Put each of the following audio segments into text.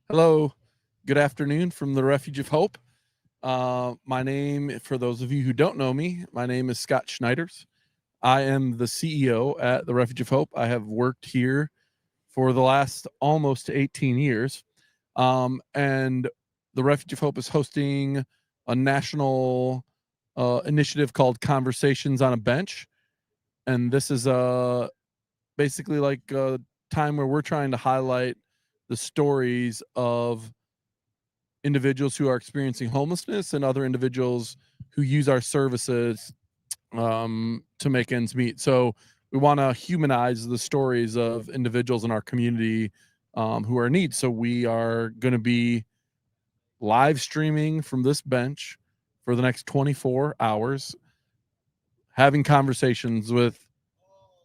Hello, good afternoon from the Refuge of Hope. My name, for those of you who don't know me, my name is Scott Schneiders. I am the CEO at the Refuge of Hope. I have worked here for the last almost 18 years. And the Refuge of Hope is hosting a national initiative called Conversations on a Bench. And this is basically like a time where we're trying to highlight the stories of individuals who are experiencing homelessness and other individuals who use our services to make ends meet. So we want to humanize the stories of individuals in our community who are in need. So we are going to be live streaming from this bench for the next 24 hours, having conversations with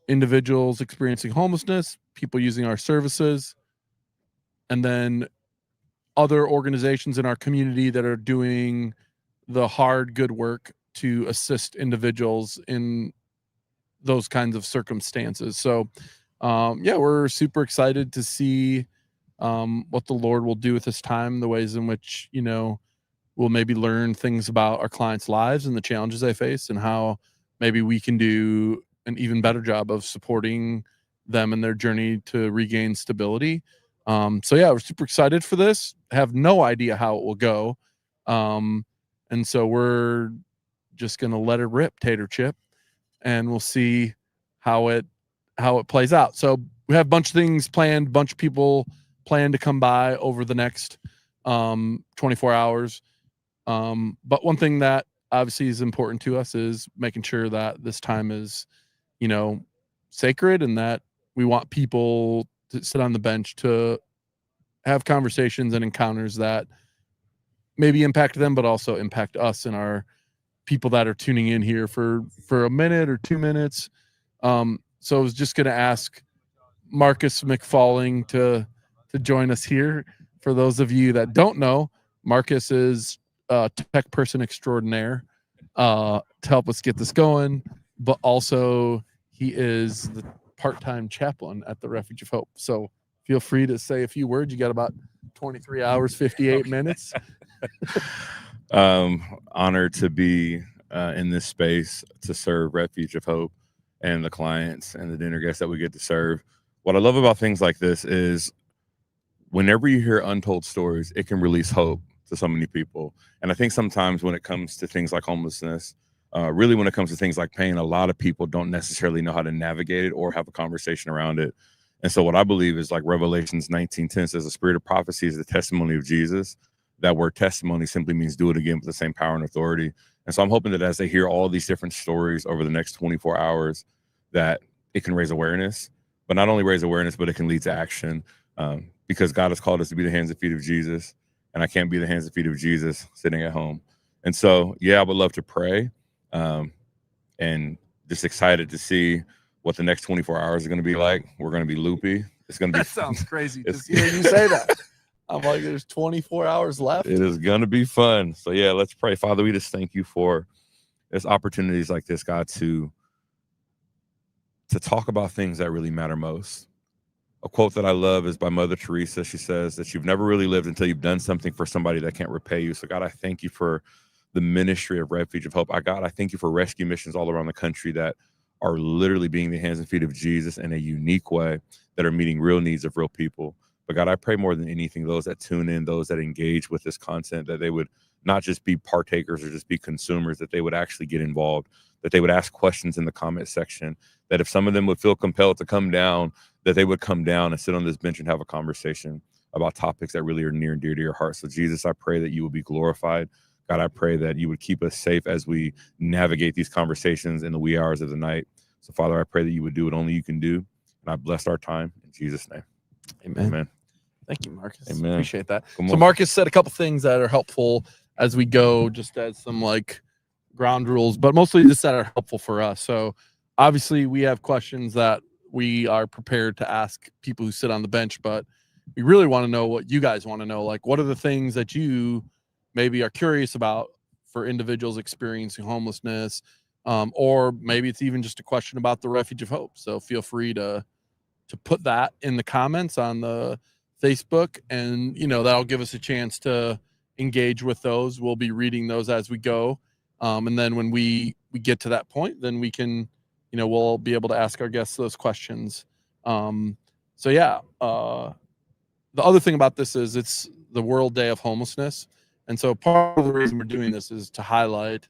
individuals experiencing homelessness, people using our services, and then other organizations in our community that are doing the hard, good work to assist individuals in those kinds of circumstances. So, yeah, we're super excited to see what the Lord will do with this time, the ways in which, we'll maybe learn things about our clients' lives and the challenges they face, and how maybe we can do an even better job of supporting them in their journey to regain stability. So yeah, we're super excited for this. Have no idea how it will go. And so we're just gonna let it rip, Tater Chip, and we'll see how it plays out. So we have a bunch of things planned, bunch of people plan to come by over the next 24 hours. But one thing that obviously is important to us is making sure that this time is, sacred, and that we want people to sit on the bench to have conversations and encounters that maybe impact them, but also impact us and our people that are tuning in here for a minute or 2 minutes. So I was just going to ask Marcus McFalling to join us here. For those of you that don't know, Marcus is a tech person extraordinaire to help us get this going, but also he is the part-time chaplain at the Refuge of Hope. So feel free to say a few words. You got about 23 hours, 58 minutes. Honored to be in this space to serve Refuge of Hope and the clients and the dinner guests that we get to serve. What I love about things like this is whenever you hear untold stories, it can release hope to so many people. And I think sometimes when it comes to things like homelessness, really when it comes to things like pain, a lot of people don't necessarily know how to navigate it or have a conversation around it. And so what I believe is, like Revelations 19:10 says, the spirit of prophecy is the testimony of Jesus. That word testimony simply means do it again with the same power and authority. And so I'm hoping that as they hear all these different stories over the next 24 hours, that it can raise awareness, but not only raise awareness, but it can lead to action, because God has called us to be the hands and feet of Jesus. And I can't be the hands and feet of Jesus sitting at home. And so, yeah, I would love to pray, and just excited to see what the next 24 hours are going to be like. We're going to be loopy. It's going to be That sounds crazy. Just hearing you say that. I'm like, there's 24 hours left. It is going to be fun. So yeah, let's pray. Father, we just thank you for there's opportunities like this, God, to talk about things that really matter most. A quote that I love is by Mother Teresa. She says that you've never really lived until you've done something for somebody that can't repay you. So God, I thank you for the ministry of Refuge of Hope. God, I thank you for rescue missions all around the country that are literally being the hands and feet of Jesus in a unique way, that are meeting real needs of real people. But God, I pray more than anything, those that tune in, those that engage with this content, that they would not just be partakers or just be consumers, that they would actually get involved, that they would ask questions in the comment section, that if some of them would feel compelled to come down, that they would come down and sit on this bench and have a conversation about topics that really are near and dear to your heart. So Jesus, I pray that you will be glorified. God, I pray that you would keep us safe as we navigate these conversations in the wee hours of the night. So Father, I pray that you would do what only you can do. And I bless our time in Jesus' name. Amen. Amen. Thank you, Marcus. Amen. Appreciate that. Come So on. Marcus said a couple things that are helpful as we go, just as some like ground rules, but mostly just that are helpful for us. So obviously we have questions that we are prepared to ask people who sit on the bench, but we really want to know what you guys want to know. Like, what are the things that you maybe are curious about for individuals experiencing homelessness? Or maybe it's even just a question about the Refuge of Hope. So feel free to put that in the comments on the Facebook, and that'll give us a chance to engage with those. We'll be reading those as we go, and then when we get to that point, then we can, we'll be able to ask our guests those questions. So yeah, the other thing about this is it's the World Day of Homelessness, and so part of the reason we're doing this is to highlight,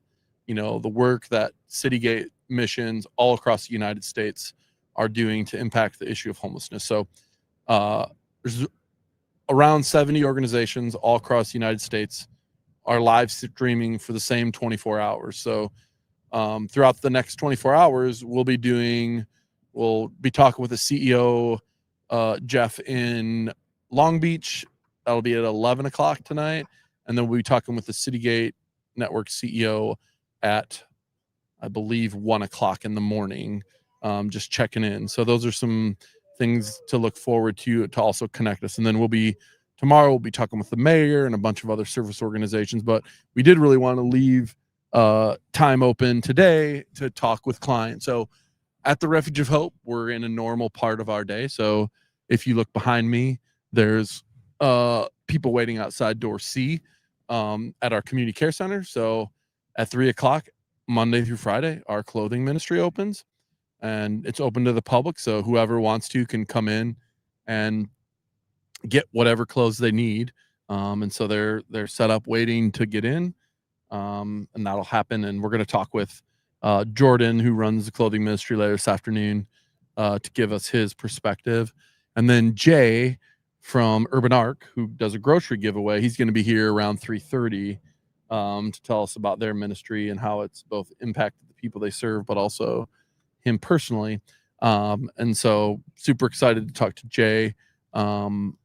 the work that Citygate missions all across the United States are doing to impact the issue of homelessness. So there's around 70 organizations all across the United States are live streaming for the same 24 hours. So throughout the next 24 hours, we'll be talking with the CEO, Jeff, in Long Beach. That'll be at 11 o'clock tonight. And then we'll be talking with the Citygate Network CEO at, I believe, 1 o'clock in the morning, just checking in. So those are some things to look forward to also connect us. And then tomorrow we'll be talking with the mayor and a bunch of other service organizations. But we did really want to leave time open today to talk with clients. So at the Refuge of Hope, we're in a normal part of our day. So if you look behind me, there's people waiting outside door C at our community care center. So at 3 o'clock, Monday through Friday, our clothing ministry opens, and it's open to the public. So whoever wants to can come in and get whatever clothes they need. And so they're set up waiting to get in. And that'll happen. And we're going to talk with Jordan, who runs the clothing ministry, later this afternoon to give us his perspective. And then Jay from Urban Arc, who does a grocery giveaway, he's going to be here around 3:30 to tell us about their ministry and how it's both impacted the people they serve, but also him personally. And so super excited to talk to Jay. And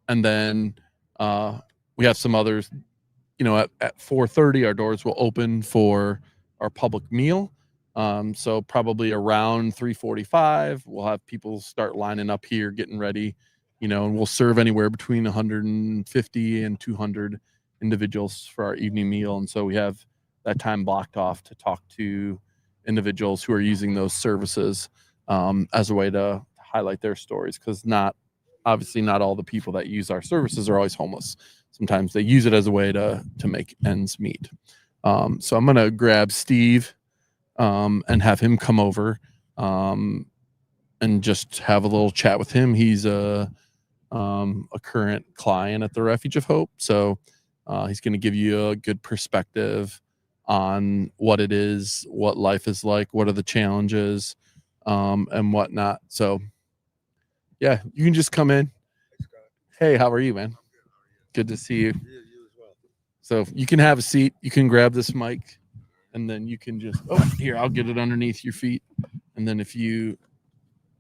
then we have some others. At 4:30, our doors will open for our public meal. So probably around 3:45, we'll have people start lining up here, getting ready, and we'll serve anywhere between 150 and 200 individuals for our evening meal. And so we have that time blocked off to talk to individuals who are using those services as a way to highlight their stories, because obviously not all the people that use our services are always homeless. Sometimes they use it as a way to make ends meet. So I'm going to grab Steve and have him come over and just have a little chat with him. He's a current client at the Refuge of Hope. So he's going to give you a good perspective on what it is, what life is like, what are the challenges, and whatnot. So yeah, you can just come in. Hey, how are you, man? Good to see you. You as well. So you can have a seat. You can grab this mic, and then you can just here. I'll get it underneath your feet, and then if you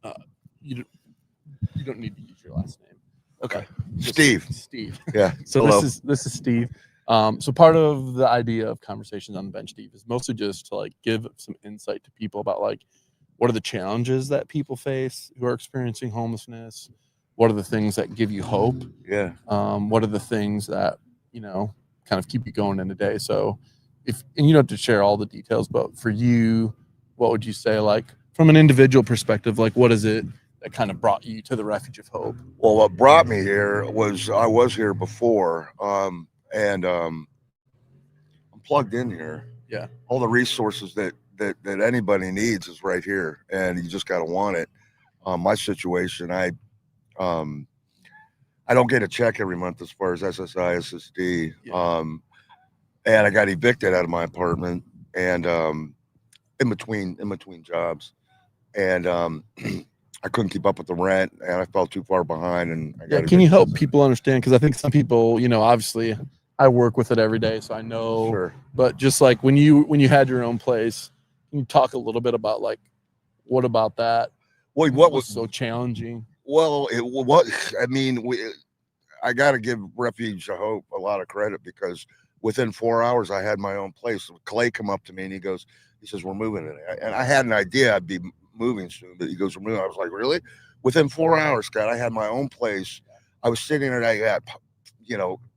don't need to use your last name. Okay, Steve. Yeah. So Hello. this is Steve. So part of the idea of Conversations on the Bench, Steve, is mostly just to give some insight to people about what are the challenges that people face who are experiencing homelessness. What are the things that give you hope? Yeah. What are the things that, kind of keep you going in the day? So and you don't have to share all the details, but for you, what would you say, from an individual perspective, what is it that kind of brought you to the Refuge of Hope? Well, what brought me here was I was here before, and I'm plugged in here. Yeah. All the resources that anybody needs is right here, and you just got to want it. My situation, I don't get a check every month as far as SSI, SSD. Yeah. And I got evicted out of my apartment, and in between jobs, and I couldn't keep up with the rent, and I fell too far behind. And I got can you help people understand? Because I think some people, obviously, I work with it every day, so I know. Sure. But just when you had your own place, can you talk a little bit about what about that? Well, what was so challenging? Well, I got to give Refuge of Hope a lot of credit, because within 4 hours I had my own place. Clay come up to me and he says, we're moving it. And I had an idea I'd be moving soon, but he goes, we're moving. I was like, really? Within 4 hours, Scott, I had my own place. I was sitting there, I had,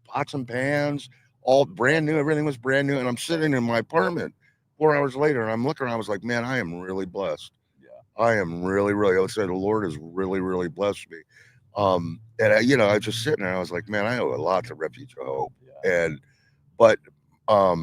pots and pans, all brand new. Everything was brand new. And I'm sitting in my apartment 4 hours later, and I'm looking around. I was like, man, I am really blessed. I am really, really, I would say the Lord has really, really blessed me. And I was just sitting there. I was like, man, I owe a lot to Refuge of Hope. Yeah. But what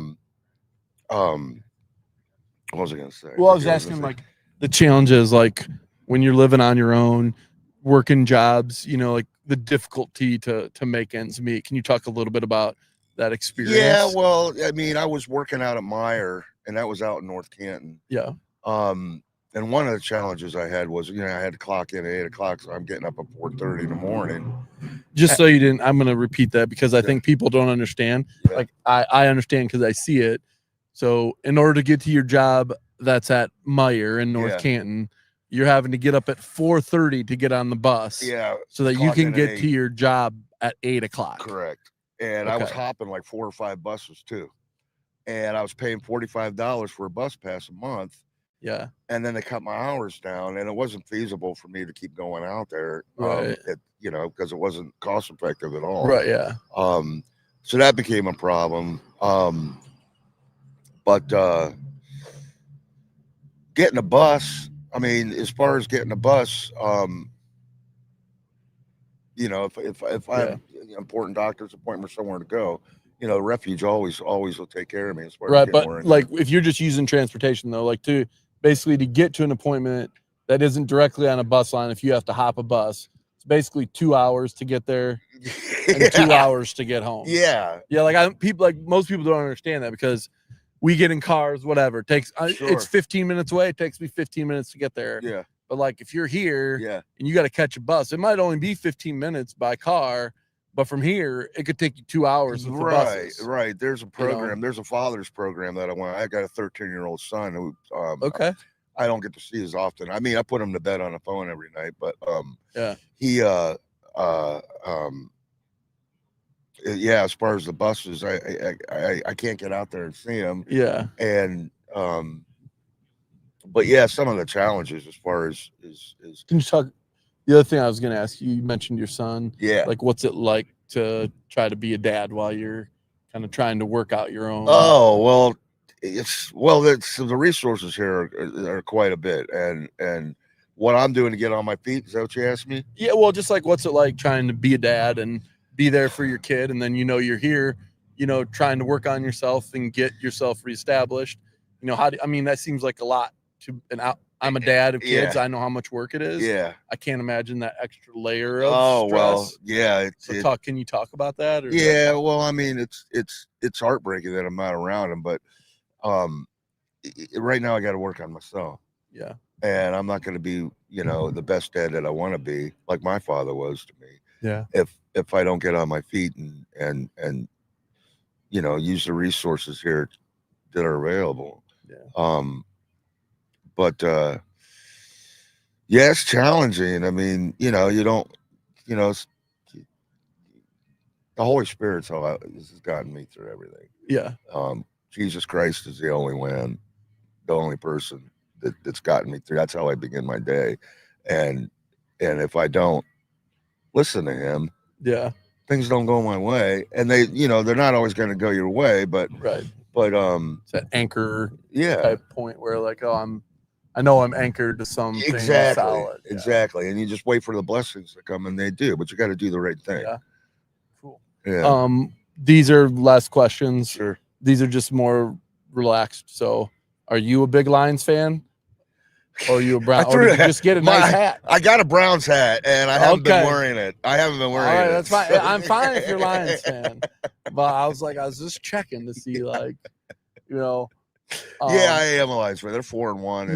was I gonna say? Well, I was asking like the challenges, like when you're living on your own, working jobs, like the difficulty to make ends meet. Can you talk a little bit about that experience? Yeah, well, I mean, I was working out at Meyer, and that was out in North Canton. Yeah. And one of the challenges I had was, I had to clock in at 8 o'clock, so I'm getting up at 4:30 in the morning. Just so you didn't, I'm going to repeat that because I think people don't understand. Yeah. Like I understand because I see it. So in order to get to your job that's at Meyer in North Canton, you're having to get up at 4:30 to get on the bus. Yeah. So that you can get 8. to your job at 8 o'clock. Correct. And I was hopping like 4 or 5 buses too. And I was paying $45 for a bus pass a month. Yeah. And then they cut my hours down, and it wasn't feasible for me to keep going out there. Right. Because it wasn't cost effective at all. Right. Yeah. So that became a problem. But getting a bus, I mean, as far as getting a bus, if I have an important doctor's appointment or somewhere to go, Refuge always will take care of me as far as but like if you're just using transportation though, like to get to an appointment that isn't directly on a bus line, if you have to hop a bus, it's basically 2 hours to get there and 2 hours to get home. Yeah. Yeah. Most people don't understand that because we get in cars, whatever. It takes it's 15 minutes away. It takes me 15 minutes to get there. Yeah. But like if you're here and you got to catch a bus, it might only be 15 minutes by car, but from here it could take you 2 hours with the buses. Right. There's a program. There's a father's program that I got a 13-year-old son who I don't get to see as often. I mean, I put him to bed on the phone every night, but he as far as the buses, I can't get out there and see him. Yeah. And but yeah, some of the challenges as far as can you talk? The other thing I was going to ask you, you mentioned your son. Yeah. Like, what's it like to try to be a dad while you're kind of trying to work out your own? Oh, well, the resources here are quite a bit. And what I'm doing to get on my feet, is that what you asked me? Yeah. Well, just like, what's it like trying to be a dad and be there for your kid? And then, you're here, trying to work on yourself and get yourself reestablished. That seems like a lot I'm a dad of kids. I know how much work it is. Yeah. I can't imagine that extra layer of stress. Well, yeah. Can you talk about that? Or well, I mean, it's heartbreaking that I'm not around him, but right now I got to work on myself. Yeah. And I'm not going to be, the best dad that I want to be, like my father was to me. Yeah. If I don't get on my feet and use the resources here that are available. Yeah. But it's challenging. I mean, you don't, the Holy Spirit's how this has gotten me through everything. Yeah. Jesus Christ is the only person that's gotten me through. That's how I begin my day. And if I don't listen to him, things don't go my way. And they, they're not always going to go your way, but it's that anchor type point where like, I know I'm anchored to something solid. Exactly. And you just wait for the blessings to come, and they do, but you got to do the right thing. Yeah. Cool. Yeah. These are less questions. Sure. These are just more relaxed. So are you a big Lions fan? Or are you a Brown? Or did you just get a nice hat? I got a Browns hat, and I haven't been wearing it. All right, that's fine. I'm fine if you're a Lions fan. But I was just checking to see, I am a Lions fan. They're 4-1.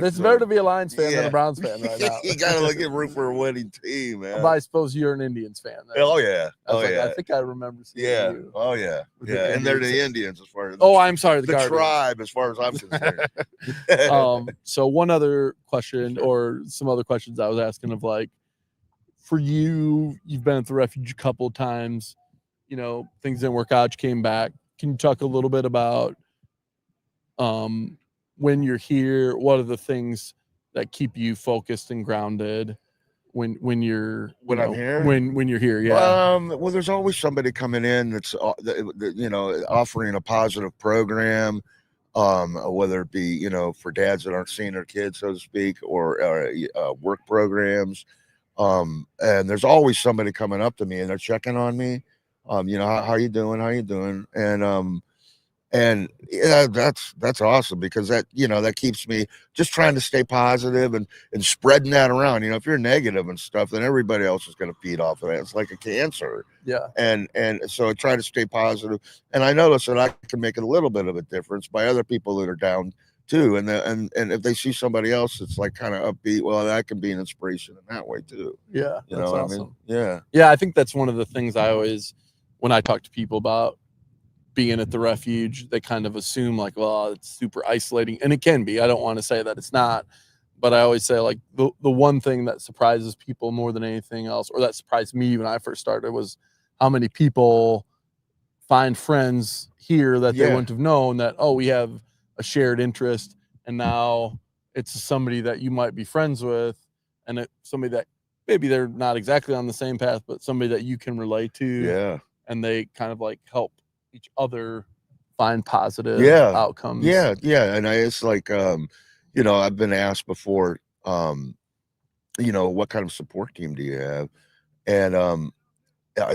It's better to be a Lions fan than a Browns fan right now. You got to look at root for a winning team, man. But I suppose you're an Indians fan. Then. Oh yeah. I think I remember seeing you. Oh yeah. Yeah. And they're the Indians as far as. I'm sorry. The tribe, as far as I'm concerned. So one other question, or some other questions I was asking of for you, you've been at the Refuge a couple of times. Things didn't work out. You came back. Can you talk a little bit about when you're here, what are the things that keep you focused and grounded when you're I'm here? When you're here? Well, there's always somebody coming in that's offering a positive program, whether it be for dads that aren't seeing their kids, so to speak, or work programs, And there's always somebody coming up to me and they're checking on me. You know, how you doing? How you doing? And yeah, that's awesome because that, you know, that keeps me just trying to stay positive and spreading that around. You know, if you're negative and stuff, then everybody else is going to feed off of that. It's like a cancer. Yeah. And so I try to stay positive. And I notice that I can make a little bit of a difference by other people that are down too. And if they see somebody else that's like kind of upbeat, well, that can be an inspiration in that way too. Yeah. You That's know what awesome. I mean? Yeah. Yeah. I think that's one of the things I always, when I talk to people about being at the refuge, they kind of assume like, well, it's super isolating, and it can be. I don't want to say that it's not, but I always say like the one thing that surprises people more than anything else, or that surprised me when I first started, was how many people find friends here that they wouldn't have known, that, oh, we have a shared interest, and now it's somebody that you might be friends with, and somebody that maybe they're not exactly on the same path, but somebody that you can relate to. Yeah. And they kind of like help each other find positive outcomes. Yeah. And it's like, you know, I've been asked before, you know, what kind of support team do you have? And a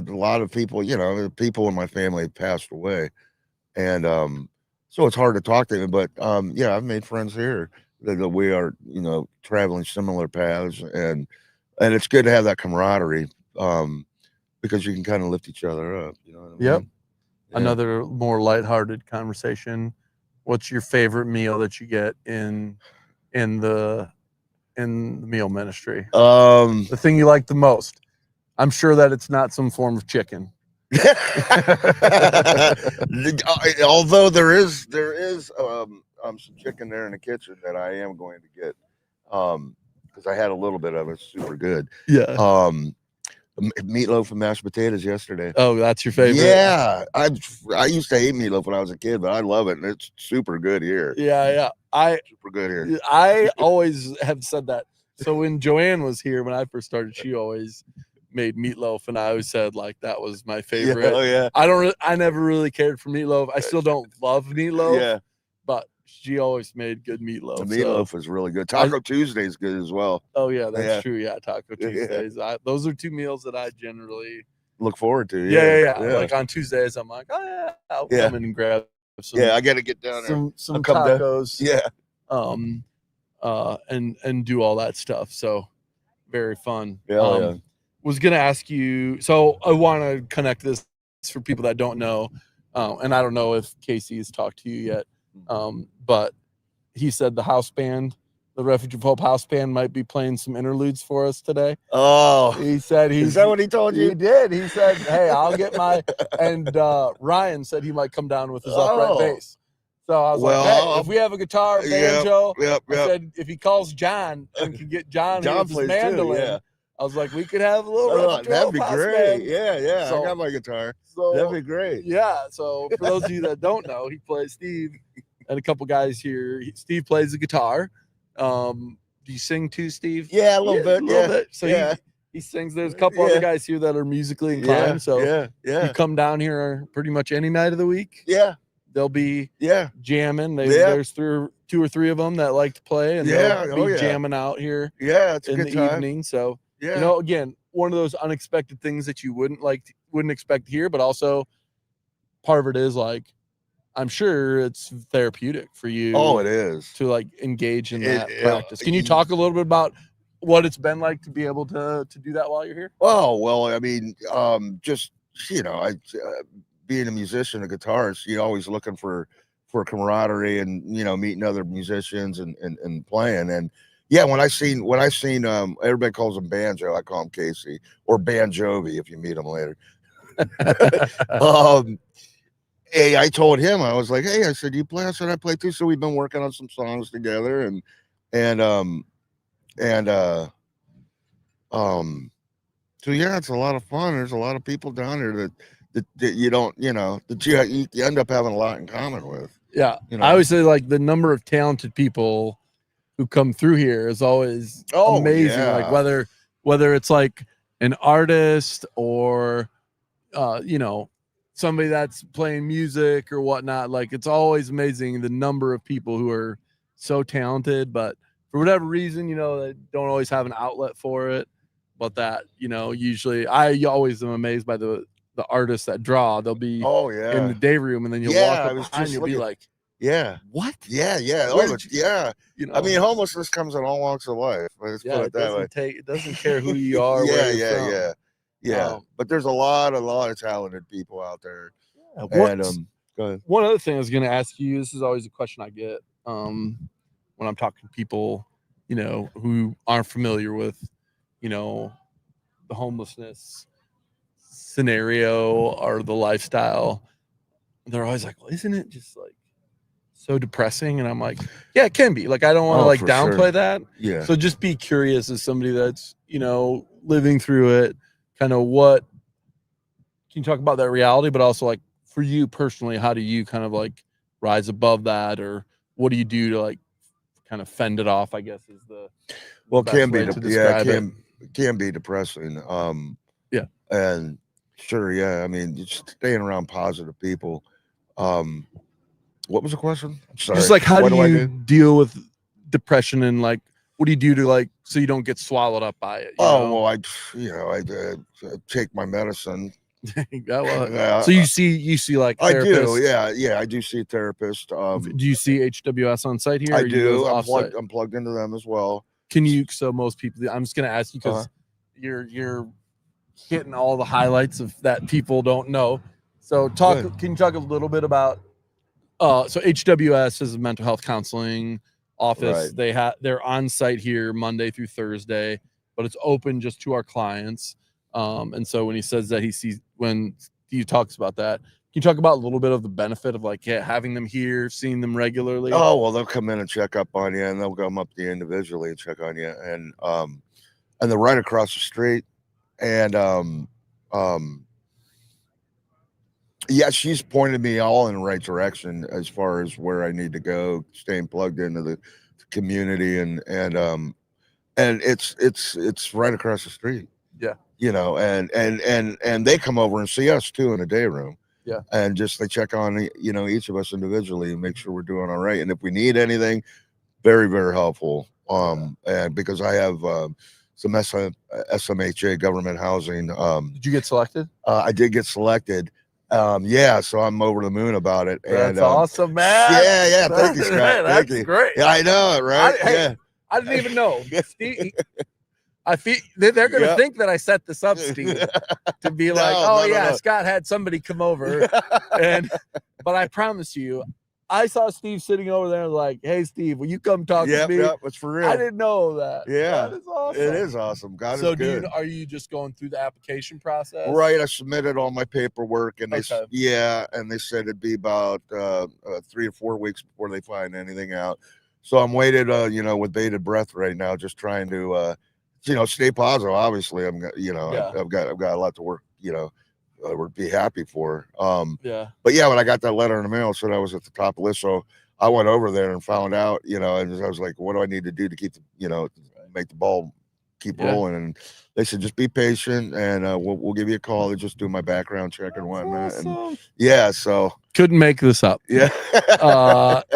lot of people, you know, people in my family have passed away, and so it's hard to talk to them. But yeah, I've made friends here that we are, you know, traveling similar paths, and it's good to have that camaraderie, because you can kind of lift each other up. You know what I mean? Yeah. Another more lighthearted conversation. What's your favorite meal that you get in the meal ministry? The thing you like the most. I'm sure that it's not some form of chicken. Although there is some chicken there in the kitchen that I am going to get, because I had a little bit of it. It's super good. Yeah. Meatloaf and mashed potatoes yesterday. Oh, that's your favorite? Yeah, I used to hate meatloaf when I was a kid, but I love it, and it's super good here. Yeah. Super good here. I always have said that. So when Joanne was here, when I first started, she always made meatloaf, and I always said like that was my favorite. Yeah, oh yeah. I never really cared for meatloaf. I still don't love meatloaf. Yeah. But she always made good meatloaf. The meatloaf was really good. Taco Tuesday is good as well. Oh yeah, that's true. Yeah, Taco Tuesdays. Those are two meals that I generally look forward to. Yeah. Like on Tuesdays, I'm like, oh yeah, I'll come in and grab some. Yeah, I got to get down there. Some tacos. Down. Yeah. And do all that stuff. So very fun. Yeah. Was gonna ask you. So I want to connect this for people that don't know, and I don't know if Casey has talked to you yet. But he said the house band, the Refuge of Hope house band, might be playing some interludes for us today. Oh, he said is that what he told you? He did. He said, "Hey, I'll get my." And Ryan said he might come down with his upright bass. So I was like, "Hey, if we have a guitar, banjo," I said, if he calls John and can get John with his mandolin. Too, I was like, we could have a little. That'd be great. Yeah. So, I got my guitar. So, that'd be great. Yeah. So for those of you that don't know, he plays Steve and a couple guys here. Steve plays the guitar. Do you sing too, Steve? Yeah, a little bit. A little bit. So he sings. There's a couple other guys here that are musically inclined. So you come down here pretty much any night of the week. Yeah. They'll be jamming. There's two or three of them that like to play, and they'll be jamming out here. Yeah, it's in a good the time. evening. So you know, again, one of those unexpected things that you wouldn't expect to hear, but also part of it is like, I'm sure it's therapeutic for you. Oh, it is to like engage in that practice. Can you talk a little bit about what it's been like to be able to do that while you're here? Oh well, I mean, just you know, being a musician, a guitarist, you're always looking for camaraderie and, you know, meeting other musicians and playing. And yeah, when I seen everybody calls him Banjo, I call him Casey, or Banjovi if you meet him later. Hey, I told him, I was like, hey, I said, you play? I said, I play too. So we've been working on some songs together, and so yeah, it's a lot of fun. There's a lot of people down there that you don't, you know, that you end up having a lot in common with. Yeah. You know? I always say like the number of talented people who come through here is always amazing. Yeah. Like whether it's like an artist or you know, somebody that's playing music or whatnot, like it's always amazing the number of people who are so talented, but for whatever reason, you know, they don't always have an outlet for it. about that. You know, usually I always am amazed by the artists that draw. They'll be Oh in yeah, the day room, and then you'll yeah. walk I up was behind, just you'll be looking. like, Yeah, what? yeah, yeah. Where Oh, did you, yeah. you know? I mean, homelessness comes in all walks of life. Let's yeah, put it it that way. it doesn't care who you are, where Yeah, you're yeah, from. yeah, yeah. But there's a lot of talented people out there. And go ahead. One other thing I was going to ask you, this is always a question I get when I'm talking to people, you know, who aren't familiar with, you know, the homelessness scenario or the lifestyle. They're always like, well, isn't it just like so depressing? And I'm like, yeah, it can be. Like, I don't want to like for downplay sure. that. Yeah. So just be curious as somebody that's, you know, living through it, kind of what can you talk about that reality, but also like for you personally, how do you kind of like rise above that, or what do you do to like kind of fend it off, I guess is the Well, best can be way to yeah, describe it. can be depressing. Yeah. And sure, yeah. I mean, just staying around positive people. What was the question? Sorry. Just like how What do I you deal with depression, and like what do you do to like so you don't get swallowed up by it? You know? Well, I take my medicine. Yeah, well, Yeah, so you see like I do. therapists. Yeah, I do see a therapist. Do you see HWS on site here? I or you guys do. off-site? I'm plugged into them as well. Can you? So most people, I'm just gonna ask you because you're hitting all the highlights of that people don't know. So Good. can you talk a little bit about so HWS is a mental health counseling office. Right. They're on site here Monday through Thursday, but it's open just to our clients. And so when he says that when he talks about that, can you talk about a little bit of the benefit of like having them here, seeing them regularly? Oh, well, they'll come in and check up on you, and they'll come up to you individually and check on you, and they're right across the street, and yeah, she's pointed me all in the right direction as far as where I need to go, staying plugged into the community, and it's right across the street. Yeah. You know, and they come over and see us too in the day room. Yeah. And just they check on, you know, each of us individually and make sure we're doing all right. And if we need anything, very, very helpful. And because I have some SMHA government housing. Did you get selected? I did get selected. Yeah, so I'm over the moon about it. That's awesome, man. Yeah. Thank you, Scott. That's Thank you. great. Yeah, I know it, right? Yeah. I didn't even know. Steve, I feel they're going to think that I set this up, Steve, to be like, no. Scott had somebody come over, but I promise you, I saw Steve sitting over there like, hey, Steve, will you come talk to me? Yeah, it's for real. I didn't know that. Yeah, that is awesome. It is awesome. God so is good. Are you just going through the application process? Right. I submitted all my paperwork, and they said it'd be about 3 or 4 weeks before they find anything out. So I'm waiting, with bated breath right now, just trying to, stay positive. Obviously, I've got a lot to work, would be happy for. But yeah, when I got that letter in the mail, said I was at the top of the list. So I went over there and found out, and I was like, what do I need to do to keep make the ball keep rolling? And they said, just be patient, and we'll give you a call to just do my background check and whatnot. Awesome. And yeah, so couldn't make this up. Yeah.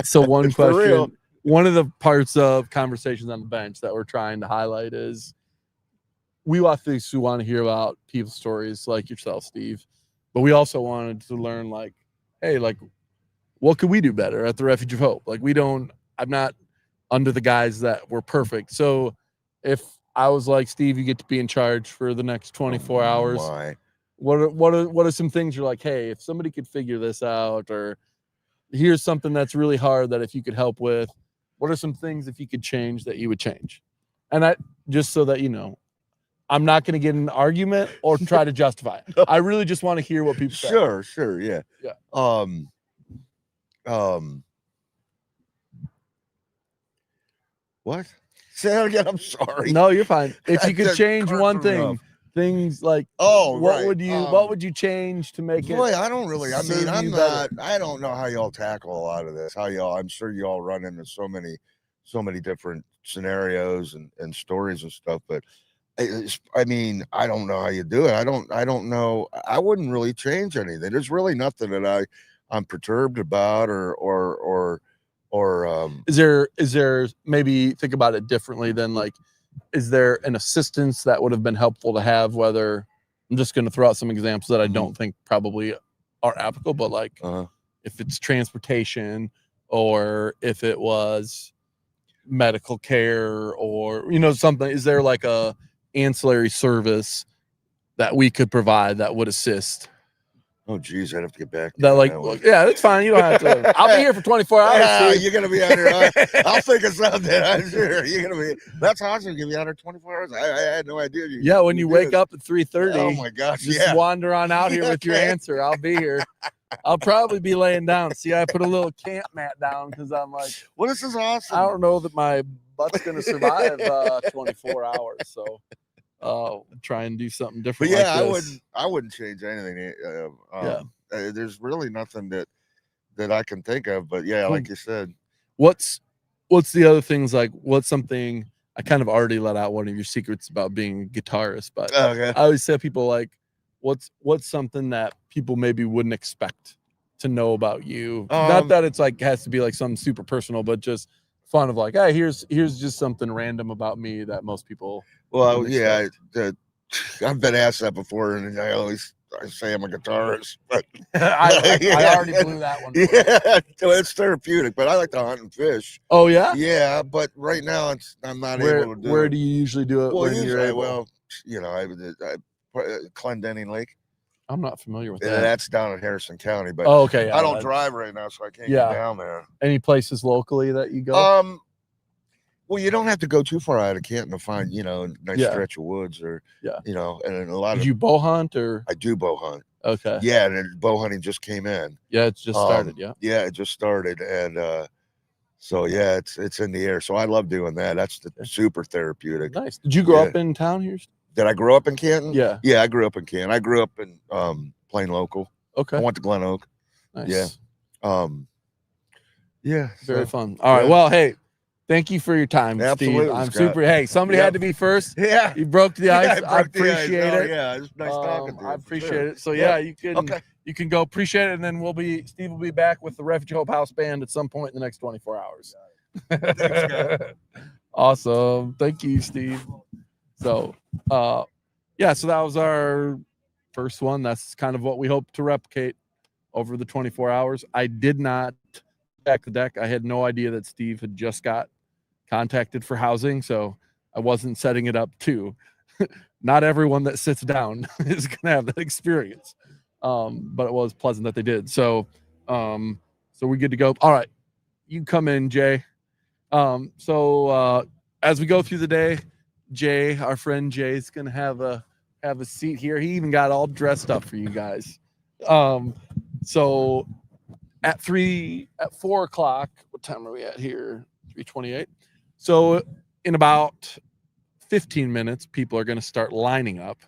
So one question. One of the parts of Conversations on the Bench that we're trying to highlight is we obviously want to hear about people's stories like yourself, Steve, but we also wanted to learn like, hey, like what could we do better at the Refuge of Hope? Like I'm not under the guise that we're perfect. So if I was like, Steve, you get to be in charge for the next 24 hours. What are some things you're like, hey, if somebody could figure this out, or here's something that's really hard that if you could help with, what are some things if you could change that you would change? And I just so that I'm not going to get in an argument or try to justify it. I really just want to hear what people say. Sure, yeah. What? Say that again. I'm sorry. No, you're fine. If you could change one thing, things like what would you change to make it? Boy, I don't really. I mean, I don't know how y'all tackle a lot of this. I'm sure y'all run into so many different scenarios and stories and stuff. But I mean, I don't know how you do it. I don't know. I wouldn't really change anything. There's really nothing that I'm perturbed about or is there maybe think about it differently than like is there an assistance that would have been helpful to have? Whether I'm just going to throw out some examples that I don't think probably are applicable, but like if it's transportation or if it was medical care or something, is there like a ancillary service that we could provide that would assist? Oh geez, I'd have to get back to That you on like, that one. yeah, it's fine. You don't have to. I'll be here for 24 hours. Yeah, Steve. you're gonna be out here. I'll think of something. I'm sure you're gonna be. That's awesome. You'll be out here 24 hours. I had no idea. Yeah, when you wake up at 3:30. Oh my gosh! Just wander on out here with your answer. I'll be here. I'll probably be laying down. See, I put a little camp mat down because I'm like, well, this is awesome. I don't know that my butt's gonna survive 24 hours. So try and do something different. But yeah, like this. I wouldn't change anything. There's really nothing that I can think of. But yeah, like you said, what's the other things like? What's something I kind of already let out one of your secrets about being a guitarist, but I always say people like, what's something that people maybe wouldn't expect to know about you? Not that it's like has to be like something super personal, but just fun of like, hey, here's just something random about me that most people. Well, yeah, I've been asked that before, and I say I'm a guitarist, but I already blew that one. Yeah, so it's therapeutic, but I like to hunt and fish. Oh yeah, yeah, but right now I'm not able to do it. Where do you usually do it? Well, when you're able? Well, I Clendenning Lake. I'm not familiar with that. That's down in Harrison County, but okay, I don't drive right now, so I can't get down there. Any places locally that you go? Well, you don't have to go too far out of Canton to find, a nice stretch of woods or, and a lot of. Did you bow hunt or? I do bow hunt. Okay. Yeah, and bow hunting just came in. Yeah, it's just started. Yeah. Yeah, it just started, and so yeah, it's in the air. So I love doing that. That's super therapeutic. Nice. Did you grow up in town here? Did I grow up in Canton? Yeah. Yeah, I grew up in Canton. I grew up in Plain Local. Okay. I went to Glen Oak. Nice. Yeah. Yeah. Very fun. All right. Well, hey. Thank you for your time, Absolutely, Steve. I'm Scott. super. Hey, somebody had to be first. Yeah. You broke the ice. I appreciate it. Yeah, it's nice talking to you. I appreciate it. So yeah, you can go. Appreciate it, and then Steve will be back with the Refuge of Hope House Band at some point in the next 24 hours. Thanks, Scott. Awesome. Thank you, Steve. So so that was our first one. That's kind of what we hope to replicate over the 24 hours. I did not check the deck. I had no idea that Steve had just got contacted for housing, so I wasn't setting it up too. Not everyone that sits down is going to have that experience, but it was pleasant that they did. So we're good to go. All right, you come in, Jay. As we go through the day, Jay, our friend Jay, is going to have a seat here. He even got all dressed up for you guys. So at 4 o'clock, what time are we at here? 3:28. So in about 15 minutes, people are going to start lining up.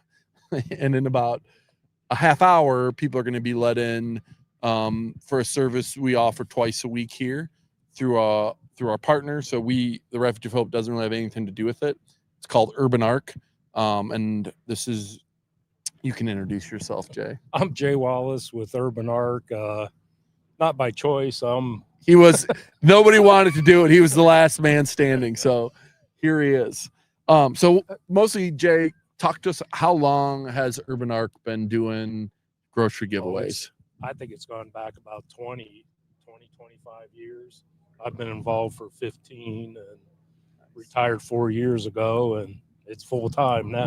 And in about a half hour, people are going to be let in for a service we offer twice a week here through our partner. So the Refuge of Hope doesn't really have anything to do with it. It's called Urban Arc. And this is, you can introduce yourself, Jay. I'm Jay Wallace with Urban Arc. Not by choice. Nobody wanted to do it. He was the last man standing. So here he is. So mostly, Jay, talk to us. How long has Urban Arc been doing grocery giveaways? I think it's gone back about 25 years. I've been involved for 15 and retired 4 years ago, and it's full time now.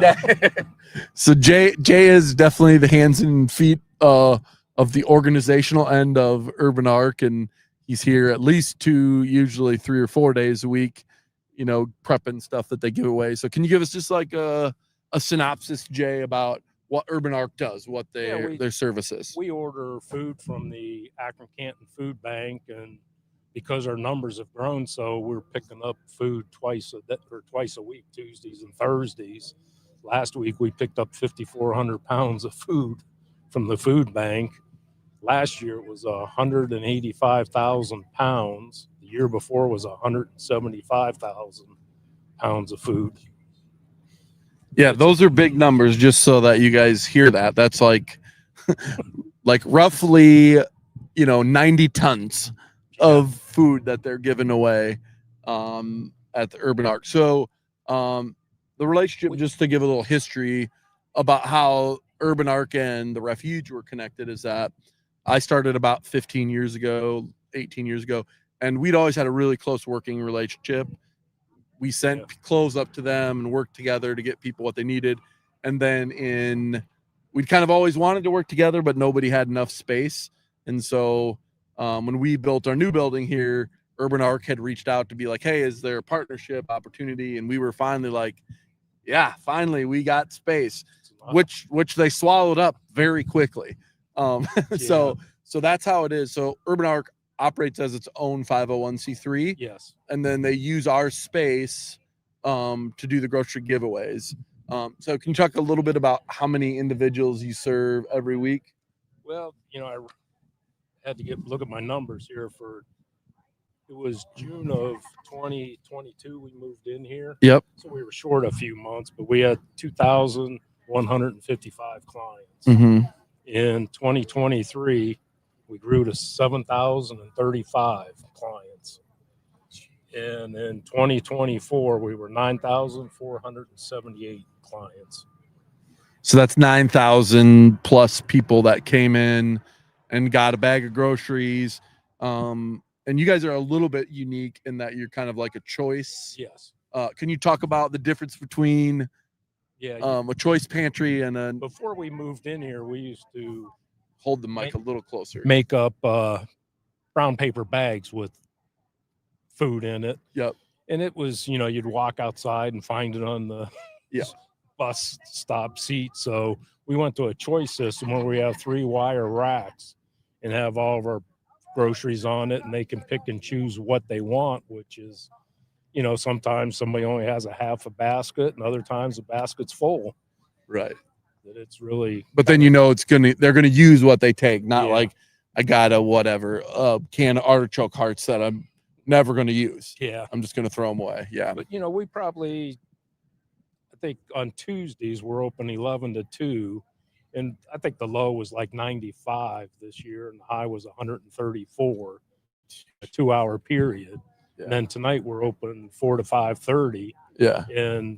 So Jay is definitely the hands and feet of the organizational end of Urban Arc, and he's here at least usually 3 or 4 days a week, prepping stuff that they give away. So can you give us just like a synopsis, Jay, about what Urban Arc does, what their service is? We order food from the Akron Canton Food Bank, and because our numbers have grown, so we're picking up food twice a week, Tuesdays and Thursdays. Last week we picked up 5,400 pounds of food from the food bank. Last year it was 185,000 pounds. The year before was 175,000 pounds of food. Yeah, those are big numbers, just so that you guys hear that. That's like roughly, 90 tons of food that they're giving away at the Urban Arc. So the relationship, just to give a little history about how Urban Arc and the Refuge were connected, is that I started about 15 years ago, 18 years ago, and we'd always had a really close working relationship. We sent clothes up to them and worked together to get people what they needed. And then we'd kind of always wanted to work together, but nobody had enough space. And so when we built our new building here, Urban Arc had reached out to be like, hey, is there a partnership opportunity? And we were finally like, yeah, finally we got space, which they swallowed up very quickly. So that's how it is. So Urban Arc operates as its own 501c3. Yes. And then they use our space to do the grocery giveaways. So can you talk a little bit about how many individuals you serve every week? Well, I had to look at my numbers here it was June of 2022 we moved in here. Yep. So we were short a few months, but we had 2,155 clients. Mm-hmm. In 2023, we grew to 7,035 clients. And in 2024, we were 9,478 clients. So that's 9,000 plus people that came in and got a bag of groceries. And you guys are a little bit unique in that you're kind of like a choice. Yes. Can you talk about the difference between a choice pantry and a... Before we moved in here, we used to hold the mic a little closer. Make up brown paper bags with food in it. Yep. And it was, you'd walk outside and find it on the bus stop seat. So we went to a choice system where we have 3 wire racks and have all of our groceries on it, and they can pick and choose what they want, which is, sometimes somebody only has a half a basket and other times the basket's full. Right. That it's really, but then they're gonna use what they take, not like I got a can of artichoke hearts that I'm never gonna use. Yeah. I'm just gonna throw them away. Yeah. But we I think on Tuesdays we're open 11 to 2. And I think the low was like 95 this year, and the high was 134, a 2-hour period. Yeah. And then tonight we're open 4 to 5:30. Yeah. And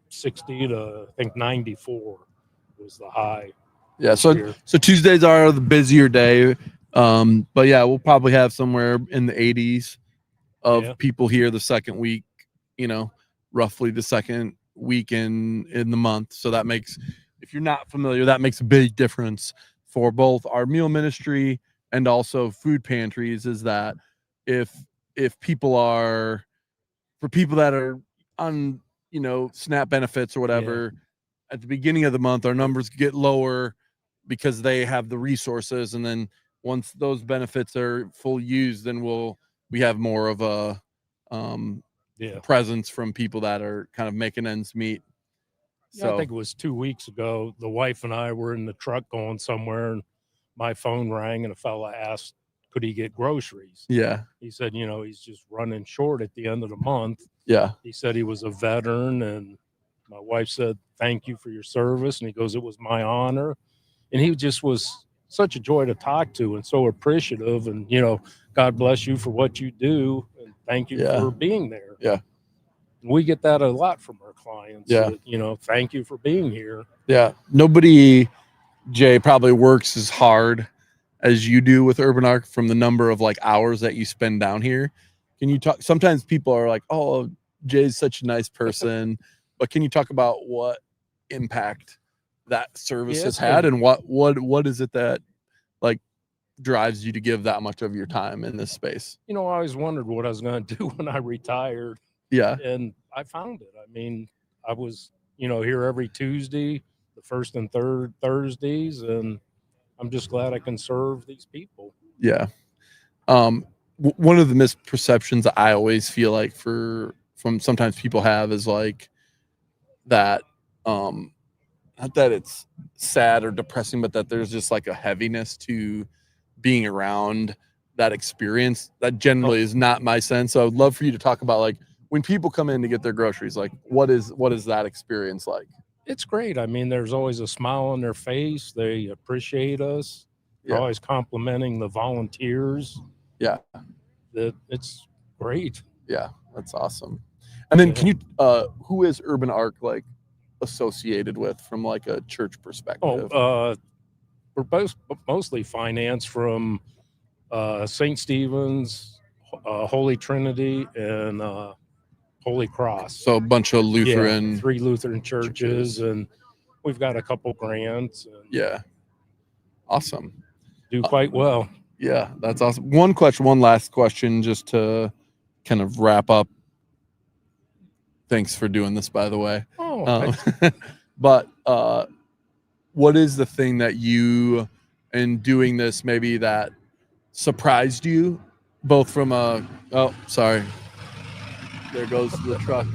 60 to I think 94 was the high. Yeah. So Tuesdays are the busier day. But yeah, we'll probably have somewhere in the 80s of people here the second week. Roughly the second week in the month. So that makes, if you're not familiar, that makes a big difference for both our meal ministry and also food pantries, is that if people are, for people that are on, SNAP benefits or whatever, at the beginning of the month, our numbers get lower because they have the resources. And then once those benefits are full used, then we have more of a presence from people that are kind of making ends meet. So I think it was 2 weeks ago, the wife and I were in the truck going somewhere, and my phone rang and a fella asked, could he get groceries? Yeah. He said, he's just running short at the end of the month. Yeah. He said he was a veteran, and my wife said, thank you for your service. And he goes, it was my honor. And he just was such a joy to talk to and so appreciative. And, God bless you for what you do. And thank you for being there. Yeah. We get that a lot from our clients. Yeah. Thank you for being here. Yeah. Nobody, Jay, probably works as hard as you do with Urban Arc from the number of hours that you spend down here. Can you talk? Sometimes people are like, oh, Jay's such a nice person, but can you talk about what impact that service has had, and what is it that drives you to give that much of your time in this space? I always wondered what I was going to do when I retired. Yeah. And I found it. I mean, I was, here every Tuesday, the first and third Thursdays, and I'm just glad I can serve these people. Yeah. One of the misperceptions that I always feel like from sometimes people have is that, not that it's sad or depressing, but that there's just a heaviness to being around that experience. That generally is not my sense. So I would love for you to talk about when people come in to get their groceries, what is that experience like? It's great. I mean, there's always a smile on their face. They appreciate us. They're always complimenting the volunteers. Yeah. It's great. Yeah, that's awesome. And then Yeah. can you who is Urban Arc like associated with from like a church perspective? We're both mostly financed from St. Stephen's, Holy Trinity, and Holy Cross. So a bunch of Lutheran. Yeah, 3 Lutheran churches, and we've got a couple grants. And Yeah. Awesome. do quite well. Yeah, that's awesome. One last question, just to kind of wrap up. Thanks for doing this, by the way. Oh, But what is the thing that you, in doing this, maybe that surprised you, both from a, oh, sorry, there goes the truck.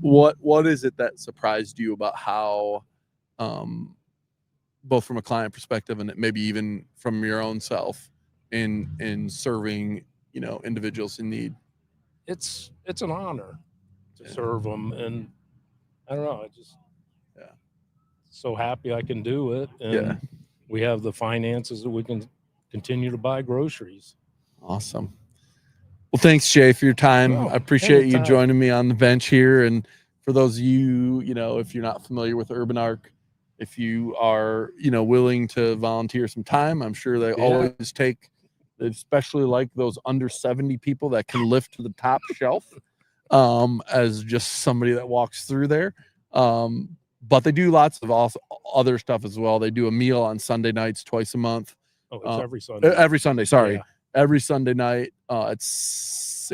What is it that surprised you about how, both from a client perspective and maybe even from your own self in serving, individuals in need? it's an honor to serve them, and I don't know, I just so happy I can do it, and we have the finances that we can continue to buy groceries. Awesome. Well, thanks, Jay, for your time. Oh, I appreciate anytime. you joining me on the bench here. And for those of you, if you're not familiar with Urban Arc, if you are, willing to volunteer some time, I'm sure they always take, especially like those under 70 people that can lift to the top shelf, as just somebody that walks through there. But they do lots of other stuff as well. They do a meal on Sunday nights twice a month. Oh, it's every Sunday. Every Sunday, sorry. Yeah. Every Sunday night at 5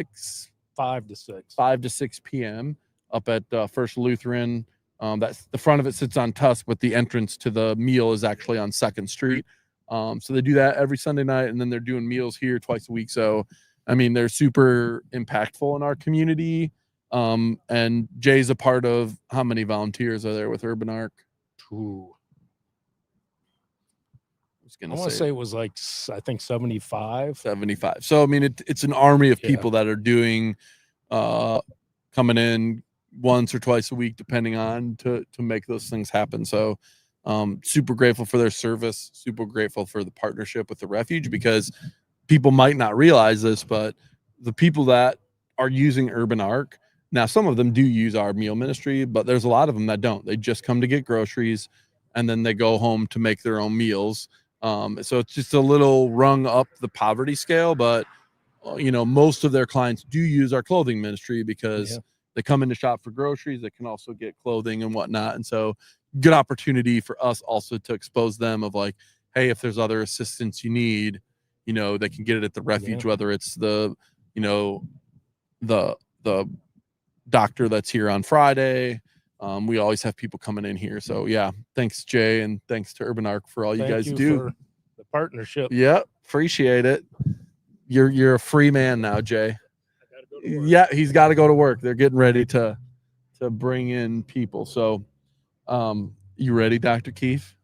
to 6 p.m. up at First Lutheran. That's the front of it sits on Tusk, but the entrance to the meal is actually on 2nd Street. So they do that every Sunday night, and then they're doing meals here twice a week. So, I mean, they're super impactful in our community. And Jay's a part of, how many volunteers are there with Urban Arc? Ooh. I want to say it was like, I think 75. So, I mean, it's an army of people that are doing, coming in once or twice a week, depending on to make those things happen. So, super grateful for their service, super grateful for the partnership with the Refuge, because people might not realize this, but the people that are using Urban Arc, now some of them do use our meal ministry, but there's a lot of them that don't. They just come to get groceries and then they go home to make their own meals. So it's just a little rung up the poverty scale, but most of their clients do use our clothing ministry because they come in to shop for groceries. They can also get clothing and whatnot. And so good opportunity for us also to expose them of like, hey, if there's other assistance you need, they can get it at the Refuge, whether it's the doctor that's here on Friday. We always have people coming in here. So thanks, Jay, and thanks to Urban Arc for all you guys do. For the partnership. Yeah, appreciate it. You're a free man now, Jay. Yeah, he's got to go to work. They're getting ready to bring in people. So, you ready, Dr. Keefe?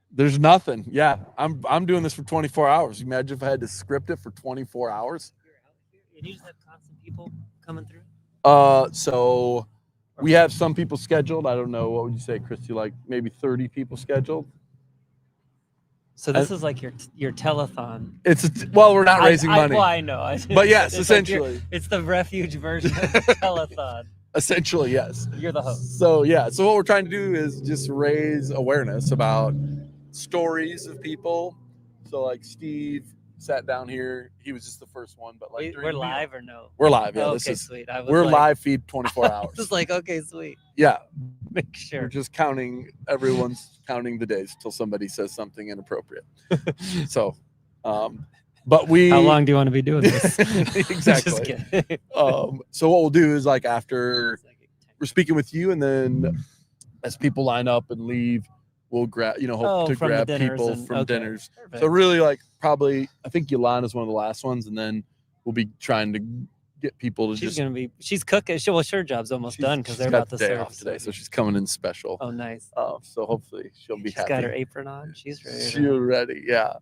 There's nothing. Yeah, I'm doing this for 24 hours. Imagine if I had to script it for 24 hours. And you just have constant people coming through? So we have some people scheduled. I don't know. What would you say, Christy? Like maybe 30 people scheduled. So this is like your telethon. Well, we're not raising money. Well, I know. But yes, it's essentially. Like it's the Refuge version of telethon. Essentially, yes. You're the host. So what we're trying to do is just raise awareness about stories of people. So like Steve sat down here. He was just the first one, but like we're live or no? We're live. Yeah, okay, sweet. We're live feed 24 hours. Just like, okay, sweet. Yeah, make sure. We're just everyone's counting the days till somebody says something inappropriate. So, but how long do you want to be doing this? Exactly. So what we'll do is like after we're speaking with you, and then as people line up and leave, we'll grab, hope to grab people from dinners. Perfect. So really like probably, I think Yolana's one of the last ones, and then we'll be trying to get people to she's cooking. Her job's almost done because they're about to serve off today. So she's coming in special. Oh, nice. So hopefully she'll be happy. She's got her apron on. She's ready. She's ready. Yeah.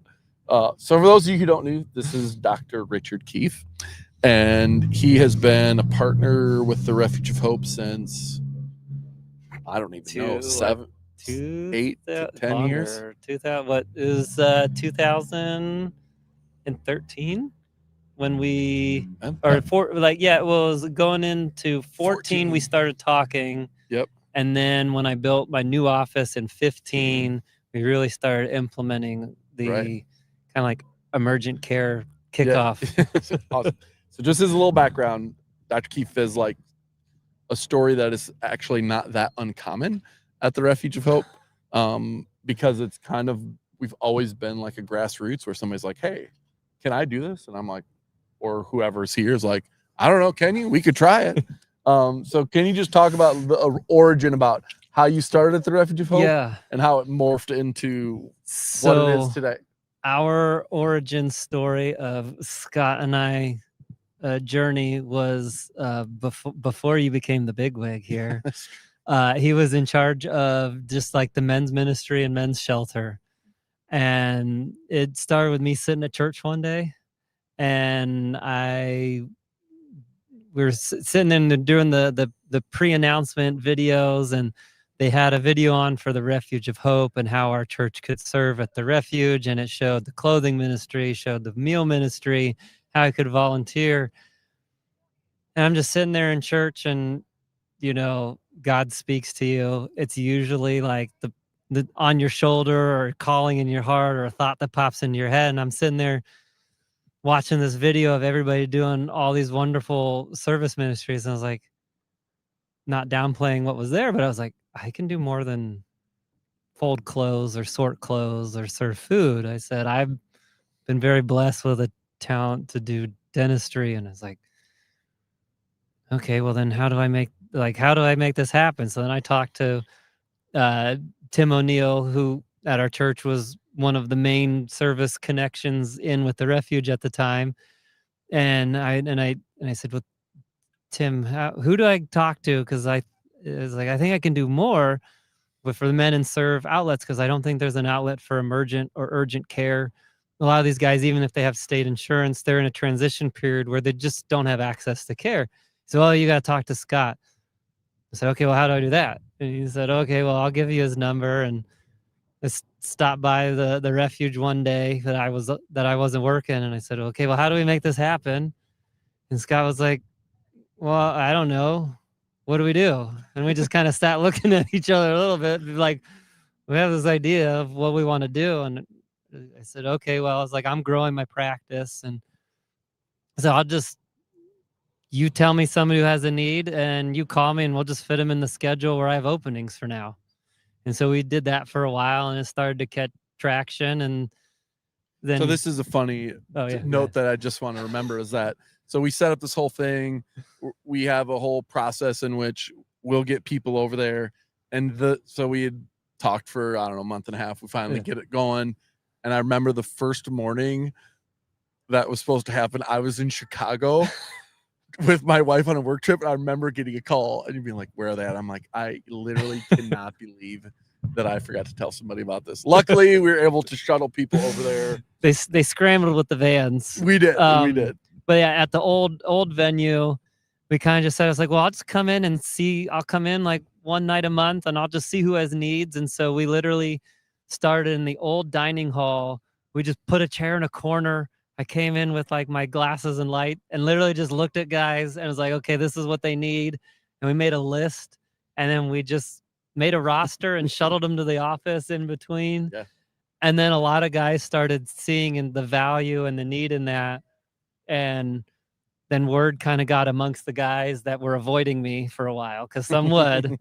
So for those of you who don't know, this is Dr. Richard Keefe, and he has been a partner with the Refuge of Hope since, I don't even know, 8 to 10 years. 2000. What is 2013 when we or like it was going into 14. We started talking. Yep. And then when I built my new office in 15, we really started implementing the kind of like emergent care kickoff. Yeah. Awesome. So just as a little background, Dr. Keefe is like a story that is actually not that uncommon at the Refuge of Hope, because it's kind of, we've always been like a grassroots where somebody's like, hey, can I do this? And I'm like, or whoever's here is like, I don't know, can you? We could try it. So can you just talk about the origin, about how you started at the Refuge of Hope, Yeah, and how it morphed into what it is today? Our origin story of Scott and I journey was before you became the bigwig here. He was in charge of just like the men's ministry and men's shelter. And it started with me sitting at church one day, and we were sitting in doing the pre-announcement videos, and they had a video on for the Refuge of Hope and how our church could serve at the refuge, and it showed the clothing ministry, showed the meal ministry, how I could volunteer. And I'm just sitting there in church, and God speaks to you. It's usually like the on your shoulder, or calling in your heart, or a thought that pops into your head. And I'm sitting there watching this video of everybody doing all these wonderful service ministries. And I was like, not downplaying what was there, but I was like, I can do more than fold clothes or sort clothes or serve food. I said, I've been very blessed with a talent to do dentistry. And I was like, okay, well then how do I make this happen? So then I talked to Tim O'Neill, who at our church was one of the main service connections in with the refuge at the time. And I said, well, Tim, who do I talk to? Because I was like, I think I can do more for the men and serve outlets, because I don't think there's an outlet for emergent or urgent care. A lot of these guys, even if they have state insurance, they're in a transition period where they just don't have access to care. So, well, you got to talk to Scott. I said, okay, well, how do I do that? And he said, okay, well, I'll give you his number. And I stopped by the refuge one day that I wasn't working. And I said, okay, well, how do we make this happen? And Scott was like, well, I don't know. What do we do? And we just kind of sat looking at each other a little bit, like, we have this idea of what we want to do. And I said, okay, well, I was like, I'm growing my practice. And so you tell me somebody who has a need, and you call me, and we'll just fit them in the schedule where I have openings for now. And so we did that for a while, and it started to catch traction. And then, so this is a funny note that I just want to remember, is that, so we set up this whole thing. We have a whole process in which we'll get people over there. And so we had talked for, I don't know, a month and a half. We finally get it going. And I remember the first morning that was supposed to happen, I was in Chicago with my wife on a work trip. And I remember getting a call and being like, where are they at? I'm like, I literally cannot believe that I forgot to tell somebody about this. Luckily, we were able to shuttle people over there. They scrambled with the vans. We did. We did. But yeah, at the old venue, we kind of just said, I was like, well, I'll just come in and see. I'll come in like one night a month, and I'll just see who has needs. And so we literally started in the old dining hall. We just put a chair in a corner. I came in with like my glasses and light, and literally just looked at guys and was like, okay, this is what they need. And we made a list, and then we just made a roster and shuttled them to the office in between. Yeah. And then a lot of guys started seeing the value and the need in that. And then word kind of got amongst the guys that were avoiding me for a while, because some would.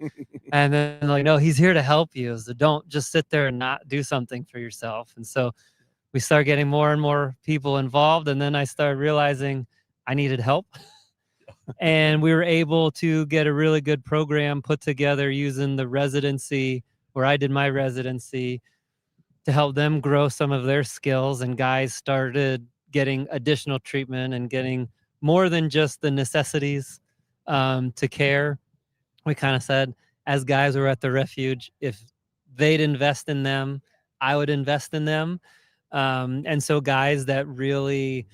And then like, no, he's here to help you. So don't just sit there and not do something for yourself. And so we started getting more and more people involved. And then I started realizing I needed help. And we were able to get a really good program put together using the residency where I did my residency to help them grow some of their skills. And guys started getting additional treatment and getting more than just the necessities to care. We kind of said, as guys were at the refuge, if they'd invest in them, I would invest in them. And so guys that really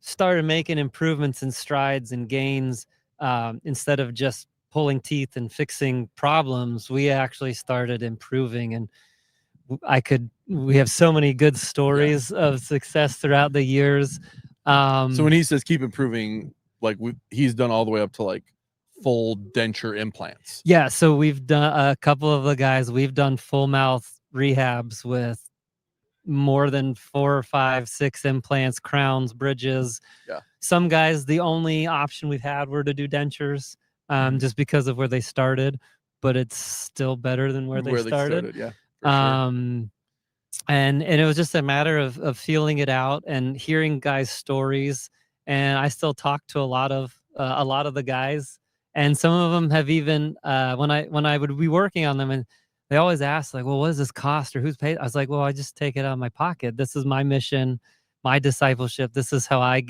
started making improvements and strides and gains, instead of just pulling teeth and fixing problems, we actually started improving. And we have so many good stories of success throughout the years. So when he says keep improving, like he's done all the way up to like full denture implants. Yeah, so we've done a couple of the guys, we've done full mouth rehabs with more than 4, 5, 6 implants, crowns, bridges. Yeah. Some guys, the only option we've had were to do dentures, just because of where they started, but it's still better than where they started. Yeah. For sure. And it was just a matter of feeling it out and hearing guys' stories. And I still talk to a lot of the guys, and some of them have even when I would be working on them, and they always ask like, well, what does this cost or who's paid? I was like, well, I just take it out of my pocket. This is my mission, my discipleship. This is how I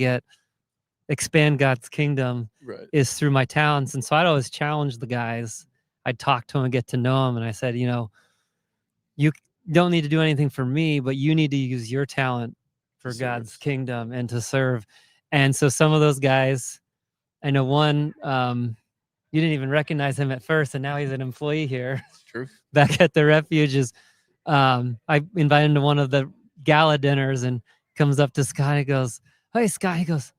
expand God's kingdom, Right. is through my talents. And so I'd always challenge the guys. I'd talk to them and get to know them. And I said, you don't need to do anything for me, but you need to use your talent for God's kingdom and to serve. And so some of those guys, I know one, you didn't even recognize him at first, and now he's an employee here. It's true. Back at the Refuge. I invited him to one of the gala dinners, and comes up to Scott. He goes, "Hey, Scott." He goes,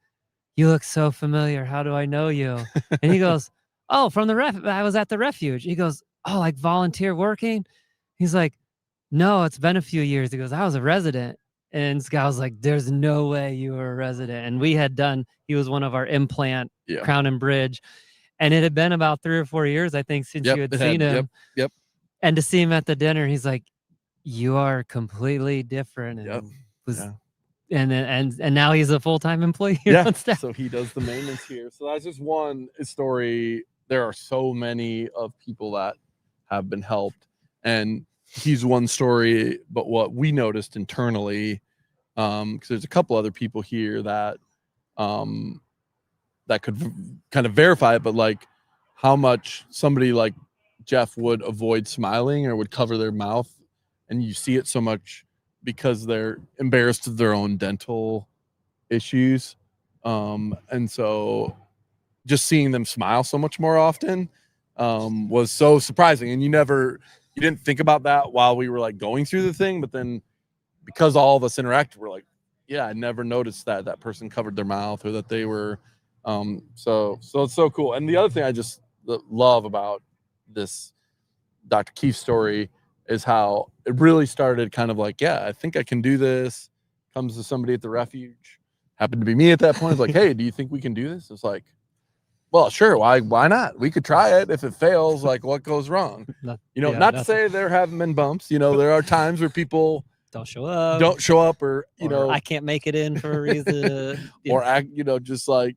"You look so familiar. How do I know you?" And he goes, "Oh, from the I was at the Refuge." He goes, "Oh, like volunteer working?" He's like, "No, it's been a few years." He goes, "I was a resident." And Scott was like, "There's no way you were a resident." And he was one of our implant crown and bridge. And it had been about 3 or 4 years, I think, since you had seen him. Yep. And to see him at the dinner, he's like, "You are completely different." And and now he's a full-time employee here on staff. So he does the maintenance here. So that's just one story. There are so many of people that have been helped, and he's one story. But what we noticed internally, because there's a couple other people here that that could kind of verify it, but like how much somebody like Jeff would avoid smiling or would cover their mouth, and you see it so much because they're embarrassed of their own dental issues. And so just seeing them smile so much more often was so surprising. And you didn't think about that while we were like going through the thing, but then because all of us interacted, we're like, yeah, I never noticed that person covered their mouth, or that they were so it's so cool. And the other thing I just love about this Dr. Keefe story is how it really started kind of like, yeah, I think I can do this. Comes to somebody at the Refuge, happened to be me at that point. It's like, hey, do you think we can do this? It's like, well, sure. Why not? We could try it. If it fails, like what goes wrong? Not to say there haven't been bumps. There are times where people don't show up, or I can't make it in for a reason, or act, just like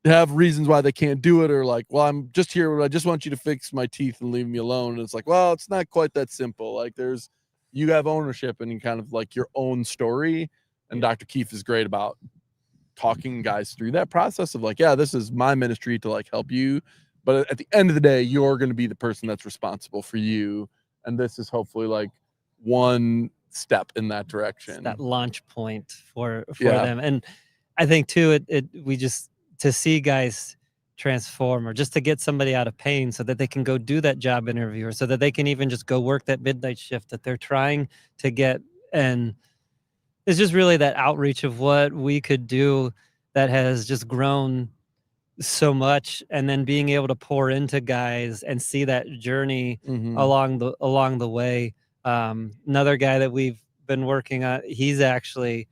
have reasons why they can't do it, or like, well, I'm just here, I just want you to fix my teeth and leave me alone. And it's like, well, it's not quite that simple. Like you have ownership and kind of like your own story. And Dr. Keefe is great about talking guys through that process of like, yeah, this is my ministry to like help you, but at the end of the day, you're going to be the person that's responsible for you. And this is hopefully like one step in that direction, it's that launch point for them. And I think too, we just, to see guys transform, or just to get somebody out of pain so that they can go do that job interview, or so that they can even just go work that midnight shift that they're trying to get. And it's just really that outreach of what we could do that has just grown so much. And then being able to pour into guys and see that journey along the way. Another guy that we've been working on, he's actually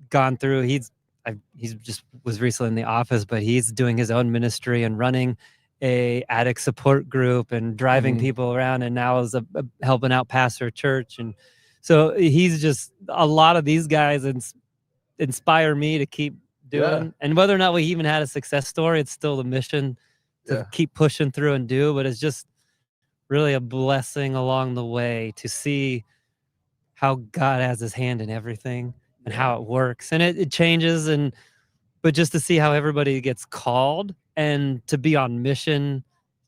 gone through, he's just was recently in the office, but he's doing his own ministry and running a addict support group and driving people around, and now is helping out pastor church. And so he's just, a lot of these guys inspire me to keep doing. And whether or not we even had a success story, it's still the mission to keep pushing through and do. But it's just really a blessing along the way to see how God has his hand in everything and how it works. And it changes, but just to see how everybody gets called and to be on mission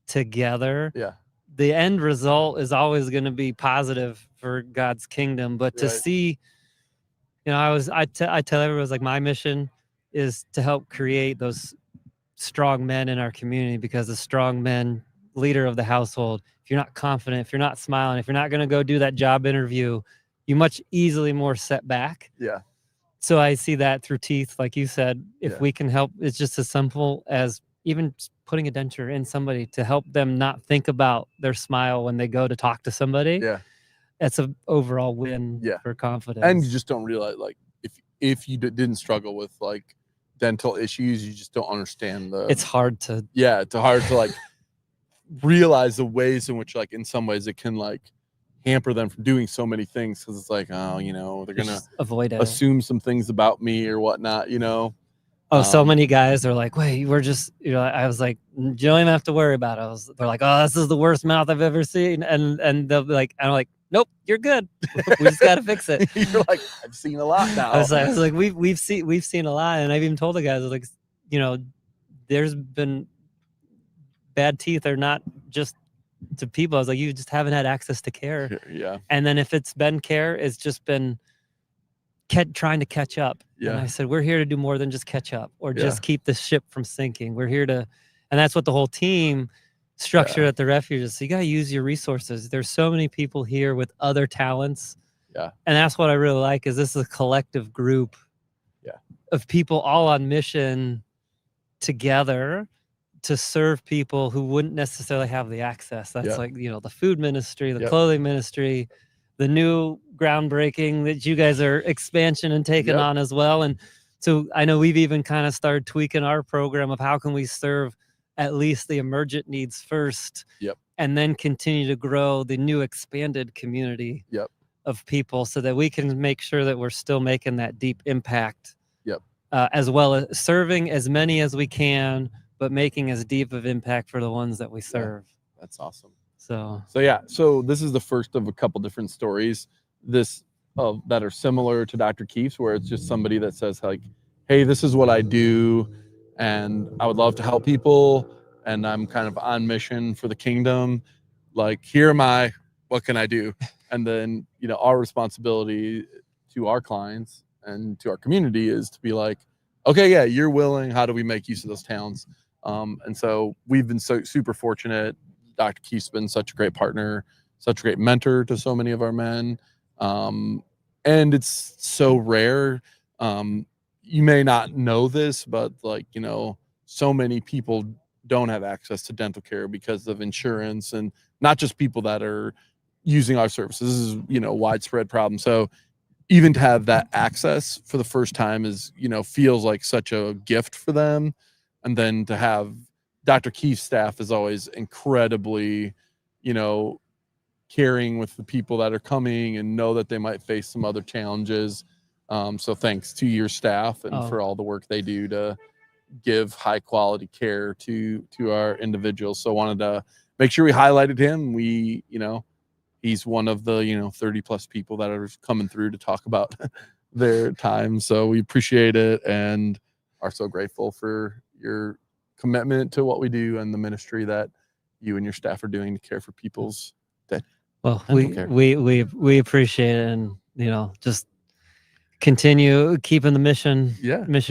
together. The end result is always going to be positive for God's kingdom. But to see, I tell everyone, like, my mission is to help create those strong men in our community, because the strong men, leader of the household, if you're not confident, if you're not smiling, if you're not going to go do that job interview, you much easily more set back. Yeah. So I see that through teeth, like you said, if Yeah. we can help, it's just as simple as even putting a denture in somebody to help them not think about their smile when they go to talk to somebody. Yeah. That's an overall win Yeah. for confidence. And you just don't realize, like, if you didn't struggle with like dental issues, you just don't understand it's hard to, it's hard to like realize the ways in which, like, in some ways it can like hamper them from doing so many things, because it's like, oh, you know, they're gonna just avoid it. assume some things about me or whatnot, you know. Oh, so many guys are like, wait, we're just, you know, I was like, you don't even have to worry about it. They're like, oh, this is the worst mouth I've ever seen. And they'll be like, I'm like, nope, you're good. We just got to fix it. You're like, I've seen a lot now. I was like, we've seen a lot. And I've even told the guys, like, you know, there's been bad teeth are not just to people. I was like, you just haven't had access to care. Yeah. And then if it's been care, it's just been trying to catch up. Yeah. And I said, we're here to do more than just catch up or Yeah. just keep the ship from sinking. We're here to, and that's what the whole team structure at the refuge is. So you got to use your resources. There's so many people here with other talents. Yeah. And that's what I really like, is this is a collective group of people all on mission together to serve people who wouldn't necessarily have the access. That's like, you know, the food ministry, the clothing ministry, the new groundbreaking that you guys are expansion and taking on as well. And so I know we've even kind of started tweaking our program of how can we serve at least the emergent needs first, and then continue to grow the new expanded community of people, so that we can make sure that we're still making that deep impact, as well as serving as many as we can, but making as deep of impact for the ones that we serve. That's awesome. So yeah, so this is the first of a couple different stories that are similar to Dr. Keefe's, where it's just somebody that says, like, hey, this is what I do, and I would love to help people, and I'm kind of on mission for the kingdom. Like, here am I, what can I do? And then, you know, our responsibility to our clients and to our community is to be like, okay, yeah, you're willing, how do we make use of those talents? And so we've been so super fortunate. Dr. Keefe's been such a great partner, such a great mentor to so many of our men. And it's so rare. You may not know this, but, like, you know, so many people don't have access to dental care because of insurance, and not just people that are using our services. This is, you know, widespread problem. So even to have that access for the first time is, you know, feels like such a gift for them. And then to have Dr. Keefe's staff is always incredibly, you know, caring with the people that are coming and know that they might face some other challenges. So thanks to your staff and for all the work they do to give high quality care to our individuals. So wanted to make sure we highlighted him. We, you know, he's one of the, you know, 30 plus people that are coming through to talk about their time. So we appreciate it and are so grateful for your commitment to what we do and the ministry that you and your staff are doing to care for people's dental care. we appreciate it, and, you know, just continue keeping the mission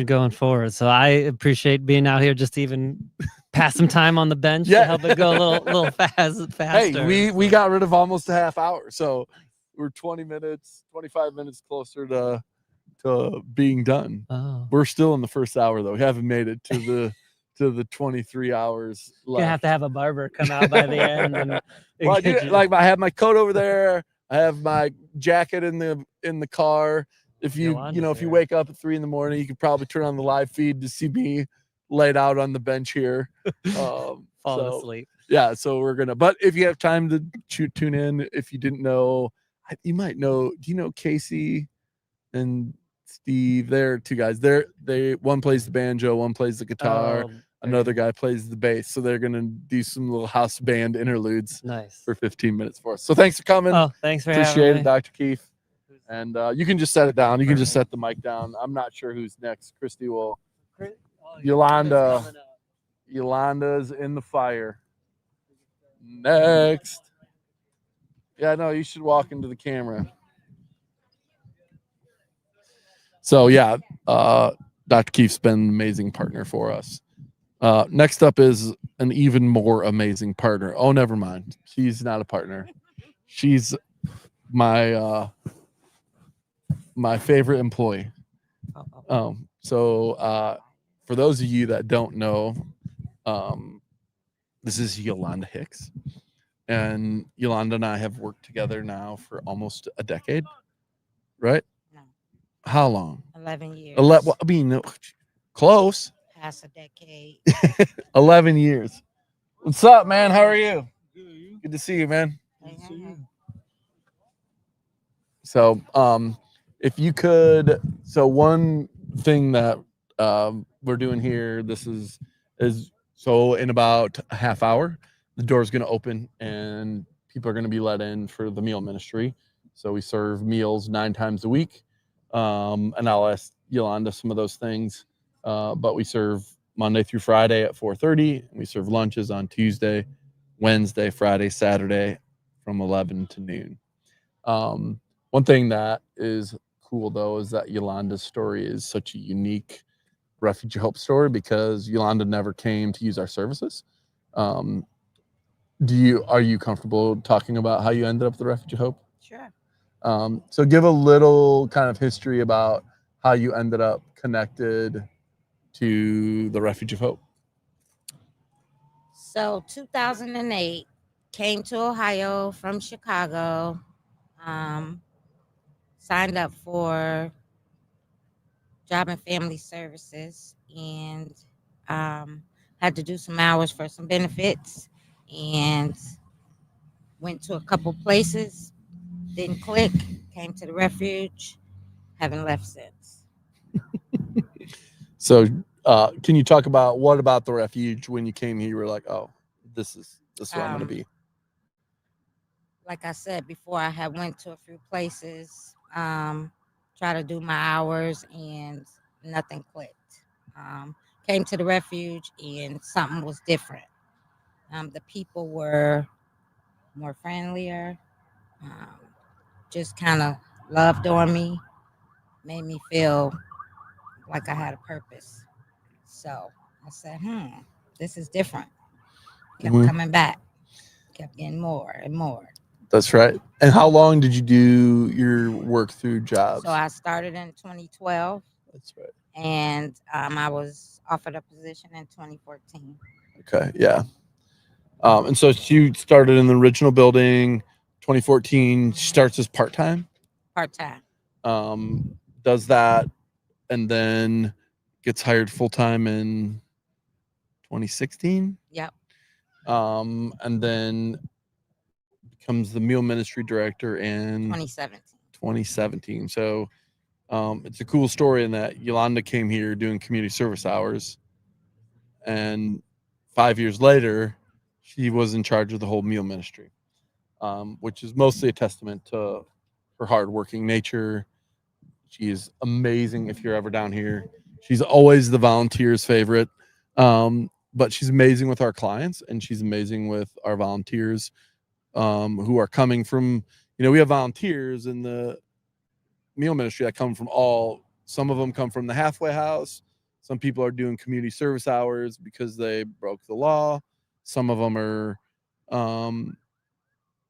going forward. So I appreciate being out here, just to even pass some time on the bench to help it go a little faster. Hey, we got rid of almost a half hour, so we're 25 minutes closer to being done. We're still in the first hour though. We haven't made it to the 23 hours left. You're gonna have to have a barber come out by the end. And well, I have my coat over there. I have my jacket in the car. If you wake up at 3 a.m, you could probably turn on the live feed to see me laid out on the bench here. Fall asleep. Yeah, so we're gonna. But if you have time to tune in, if you didn't know, you might know. Do you know Casey and Steve? They're two guys. One plays the banjo, one plays the guitar. Another guy plays the bass. So they're gonna do some little house band interludes. Nice. For 15 minutes for us. So thanks for coming. Oh, thanks for Appreciate having it, Dr. Keefe. And you can just set it down. You can just set the mic down. I'm not sure who's next. Christy will. Yolanda's in the fire. Next. Yeah, no, you should walk into the camera. So yeah, Dr. Keefe's been an amazing partner for us. Next up is an even more amazing partner. Oh, never mind. She's not a partner. She's my my favorite employee. So for those of you that don't know, this is Yolanda Hicks, and Yolanda and I have worked together now for almost a decade, right? No, How long? 11 years. Well, I mean, close. Past a decade. 11 years. What's up, man? How are you? Good to see you, man. Hey. So, if you could, so one thing that we're doing here, this is so in about a half hour, the door's going to open and people are going to be let in for the meal ministry. So we serve meals 9 times a week, and I'll ask Yolanda some of those things. But we serve Monday through Friday at 4:30. We serve lunches on Tuesday, Wednesday, Friday, Saturday, from 11 to noon. One thing that is cool though is that Yolanda's story is such a unique Refuge of Hope story because Yolanda never came to use our services. Are you comfortable talking about how you ended up at the Refuge of Hope? Sure. So give a little kind of history about how you ended up connected to the Refuge of Hope. So 2008, came to Ohio from Chicago, signed up for Job and Family Services, and had to do some hours for some benefits, and went to a couple places, didn't click, came to the Refuge, haven't left since. So can you talk about what about the Refuge when you came here you were like, oh, this is where I'm going to be? Like I said before, I had went to a few places, try to do my hours, and nothing clicked. Came to the Refuge and something was different. The people were more friendlier, just kind of loved on me, made me feel like I had a purpose. So I said, this is different. Kept coming back, kept getting more and more. That's right. And how long did you do your work through jobs? So I started in 2012. That's right. And I was offered a position in 2014. Okay, yeah. And so you started in the original building, 2014. Starts as part-time. Part-time. Does that, and then gets hired full-time in 2016. Yep. And then becomes the meal ministry director in 2017. So it's a cool story in that Yolanda came here doing community service hours, and 5 years later she was in charge of the whole meal ministry, which is mostly a testament to her hardworking nature. She is amazing. If you're ever down here, she's always the volunteers' favorite, but she's amazing with our clients, and she's amazing with our volunteers who are coming from, we have volunteers in the meal ministry that come from some of them come from the halfway house. Some people are doing community service hours because they broke the law. Some of them are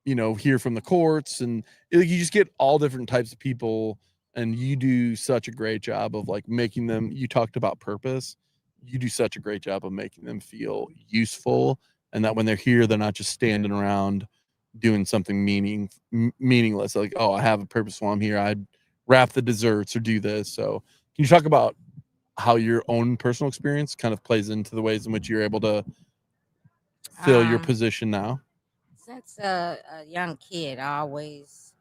here from the courts, and you just get all different types of people, and you do such a great job of like making them, you talked about purpose, you do such a great job of making them feel useful, and that when they're here they're not just standing around doing something meaningless, like, oh, I have a purpose while I'm here, I'd wrap the desserts or do this. So can you talk about how your own personal experience kind of plays into the ways in which you're able to fill your position now? Since a young kid, I always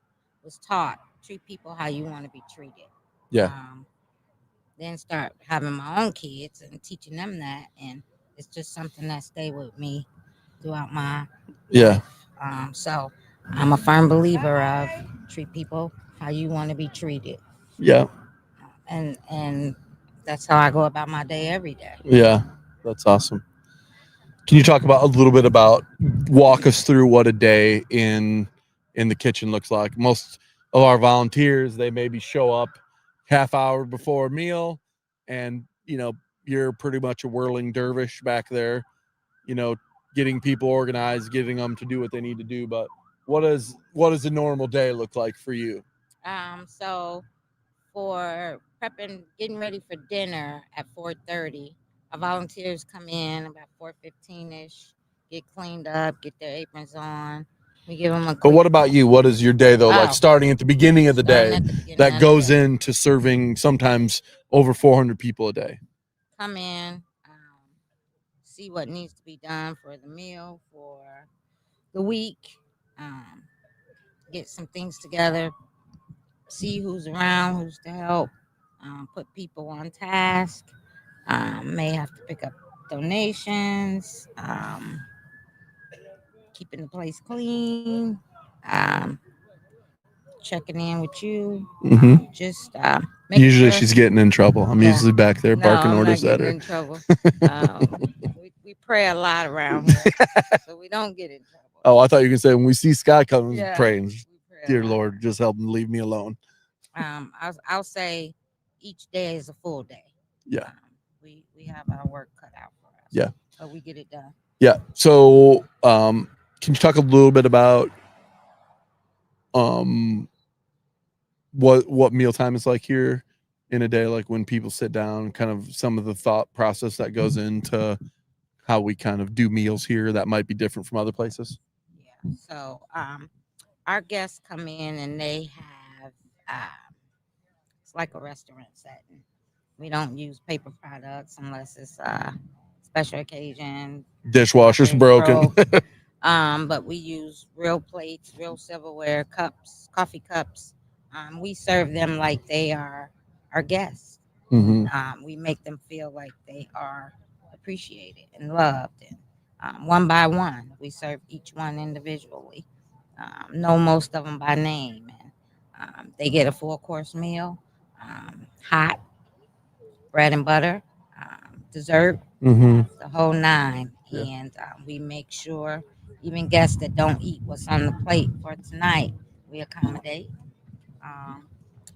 was taught treat people how you want to be treated. Yeah. Then start having my own kids and teaching them that, and it's just something that stayed with me throughout my life. So I'm a firm believer of treat people how you want to be treated. Yeah. And that's how I go about my day every day. Yeah, that's awesome. Can you talk about a little bit about, walk us through what a day in the kitchen looks like? Most of our volunteers, they maybe show up half hour before a meal, and you're pretty much a whirling dervish back there, you know, getting people organized, getting them to do what they need to do. But what does a normal day look like for you? So for prepping, getting ready for dinner at 4:30, our volunteers come in about 4:15ish, get cleaned up, get their aprons on. We give them a. But what about you? What is your day though? Like Oh. starting at the beginning of the Starting day at the beginning that of the goes day. into serving sometimes over 400 people a day. Come in, see what needs to be done for the meal for the week, get some things together, see who's around, who's to help, put people on task, may have to pick up donations, keeping the place clean, checking in with you, just making Usually sure. she's getting in trouble. I'm Yeah. usually back there No, barking I'm orders not at getting her. in trouble. We pray a lot around here, so we don't get in trouble. Oh, I thought you were gonna say when we see Scott come Yeah, praying, we pray a dear lot. Lord, just help him, leave me alone. I'll say each day is a full day. Yeah. We have our work cut out for us. Yeah. But we get it done. Yeah. So can you talk a little bit about what mealtime is like here in a day, like when people sit down, kind of some of the thought process that goes into how we kind of do meals here that might be different from other places? Yeah. So our guests come in and they have it's like a restaurant setting. We don't use paper products unless it's special occasion. Dishwasher's broken. But we use real plates, real silverware, cups, coffee cups. We serve them like they are our guests. We make them feel like they are appreciated and loved. And one by one, we serve each one individually. Know most of them by name, and they get a 4-course meal, hot, bread and butter, dessert, the whole 9. Yeah. And we make sure even guests that don't eat what's on the plate for tonight, we accommodate.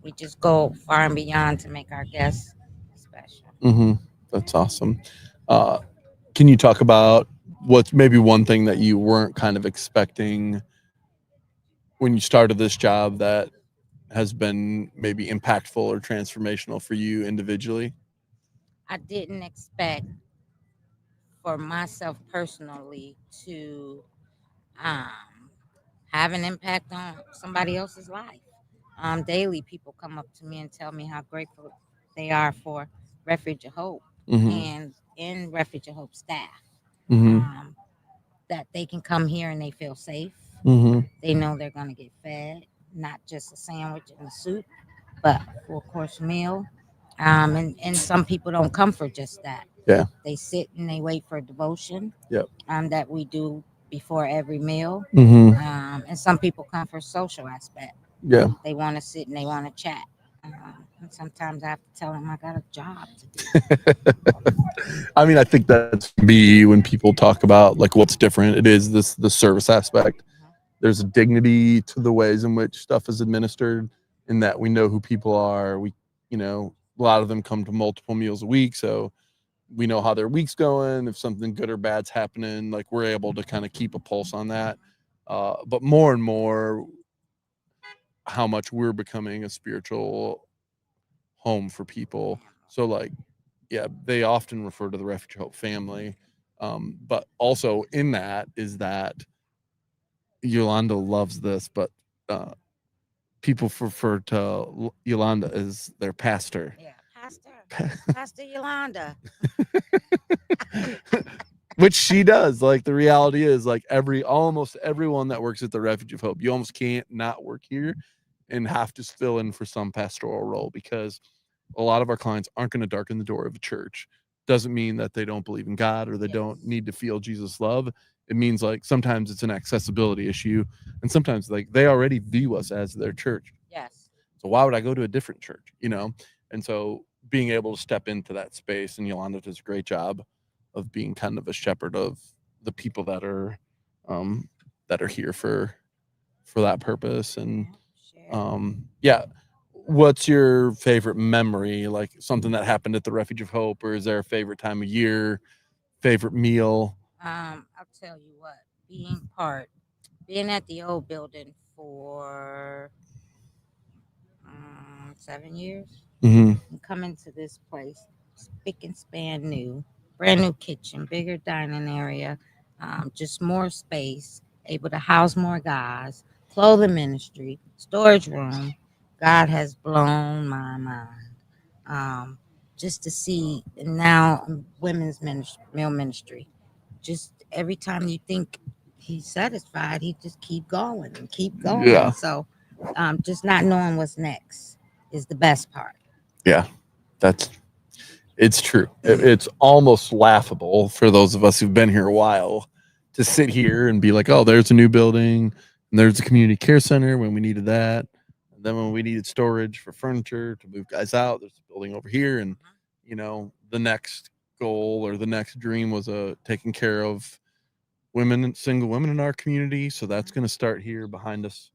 We just go far and beyond to make our guests special. That's awesome. Can you talk about what's maybe one thing that you weren't kind of expecting when you started this job that has been maybe impactful or transformational for you individually? I didn't expect for myself personally to have an impact on somebody else's life. Daily, people come up to me and tell me how grateful they are for Refuge of Hope and in Refuge of Hope staff. That they can come here and they feel safe. They know they're going to get fed, not just a sandwich and a soup, but a 4-course meal. And some people don't come for just that. Yeah. They sit and they wait for devotion. Yep. That we do before every meal. And some people come for social aspect. Yeah. They want to sit and they want to chat. And sometimes I have to tell them I got a job to do. I mean, I think that's me when people talk about like what's different. It is the service aspect. There's a dignity to the ways in which stuff is administered, in that we know who people are. We, a lot of them come to multiple meals a week, so we know how their week's going. If something good or bad's happening, like we're able to kind of keep a pulse on that. But more and more, how much we're becoming a spiritual home for people. So like, yeah, they often refer to the Refuge of Hope family. But also in that is that Yolanda loves this, but people refer to Yolanda as their pastor. Yeah, Pastor Yolanda. Which she does. Like the reality is like almost everyone that works at the Refuge of Hope, you almost can't not work here and have to fill in for some pastoral role, because a lot of our clients aren't going to darken the door of a church. Doesn't mean that they don't believe in God or they don't need to feel Jesus' love. It means like sometimes it's an accessibility issue, and sometimes like they already view us as their church. Yes. So why would I go to a different church? And so being able to step into that space, and Yolanda does a great job of being kind of a shepherd of the people that are here for that purpose. And yeah, what's your favorite memory? Like something that happened at the Refuge of Hope, or is there a favorite time of year, favorite meal? I'll tell you what, being at the old building for 7 years, Mm-hmm. and coming to this place, spick and span new, brand new kitchen, bigger dining area, just more space, able to house more guys, clothing ministry, storage room. God has blown my mind. Just to see now women's ministry, male ministry. Just every time you think he's satisfied, he just keep going and keep going. Yeah. So, just not knowing what's next is the best part. Yeah, it's true. It's almost laughable for those of us who've been here a while to sit here and be like, oh, there's a new building and there's a community care center when we needed that. And then when we needed storage for furniture to move guys out, there's a building over here. And, the next goal or the next dream was taking care of women and single women in our community. So that's going to start here behind us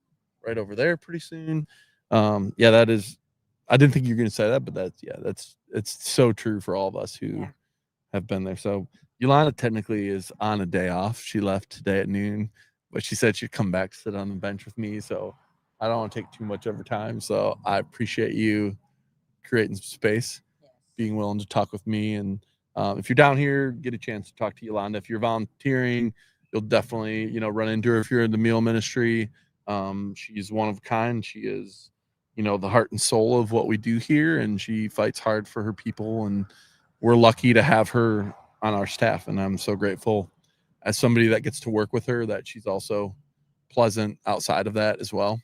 right over there pretty soon. Yeah, that is, I didn't think you were going to say that, but it's so true for all of us who have been there. So Yolanda technically is on a day off. She left today at noon, but she said she'd come back to sit on the bench with me. So I don't want to take too much of her time. So I appreciate you creating some space, being willing to talk with me. And if you're down here, get a chance to talk to Yolanda. If you're volunteering, you'll definitely, run into her if you're in the meal ministry. She's one of a kind. She is, the heart and soul of what we do here, and she fights hard for her people. And we're lucky to have her on our staff. And I'm so grateful as somebody that gets to work with her that she's also pleasant outside of that as well.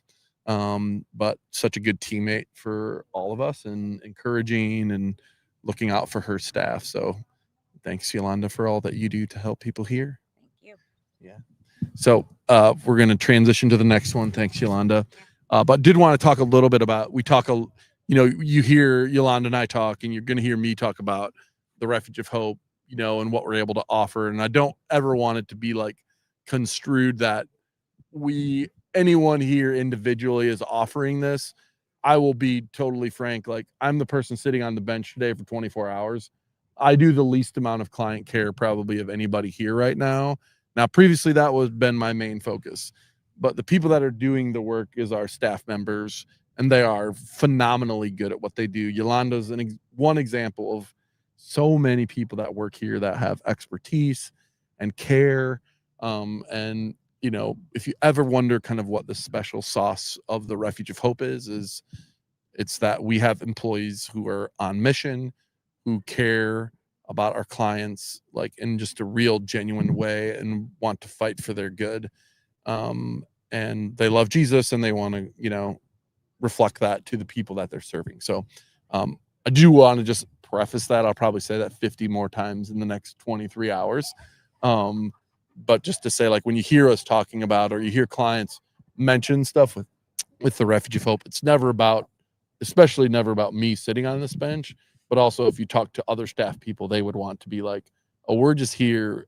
But such a good teammate for all of us and encouraging and looking out for her staff. So thanks, Yolanda, for all that you do to help people here. Thank you. Yeah. So we're going to transition to the next one. Thanks, Yolanda. But did want to talk a little bit about, you hear Yolanda and I talk, and you're going to hear me talk about the Refuge of Hope, and what we're able to offer. And I don't ever want it to be like construed that anyone here individually is offering this. I will be totally frank. Like, I'm the person sitting on the bench today for 24 hours. I do the least amount of client care probably of anybody here right now. Now, previously that was been my main focus, but the people that are doing the work is our staff members, and they are phenomenally good at what they do. Yolanda's one example of so many people that work here that have expertise and care. And if you ever wonder kind of what the special sauce of the Refuge of Hope is it's that we have employees who are on mission, who care about our clients, like in just a real genuine way, and want to fight for their good. And they love Jesus, and they want to, reflect that to the people that they're serving. So I do want to just preface that. I'll probably say that 50 more times in the next 23 hours. But just to say, like, when you hear us talking about, or you hear clients mention stuff with the Refuge of Hope, it's especially never about me sitting on this bench, but also if you talk to other staff people, they would want to be like, oh, we're just here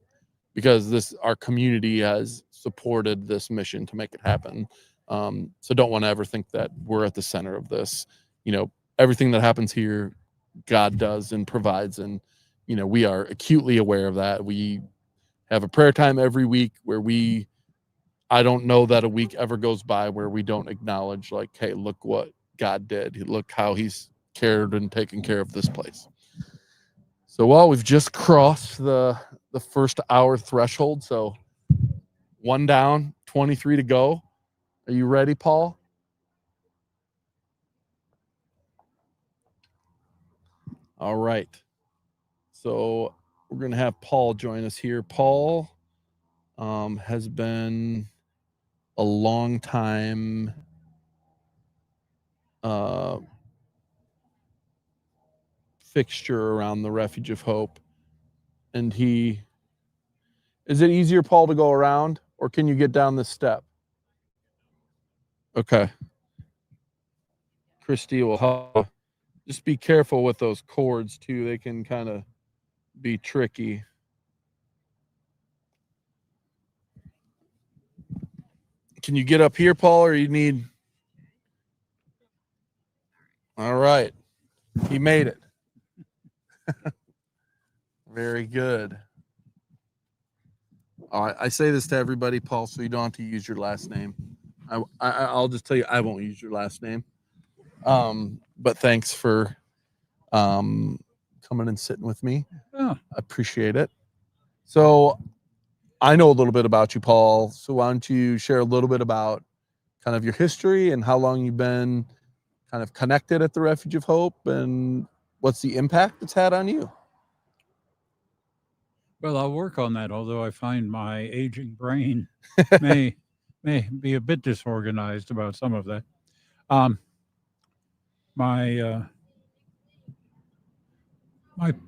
because our community has supported this mission to make it happen. So don't want to ever think that we're at the center of this. Everything that happens here, God does and provides, and we are acutely aware of that. We have a prayer time every week where I don't know that a week ever goes by where we don't acknowledge, like, hey, look what God did. Look how he's cared and taken care of this place. So, we've just crossed the first hour threshold. So 1 down, 23 to go. Are you ready, Paul? All right. So we're going to have Paul join us here. Paul has been a long time fixture around the Refuge of Hope. And is it easier, Paul, to go around, or can you get down this step? Okay. Christy will help. Just be careful with those cords too. They can kind of be tricky. Can you get up here, Paul, or you need? All right. He made it. Very good. I say this to everybody, Paul, so you don't have to use your last name. I'll just tell you, I won't use your last name. But thanks for coming and sitting with me. Oh, I appreciate it. So I know a little bit about you, Paul. So why don't you share a little bit about kind of your history and how long you've been kind of connected at the Refuge of Hope and what's the impact it's had on you? well, I'll work on that, although I find my aging brain may be a bit disorganized about some of that. My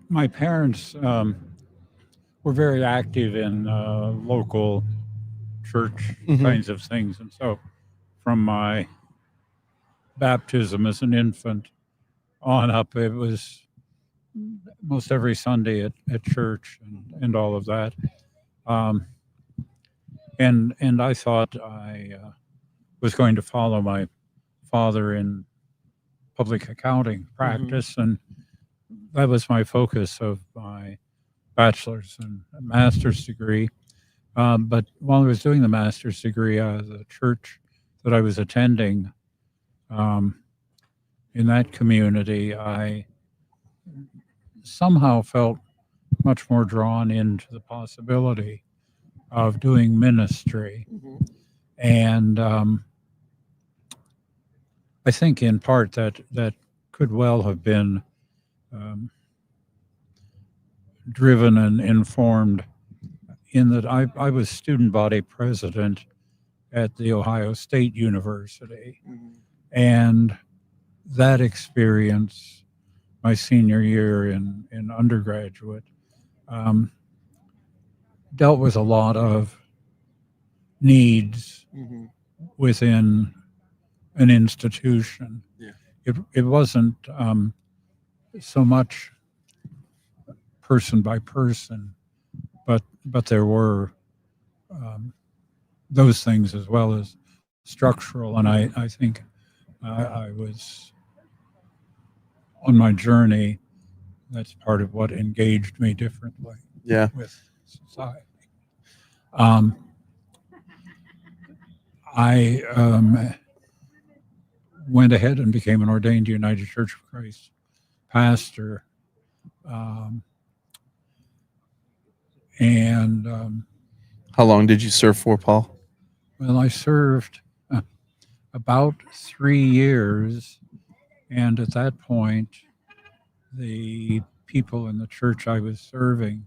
my parents were very active in local church Mhm. kinds of things, and so from my baptism as an infant on up, it was most every Sunday at church and all of that. And I thought I was going to follow my father in public accounting practice, and that was my focus of my bachelor's and master's degree. But while I was doing the master's degree, the church that I was attending in that community, I somehow felt much more drawn into the possibility of doing ministry. And I think in part that could well have been driven and informed in that I was student body president at the Ohio State University. And that experience, my senior year in undergraduate, dealt with a lot of needs within an institution. Yeah. It wasn't so much person by person, but there were those things as well as structural. And I think I was on my journey. That's part of what engaged me differently with society. I went ahead and became an ordained United Church of Christ pastor. And How long did you serve for, Paul? well, I served about 3 years. And at that point, the people in the church I was serving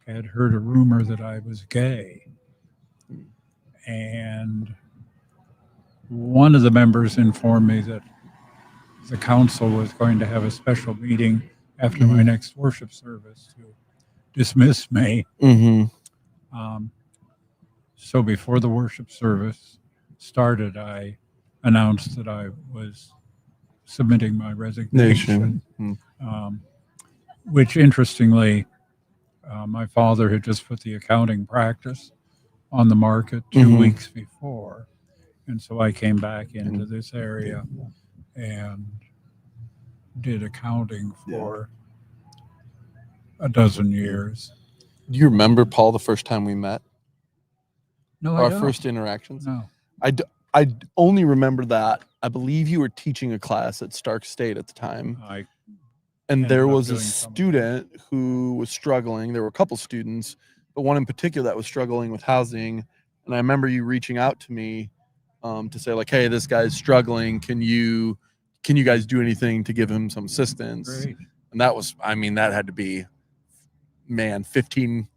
had heard a rumor that I was gay. And one of the members informed me that the council was going to have a special meeting after my next worship service to dismiss me. So before the worship service started, I announced that I was submitting my resignation, which interestingly, my father had just put the accounting practice on the market 2 weeks before. And so I came back into this area and did accounting for a dozen years. Do you remember, Paul, the first time we met? No, Our I don't. first interactions? No. I only remember that I believe you were teaching a class at Stark State at the time. And there was a student who was struggling. There were a couple students, but one in particular that was struggling with housing. And I remember you reaching out to me to say, like, hey, this guy's struggling. Can you guys do anything to give him some assistance? Great. And that was, I mean, that had to be, 15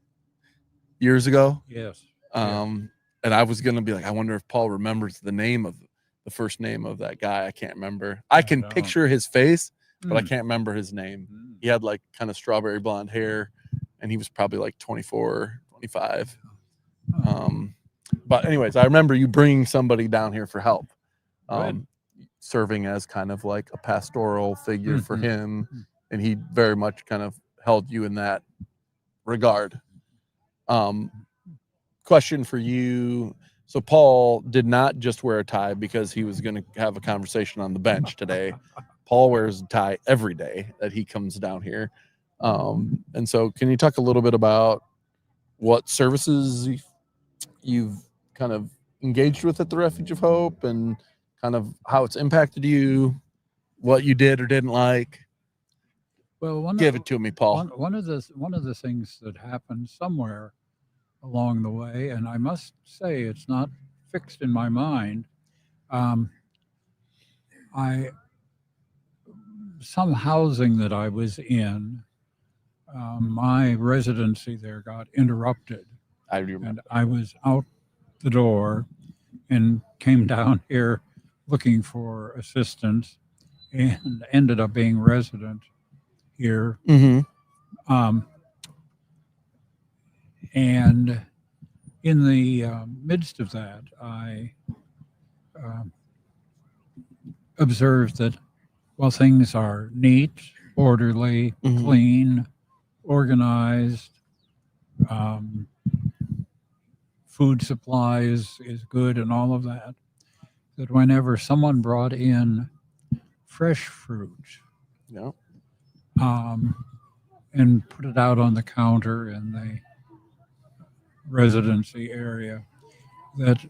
years ago. Yes. And I was going to be like, I wonder if Paul remembers the first name of that guy. I can't remember. I can picture his face, but I can't remember his name. He had like kind of strawberry blonde hair, and he was probably like 24, 25. But anyways, I remember you bringing somebody down here for help, serving as kind of like a pastoral figure for him. And he very much kind of held you in that regard. Question for you. So Paul did not just wear a tie because he was going to have a conversation on the bench today. Paul wears a tie every day that he comes down here. And so can you talk a little bit about what services you've kind of engaged with at the Refuge of Hope and kind of how it's impacted you, what you did or didn't like? Well, Give it to me, Paul. one of the things that happened somewhere along the way, and I must say it's not fixed in my mind. Some housing that I was in, my residency there got interrupted, I remember. and I was out the door and came down here looking for assistance, and ended up being resident here. Mm-hmm. And in the midst of that, I observed that while things are neat, orderly, Mhm. clean, organized, food supply is good and all of that, that whenever someone brought in fresh fruit, Yeah. and put it out on the counter in the residency area, that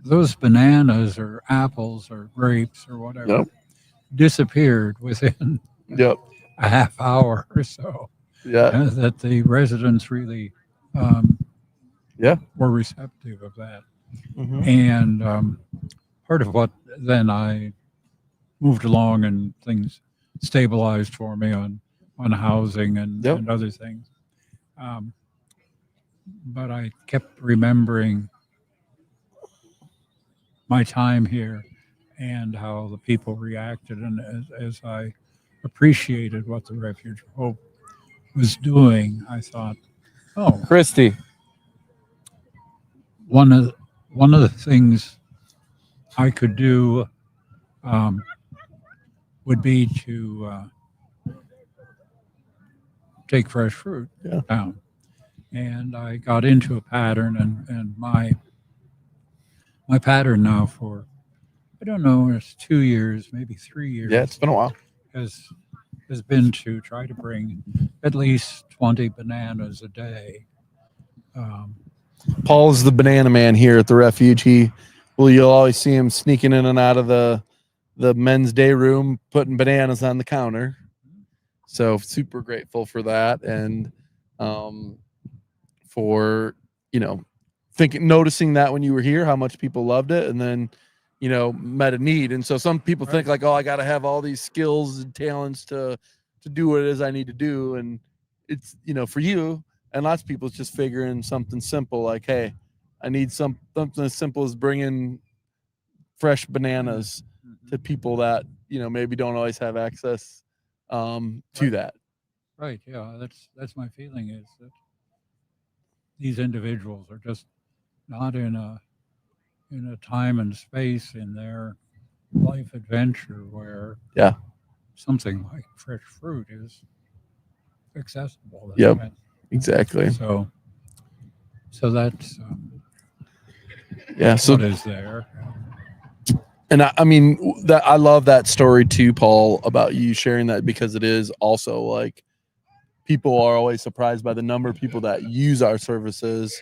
those bananas or apples or grapes or whatever Yep. disappeared within Yep. a half hour or so. Yeah. That the residents really Yeah. were receptive of that. Mm-hmm. And part of what then I moved along and things stabilized for me on housing and, Yep. and other things. But I kept remembering my time here and how the people reacted. And as I appreciated what the Refuge of Hope was doing, I thought, oh, Christy. one of the things I could do would be to take fresh fruit Yeah. down. And I got into a pattern, and my pattern now for, I don't know, it's 2 years, maybe 3 years. Yeah, it's been a while. Has been to try to bring at least 20 bananas a day. Paul's the banana man here at the Refuge. You'll always see him sneaking in and out of the men's day room, putting bananas on the counter. So super grateful for that, and for noticing that when you were here, how much people loved it, and then met a need. And so some people think like, oh, I got to have all these skills and talents to do what it is I need to do, and it's for you and lots of people, it's just figuring something simple like, hey, I need something as simple as bringing fresh bananas to people that maybe don't always have access to that. Right. Yeah. That's my feeling, is that these individuals are just not in a time and space in their life adventure where something like fresh fruit is accessible. Yep. Exactly. So that's so what is there. And I mean, that I love that story too, Paul, about you sharing that, because it is also like people are always surprised by the number of people that use our services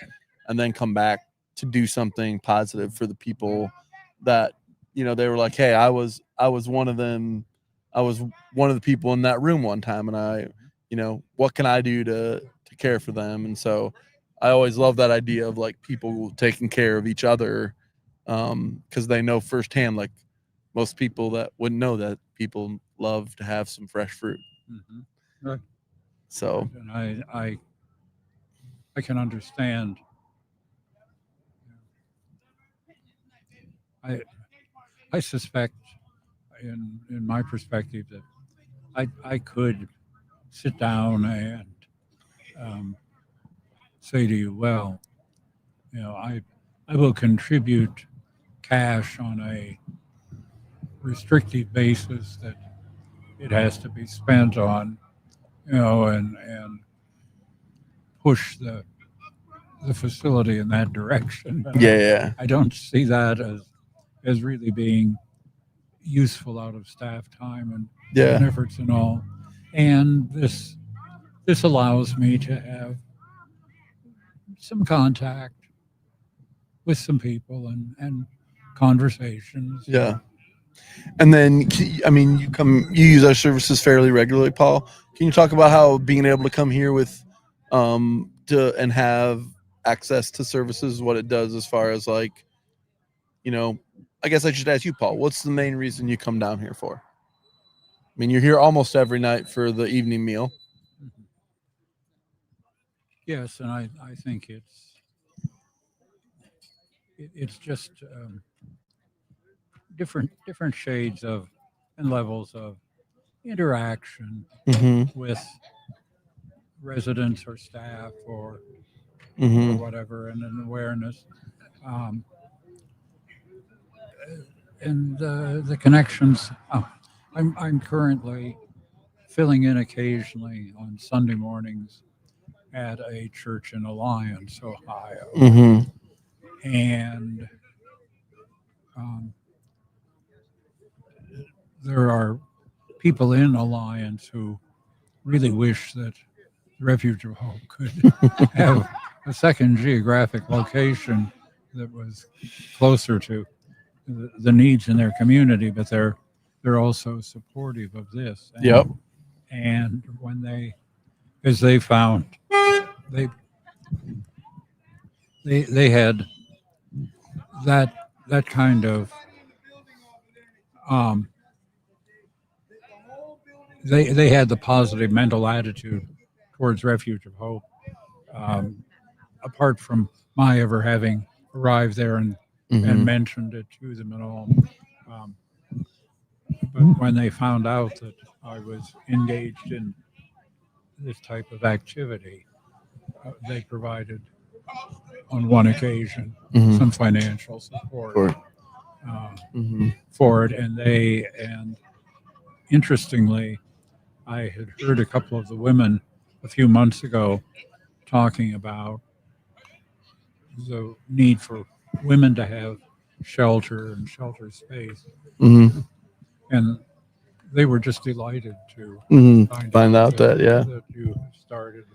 and then come back to do something positive for the people that they were like, hey, I was one of them. I was one of the people in that room one time, and I what can I do to care for them? And so I always love that idea of like people taking care of each other, because they know firsthand, like most people that wouldn't know, that people love to have some fresh fruit. Mm-hmm. Right. So, and I can understand. I suspect, in my perspective, that I could sit down and say to you, well, I will contribute cash on a restrictive basis that it has to be spent on, and push the facility in that direction. But yeah. I don't see that as really being useful out of staff time and Yeah. efforts and all. And this allows me to have some contact with some people and conversations. Yeah. And then, I mean, you use our services fairly regularly, Paul. Can you talk about how being able to come here with, and have access to services, what it does as far as like, I guess I should ask you, Paul, what's the main reason you come down here for? I mean, you're here almost every night for the evening meal. Yes, and I think it's just different shades of and levels of interaction Mm-hmm. with residents or staff or Mm-hmm. whatever, and an awareness. And the connections. I'm currently filling in occasionally on Sunday mornings at a church in Alliance, Ohio, Mm-hmm. and there are people in Alliance who really wish that Refuge of Hope could have a second geographic location that was closer to the needs in their community, but they're also supportive of this. Yep. And when as they found, they had that kind of they had the positive mental attitude towards Refuge of Hope, apart from my ever having arrived there and mentioned it to them and all. But when they found out that I was engaged in this type of activity, they provided, on one occasion, some financial support for it. And interestingly, I had heard a couple of the women a few months ago talking about the need for women to have shelter and shelter space. And they were just delighted to find out that you started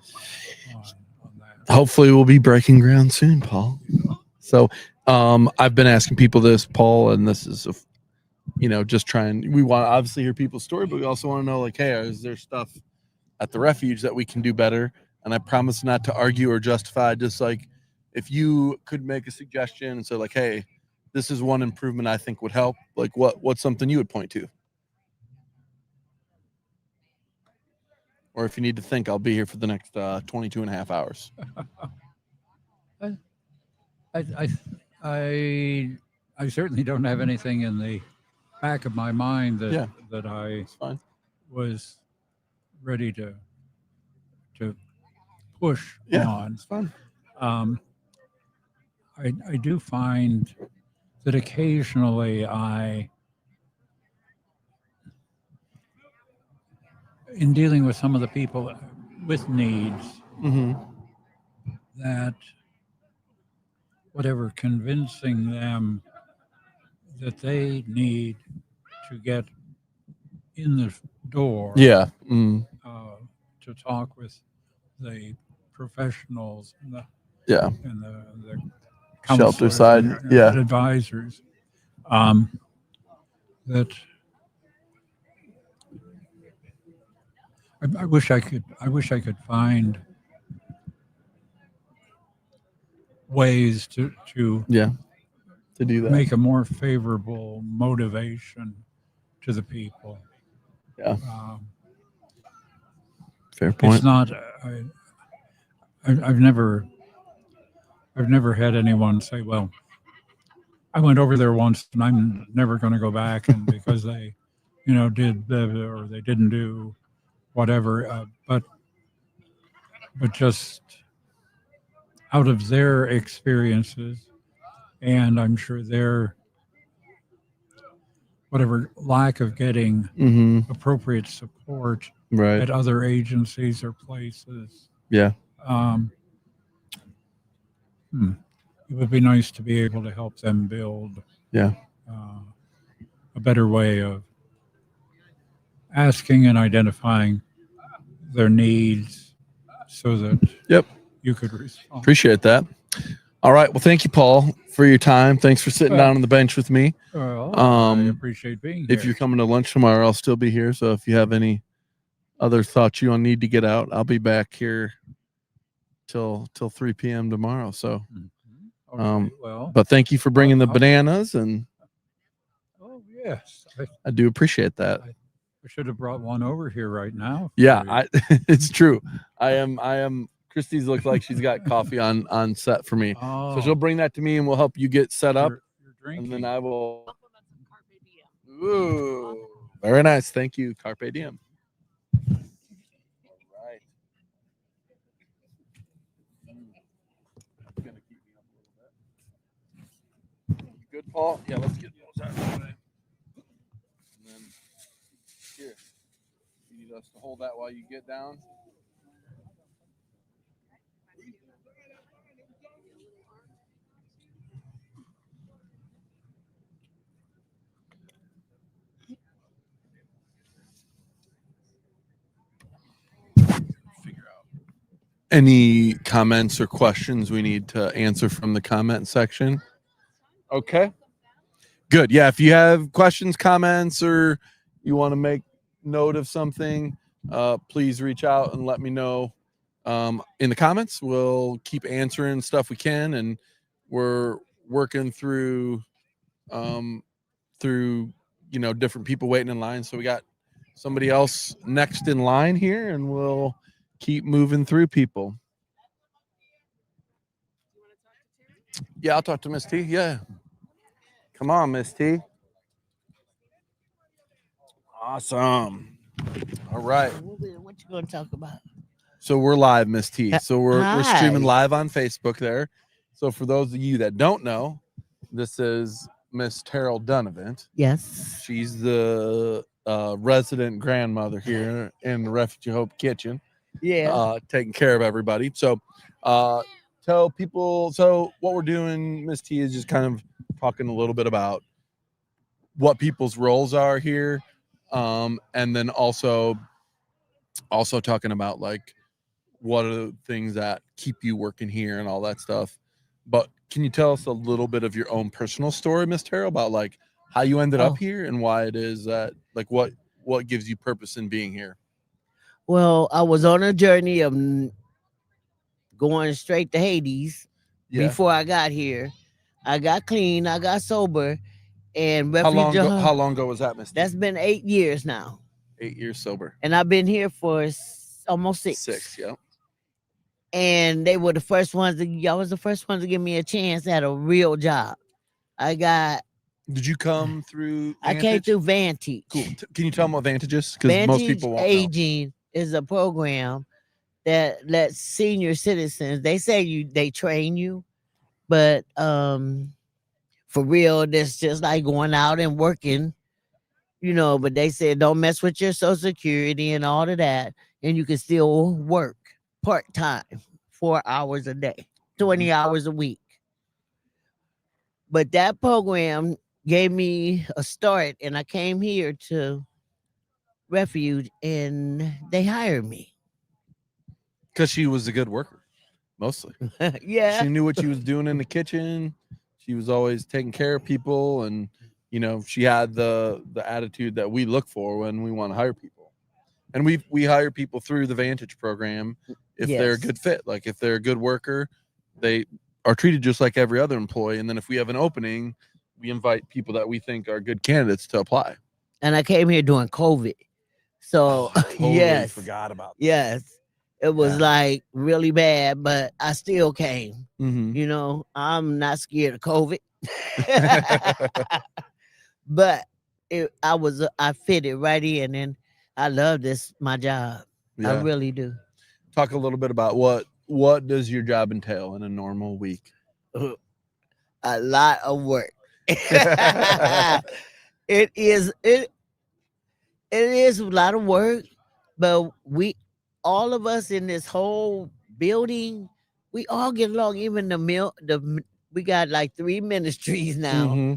on that. Hopefully we'll be breaking ground soon, Paul. So I've been asking people this, Paul, and this is just trying. We want to obviously hear people's story, but we also want to know, like, hey, is there stuff at the refuge that we can do better? And I promise not to argue or justify, just like if you could make a suggestion and say, like, hey, this is one improvement I think would help, like what's something you would point to? Or if you need to think, I'll be here for the next 22 and a half hours. I certainly don't have anything in the back of my mind that I was ready to push on. It's fun. I do find that occasionally in dealing with some of the people with needs, that whatever convincing them that they need to get in the door, to talk with the professionals and the shelter side, and advisors, that I wish I could find ways to do that, make a more favorable motivation to the people. Fair point. It's not. I've never had anyone say, "Well, I went over there once and I'm never going to go back," and because they, did or they didn't do whatever. But just out of their experiences, and I'm sure their whatever lack of getting appropriate support at other agencies or places. It would be nice to be able to help them build a better way of asking and identifying their needs so that Yep. you could respond. Appreciate that. All right. Well, thank you, Paul, for your time. Thanks for sitting down on the bench with me. Well, I appreciate being here. If you're coming to lunch tomorrow, I'll still be here. So if you have any other thoughts you need to get out, I'll be back here till 3 p.m. tomorrow. So, Okay, well, but thank you for bringing the I'll- bananas, and oh yes, I do appreciate that. I should have brought one over here right now. Yeah, it's true. I am. Christy's looks like she's got coffee on set for me, so she'll bring that to me, and we'll help you get set up, You're drinking. and then I will. Ooh, very nice. Thank you, Carpe Diem. All right. Gonna keep me up a little bit. Good, Paul. Yeah, let's get those out of the way. And then here, you need us to hold that while you get down. Figure out any comments or questions we need to answer from the comment section. Okay. Good. Yeah. If you have questions, comments, or you want to make note of something, please reach out and let me know in the comments. We'll keep answering stuff we can, and we're working through different people waiting in line. So we got somebody else next in line here, and we'll keep moving through people. Yeah, I'll talk to Miss T. Yeah. Come on, Miss T. Awesome. All right. What you gonna talk about? So we're live, Miss T. So we're streaming Hi. live on Facebook there. So for those of you that don't know, this is Miss Terrell Dunavant. Yes. She's the resident grandmother here in the Refuge of Hope kitchen. Yeah. Taking care of everybody. So tell people, so what we're doing, Miss T, is just kind of talking a little bit about what people's roles are here, and then also talking about like what are the things that keep you working here and all that stuff. But can you tell us a little bit of your own personal story, Miss Terrell, about like how you ended up here and why it is that, like, what gives you purpose in being here? Well, I was on a journey of going straight to Hades before I got here. I got clean, I got sober, and How Refuge of Hope. long ago was that, Miss T? That's been 8 years now, 8 years sober. and I've been here for almost 6. 6, yeah. And they were the first ones. Y'all was the first ones to give me a chance at a real job. Did you come through I came Vantage? through Vantage. Cool. Can you tell them what Vantage is? Because most people won't know. Aging is a program that lets senior citizens. They say they train you, but for real, that's just like going out and working, But they said don't mess with your Social Security and all of that, and you can still work part-time, 4 hours a day, 20 hours a week. But that program gave me a start, and I came here to Refuge, and they hired me. Because she was a good worker, mostly. Yeah. She knew what she was doing in the kitchen. She was always taking care of people, and she had the attitude that we look for when we want to hire people. And we hire people through the Vantage program if they're a good fit. Like if they're a good worker, they are treated just like every other employee. And then if we have an opening, we invite people that we think are good candidates to apply. And I came here during COVID. So I totally yes, forgot about that. yes, it was like really bad, but I still came. Mm-hmm. I'm not scared of COVID, but I fitted right in, and I love my job. Yeah. I really do. Talk a little bit about what does your job entail in a normal week? A lot of work. It is a lot of work, but all of us in this whole building, we all get along. Even we got like 3 ministries now, Mm-hmm.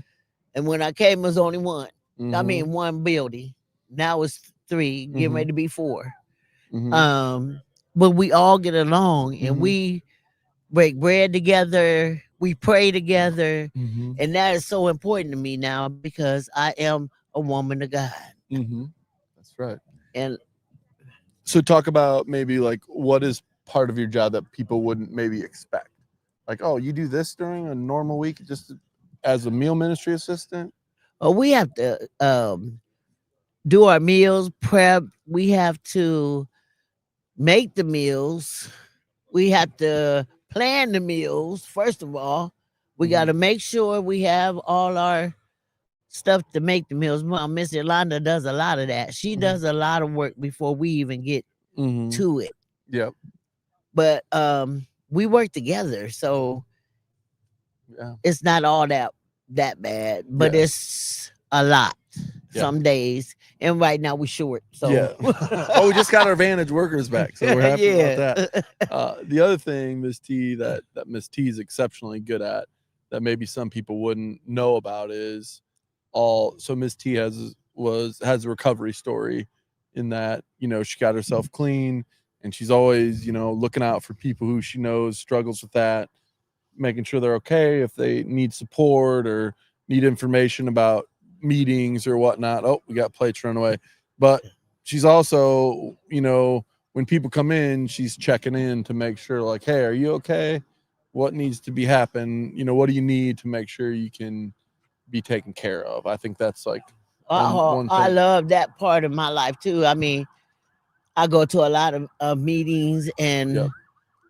and when I came, it was only one. I mean, one building. Now it's 3, getting ready to be 4. But we all get along and we break bread together. We pray together. And that is so important to me now because I am a woman of God. That's right. And so talk about maybe like what is part of your job that people wouldn't maybe expect. Like, oh, you do this during a normal week just as a meal ministry assistant? Oh, we have to do our meals, prep. We have to make the meals. We have to plan the meals. First of all, we got to make sure we have all our stuff to make the meals. Mom, Miss Yolanda does a lot of that. She does a lot of work before we even get to it. Yep. But we work together, so it's not all that bad, but it's a lot some days. And right now we're short. So oh, we just got our Vantage workers back, so we're happy about that. The other thing, Miss T, that Miss T is exceptionally good at, that maybe some people wouldn't know about, is so Miss T has a recovery story in that, you know, she got herself clean and she's always, you know, looking out for people who she knows struggles with that, making sure they're okay if they need support or need information about meetings or whatnot. Oh, we got plates run away. But she's also, you know, when people come in, she's checking in to make sure, like, hey, are you okay? What needs to be happen? You know, what do you need to make sure you can be taken care of? I think that's like one thing. I love that part of my life too. I mean, I go to a lot of meetings and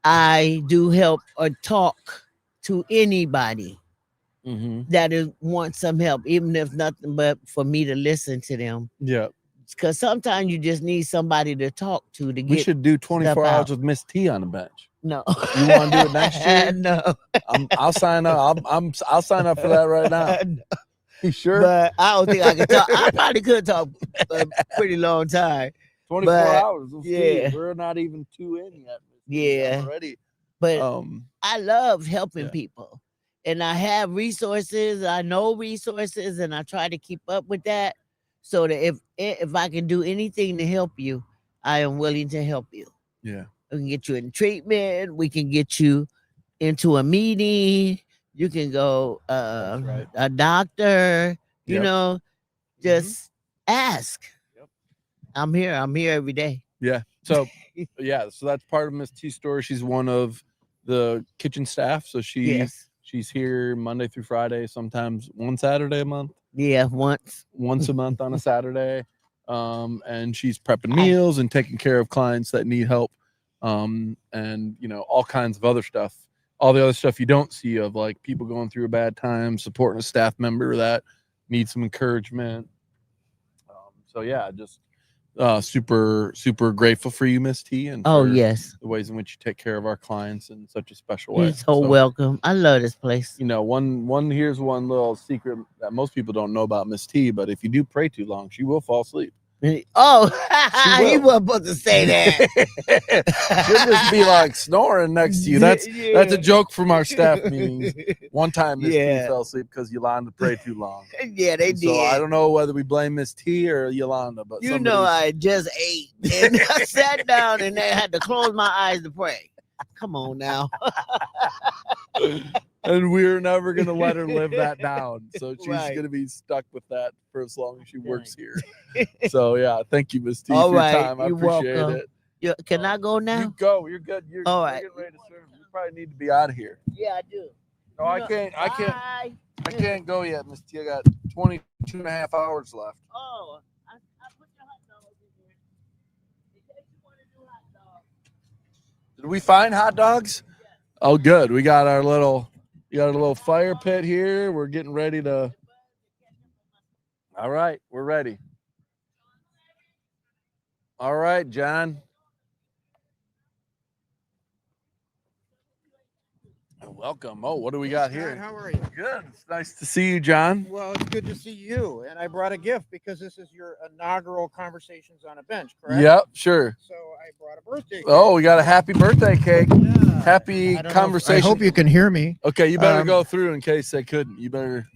I do help or talk to anybody that wants some help, even if nothing but for me to listen to them. Yeah. Because sometimes you just need somebody to talk to get. We should do 24 hours with Miss T on the bench. No. You want to do it next year? No. I'll sign up. I'll sign up for that right now. No. You sure? But I don't think I can talk. I probably could talk a pretty long time. 24 hours. We'll yeah. see. We're not even 2 in yet. Yeah. Already. But I love helping people. And I have resources. I know resources, and I try to keep up with that. So that if I can do anything to help you, I am willing to help you. Yeah. We can get you in treatment. We can get you into a meeting. You can go a doctor, you know, just ask. I'm here every day. Yeah. So so that's part of Miss T's story. She's one of the kitchen staff. So she's here Monday through Friday, sometimes one Saturday a month. Yeah, once a month on a Saturday. And she's prepping meals and taking care of clients that need help. And you know, all kinds of other stuff. All the other stuff you don't see, of like people going through a bad time, supporting a staff member that needs some encouragement. So yeah, just super grateful for you, Miss T, and for the ways in which you take care of our clients in such a special way. You're so welcome. I love this place. You know, here's one little secret that most people don't know about Miss T, but if you do pray too long, she will fall asleep. Oh, he wasn't supposed to say that. She'll just be like snoring next to you. That's a joke from our staff meetings. One time Miss T fell asleep because Yolanda prayed too long. Yeah, they did. So I don't know whether we blame Miss T or Yolanda, but you know, I just ate and I sat down and I had to close my eyes to pray. Come on now. And we're never going to let her live that down. So she's going to be stuck with that for as long as she works here. So, yeah, thank you, Miss T, for your time. I appreciate it. Can I go now? You go. You're good. You're getting ready to serve. You probably need to be out of here. Yeah, I do. No, I can't go yet, Miss T. I got 22 and a half hours left. Oh, I put your hot dogs in here. In case you want to do hot dogs. Did we find hot dogs? Oh, good. We got our little fire pit here. We're getting ready to. All right, we're ready. All right, John. Welcome. Oh, what do we got here? How are you? Good. It's nice to see you, John. Well, it's good to see you. And I brought a gift because this is your inaugural Conversations on a Bench, correct? Yep, sure. So I brought a birthday cake. Oh, we got a happy birthday cake. Yeah. Happy I don't know if- conversation. I hope you can hear me. Okay, you better Um, go through in case they couldn't. You better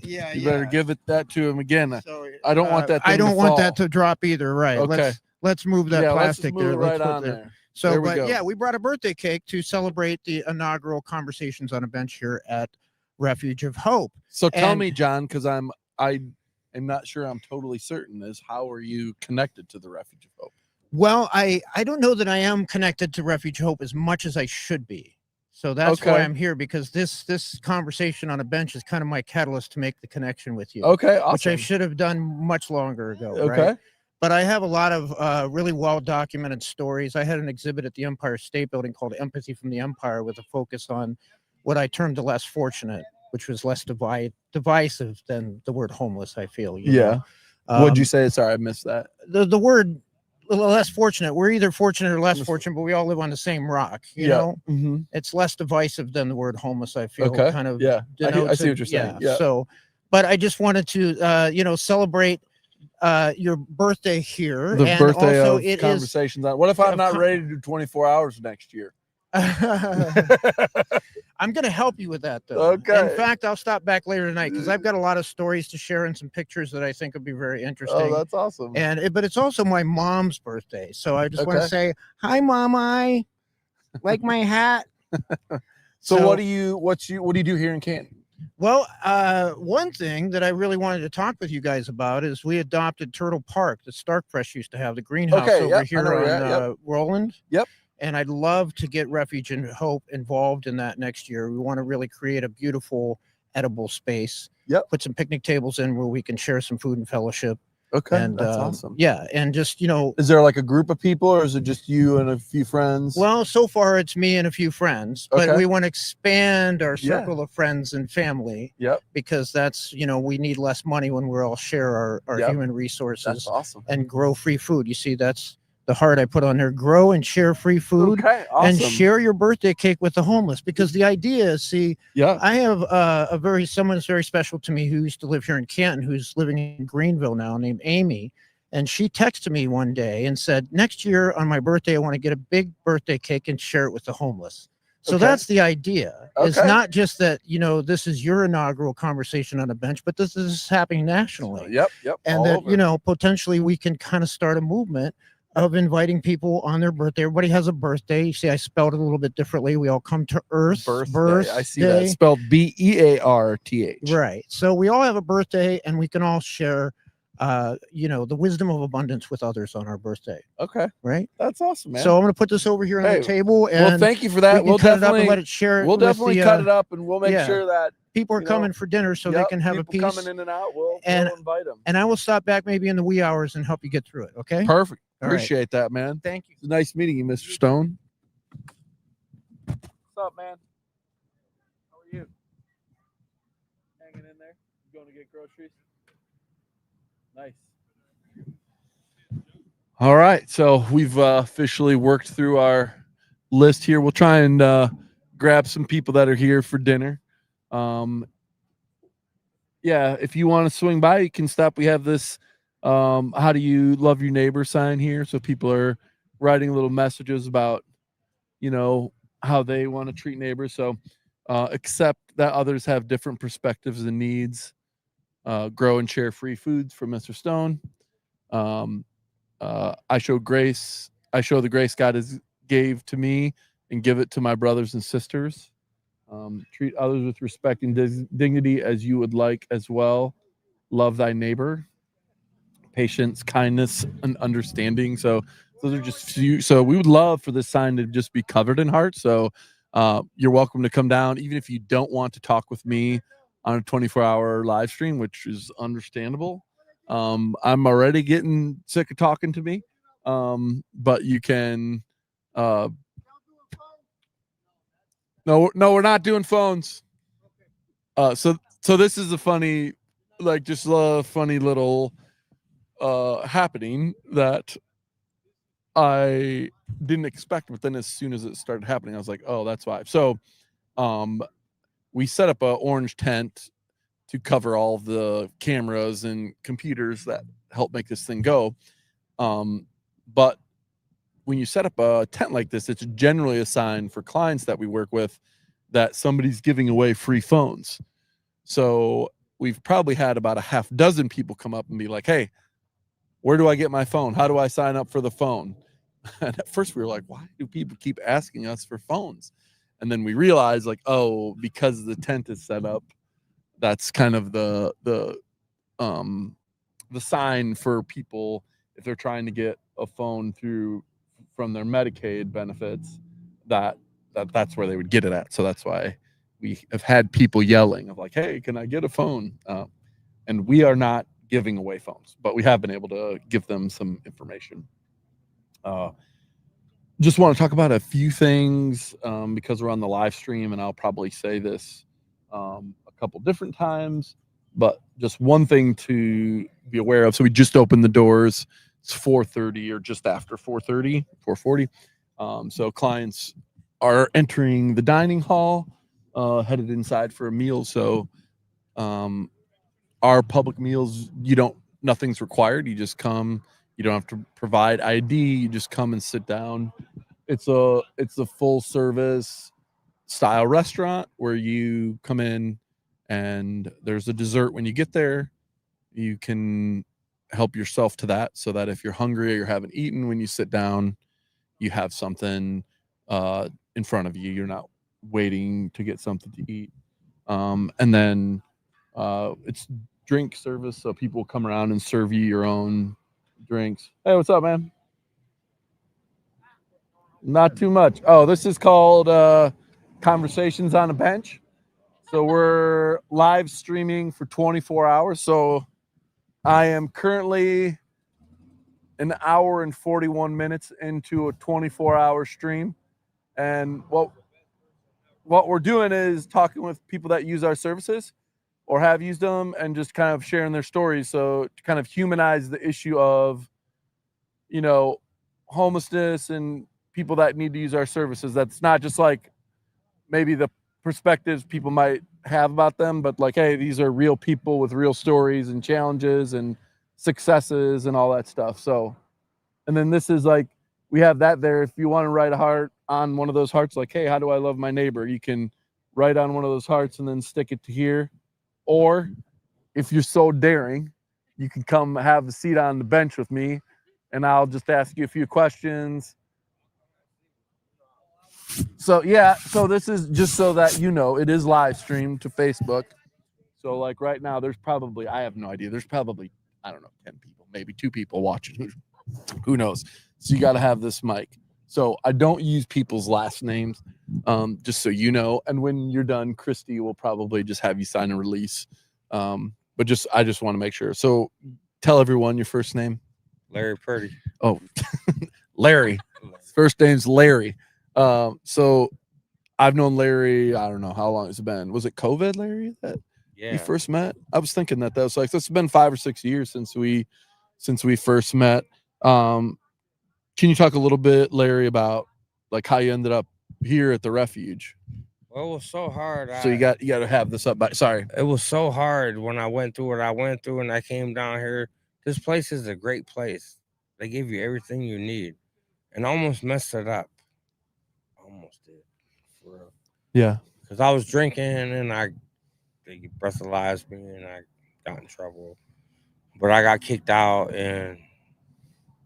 give it that to him again. So, I don't want that I thing to don't want that fall. to drop either. Right. Okay. Let's move that Yeah, let's just plastic move there. it Let's right put on there. So, There we but go. yeah, we brought a birthday cake to celebrate the inaugural Conversations on a Bench here at Refuge of Hope. So tell And- me, John, because I am not sure I'm totally certain, is how are you connected to the Refuge of Hope? Well, I don't know that I am connected to Refuge of Hope as much as I should be. So that's why Okay. I'm here, because this conversation on a bench is kind of my catalyst to make the connection with you, Okay, which I awesome. should have done much longer ago. Okay. Right? But I have a lot of really well documented stories. I had an exhibit at the Empire State Building called Empathy from the Empire, with a focus on what I termed the less fortunate, which was less divisive than the word homeless, I feel. You Yeah. know? What'd you say? Sorry, I missed that. The word less fortunate, we're either fortunate or less Less- fortunate, but we all live on the same rock. You Yeah. know, Mm-hmm. it's less divisive than the word homeless, I feel. Okay. Kind of Yeah. I denotes see it. what you're saying. Yeah. So, but I just wanted to celebrate your birthday here. The and birthday also of it is conversations on. What if I'm of not con- ready to do 24 hours next year? I'm going to help you with that, though. Okay. In fact, I'll stop back later tonight because I've got a lot of stories to share and some pictures that I think would be very interesting. Oh, that's awesome. But it's also my mom's birthday, so I just want Okay. to say hi, Mom. I like my hat. So what do you do here in Canton? Well, one thing that I really wanted to talk with you guys about is we adopted Turtle Park that Starkfresh used to have, the greenhouse Okay, over yep, I here know where on you're at, yep. Roland. Yep. And I'd love to get Refuge and Hope involved in that next year. We want to really create a beautiful edible space. Yep. Put some picnic tables in where we can share some food and fellowship. Okay, And that's awesome. Yeah, and just Is there like a group of people, or is it just you and a few friends? well, so far it's me and a few friends, but Okay. we want to expand our Yeah. circle of friends and family. Yep. Because that's, we need less money when we all share our Yep. human That's resources awesome. and grow free food. You see, that's the heart I put on there. Grow and share free food. Okay, awesome. And share your birthday cake with the homeless, because the idea is, Yeah. I have someone that's very special to me who used to live here in Canton, who's living in Greenville now, named Amy. And she texted me one day and said, next year on my birthday, I want to get a big birthday cake and share it with the homeless. So Okay. that's the idea. It's Okay. not just that, this is your inaugural conversation on a bench, but this is happening nationally. Yep. And all that, over. potentially we can kind of start a movement of inviting people on their birthday. Everybody has a birthday. You see, I spelled it a little bit differently. We all come to Earth. Birthday. I see that spelled BEARTH. Right. So we all have a birthday, and we can all share, the wisdom of abundance with others on our birthday. Okay, Right. that's awesome, man. So I'm going to put this over here on Hey, the table, and well, thank you for we that. can We'll cut it up and definitely let it share. we'll with definitely the, cut it up, and we'll make yeah. sure that people are you know, coming for dinner, so they yep, can have a people piece. coming in and out. We'll invite them. And I will stop back maybe in the wee hours and help you get through it. Okay. Perfect. All right. Appreciate that, man. Thank you. It's nice meeting you, Mr. Stone. What's up, man? How are you? Hanging in there? Going to get groceries? Nice. All right. So we've officially worked through our list here. We'll try and grab some people that are here for dinner. Yeah, if you want to swing by, you can stop. We have this how do you love your neighbor sign here. So people are writing little messages about, how they want to treat neighbors. So accept that others have different perspectives and needs. Grow and share free foods from Mr. Stone. I show grace. I show the grace God has gave to me and give it to my brothers and sisters. Treat others with respect and dignity as you would like as well. Love thy neighbor. Patience, kindness, and understanding. So those are just few. So we would love for this sign to just be covered in heart. So you're welcome to come down, even if you don't want to talk with me on a 24-hour live stream, which is understandable. I'm already getting sick of talking to me. But you can no, we're not doing phones. So this is a funny, just a funny little happening that I didn't expect, but then as soon as it started happening, I was like, oh, that's why. So we set up a orange tent to cover all the cameras and computers that help make this thing go. But when you set up a tent like this, it's generally a sign for clients that we work with that somebody's giving away free phones. So we've probably had about a half dozen people come up and be like, hey, where do I get my phone? How do I sign up for the phone? And at first we were like, why do people keep asking us for phones? And then we realized, like, oh, because the tent is set up, that's kind of the sign for people if they're trying to get a phone from their Medicaid benefits, that's where they would get it at. So that's why we have had people yelling of like, hey, can I get a phone? And we are not giving away phones, but we have been able to give them some information. Just want to talk about a few things because we're on the live stream, and I'll probably say this a couple different times, but just one thing to be aware of. So we just opened the doors. It's 4:30 or just after 4:30, 4:40. So clients are entering the dining hall, headed inside for a meal. So our public meals, nothing's required. You just come. You don't have to provide ID. You just come and sit down. It's a full service style restaurant where you come in and there's a dessert when you get there. You can help yourself to that, so that if you're hungry or you haven't eaten, when you sit down, you have something in front of you. You're not waiting to get something to eat. And then it's drink service, so people come around and serve you your own drinks. Hey, what's up, man? Not too much. Oh, this is called Conversations on a Bench. So we're live streaming for 24 hours. So I am currently an hour and 41 minutes into a 24-hour stream. And what we're doing is talking with people that use our services or have used them and just kind of sharing their stories. So to kind of humanize the issue of, homelessness and people that need to use our services. That's not just like maybe the perspectives people might have about them, but like, hey, these are real people with real stories and challenges and successes and all that stuff. So, and then this is like, we have that there. If you want to write a heart on one of those hearts, like, hey, how do I love my neighbor? You can write on one of those hearts and then stick it to here. Or if you're so daring, you can come have a seat on the bench with me and I'll just ask you a few questions. So yeah, so this is just so that it is live streamed to Facebook. So like right now, there's probably, I have no idea. There's probably, I don't know, 10 people, maybe 2 people watching. Who knows? So you got to have this mic. So I don't use people's last names, just so you know. And when you're done, Christy will probably just have you sign a release. But I just want to make sure. So tell everyone your first name. Larry Purdy. Oh, Larry. First name's Larry. So I've known Larry, I don't know how long it's been. Was it COVID, Larry, that you first met? I was thinking that was like, it's been 5 or 6 years since we first met. Can you talk a little bit, Larry, about like how you ended up here at the refuge? Well, it was so hard. So you got to have this up. Sorry. It was so hard when I went through what I went through and I came down here. This place is a great place. They give you everything you need, and I almost messed it up. Almost did, for real. Yeah. Because I was drinking and they breathalyzed me and I got in trouble. But I got kicked out, and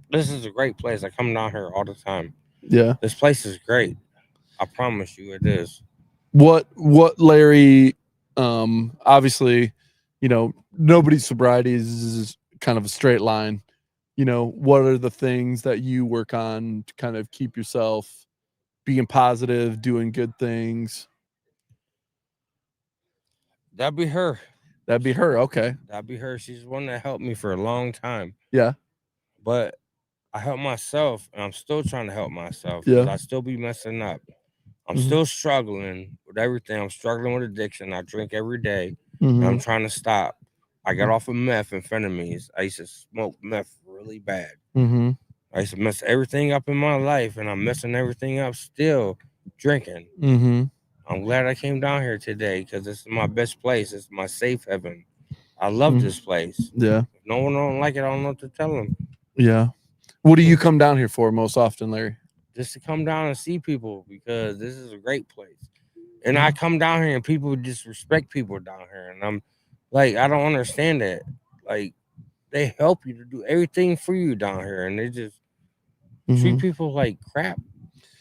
this is a great place. I come down here all the time. Yeah. This place is great. I promise you it is. What Larry, obviously, nobody's sobriety is kind of a straight line. What are the things that you work on to kind of keep yourself being positive, doing good things? That'd be her. Okay. That'd be her. She's the one that helped me for a long time. Yeah. But I helped myself, and I'm still trying to help myself. Yeah. I still be messing up. I'm still struggling with everything. I'm struggling with addiction. I drink every day. And I'm trying to stop. I got off of meth and amphetamines. I used to smoke meth really bad. I used to mess everything up in my life, and I'm messing everything up still drinking. I'm glad I came down here today because this is my best place. It's my safe heaven. I love this place. Yeah. If no one don't like it, I don't know what to tell them. Yeah. What do you come down here for most often, Larry? Just to come down and see people, because this is a great place. And I come down here and people disrespect people down here. And I'm like, I don't understand that. Like, they help you to do everything for you down here, and they just treat people like crap.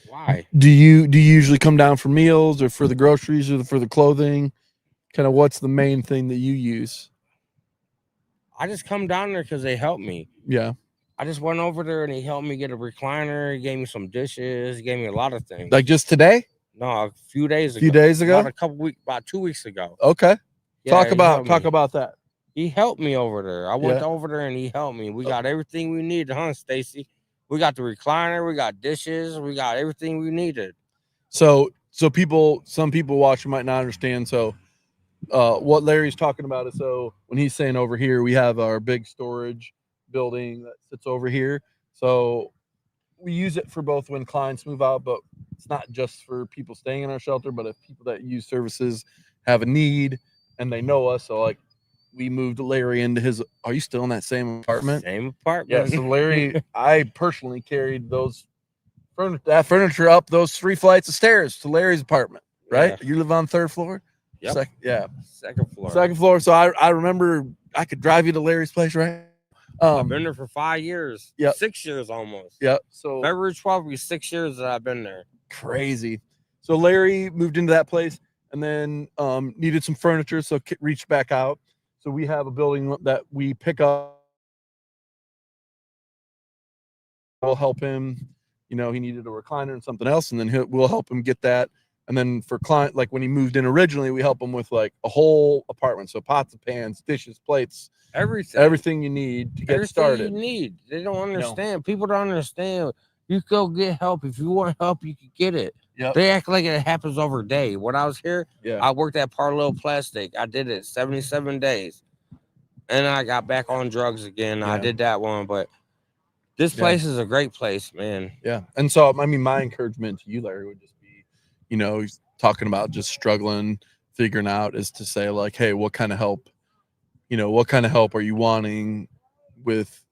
Why? Do you usually come down for meals or for the groceries or for the clothing? Kind of what's the main thing that you use? I just come down there because they help me. Yeah. I just went over there and he helped me get a recliner. He gave me some dishes. He gave me a lot of things. Like just today? No, a few days ago. A few days ago? About 2 weeks ago. Okay. Yeah, Talk about that. He helped me over there. I went over there and he helped me. We got everything we needed, huh, Stacy? We got the recliner, we got dishes, we got everything we needed. So some people watching might not understand. So what Larry's talking about is, so when he's saying over here, we have our big storage building that sits over here. So we use it for both when clients move out, but it's not just for people staying in our shelter, but if people that use services have a need and they know us. So like we moved Larry into his, are you still in that same apartment? Same apartment. Yeah. So Larry, I personally carried that furniture up those 3 flights of stairs to Larry's apartment, right? Yeah. You live on 3rd floor? Yep. Second floor. 2nd floor. So I remember I could drive you to Larry's place, right? I've been there for 5 years. Yep. 6 years almost. Yep. So February 12th will be 6 years that I've been there. Crazy. So Larry moved into that place and then needed some furniture, so reached back out. So we have a building that we pick up. We'll help him. You know, he needed a recliner and something else, and then we'll help him get that. And then for client, like when he moved in originally, we help him with like a whole apartment. So pots and pans, dishes, plates, everything you need to get started. You need. They don't understand. People don't understand. You go get help. If you want help, you can get it. Yep. They act like it happens over a day. When I was here, I worked at Parallel Plastic. I did it 77 days. And I got back on drugs again. I did that one, but this place is a great place, man. Yeah. And so, I mean, my encouragement to you, Larry, would just be, you know, he's talking about just struggling, figuring out, is to say like, hey, what kind of help, what kind of help are you wanting with,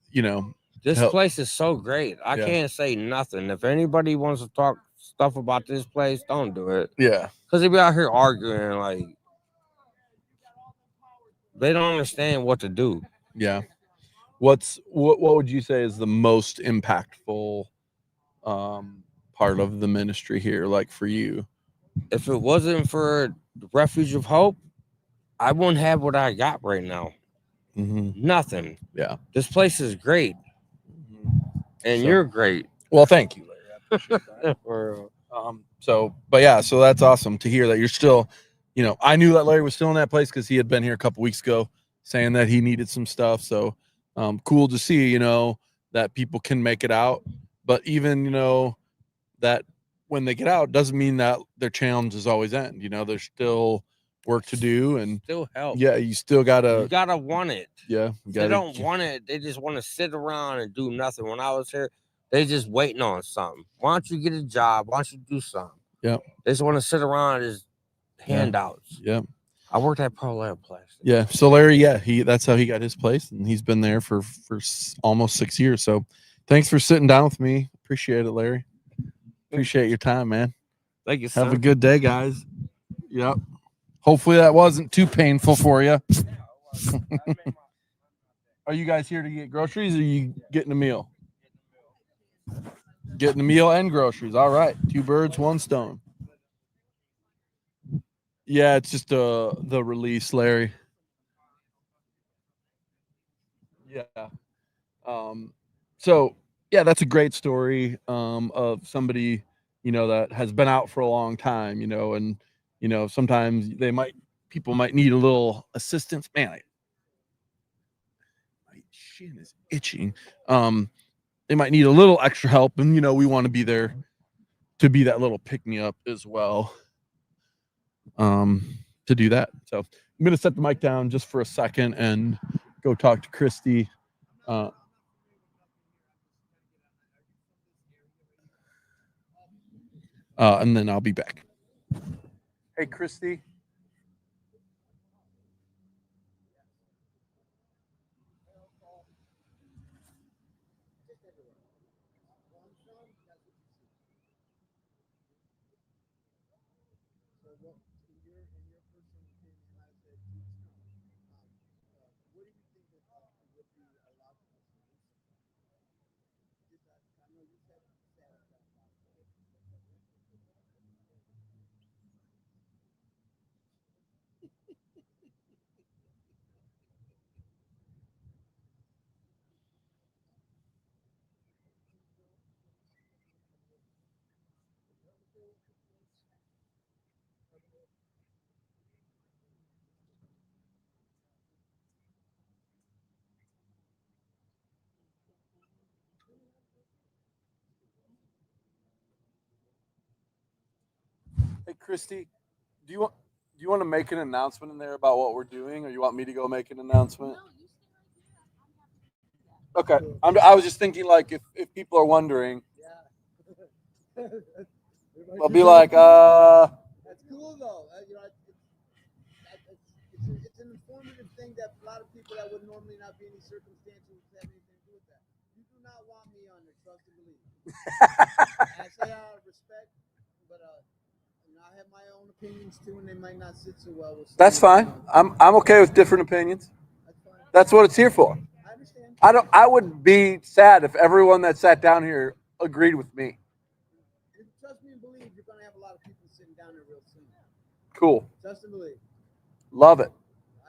this place is so great. I can't say nothing. If anybody wants to talk stuff about this place, don't do it. Yeah. Because they be out here arguing, like, they don't understand what to do. Yeah. What would you say is the most impactful part of the ministry here, like for you? If it wasn't for the Refuge of Hope, I wouldn't have what I got right now. Nothing. Yeah. This place is great. And you're great. Well, thank you, Larry. I appreciate that. So that's awesome to hear that you're still, I knew that Larry was still in that place because he had been here a couple weeks ago saying that he needed some stuff. So cool to see, that people can make it out. But even, that when they get out doesn't mean that their challenges always end. There's still work to do and still help. Yeah, you still gotta want it. Yeah. They don't want it. They just want to sit around and do nothing. When I was here, they just waiting on something. Why don't you get a job? Why don't you do something? Yeah. They just want to sit around and just handouts. Yeah. I worked at Parallel Plastic. Yeah. So Larry, that's how he got his place, and he's been there for almost 6 years. So thanks for sitting down with me. Appreciate it, Larry. Appreciate your time, man. Thank you, Have a good day, guys. Yep. Hopefully that wasn't too painful for you. Are you guys here to get groceries, or are you getting a meal? Getting a meal and groceries. All right. 2 birds, 1 stone. Yeah, it's just the release, Larry. Yeah. So yeah, that's a great story of somebody, that has been out for a long time, and sometimes people might need a little assistance. Man, my shin is itching. They might need a little extra help, and we want to be there to be that little pick me up as well. To do that. So I'm gonna set the mic down just for a second and go talk to Christy. And then I'll be back. Hey, Christy. what in your personal opinion, like I said, what do you think that would be a logical solution? Just I know you said Hey, Christy, do you want to make an announcement in there about what we're doing, or you want me to go make an announcement? Okay, I was just thinking, like, if people are wondering, I'll be like, That's cool though. It's an informative thing that a lot of people that would normally not be in these circumstances have anything to do with that. You do not want me on there, trust and believe. I say out of respect, but I have my own opinions too, and they might not sit so well with. That's fine. I'm okay with different opinions. That's fine. That's what it's here for. I understand. I would be sad if everyone that sat down here agreed with me. Trust me and believe, you're gonna have a lot of people sitting down there real soon. Cool. Trust and believe. Love it.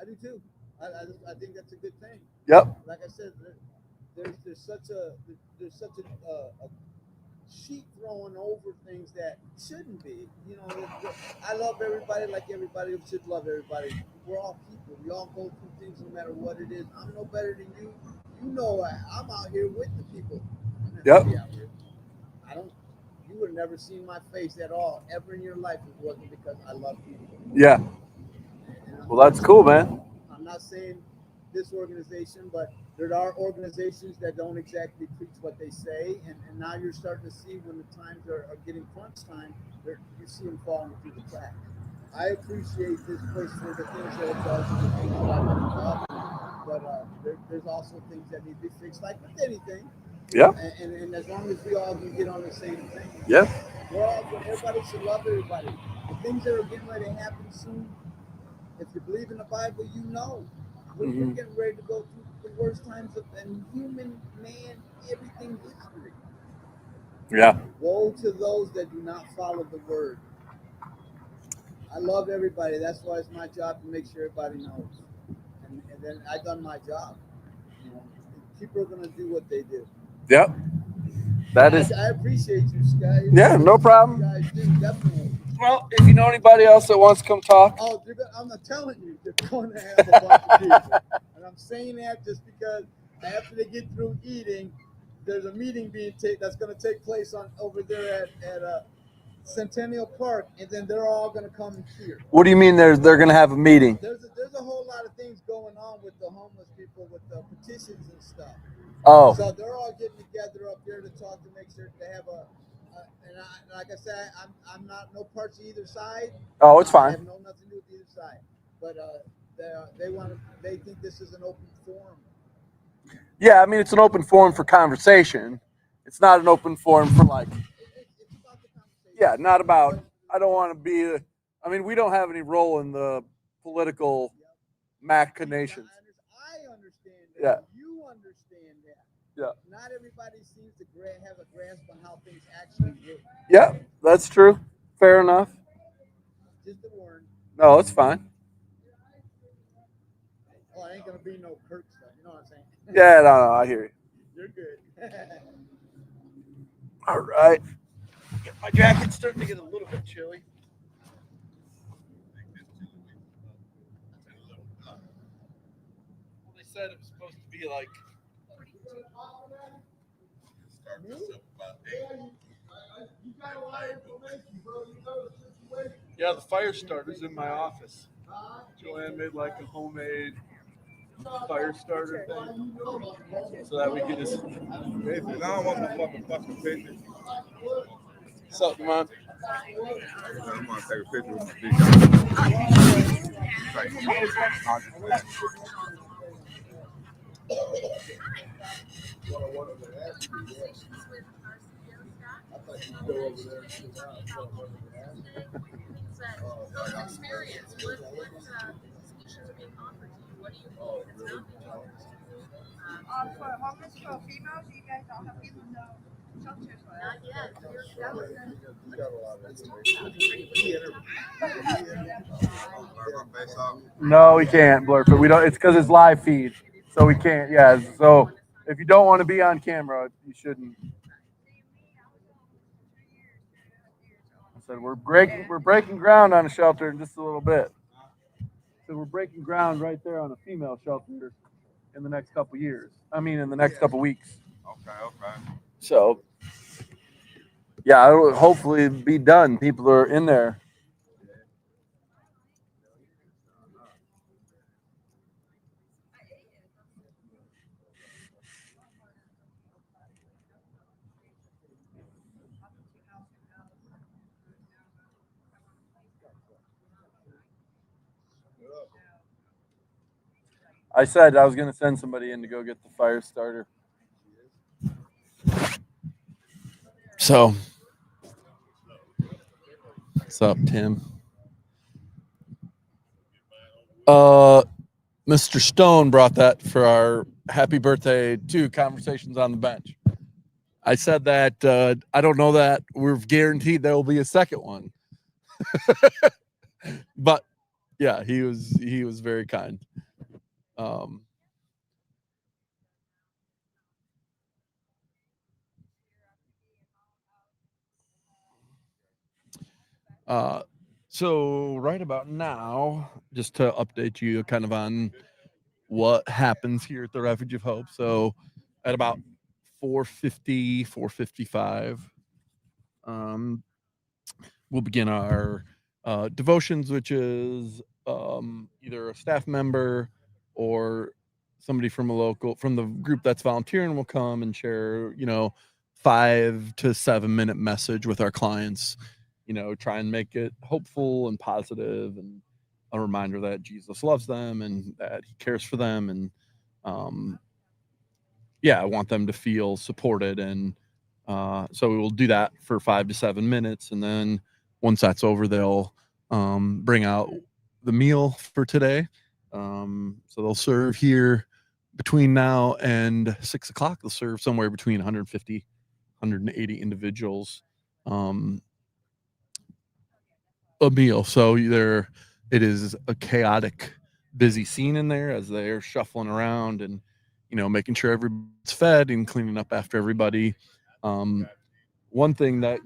I do too. I think that's a good thing. Yep. Like I said, there's such a sheet throwing over things that shouldn't be. You know, I love everybody like everybody should love everybody. We're all people. We all go through things no matter what it is. I'm no better than you. You know, I'm out here with the people. Yep. I don't. You would have never seen my face at all ever in your life if it wasn't because I love people. Yeah. Well, that's cool, man. I'm not saying this organization, but there are organizations that don't exactly preach what they say, and now you're starting to see when the times are getting crunch time, you see them falling through the cracks. I appreciate this place for the things that it does and the things that I've been involved in, but there's also things that need to be fixed, like with anything. Yeah. And as long as we all can get on the same thing. Yeah. Everybody should love everybody. The things that are getting ready to happen soon, if you believe in the Bible, you know. We're getting ready to go through the worst times in human, man, everything history. Yeah. Woe to those that do not follow the word. I love everybody. That's why it's my job to make sure everybody knows. And then I've done my job. You know, people are going to do what they do. Yep. I appreciate you, Scott. Yeah, no problem. You guys do, definitely. Well, if you know anybody else that wants to come talk. Oh, I'm not telling you. They're going to have a bunch of people. And I'm saying that just because after they get through eating, there's a meeting that's going to take place over there at Centennial Park, and then they're all going to come here. What do you mean they're going to have a meeting? There's a whole lot of things going on with the homeless people, with the petitions and stuff. Oh. So they're all getting together up there to talk to make sure they have like I said, I'm not no parts of either side. Oh, it's fine. I have nothing to do with either side. But they think this is an open forum. Yeah, I mean it's an open forum for conversation. It's not an open forum for like. It's about the conversation. Yeah, not about. I don't want to be. I mean, we don't have any role in the political machinations. I understand that. Yeah. You understand that. Yeah. Not everybody seems to have a grasp on how things actually work. Yeah, that's true. Fair enough. Just a warning. No, it's fine. Oh, it ain't gonna be no Kirk stuff. You know what I'm saying? Yeah, no, I hear you. You're good. All right. My jacket's starting to get a little bit chilly. Well, they said it was supposed to be like. Yeah, the fire starter's in my office. Joanne made like a homemade fire starter thing so that we can just. I don't want the fucking picture. Something, man. I'm gonna take a picture with my For homeless, for females, you guys don't have people no shelters for that. No, we can't blur, but we don't. It's because it's live feed, so we can't. Yeah. So if you don't want to be on camera, you shouldn't. I said we're breaking ground on a shelter in just a little bit. So we're breaking ground right there on a female shelter in the next couple years. I mean, in the next couple weeks. Okay. So yeah, it'll hopefully be done. People are in there. I said I was going to send somebody in to go get the fire starter. So, what's up, Tim? Mr. Stone brought that for our happy birthday to Conversations on the Bench. I said that I don't know that we're guaranteed there will be a second one. But yeah, he was very kind. So right about now, just to update you kind of on what happens here at the Refuge of Hope. So at about 4:50, 4:55, we'll begin our devotions, which is either a staff member or somebody from the group that's volunteering will come and share, 5 to 7 minute message with our clients, try and make it hopeful and positive and a reminder that Jesus loves them and that he cares for them. And I want them to feel supported. And so we will do that for 5 to 7 minutes. And then once that's over, they'll bring out the meal for today. So they'll serve here between now and 6 o'clock. They'll serve somewhere between 150, 180 individuals a meal. So it is a chaotic, busy scene in there as they're shuffling around and, making sure everybody's fed and cleaning up after everybody. One thing that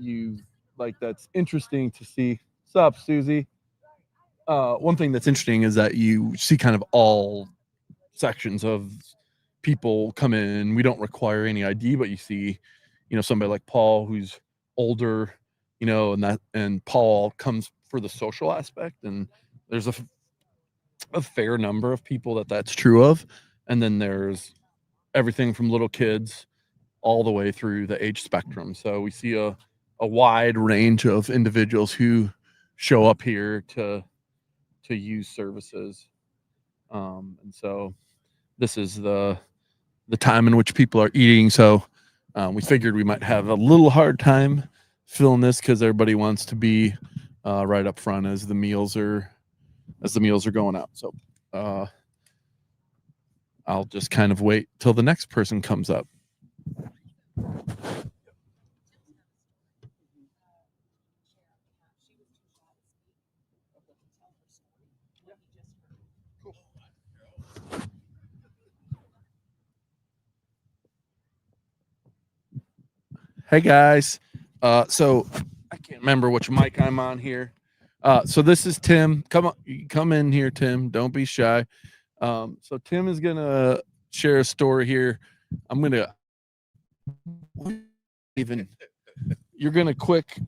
that's interesting to see. What's up, Susie? One thing that's interesting is that you see kind of all sections of people come in. We don't require any ID, but you see, somebody like Paul who's older, and Paul comes for the social aspect, and there's a fair number of people that's true of. And then there's everything from little kids all the way through the age spectrum. So we see a wide range of individuals who show up here to use services. And so this is the time in which people are eating. So we figured we might have a little hard time filling this because everybody wants to be right up front as the meals are going out. So I'll just kind of wait till the next person comes up. Hey guys. So I can't remember which mic I'm on here. So this is Tim. Come in here, Tim. Don't be shy. So Tim is gonna share a story here. You're gonna quick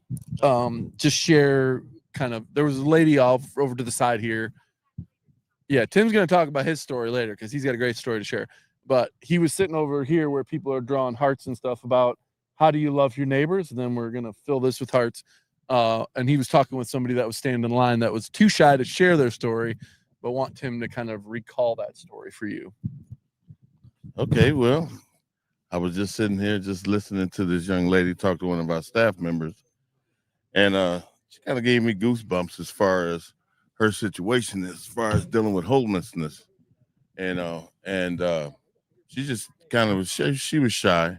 just share kind of. There was a lady over to the side here. Yeah, Tim's gonna talk about his story later because he's got a great story to share. But he was sitting over here where people are drawing hearts and stuff about how do you love your neighbors, and then we're gonna fill this with hearts. And he was talking with somebody that was standing in line that was too shy to share their story, but want Tim to kind of recall that story for you. Okay, well, I was just sitting here just listening to this young lady talk to one of our staff members, and she kind of gave me goosebumps as far as her situation, as far as dealing with homelessness, and she just kind of she was shy,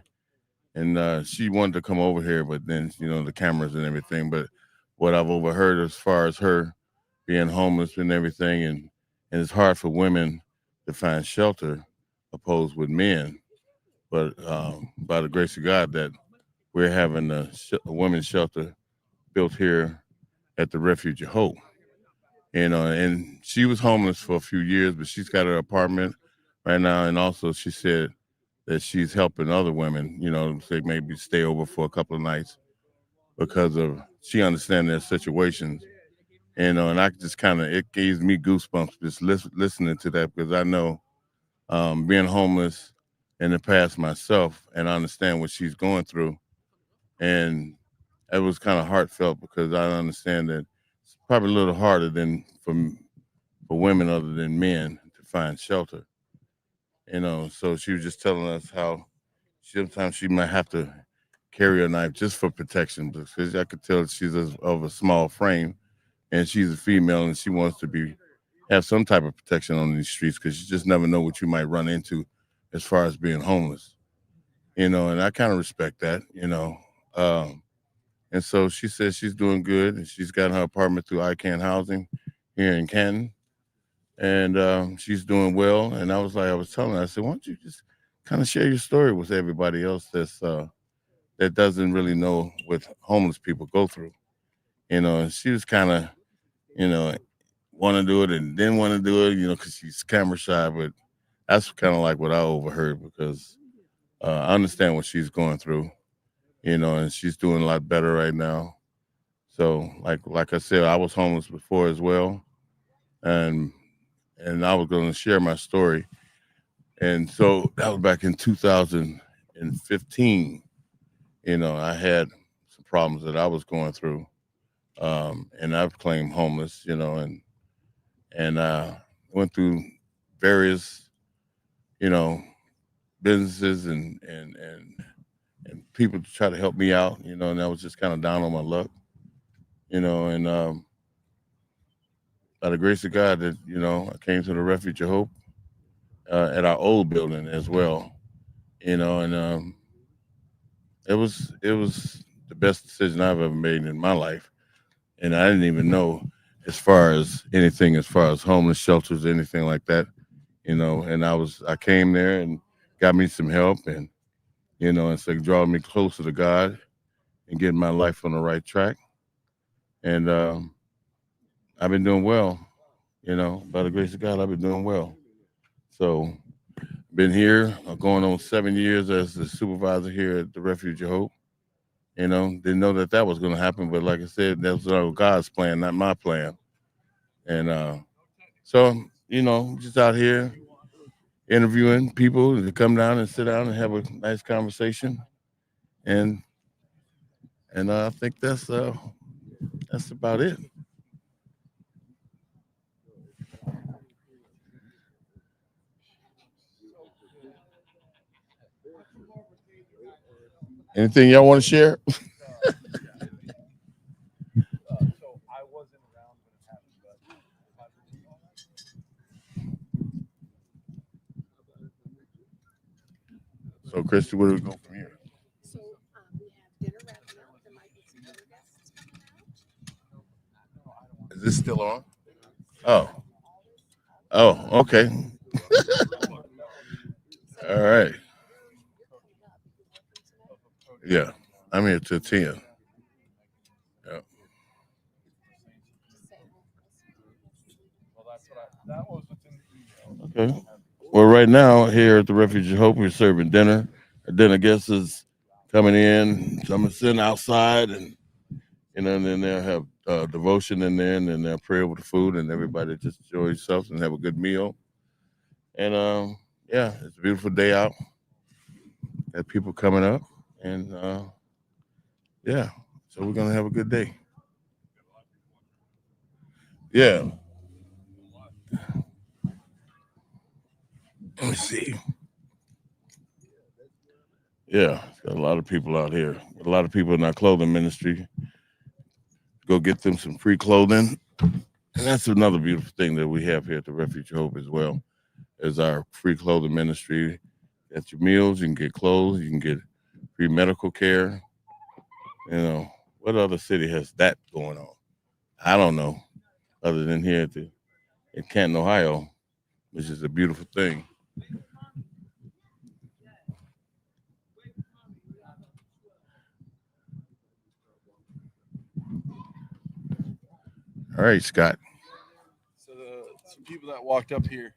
and she wanted to come over here, but then the cameras and everything. But what I've overheard as far as her being homeless and everything, and it's hard for women to find shelter opposed with men. But by the grace of God, that we're having a women's shelter built here at the Refuge of Hope. And she was homeless for a few years, but she's got her apartment right now. And also, she said that she's helping other women, say maybe stay over for a couple of nights because of she understands their situations. And I just it gave me goosebumps just listening to that, because I know being homeless in the past myself, and I understand what she's going through. And it was kind of heartfelt, because I understand that it's probably a little harder than for women other than men to find shelter. So she was just telling us how sometimes she might have to carry a knife just for protection, because I could tell she's of a small frame, and she's a female, and she wants to have some type of protection on these streets, because you just never know what you might run into as far as being homeless. And I kind of respect that. And so she says she's doing good, and she's got her apartment through ICANN Housing here in Canton, and she's doing well. And I was telling her, I said, why don't you just kind of share your story with everybody else that doesn't really know what homeless people go through. And she was kind of, want to do it and didn't want to do it, because she's camera shy. But that's kind of like what I overheard, because I understand what she's going through, and she's doing a lot better right now. So like I said, I was homeless before as well, and I was going to share my story. And so that was back in 2015. I had some problems that I was going through, and I've claimed homeless, and went through various, businesses and people to try to help me out, and I was just kind of down on my luck, and by the grace of God that, I came to the Refuge of Hope at our old building as well, and it was the best decision I've ever made in my life. And I didn't even know as far as homeless shelters, anything like that, and I came there and got me some help, and and so drawing me closer to God and getting my life on the right track. And I've been doing well, by the grace of God, I've been doing well. So been here going on 7 years as the supervisor here at the Refuge of Hope. Didn't know that was going to happen, but like I said, that was God's plan, not my plan. And so, just out here interviewing people to come down and sit down and have a nice conversation. And I think that's about it. Anything y'all want to share? So, Christy, where do we go from here? Is this still on? Oh, okay. All right. Yeah, I'm here till 10. Yeah. Okay. Well, right now here at the Refuge of Hope, we're serving dinner. Our dinner guests is coming in. Some are sitting outside, and and then they'll have devotion in there, and then they'll pray over the food, and everybody just enjoy themselves and have a good meal. And yeah, it's a beautiful day out. Got people coming up, and yeah, so we're gonna have a good day. Yeah. Let me see. Yeah, got a lot of people out here. A lot of people in our clothing ministry. Go get them some free clothing. And that's another beautiful thing that we have here at the Refuge of Hope as well, is our free clothing ministry. At your meals, you can get clothes, you can get free medical care. You know, what other city has that going on? I don't know, other than here in Canton, Ohio, which is a beautiful thing. All right, Scott. So some people that walked up here.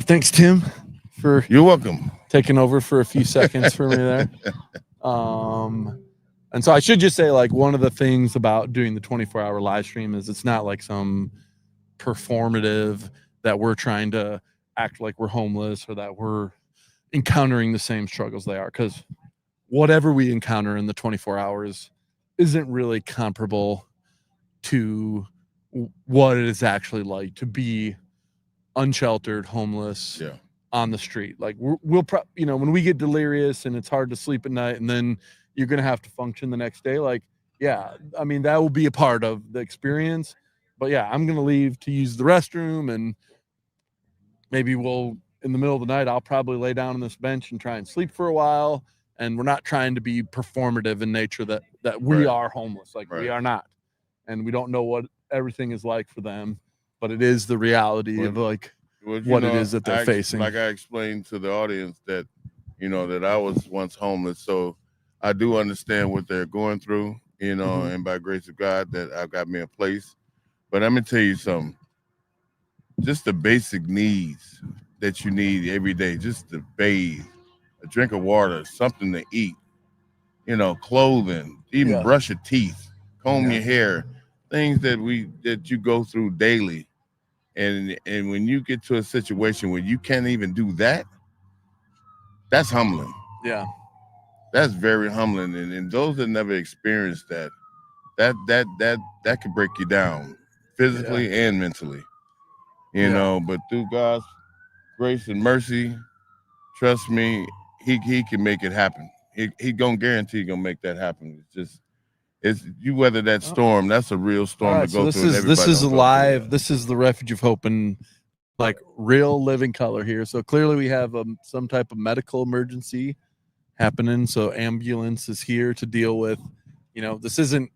Thanks, Tim, for You're welcome. taking over for a few seconds for me there. And so I should just say, like, one of the things about doing the 24-hour live stream is it's not like some performative that we're trying to act like we're homeless or that we're encountering the same struggles they are, because whatever we encounter in the 24 hours isn't really comparable to what it is actually like to be unsheltered, homeless, Yeah. on the street. Like we'll when we get delirious and it's hard to sleep at night, and then you're gonna have to function the next day. Like, yeah, I mean, that will be a part of the experience. But yeah, I'm gonna leave to use the restroom, and maybe in the middle of the night, I'll probably lay down on this bench and try and sleep for a while. And we're not trying to be performative in nature that we Right. are homeless. Like, we Right. are not. And we don't know what everything is like for them, but it is the reality of like Well, what it is that they're facing. Like I explained to the audience that, that I was once homeless. So I do understand what they're going through, Mhm. and by grace of God that I've got me a place. But let me tell you something, just the basic needs that you need every day, just to bathe, a drink of water, something to eat, clothing, even Yeah. brush your teeth, comb Yeah. your hair, things that you go through daily. And when you get to a situation where you can't even do that, that's humbling. Yeah. That's very humbling. And those that never experienced that could break you down physically and mentally. But through God's grace and mercy, trust me, he can make it happen. He gonna guarantee gonna make that happen. It's you weather that storm. That's a real storm All right, to so go this through. is live. This is the Refuge of Hope in like real living color here. So clearly we have some type of medical emergency happening. So ambulance is here to deal with. This isn't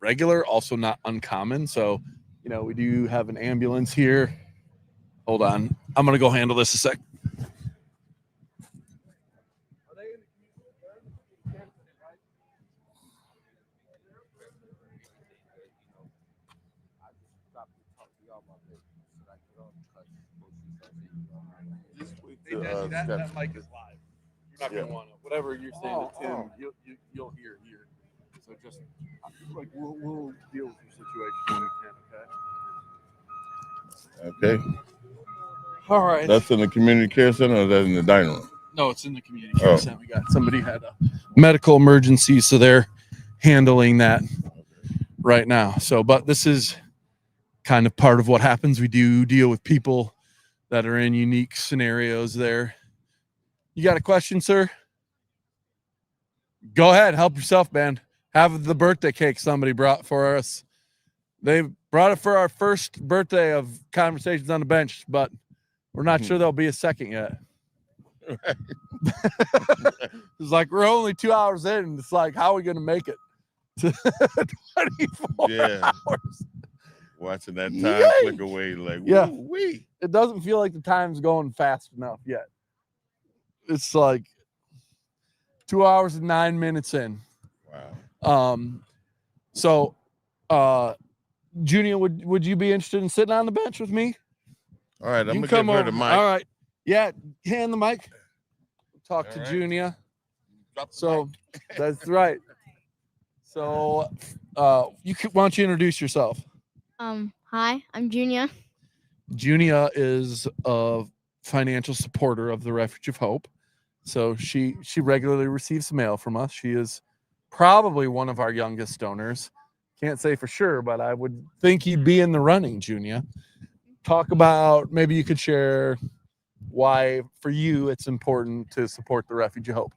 regular, also not uncommon. So we do have an ambulance here. Hold on, I'm gonna go handle this a sec. That mic is live. You're not gonna want to. Whatever you're saying to Tim, you'll hear here. So just like we'll deal with your situation when we can. Okay. Okay. All right. That's in the community care center, or that's in the dining room? No, it's in the community care center. We got somebody had a medical emergency, so they're handling that right now. So, but this is kind of part of what happens. We do deal with people that are in unique scenarios there. You got a question, sir? Go ahead. Help yourself, man. Have the birthday cake somebody brought for us. They brought it for our first birthday of Conversations on the Bench, but we're not sure there'll be a second yet. It's like we're only 2 hours in, and it's like, how are we going to make it to 24 hours? Watching that time flick away, like, yeah, wee. It doesn't feel like the time's going fast enough yet. It's like 2 hours and 9 minutes in. Wow. So, Junior, would you be interested in sitting on the bench with me? All right, I'm You gonna come give her over. the mic. All right, yeah, hand the mic. Talk All to right. Junior. Drop the So that's right. So, why don't you introduce yourself? Hi, I'm Junior. Junia is a financial supporter of the Refuge of Hope. So she regularly receives mail from us. She is probably one of our youngest donors. Can't say for sure, but I would think you'd be in the running, Junia. talk about, maybe you could share why for you it's important to support the Refuge of Hope.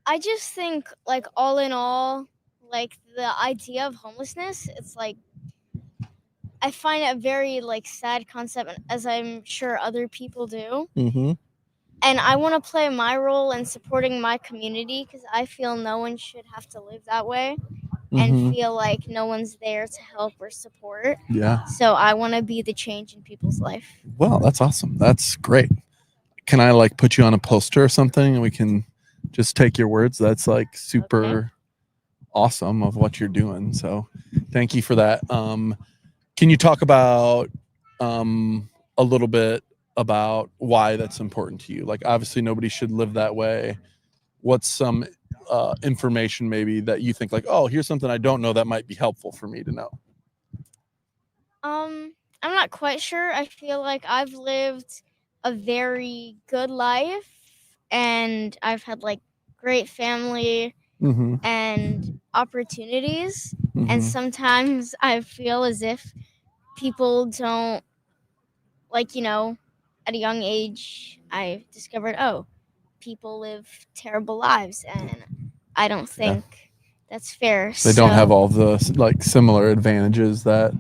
I just think, like, all in all, like, the idea of homelessness, it's like, I find it a very, like, sad concept, as I'm sure other people do. Mm-hmm. And I want to play my role in supporting my community because I feel no one should have to live that way and feel like no one's there to help or support. Yeah. So I want to be the change in people's life. Well, that's awesome. That's great. Can I like put you on a poster or something and we can just take your words? That's like super awesome of what you're doing. So thank you for that. Can you talk about a little bit about why that's important to you? Like, obviously nobody should live that way. What's some information maybe that you think like, oh, here's something I don't know that might be helpful for me to know? I'm not quite sure. I feel like I've lived a very good life and I've had like great family and opportunities. And sometimes I feel as if people don't, like, you know, at a young age, I discovered, oh, people live terrible lives. And I don't think that's fair. They don't have all the like similar advantages that,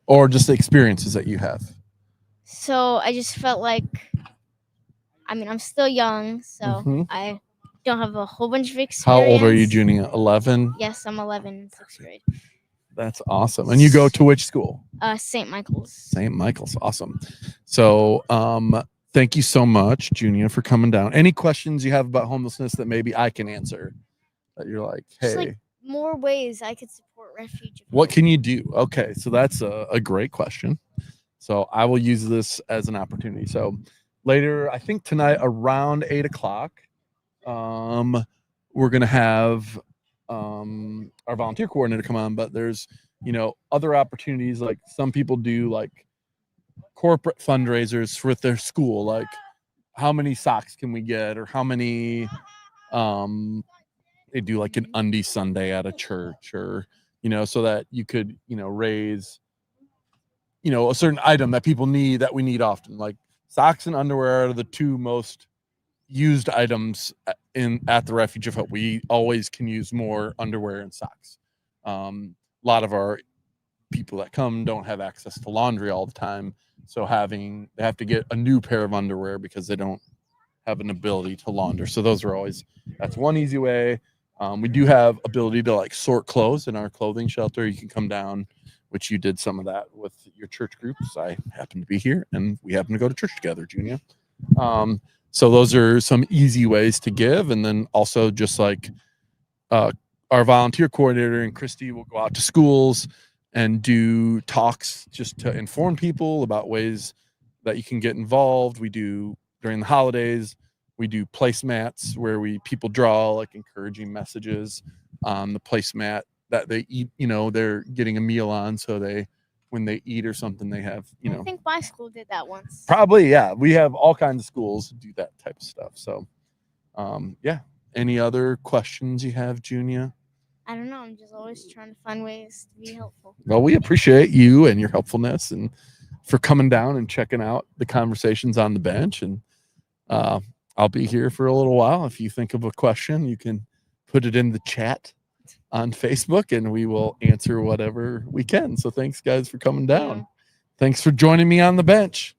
or just the experiences that you have. So I just felt like, I mean, I'm still young, so I don't have a whole bunch of experience. How old are you, Junia? 11? Yes, I'm 11 in 6th grade. That's awesome. And you go to which school? St. Michael's. St. Michael's. Awesome. So thank you so much, Junia, for coming down. Any questions you have about homelessness that maybe I can answer? That you're like, hey. Just like more ways I could support Refuge of Hope. What can you do? Okay, so that's a great question. So I will use this as an opportunity. So later, I think tonight around 8 o'clock, we're going to have our volunteer coordinator come on, but there's, you know, other opportunities. Like some people do like corporate fundraisers with their school, like how many socks can we get, or how many, they do like an undie Sunday at a church, or, you know, so that you could, you know, raise, you know, a certain item that people need, that we need often. Like socks and underwear are the two most used items at the Refuge of Hope. We always can use more underwear and socks. A lot of our people that come don't have access to laundry all the time, so they have to get a new pair of underwear because they don't have an ability to launder. So those are always, that's one easy way. We do have ability to like sort clothes in our clothing shelter. You can come down, which you did some of that with your church groups. I happen to be here and we happen to go to church together, Junia. So those are some easy ways to give. And then also just like our volunteer coordinator and Christy will go out to schools and do talks just to inform people about ways that you can get involved. We do during the holidays, we do placemats where people draw like encouraging messages on the placemat that they eat, you know, they're getting a meal on. So when they eat or something, they have, you know. I think my school did that once. Probably, yeah. We have all kinds of schools do that type of stuff. So, yeah. Any other questions you have, Junia? I don't know. I'm just always trying to find ways to be helpful. Well, we appreciate you and your helpfulness and for coming down and checking out the conversations on the bench. And I'll be here for a little while. If you think of a question, you can put it in the chat on Facebook and we will answer whatever we can. So thanks guys for coming down. Yeah. Thanks for joining me on the bench.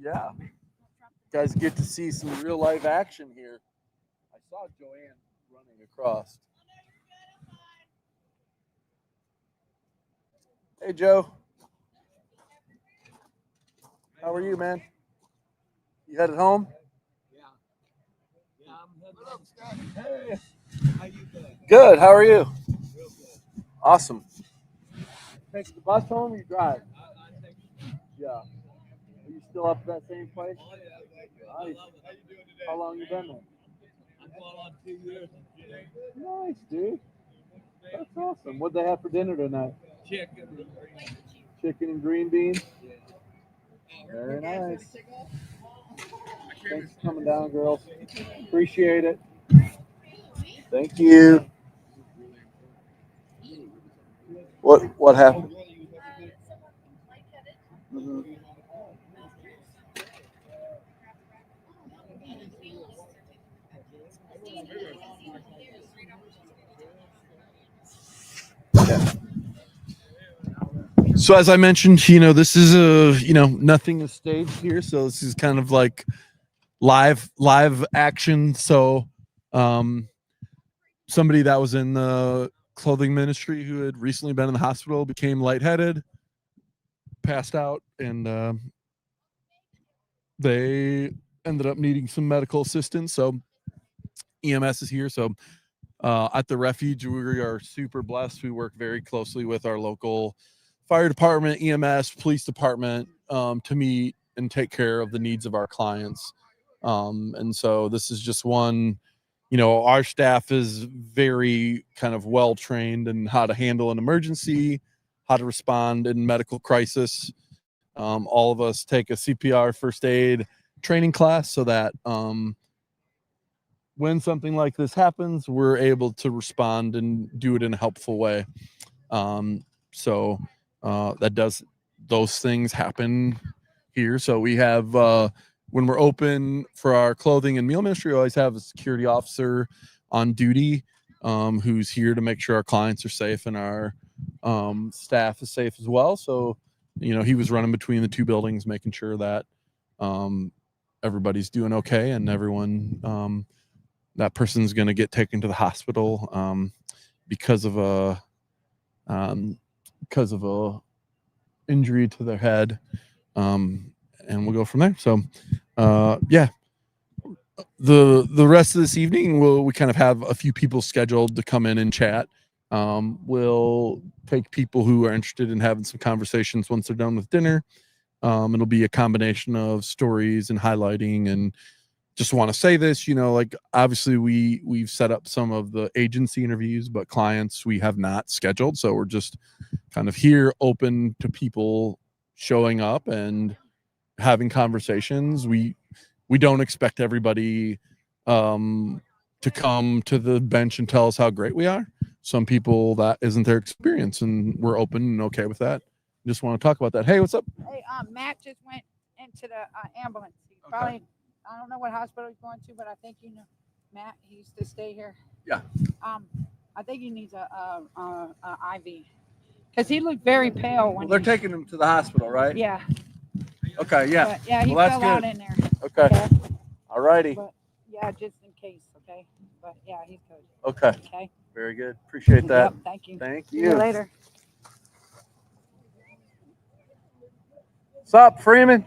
Yeah. You guys get to see some real life action here. I saw Joanne running across. Hey Joe. How are you, man? You headed home? Yeah, I'm headed home. Hey. How you doing? Good. How are you? Real good. Awesome. Take the bus home or you drive? I take Yeah. Are you still up at that same place? Oh, yeah. Nice. How you doing today? How long you been there? I'm going on 2 years in June. Nice, dude. That's awesome. What'd they have for dinner tonight? Chicken and green. Chicken and green beans? Yeah. Very nice. Thanks for coming down, girls. Appreciate it. Thank you. What happened? So as I mentioned, this is nothing is staged here. So this is kind of like live action. So somebody that was in the clothing ministry who had recently been in the hospital became lightheaded, passed out, and they ended up needing some medical assistance. So EMS is here. So at the Refuge, we are super blessed. We work very closely with our local fire department, EMS, police department to meet and take care of the needs of our clients. And so this is just one, our staff is very kind of well trained in how to handle an emergency, how to respond in medical crisis. All of us take a CPR first aid training class so that when something like this happens, we're able to respond and do it in a helpful way. So those things happen here. So we have, when we're open for our clothing and meal ministry, we always have a security officer on duty who's here to make sure our clients are safe and our staff is safe as well. So, he was running between the two buildings, making sure that everybody's doing okay and everyone, that person's going to get taken to the hospital because of a injury to their head, and we'll go from there. So yeah, the rest of this evening we kind of have a few people scheduled to come in and chat. We'll take people who are interested in having some conversations once they're done with dinner. It'll be a combination of stories and highlighting, and just want to say this, like obviously we've set up some of the agency interviews, but clients we have not scheduled. So we're just kind of here open to people showing up and having conversations. We don't expect everybody to come to the bench and tell us how great we are. Some people that isn't their experience, and we're open and okay with that. Just want to talk about that. Hey, what's up? Hey, Matt just went into the ambulance. He probably, I don't know what hospital he's going to, but I think Matt. He used to stay here. Yeah. I think he needs a IV because he looked very pale when they're taking him to the hospital, right? Yeah. Okay. Yeah. But, yeah, he Well, that's fell out good. in there. Okay. All righty. But, yeah, just in case. Okay. But yeah, he's good. Okay. Okay. Very good. Appreciate that. Yep, thank you. Thank See you you. later. What's up, Freeman?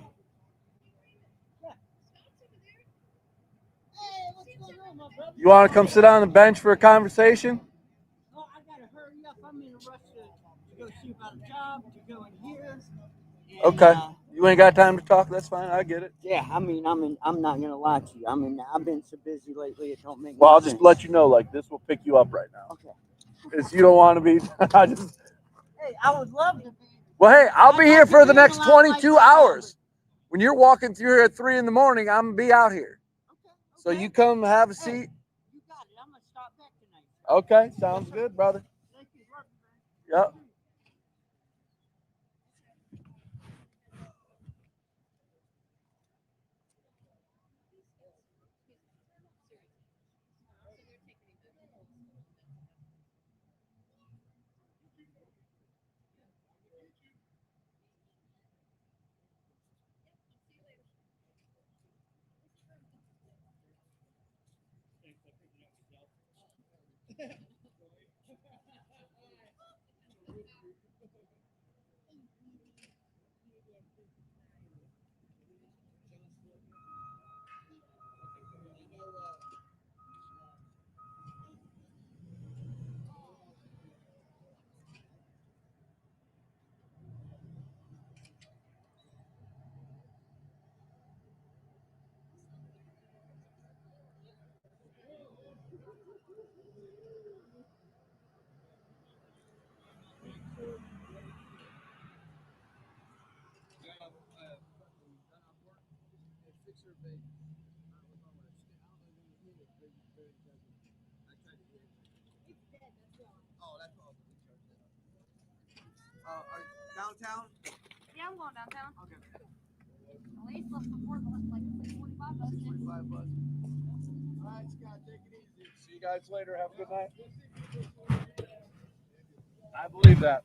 You want to come sit on the bench for a conversation? Oh, I gotta hurry up. I'm in a rush to go see about a job, to go in here. And, Okay. You ain't got time to talk. That's fine. I get it. Yeah, I mean, I'm not gonna lie to you. I mean, I've been so busy lately, it don't make. Well, no I'll just sense. let you know, like, this will pick you up right now. Okay. Because you don't want to be. I just. Hey, I would love to be. Well, hey, I'll be here for the next 22 like hours. When you're walking through here at 3 in the morning, I'm gonna be out here. So you come have a seat. Hey, you got it. I'm gonna stop back tonight. Okay, sounds good, brother. Thank you. Yep. Downtown? Yeah, I'm going downtown. Okay. At least left before like 45 bucks. 45 bucks. All right, Scott, take it easy. See you guys later. Have a good night. I believe that.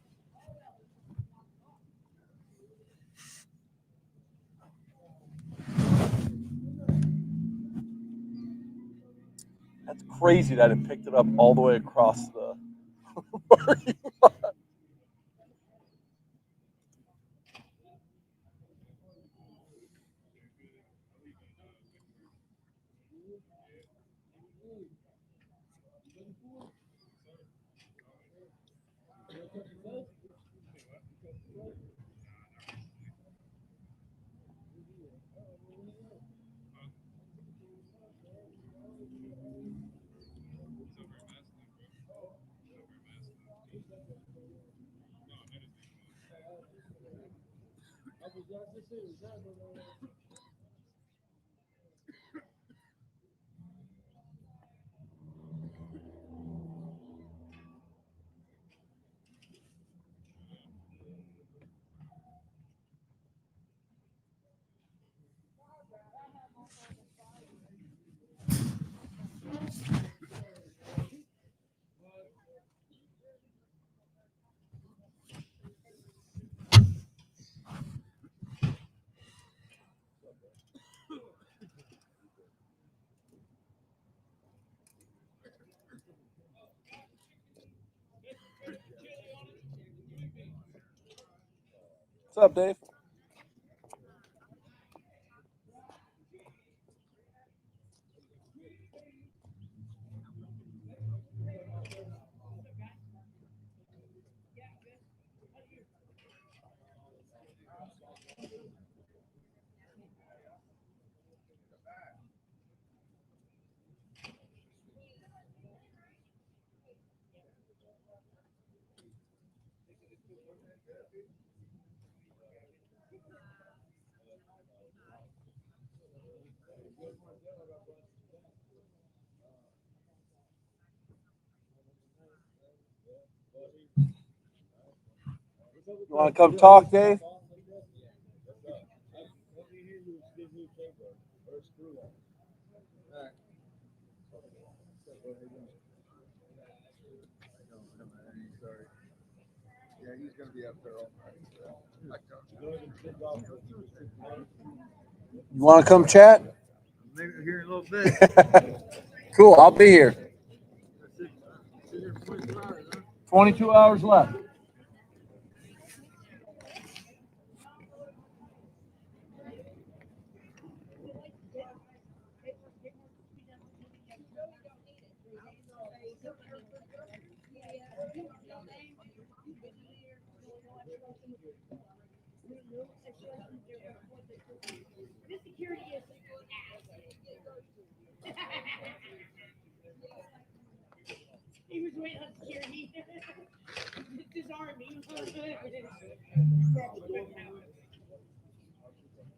That's crazy that it picked it up all the way across the parking lot. What's up, Dave? You want to come talk, Dave? Yeah, he's going to be up there all night. You want to come chat? Maybe here in a little bit. Cool, I'll be here. 22 hours left. He was waiting on security. Disarm me.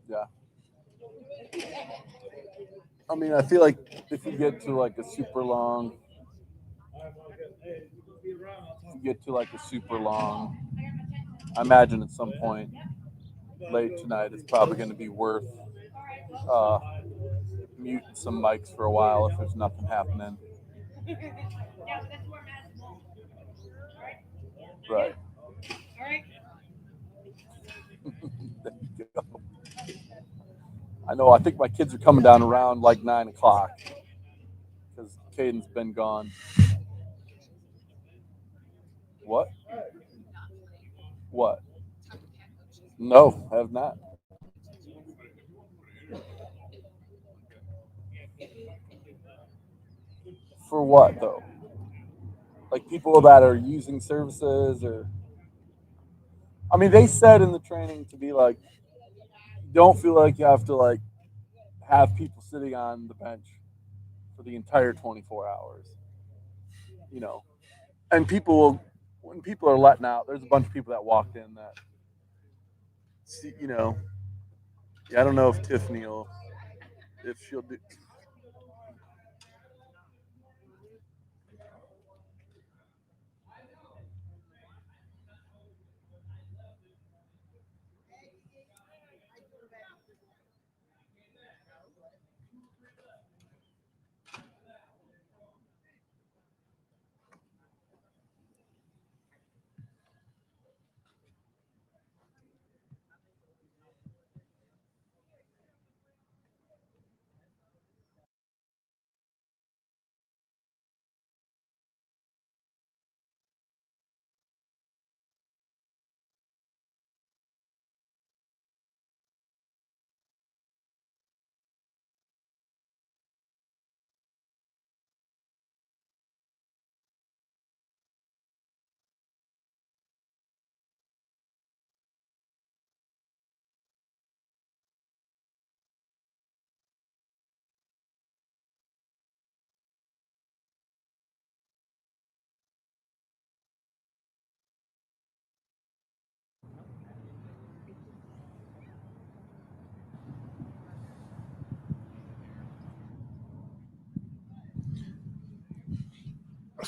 Yeah. I mean, I feel like if you get to like a super long, I imagine at some point late tonight it's probably going to be worth muting some mics for a while if there's nothing happening. Right. There you go. I know. I think my kids are coming down around like 9 o'clock because Caden's been gone. What? What? No, I have not. For what though? Like people that are using services, or I mean, they said in the training to be like, don't feel like you have to like have people sitting on the bench for the entire 24 hours. You know, and people will, when people are letting out, there's a bunch of people that walked in that, see, you know, I don't know if Tiffany will, if she'll do.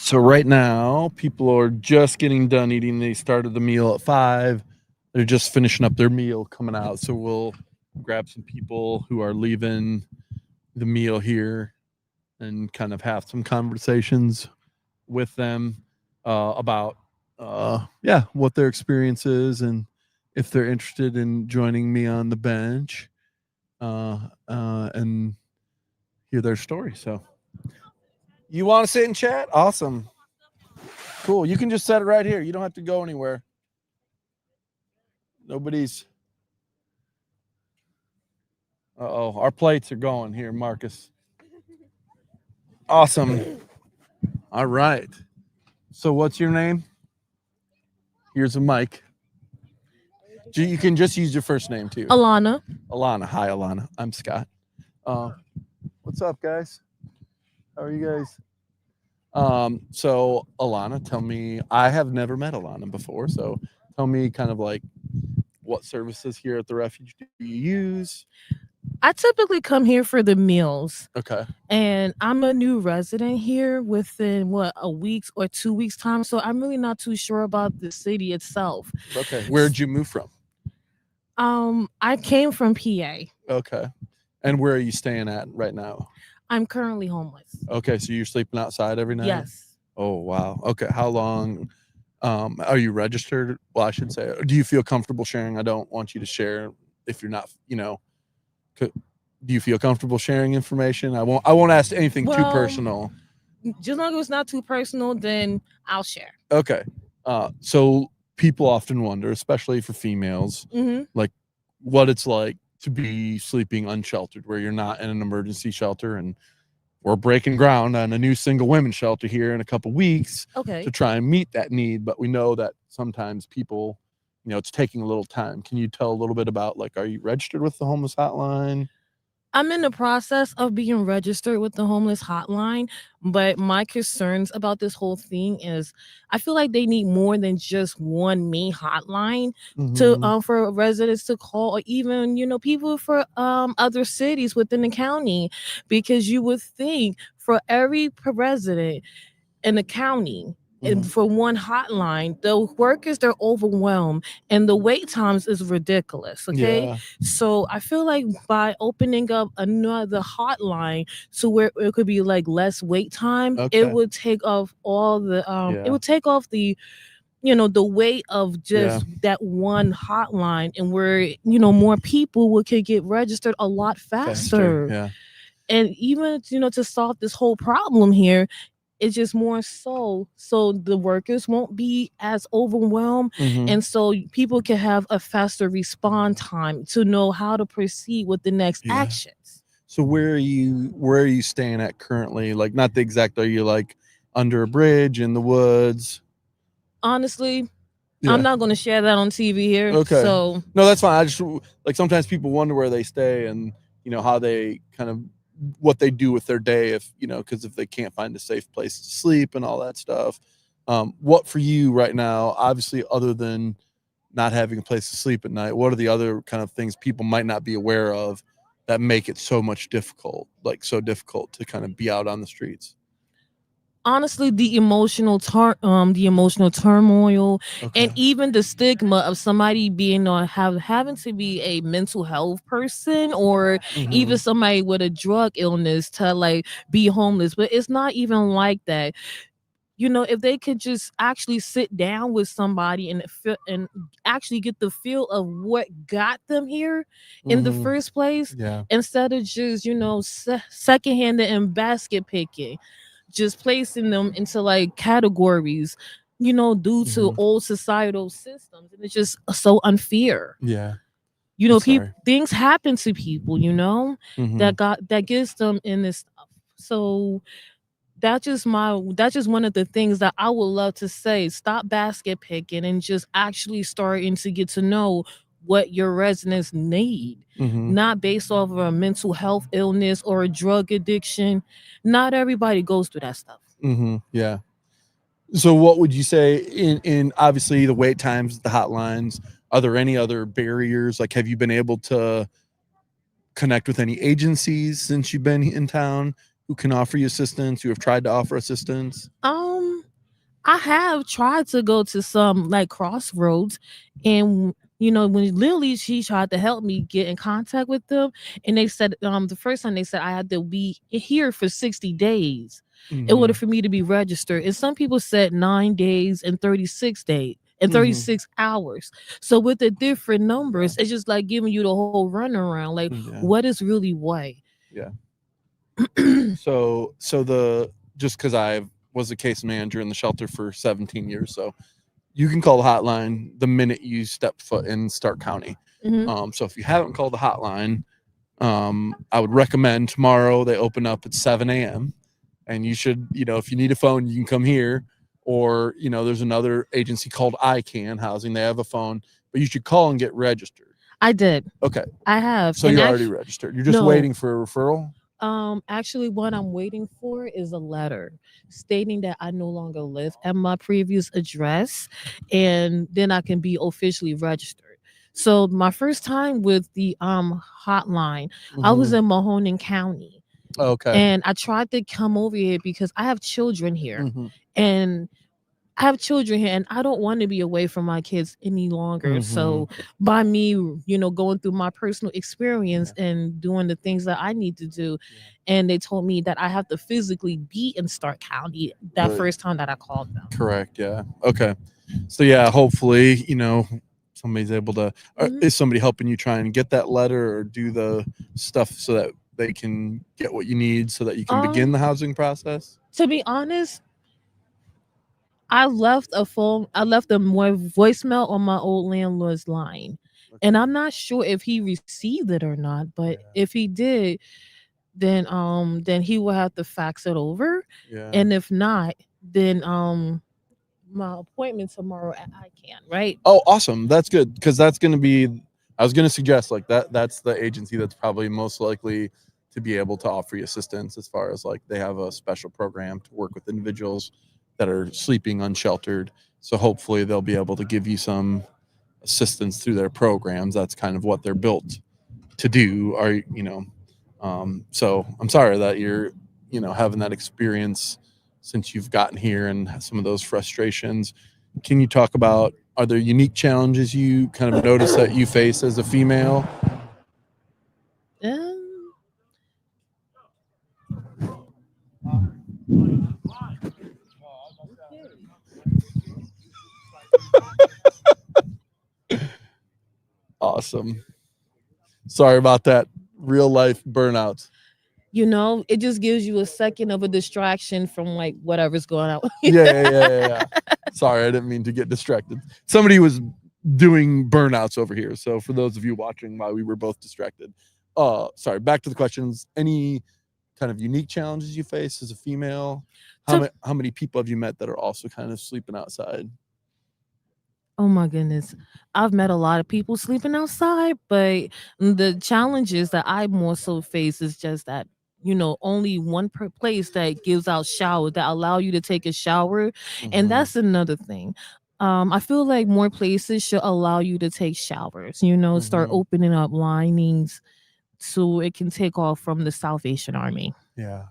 So right now, people are just getting done eating. They started the meal at 5. They're just finishing up their meal coming out. So we'll grab some people who are leaving the meal here and kind of have some conversations with them about what their experience is and if they're interested in joining me on the bench and hear their story. So you want to sit and chat? Awesome. Cool. You can just set it right here. You don't have to go anywhere. Nobody's. Uh-oh, our plates are going here, Marcus. Awesome. All right. So what's your name? Here's a mic. You can just use your first name too. Alana. Alana. Hi, Alana. I'm Scott. What's up, guys? How are you guys? So Alana, tell me, I have never met Alana before, so tell me kind of like what services here at the Refuge do you use? I typically come here for the meals. Okay. And I'm a new resident here within a week or 2 weeks time. So I'm really not too sure about the city itself. Okay. Where'd you move from? I came from PA. Okay. And where are you staying at right now? I'm currently homeless. Okay, so you're sleeping outside every night? Yes. Oh wow. Okay. How long are you registered? Well, I should say, do you feel comfortable sharing? I don't want you to share if you're not, do you feel comfortable sharing information? I won't ask anything too personal. Just as long as it's not too personal, then I'll share. Okay. So people often wonder, especially for females, like what it's like to be sleeping unsheltered, where you're not in an emergency shelter. And we're breaking ground on a new single women's shelter here in a couple weeks to try and meet that need. But we know that sometimes people, it's taking a little time. Can you tell a little bit about, like, are you registered with the homeless hotline? I'm in the process of being registered with the homeless hotline, but my concerns about this whole thing is I feel like they need more than just one main hotline to for residents to call, or even people for other cities within the county, because you would think for every resident in the county and for one hotline, the workers, they're overwhelmed and the wait times is ridiculous. Okay. Yeah. So I feel like by opening up another hotline to where it could be like less wait time, it would take off all the it would take off the the weight of just that one hotline, and where more people could get registered a lot faster. Yeah. And even to solve this whole problem here, it's just more so the workers won't be as overwhelmed, and so people can have a faster response time to know how to proceed with the next actions. So where are you staying at currently? Like, not the exact, are you like under a bridge in the woods? Honestly, I'm not going to share that on TV here. Okay. So no, that's fine. I just, like, sometimes people wonder where they stay and how they kind of, what they do with their day, if because if they can't find a safe place to sleep and all that stuff. What for you right now, obviously, other than not having a place to sleep at night, what are the other kind of things people might not be aware of that make it so difficult to kind of be out on the streets? Honestly, the emotional turmoil, and even the stigma of somebody being having to be a mental health person, or even somebody with a drug illness to like be homeless. But it's not even like that. If they could just actually sit down with somebody and actually get the feel of what got them here in the first place, instead of just secondhanded and basket picking, just placing them into like categories, due to old societal systems, and it's just so unfair. Things happen to people, that gets them in this stuff. So that's just one of the things that I would love to say. Stop basket picking and just actually starting to get to know what your residents need, not based off of a mental health illness or a drug addiction. Not everybody goes through that stuff. Yeah. So what would you say in obviously the wait times, the hotlines, are there any other barriers? Like, have you been able to connect with any agencies since you've been in town who can offer you assistance, who have tried to offer assistance? I have tried to go to some like crossroads, and when Lily she tried to help me get in contact with them, and they said the first time they said I had to be here for 60 days in order Mhm. for me to be registered, and some people said 9 days and 36 days and Mhm. 36 hours. So with the different numbers, it's just like giving you the whole runaround. Like, Yeah. what is really what? Yeah. So just because I was a case manager in the shelter for 17 years, so you can call the hotline the minute you step foot in Stark County. Mhm. So if you haven't called the hotline, I would recommend tomorrow they open up at 7 a.m. and you should, if you need a phone, you can come here, or there's another agency called ICANN Housing. They have a phone, but you should call and get registered. I did. Okay. I have. So And you're already registered. You're just no. waiting for a referral? Actually, what I'm waiting for is a letter stating that I no longer live at my previous address, and then I can be officially registered. So my first time with the hotline, I was Mhm. in Mahoning County, Okay. and I tried to come over here because I have children here, Mhm. and I have children here, and I don't want to be away from my kids any longer. So by me, going through my personal experience and doing the things that I need to do, and they told me that I have to physically be in Stark County that Right. first time that I called them. Correct. Yeah. Okay. So yeah, hopefully, somebody's able to. Mhm. Is somebody helping you try and get that letter or do the stuff so that they can get what you need so that you can begin the housing process? To be honest, I left a voicemail on my old landlord's line. And I'm not sure if he received it or not, but if he did, then he will have to fax it over. Yeah. And if not, then my appointment tomorrow at ICANN, right? Oh, awesome. That's good because that's going to be. I was going to suggest like that. That's the agency that's probably most likely to be able to offer you assistance as far as like they have a special program to work with individuals that are sleeping unsheltered. So hopefully they'll be able to give you some assistance through their programs. That's kind of what they're built to do. So I'm sorry that you're having that experience since you've gotten here and some of those frustrations. Can you talk about, are there unique challenges you kind of notice that you face as a female? Awesome. Sorry about that. Real life burnout. It just gives you a second of a distraction from like whatever's going on. Yeah. Sorry, I didn't mean to get distracted. Somebody was doing burnouts over here. So for those of you watching while we were both distracted, sorry, back to the questions. Any kind of unique challenges you face as a female? How many people have you met that are also kind of sleeping outside? Oh my goodness. I've met a lot of people sleeping outside, but the challenges that I more so face is just that, only one per place that gives out showers that allow you to take a shower. And that's another thing. I feel like more places should allow you to take showers, start opening up linings so it can take off from the Salvation Army. Yeah.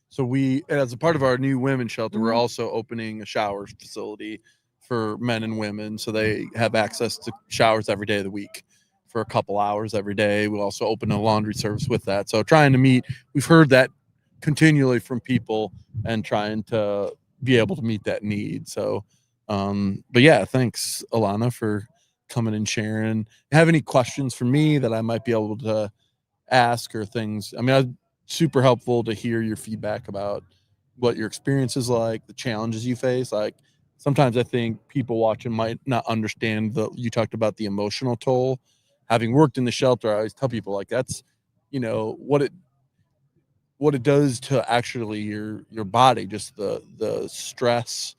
So we, as a part of our new women's shelter, we're Mhm. also opening a shower facility for men and women, so they have access to showers every day of the week for a couple hours every day. We'll also open a laundry service with that. So trying to meet, we've heard that continually from people and trying to be able to meet that need. So, but yeah, thanks, Alana, for coming and sharing. Have any questions for me that I might be able to ask or things? I mean, super helpful to hear your feedback about what your experience is like, the challenges you face. Like sometimes I think people watching might not understand you talked about the emotional toll. Having worked in the shelter, I always tell people like that's, what it does to actually your body, just the stress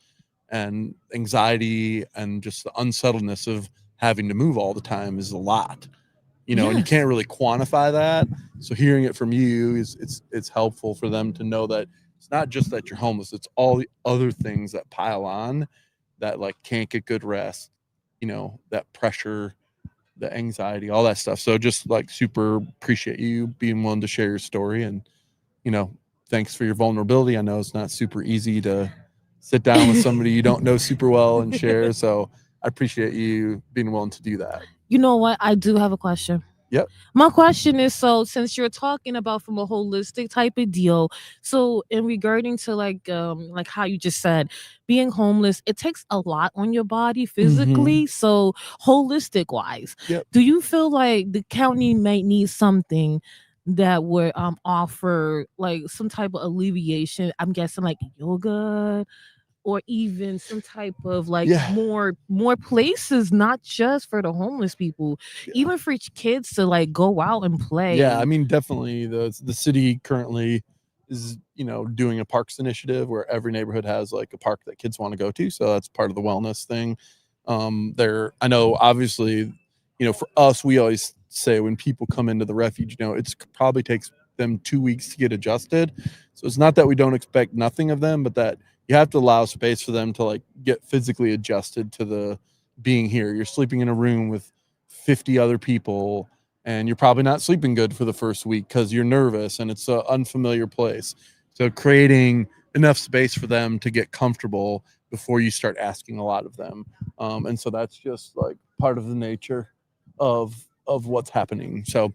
and anxiety and just the unsettledness of having to move all the time is a lot. And you Yes. can't really quantify that. So hearing it from you it's helpful for them to know that it's not just that you're homeless, it's all the other things that pile on that like can't get good rest, that pressure, the anxiety, all that stuff. So just like super appreciate you being willing to share your story, and thanks for your vulnerability. I know it's not super easy to sit down with somebody you don't know super well and share. So I appreciate you being willing to do that. You know what? I do have a question. Yep. My question is, so since you're talking about from a holistic type of deal, so in regarding to like how you just said, being homeless, it takes a lot on your body physically. So holistic wise, Yep. do you feel like the county might need something that would offer like some type of alleviation? I'm guessing like yoga, or even some type of like Yeah. more places, not just for the homeless people, even for kids to like go out and play. Yeah, I mean, definitely the city currently is, you know, doing a parks initiative where every neighborhood has like a park that kids want to go to. So that's part of the wellness thing. I know obviously, you know, for us, we always say when people come into the refuge, you know, it's probably takes them 2 weeks to get adjusted. So it's not that we don't expect nothing of them, but that you have to allow space for them to like get physically adjusted to the being here. You're sleeping in a room with 50 other people, and you're probably not sleeping good for the first week because you're nervous and it's an unfamiliar place. So creating enough space for them to get comfortable before you start asking a lot of them. And so that's just like part of the nature of what's happening. So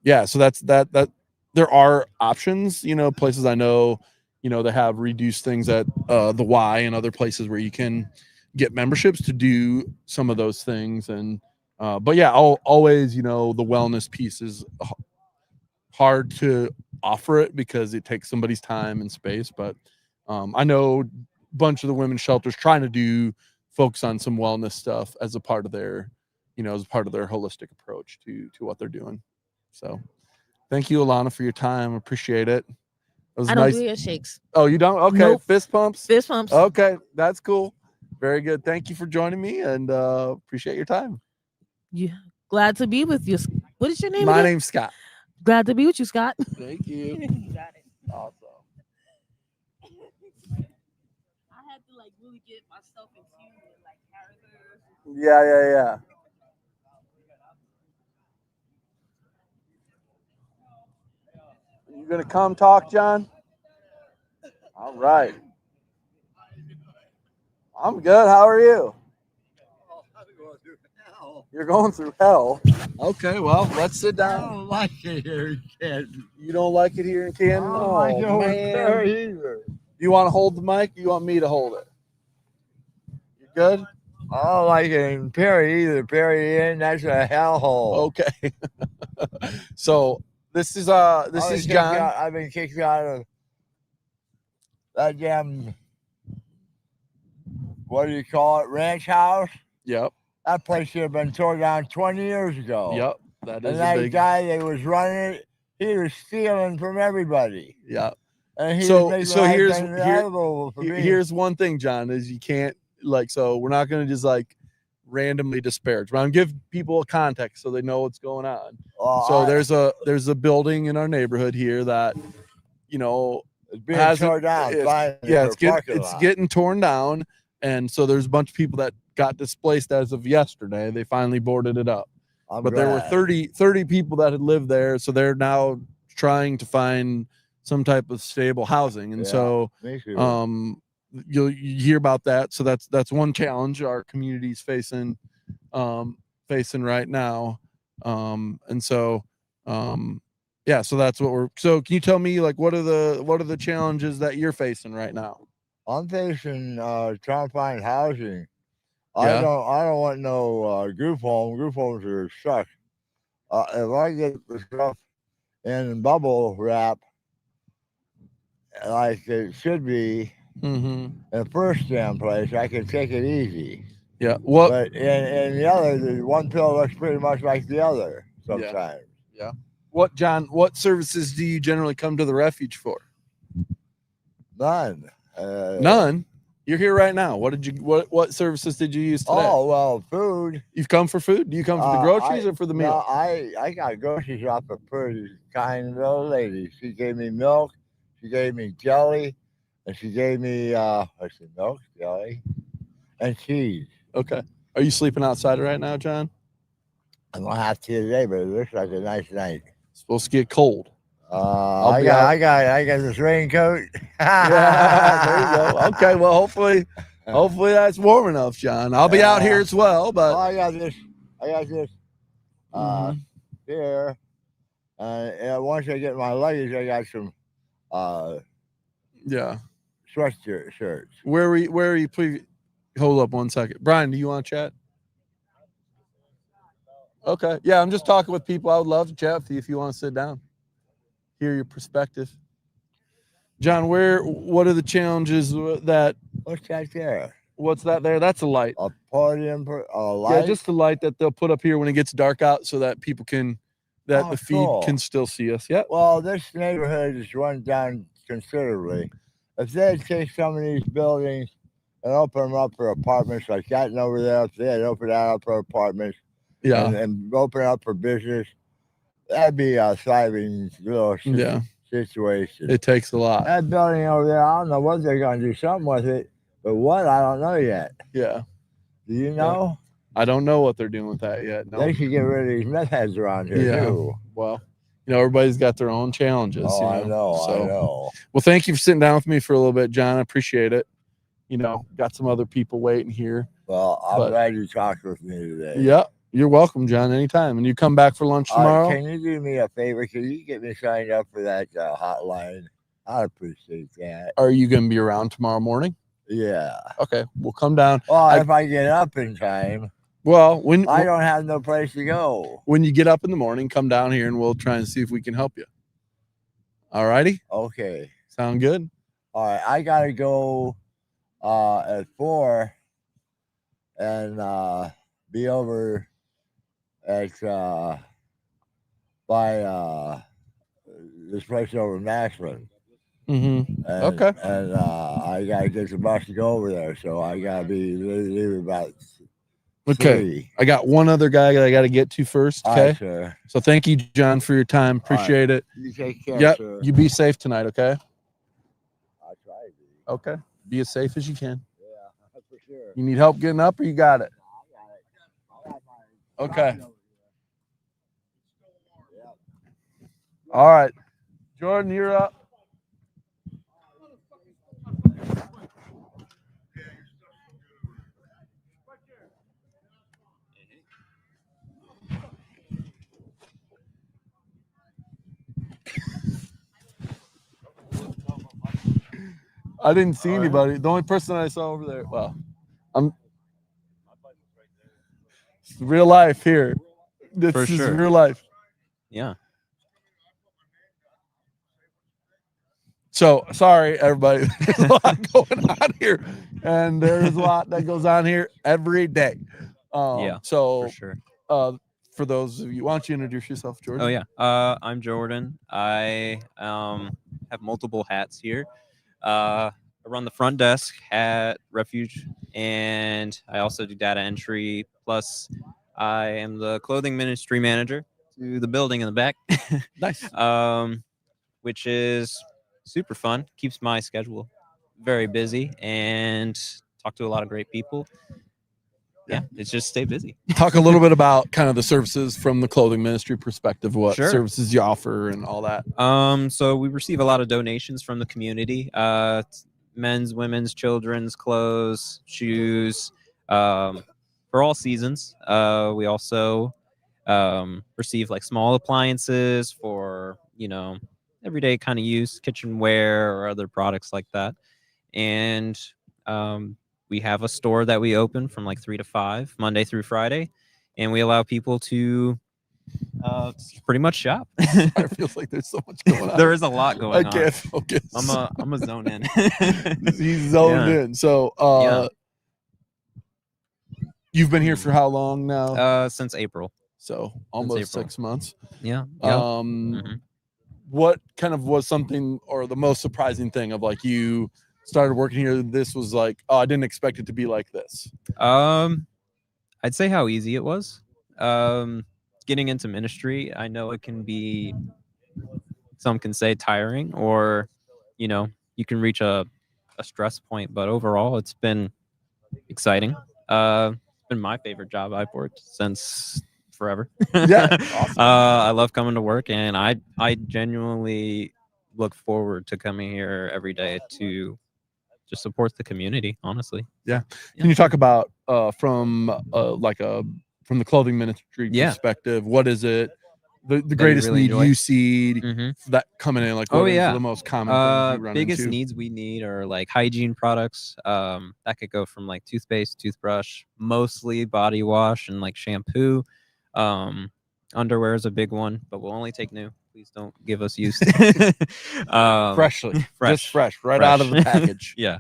yeah, so that's that there are options, you know, places I know, you know, they have reduced things at the Y and other places where you can get memberships to do some of those things. And but yeah, always, you know, the wellness piece is hard to offer it because it takes somebody's time and space. But I know a bunch of the women's shelters trying to focus on some wellness stuff as a part of their, you know, as part of their holistic approach to what they're doing. So thank you, Alana, for your time. Appreciate it. It was I don't nice. do handshakes. Oh, you don't? Okay. Nope. Fist pumps. Fist pumps. Okay, that's cool. Very good. Thank you for joining me, and appreciate your time. Yeah, glad to be with you. What is your name? My again? name's Scott. Glad to be with you, Scott. Thank you. You got it. Awesome. I had to like really get myself in tune with like characters. Yeah. You gonna come talk, John? All right. I'm good. How are you? You're going through hell. Okay, well, let's sit down. I don't like it here in Canton. You don't like it here in Canton? I don't like it over man. there either. You want to hold the mic? Or you want me to hold it? You good? I don't like it in Perry either. Perry Inn, that's a hellhole. Okay. So this is John. I've been kicked out of that damn, what do you call it, ranch house? Yep. That place should have been torn down 20 years ago. Yep. That is And a that big guy that was running it, he was stealing from everybody. Yeah. And he So was making so life here's unbearable for me. here's one thing, John, is you can't like, so we're not going to just like randomly disparage. But I'm give people a context so they know what's going on. So there's a building in our neighborhood here that, you know, it's being torn down. It's getting torn down, and so there's a bunch of people that got displaced as of yesterday. They finally boarded it up. There were 30 people that had lived there, so they're now trying to find some type of stable housing. And so you hear about that. So that's one challenge our community's facing right now. And so yeah, so that's what so can you tell me like what are the challenges that you're facing right now? I'm facing trying to find housing. Yeah. I don't want no group home. Group homes are suck. If I get the stuff in bubble wrap like it should be in the first damn place, I can take it easy. Yeah. But in the other, the one pill looks pretty much like the other sometimes. Yeah. John, what services do you generally come to the refuge for? None. None. You're here right now. What services did you use today? Oh, well, food. You've come for food? Do you come for the groceries or for the meal? No, I got groceries off a pretty kind old lady. She gave me milk, she gave me jelly, and she gave me milk, jelly, and cheese. Okay. Are you sleeping outside right now, John? I'm gonna have to today, but it looks like a nice night. It's supposed to get cold. I be got, out. I got this raincoat. Yeah, there you go. Okay, well, hopefully that's warm enough, John. I'll be out here as well, but I got this. Mhm. Here. And once I get my luggage, I got some yeah. sweatshirt shirts. Where are you? Please hold up 1 second. Brian, do you want to chat? Okay. Yeah, I'm just talking with people. I would love to chat with you if you want to sit down, hear your perspective. John, what are the challenges that? What's that there? What's that there? That's a light. A podium, a light. Yeah, just the light that they'll put up here when it gets dark out, so that people can, the feed cool. can still see us. Yep. Well, this neighborhood is run down considerably. If they'd take some of these buildings and open them up for apartments like that and over there, if they'd open that up for apartments, Yeah. and open it up for business, that'd be a thriving little Yeah. situation. It takes a lot. That building over there, I don't know what they're going to do something with it, but what, I don't know yet. Yeah. Do you know? I don't know what they're doing with that yet. No. They should get rid of these meth heads around here, Yeah. too. Well, everybody's got their own challenges. Oh, I know. Well, thank you for sitting down with me for a little bit, John. I appreciate it. Got some other people waiting here. Well, I'm glad you talked with me today. Yeah. You're welcome, John, anytime. And you come back for lunch tomorrow? Can you do me a favor? Can you get me signed up for that hotline? I'd appreciate that. Are you going to be around tomorrow morning? Yeah. Okay. We'll come down. Well, if I get up in time. Well, I don't have no place to go. When you get up in the morning, come down here and we'll try and see if we can help you. All righty? Okay. Sound good? All right. I got to go at 4 and be over at by this place over in Massman. Mm-hmm. And, Okay. And I gotta get the bus to go over there, so I gotta be leaving about. Okay. 3. I got one other guy that I got to get to first. All Okay. right, sir. So thank you, John, for your time. Appreciate it. You take care, Yep. sir. You be safe tonight. Okay. I'll try to be. Okay. Be as safe as you can. Yeah, for sure. You need help getting up, or you got it? Okay. All right. Jordan, you're up. I didn't see anybody. The only person I saw over there. Well, it's real life here. This For is sure. real life. Yeah. So sorry, everybody. There's a lot going on here, and there's a lot that goes on here every day. Yeah. So For sure. For those of you, why don't you introduce yourself, Jordan? Oh yeah. I'm Jordan. I have multiple hats here. I run the front desk at Refuge, and I also do data entry. Plus, I am the clothing ministry manager to the building in the back. Nice. Which is super fun. Keeps my schedule very busy, and talk to a lot of great people. Yeah, it's just stay busy. Talk a little bit about kind of the services from the clothing ministry perspective, what Sure. services you offer and all that. So we receive a lot of donations from the community, men's, women's, children's clothes, shoes, for all seasons. We also receive like small appliances for, everyday kind of use, kitchenware or other products like that. And we have a store that we open from like 3 to 5, Monday through Friday. And we allow people to pretty much shop. It feels like there's so much going on. There is a lot going on. I can't focus. I'm a zone in. He's zoned Yeah. in. So Yeah. You've been here for how long now? Since April. So almost April. 6 months. Yeah. What kind of was something or the most surprising thing of like you started working here? This was like, oh, I didn't expect it to be like this. I'd say how easy it was. Getting into ministry, I know it can be, some can say tiring, or you can reach a stress point, but overall it's been exciting. It's been my favorite job I've worked since forever. Yeah, awesome. I love coming to work, and I genuinely look forward to coming here every day to just support the community. Honestly, Yeah. Can you talk about from from the clothing ministry Yeah. perspective? What is it? The That you greatest really need enjoy? you see Mhm. that coming in? Like, Oh what is yeah, the most common things you run biggest into? needs we need are like hygiene products. That could go from like toothpaste, toothbrush, mostly body wash and like shampoo. Underwear is a big one, but we'll only take new. Please don't give us used. Freshly, just fresh, right out of the package. Yeah.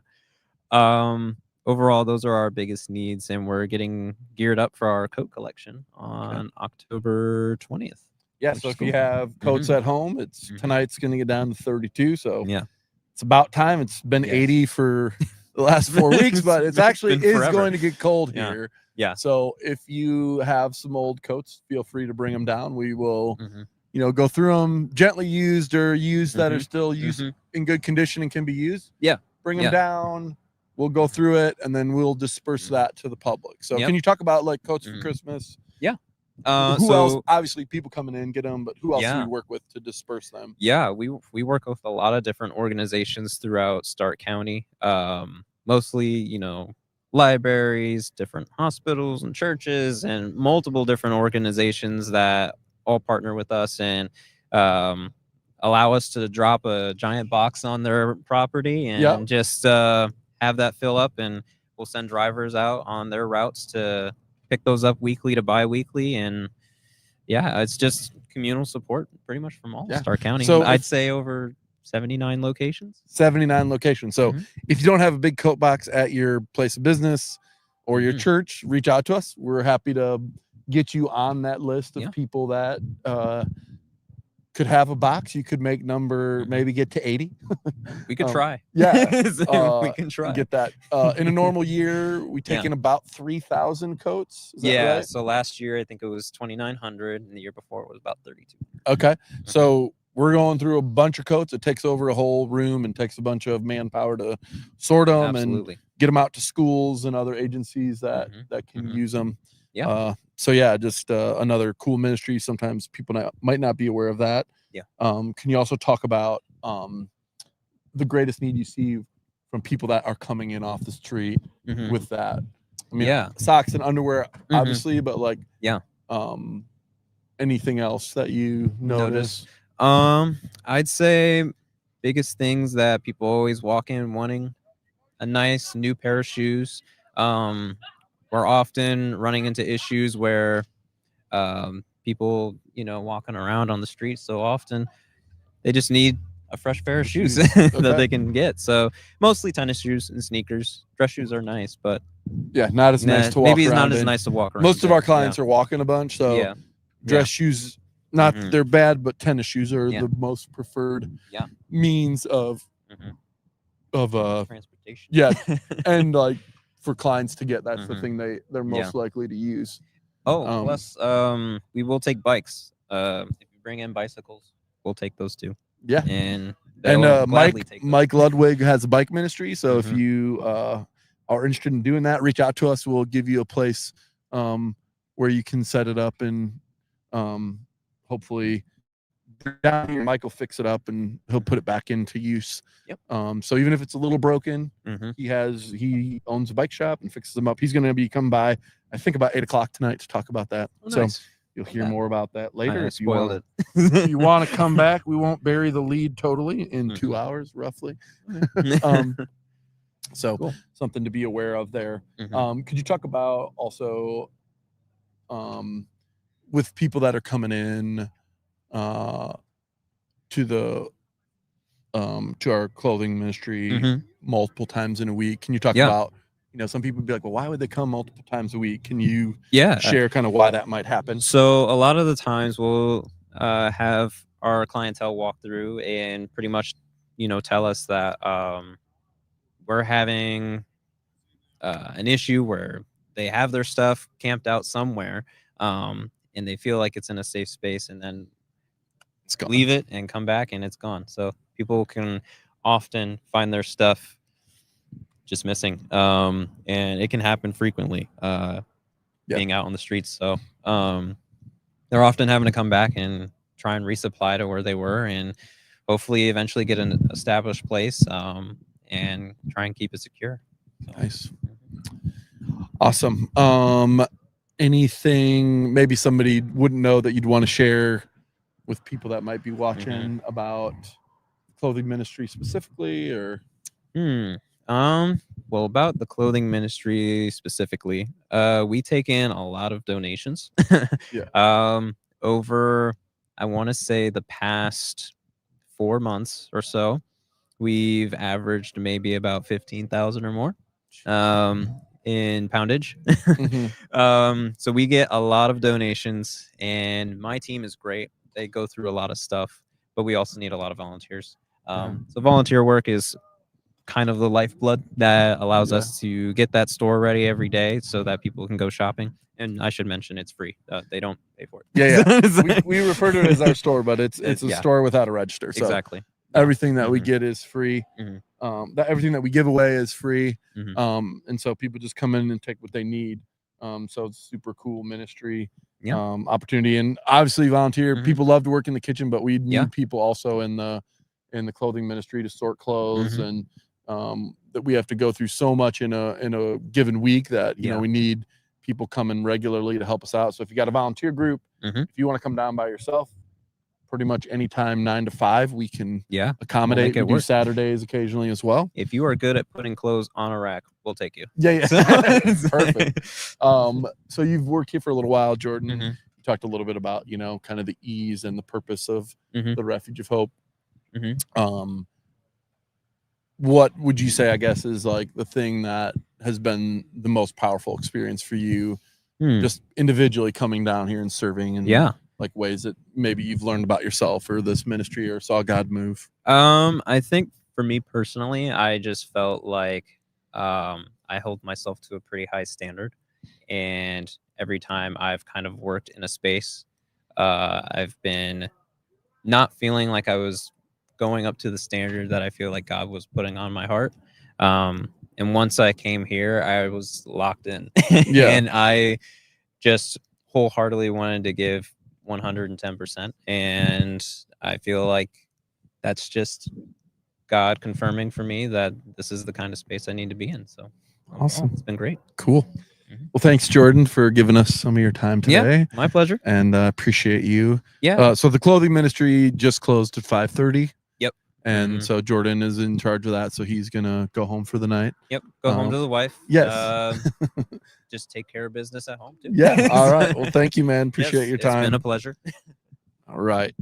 Overall, those are our biggest needs, and we're getting geared up for our coat collection on October 20th. Yeah, which so is if you cool. have coats Mhm. at home, it's tonight's going to get down to 32. So Yeah, it's about time. It's been Yes. 80 for the last 4 weeks, but it's actually been is forever. going to get cold Yeah. here. Yeah. So if you have some old coats, feel free to bring them down. We will, Mhm. go through them, gently used or used that are Mhm. still used Mhm. in good condition and can be used. Yeah. Bring them Yeah. down. We'll go through it and then we'll disperse that to the public. So Yep. can you talk about like coats for Mhm. Christmas? Yeah. Who else? So Obviously, people coming in get them, but who else do Yeah. we work with to disperse them? yeah, we work with a lot of different organizations throughout Stark County. Mostly, libraries, different hospitals and churches, and multiple different organizations that all partner with us and allow us to drop a giant box on their property and Yep. just have that fill up, and we'll send drivers out on their routes to pick those up weekly to bi-weekly. And yeah, it's just communal support pretty much from all Yeah. Stark County. So I'd if- say over 79 locations. 79 locations. So Mhm. if you don't have a big coat box at your place of business or your Mhm. church, reach out to us. We're happy to get you on that list of Yeah. people that could have a box. You could make number, maybe get to 80. We could try. Yeah. So we can try. Get that. In a normal year, we take Yeah. in about 3,000 coats. Is that Yeah. right? So last year, I think it was 2,900, and the year before it was about 32. Okay. So we're going through a bunch of coats. It takes over a whole room and takes a bunch of manpower to sort them Absolutely. and get them out to schools and other agencies that can use them. Yeah. So yeah, just another cool ministry. Sometimes people might not be aware of that. Yeah. Can you also talk about the greatest need you see from people that are coming in off the street Mhm. with that? I mean, Yeah. socks and underwear, Mhm. obviously, but like, Yeah. anything else that you notice? I'd say biggest things that people always walk in wanting a nice new pair of shoes. We're often running into issues where people, walking around on the street so often, they just need a fresh pair of shoes that Okay. they can get. So mostly tennis shoes and sneakers. Dress shoes are nice, but Yeah, not as nice to walk maybe it's around not as in. nice to walk around. Most of in. our clients Yeah. are walking a bunch, so Yeah. dress shoes, not that Mhm. they're bad, but tennis shoes are Yeah. the most preferred Yeah. means of transportation. yeah, and like for clients to get, that's the Mhm. thing they're most likely to use. Oh, plus we will take bikes. If you bring in bicycles, we'll take those too. Yeah. And they'll gladly take those. Mike Ludwig has a bike ministry, so if Mhm. you are interested in doing that, reach out to us. We'll give you a place where you can set it up, and hopefully down here, Mike will fix it up and he'll put it back into use. Yep. So even if it's a little broken, Mhm. he owns a bike shop and fixes them up. He's going to be coming by, I think, about 8:00 tonight to talk about that. Oh, So nice. you'll hear more about that later. I If you spoiled wanna, it. if you want to come back, we won't bury the lead totally in 2 hours, roughly. So Cool. something to be aware of there. Mhm. Could you talk about also with people that are coming in to our clothing ministry Mhm. multiple times in a week? Can you talk Yeah. about, some people would be like, well, why would they come multiple times a week? Can you Yeah. share kind of why that might happen? So a lot of the times we'll have our clientele walk through and pretty much, tell us that we're having an issue where they have their stuff camped out somewhere, and they feel like it's in a safe space, and then leave it and come back and it's gone. So people can often find their stuff just missing, and it can happen frequently being out on the streets. So they're often having to come back and try and resupply to where they were, and hopefully eventually get an established place, and try and keep it secure. Nice. Awesome. Anything maybe somebody wouldn't know that you'd want to share with people that might be watching about clothing ministry specifically, or well, about the clothing ministry specifically, we take in a lot of donations. Over, I want to say, the past 4 months or so, we've averaged maybe about 15,000 or more in poundage. So we get a lot of donations, and my team is great. They go through a lot of stuff, but we also need a lot of volunteers. So volunteer work is kind of the lifeblood that allows us to get that store ready every day so that people can go shopping. And I should mention, it's free. They don't pay for it. we refer to it as our store, but it's a store without a register. So exactly. Everything that we get is free. Everything that we give away is free. And so people just come in and take what they need. So it's super cool ministry opportunity, and obviously volunteer. People love to work in the kitchen, but we need people also in the clothing ministry to sort clothes, and that we have to go through so much in a given week that you know we need people coming regularly to help us out. So if you got a volunteer group, if you want to come down by yourself, pretty much anytime 9 to 5 we can accommodate. We do Saturdays occasionally as well. If you are good at putting clothes on a rack, we'll take you. Perfect. So you've worked here for a little while, Jordan. You talked a little bit about kind of the ease and the purpose of the Refuge of Hope. What would you say, I guess, is like the thing that has been the most powerful experience for you, just individually coming down here and serving, and like ways that maybe you've learned about yourself or this ministry or saw God move? I think for me personally, I just felt like I hold myself to a pretty high standard, and every time I've kind of worked in a space, I've been not feeling like I was going up to the standard that I feel like God was putting on my heart. And once I came here, I was locked in. And I just wholeheartedly wanted to give 110%. And I feel like that's just God confirming for me that this is the kind of space I need to be in. So awesome. It's been great. Cool. Well, thanks, Jordan, for giving us some of your time today. Yeah, my pleasure. And appreciate you. Yeah. So the clothing ministry just closed at 5:30. Yep. And so Jordan is in charge of that. So he's going to go home for the night. Yep. Go home to the wife. Yes. Just take care of business at home, too. Yeah. All right. Well, thank you, man. Appreciate your time. It's been a pleasure. All right.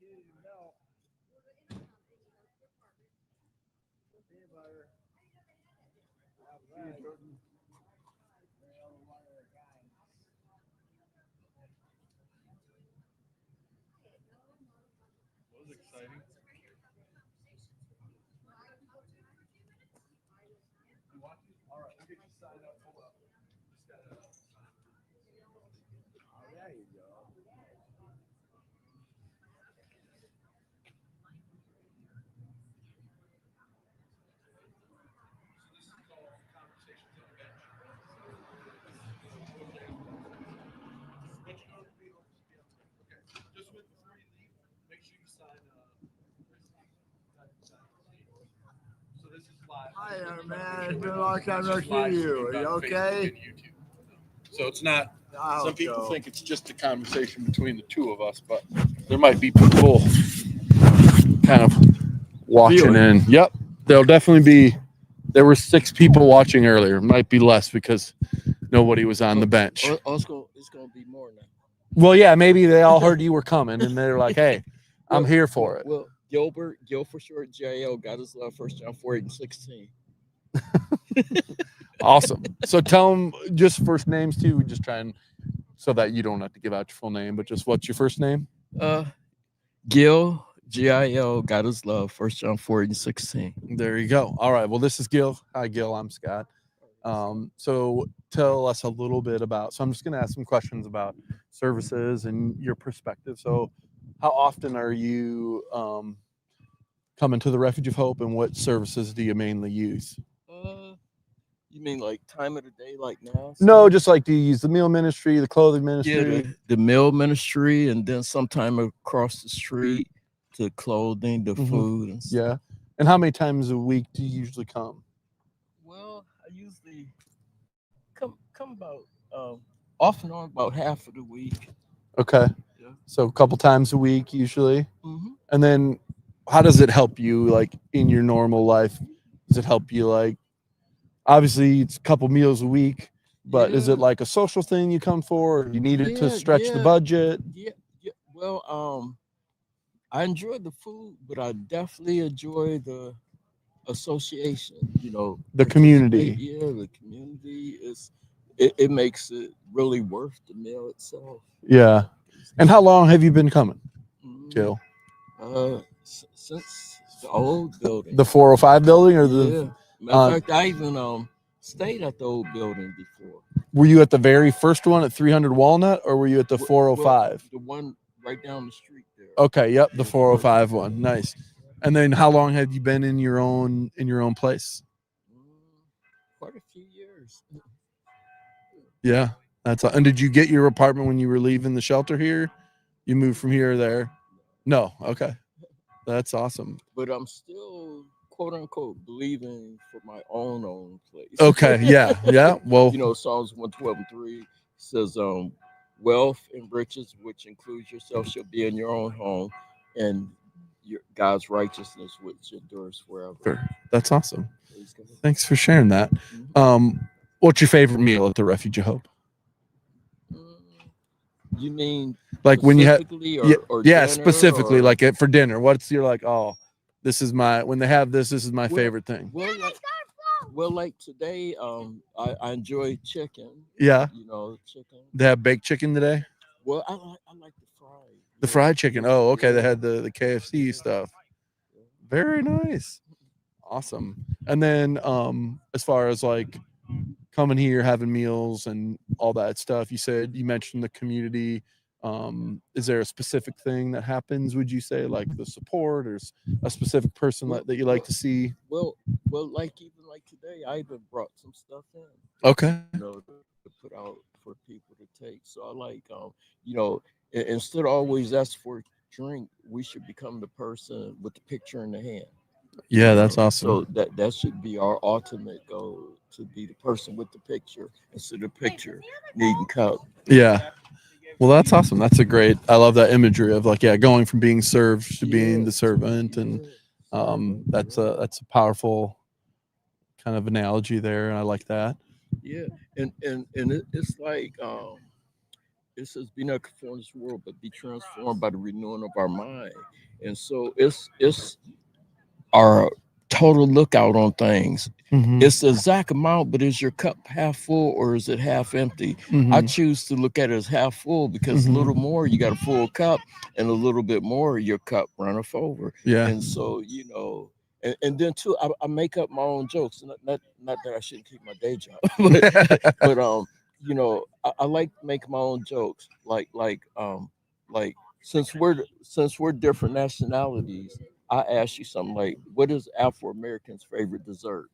Was exciting. All right, we'll get you signed up. Hold up. Just gotta. There you go. Just before you leave, make sure you sign. So this is live. Hi there, man. It's been a long time no see you. Are you okay? So it's not. I Some hope people so. think it's just a conversation between the two of us, but there might be people kind of watching in. Yep, there'll definitely be. There were 6 people watching earlier. Might be less because nobody was on the bench. It's gonna be more now. Well, yeah, maybe they all heard you were coming and they're like, "Hey, I'm here for it." Well, Gil for short, JL, got his love, 1 John 4:16. Awesome. So tell them just first names too. We just try and so that you don't have to give out your full name, but just what's your first name? Gil, GIL, got his love, 1 John 4:16. There you go. All right. Well, this is Gil. Hi, Gil. I'm Scott. So tell us a little bit about. So I'm just going to ask some questions about services and your perspective. So, how often are you coming to the Refuge of Hope, and what services do you mainly use? You mean like time of the day, like now? No, just like do you use the meal ministry, the clothing ministry? Yeah, the meal ministry, and then sometime across the street to clothing, the food, and stuff. Yeah. And how many times a week do you usually come? Well, I usually come about off and on about half of the week. Okay. Yeah. So a couple times a week usually. Mhm. And then how does it help you like in your normal life? Does it help you like obviously it's a couple meals a week, but is it like a social thing you come for or you need it to stretch the budget? Yeah. Well, I enjoy the food, but I definitely enjoy the association, The community. Yeah, the community it makes it really worth the meal itself. Yeah. And how long have you been coming, Gil? Since the old building. The 405 building or the Yeah. Matter of fact, I even stayed at the old building before. Were you at the very first one at 300 Walnut or were you at the 405? The one right down the street there. Okay, yep, the 405 one. Nice. And then how long have you been in your own place? Quite a few years. Yeah. And did you get your apartment when you were leaving the shelter here? You moved from here or there? No. Okay. That's awesome. But I'm still quote unquote believing for my own place. Okay. Yeah. Yeah. Well, Psalms 112:3 says, wealth and riches, which includes yourself, shall be in your own home, and God's righteousness, which endures forever. That's awesome. Thanks for sharing that. What's your favorite meal at the Refuge of Hope? You mean like when you have or specifically like it for dinner? What's your like? Oh, this is my when they have this is my favorite thing. Well, like today, I enjoy chicken. Yeah. Chicken. They have baked chicken today. Well, I like the fried. The fried chicken. Oh, okay. They had the KFC stuff. Very nice. Awesome. And then as far as like coming here, having meals and all that stuff, you mentioned the community. Is there a specific thing that happens, would you say, like the support or a specific person that you like to see? Well, like even like today, I even brought some stuff in. Okay. To put out for people to take. So I like, instead of always ask for a drink, we should become the person with the picture in the hand. Yeah, that's awesome. So that should be our ultimate goal, to be the person with the picture instead of the picture needing cup. Yeah. Well, that's awesome. That's I love that imagery of like, going from being served to being the servant. And that's a powerful kind of analogy there. And I like that. Yeah. And it's like, it says, "Be not conformed to this world, but be transformed by the renewing of our mind." And so it's our total lookout on things. It's the exact amount, but is your cup half full or is it half empty? I choose to look at it as half full because a little more, you got a full cup, and a little bit more, your cup runneth over. Yeah. And so, and then too, I make up my own jokes. Not that I shouldn't keep my day job, but I like to make my own jokes. Like since we're different nationalities, I ask you something like, what is Afro Americans' favorite dessert?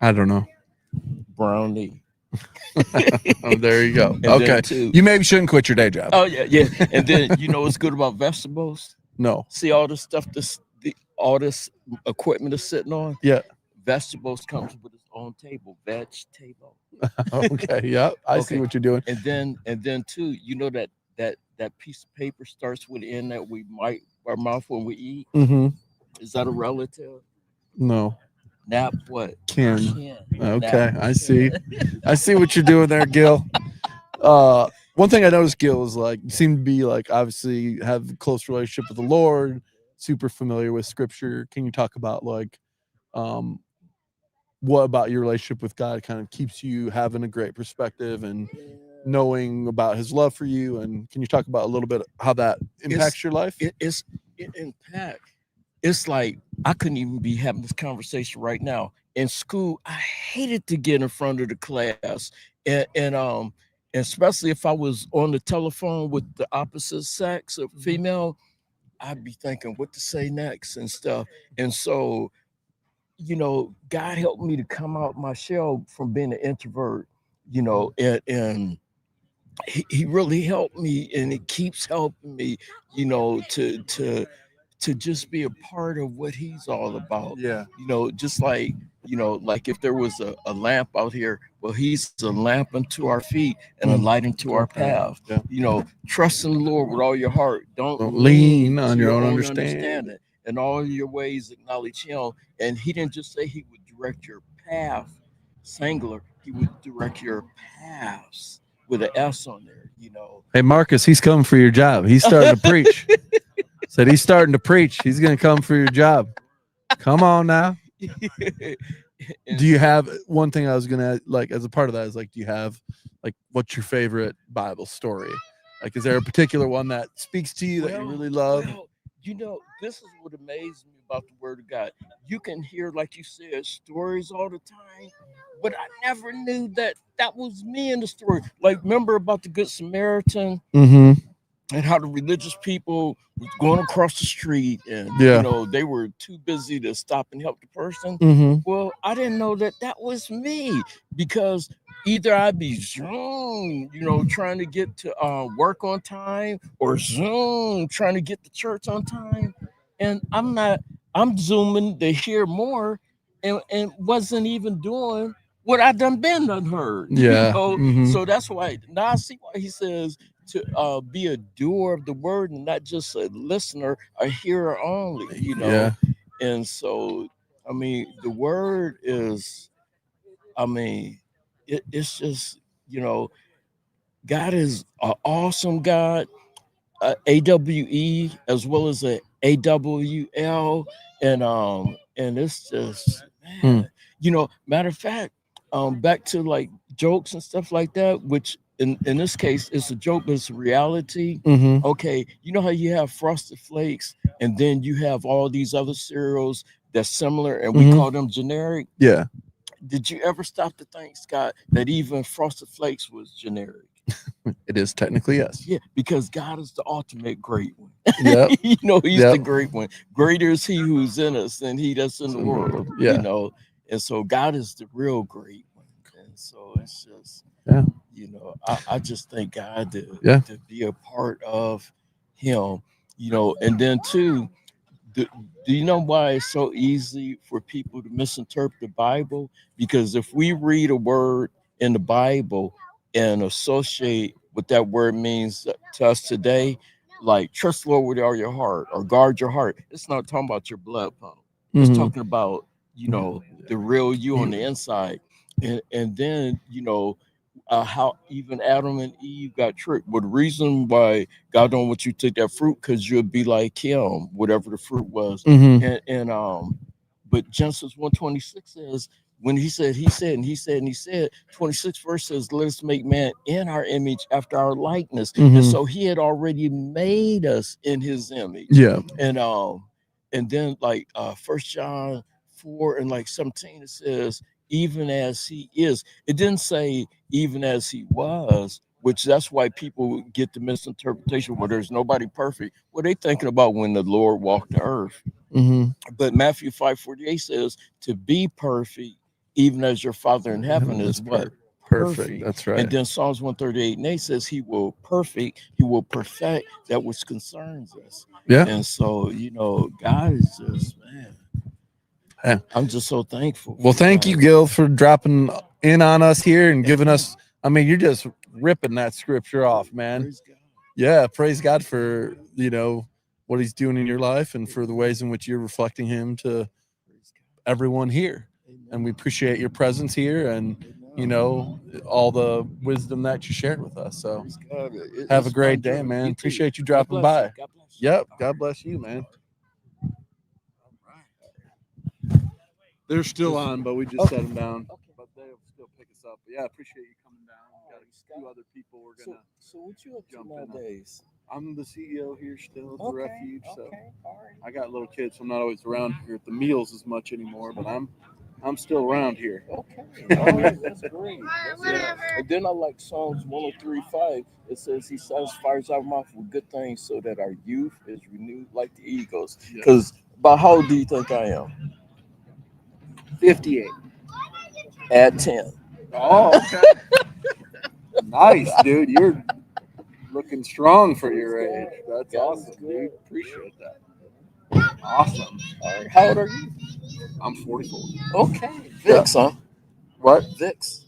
I don't know. Brownie. Oh, there you go. And Okay. then too, You maybe shouldn't quit your day job. oh yeah. And then you know what's good about vegetables? No. See all this stuff, all this equipment is sitting on. Yeah. Vegetables comes with its own table, veg table. Okay. Yeah. I see what you're doing. And then too, you know that piece of paper starts with N that we might our mouth when we eat. Is that a relative? No. Nap what? Ken. Okay. Nap. I see. I see what you're doing there, Gil. One thing I noticed, Gil, is like you seem to be like obviously have a close relationship with the Lord, super familiar with Scripture. Can you talk about like, what about your relationship with God kind of keeps you having a great perspective and knowing about His love for you? And can you talk about a little bit how that impacts your life? It impact. It's like I couldn't even be having this conversation right now. In school, I hated to get in front of the class, and especially if I was on the telephone with the opposite sex or female, I'd be thinking what to say next and stuff. And so, God helped me to come out my shell from being an introvert, and he really helped me, and it keeps helping me, to just be a part of what he's all about. Yeah. Just like, like if there was a lamp out here, well, he's a lamp unto our feet and a light unto our path. Yeah. Trust in the Lord with all your heart. Don't lean to on your own understanding. understanding. And all your ways acknowledge him. And he didn't just say he would direct your path, singular, he would direct your paths with an S on there, Hey, Marcus, he's coming for your job. He's starting to preach. Said he's starting to preach. He's going to come for your job. Come on now. Do you have one thing I was going to like as a part of that is like, do you have like, what's your favorite Bible story? Like, is there a particular one that speaks to you that you really love? Well, this is what amazed me about the Word of God. You can hear, like you said, stories all the time, but I never knew that was me in the story. Like, remember about the Good Samaritan and how the religious people was going across the street and, they were too busy to stop and help the person. Well, I didn't know that was me because either I'd be trying to get to work on time or trying to get to church on time. And I'm zooming to hear more and wasn't even doing what I done heard. Yeah. So that's why now I see why he says to be a doer of the word and not just a listener, a hearer only, Yeah. And so, I mean, the word is, it's just, God is an awesome God, AWE as well as a AWL, and it's just, man, matter of fact, back to like jokes and stuff like that, which in this case it's a joke, but it's a reality. Okay, you know how you have Frosted Flakes and then you have all these other cereals that's similar and we call them generic. Yeah. Did you ever stop to think, Scott, that even Frosted Flakes was generic? It is technically yes. Yeah, because God is the ultimate great one. Yep. He's the great one. Greater is he who's in us than he that's in the world. Yeah. And so God is the real great one. And so it's just, I just thank God to be a part of him, and then too, do you know why it's so easy for people to misinterpret the Bible? Because if we read a word in the Bible and associate what that word means to us today, like trust the Lord with all your heart or guard your heart, it's not talking about your blood pump. It's talking about, the real you on the inside. And then, how even Adam and Eve got tricked. But the reason why God don't want you to take that fruit, because you'll be like him, whatever the fruit was. But Genesis 1:26 says, when he said, 26 verse says, let us make man in our image after our likeness. And so he had already made us in his image. Yeah. And then like 1 John 4 and like 17, it says, even as he is. It didn't say even as he was, which that's why people get the misinterpretation where there's nobody perfect. What they thinking about when the Lord walked the earth. But Matthew 5:48 says to be perfect, even as your Father in heaven is what? Perfect. That's right. And then Psalms 138:8 says he will perfect that which concerns us. Yeah. And so, you know, God is just, man. I'm just so thankful. Well, thank you, Gil, for dropping in on us here and giving us. I mean, you're just ripping that scripture off, man. Yeah, praise God for, you know, what he's doing in your life and for the ways in which you're reflecting him to everyone here. And we appreciate your presence here and, you know, all the wisdom that you shared with us. So have a great day, man. Appreciate you dropping by. Yep. God bless you, man. They're still on, but we just set them down. But they'll still pick us up. But yeah, I appreciate you coming down. We got a few other people we're gonna. So what you up to nowadays? I'm the CEO here still at the Refuge. So I got little kids, so I'm not always around here at the meals as much anymore. But I'm still around here. Okay, all right, that's great. And then I like Psalms 103:5. It says he satisfies our mouth with good things so that our youth is renewed like the eagles. Because about how old do you think I am? 58. Add 10. Oh, okay. Nice, dude. You're looking strong for your age. That's awesome, dude. Appreciate that. Awesome. All right. How old are you? I'm 44. Okay. Vix, huh? What? Vix.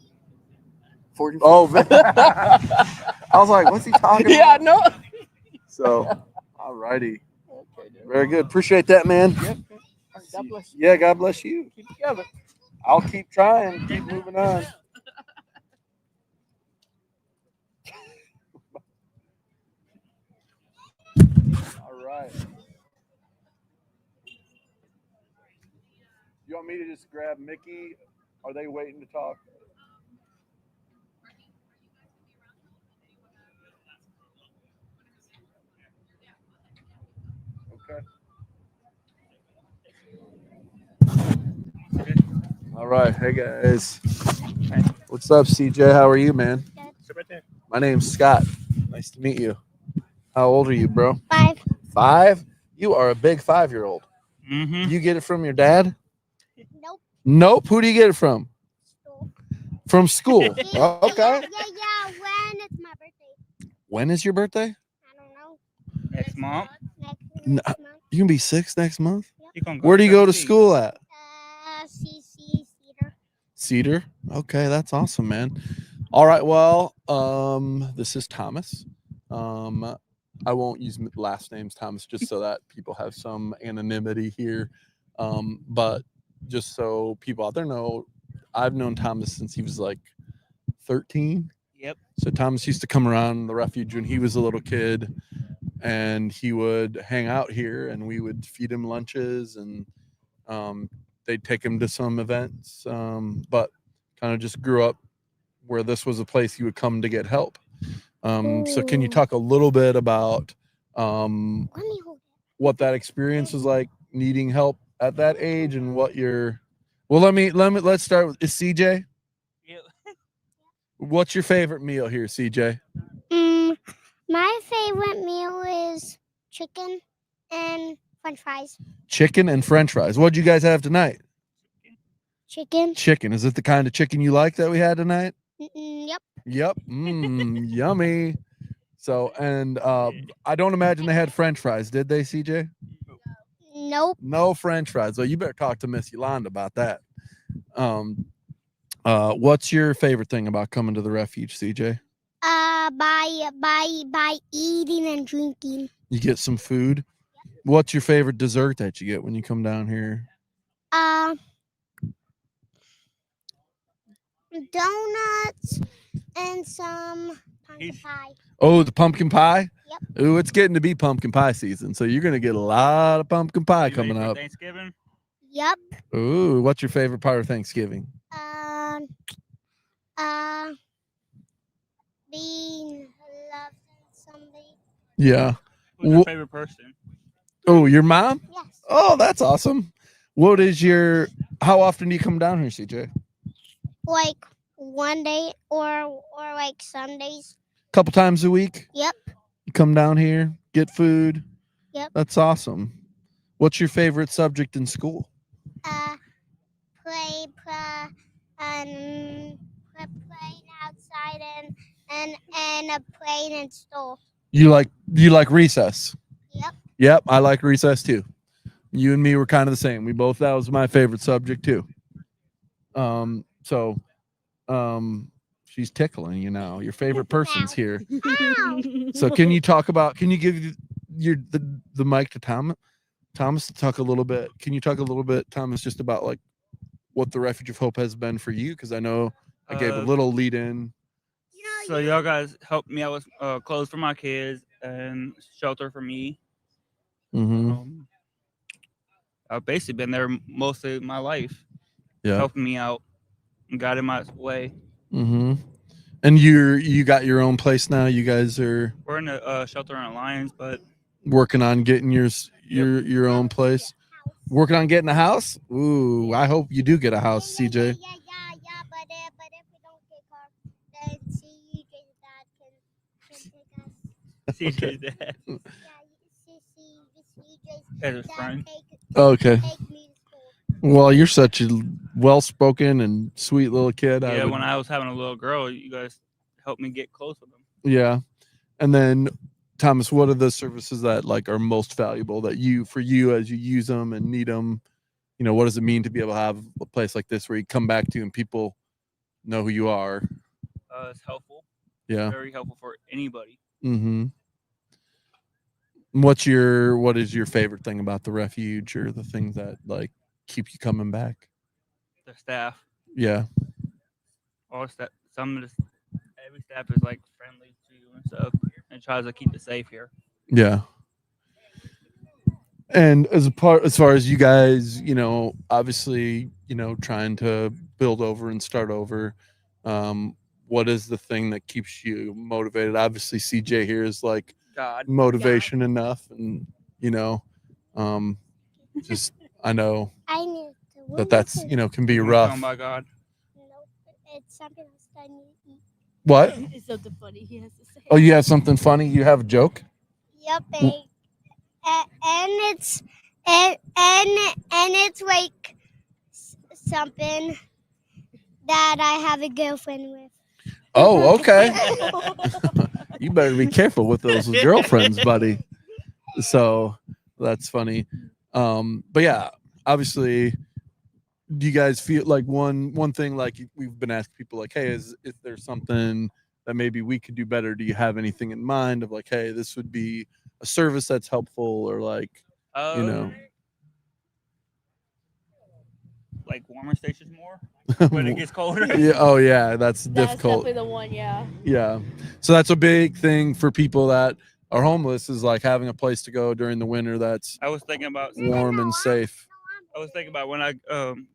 44. Oh, Vix. I was like, what's he talking about? Yeah, I know. So, all righty. Very good. Appreciate that, man. Yep. God bless you. Yeah, God bless you. Keep together. I'll keep trying. Keep moving on. All right. You want me to just grab Mickey? Are they waiting to talk? Okay. All right. Hey, guys. What's up, CJ? How are you, man? My name's Scott. Nice to meet you. How old are you, bro? 5. 5? You are a big 5-year-old. You get it from your dad? Nope. Nope. Who do you get it from? School. From school. Okay. Yeah. When it's my birthday. When is your birthday? I don't know. Next month. No, you can be 6 next month. Yep. Where do you go to school at? CC Cedar. Cedar. Okay, that's awesome, man. All right. Well, this is Thomas. I won't use last names, Thomas, just so that people have some anonymity here. But just so people out there know, I've known Thomas since he was like 13. Yep. So Thomas used to come around the Refuge when he was a little kid, and he would hang out here, and we would feed him lunches, and they'd take him to some events. But kind of just grew up where this was a place he would come to get help. So can you talk a little bit about what that experience was like, needing help at that age, and what your let's start with CJ. Yeah. What's your favorite meal here, CJ? My favorite meal is chicken and French fries. Chicken and French fries. What'd you guys have tonight? Chicken. Chicken. Is it the kind of chicken you like that we had tonight? Yep. Yep. Yummy. So, and I don't imagine they had French fries, did they, CJ? Nope. No French fries. Well, you better talk to Miss Yolanda about that. What's your favorite thing about coming to the Refuge, CJ? By eating and drinking. You get some food. What's your favorite dessert that you get when you come down here? Donuts And some pumpkin pie. Oh, the pumpkin pie? Yep. Ooh, it's getting to be pumpkin pie season. So you're going to get a lot of pumpkin pie You ready coming for up. Thanksgiving? Yep. Ooh, what's your favorite part of Thanksgiving? Being loved somebody. Yeah. Who's your favorite person? Oh, your mom? Yes. Oh, that's awesome. What is your, how often do you come down here, CJ? Like one day or like Sundays. Couple times a week? Yep. You come down here, get food? Yep. That's awesome. What's your favorite subject in school? Playing outside and playing in school. You like recess? Yep. Yep, I like recess too. You and me were kind of the same. That was my favorite subject too. She's tickling you now. Your favorite person's here. So can you give the mic to Thomas to talk a little bit? Can you talk a little bit, Thomas, just about like what the Refuge of Hope has been for you? Because I know I gave a little lead in. So y'all guys helped me out with clothes for my kids and shelter for me. Mm-hmm. I've basically been there most of my life, Yeah. helping me out and guiding my way. Mm-hmm. And you got your own place now. You guys are We're in a shelter in Alliance, but working on getting your own place. Working on getting a house. Ooh, I hope you do get a house, CJ. But if we don't get car, then CJ's dad can take us. CJ's dad. As a friend. Okay. Well, you're such a well-spoken and sweet little kid. Yeah, when I was having a little girl, you guys helped me get close with them. Yeah. And then Thomas, what are the services that like are most valuable that for you as you use them and need them? You know, what does it mean to be able to have a place like this where you come back to and people know who you are? It's helpful. Yeah. Very helpful for anybody. Mm-hmm. What is your favorite thing about the refuge, or the things that like keep you coming back? The staff. Yeah. All staff. Every staff is like friendly to you and stuff, and tries to keep it safe here. Yeah. And as far as you guys, you know, obviously, you know, trying to build over and start over, what is the thing that keeps you motivated? Obviously, CJ here is like God. motivation enough, and you know, just I know that's you know can be rough. Oh my God. It's something else I need to eat. What? It's something funny he has to say. Oh, you have something funny? You have a joke? Yep, and it's like something that I have a girlfriend with. Oh, okay. You better be careful with those girlfriends, buddy. So that's funny. But yeah, obviously, do you guys feel like one thing like we've been asking people like, hey, is there something that maybe we could do better? Do you have anything in mind of like, hey, this would be a service that's helpful, or like, you know, like warmer stations more when it gets colder? Yeah. Oh yeah, that's difficult. Definitely the one, yeah. Yeah. So that's a big thing for people that are homeless, is like having a place to go during the winter that's I was thinking about warm and safe. I was thinking about when I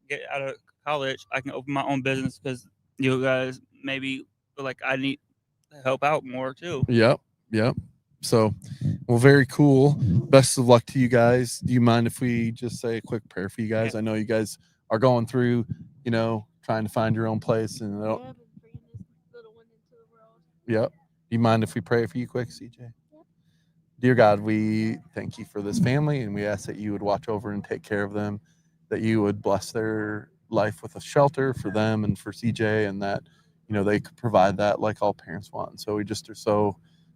get out of college, I can open my own business, because you guys maybe feel like I need to help out more too. Yep. So, well, very cool. Best of luck to you guys. Do you mind if we just say a quick prayer for you guys? I know you guys are going through, you know, trying to find your own place, and yep. Do you mind if we pray for you quick, CJ? Yep. Dear God, we thank you for this family, and we ask that you would watch over and take care of them, that you would bless their life with a shelter for them and for CJ, and that, you know, they could provide that like all parents want. And so we just are so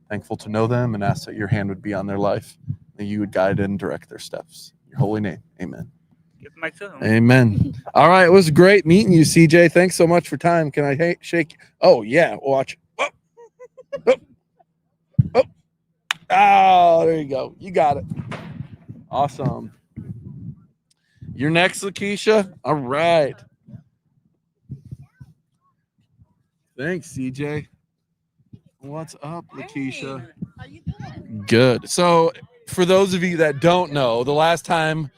thankful to know them, and ask that your hand would be on their life, that you would guide and direct their steps. In your holy name, amen. Give the mic to him. Amen. All right, it was great meeting you, CJ. Thanks so much for time. Can I shake? Oh yeah, watch. Oh, there you go. You got it. Awesome. You're next, Lakeisha. All right. Thanks, CJ. What's up, Lakeisha? How you doing? Good. So, for those of you that don't know, the last time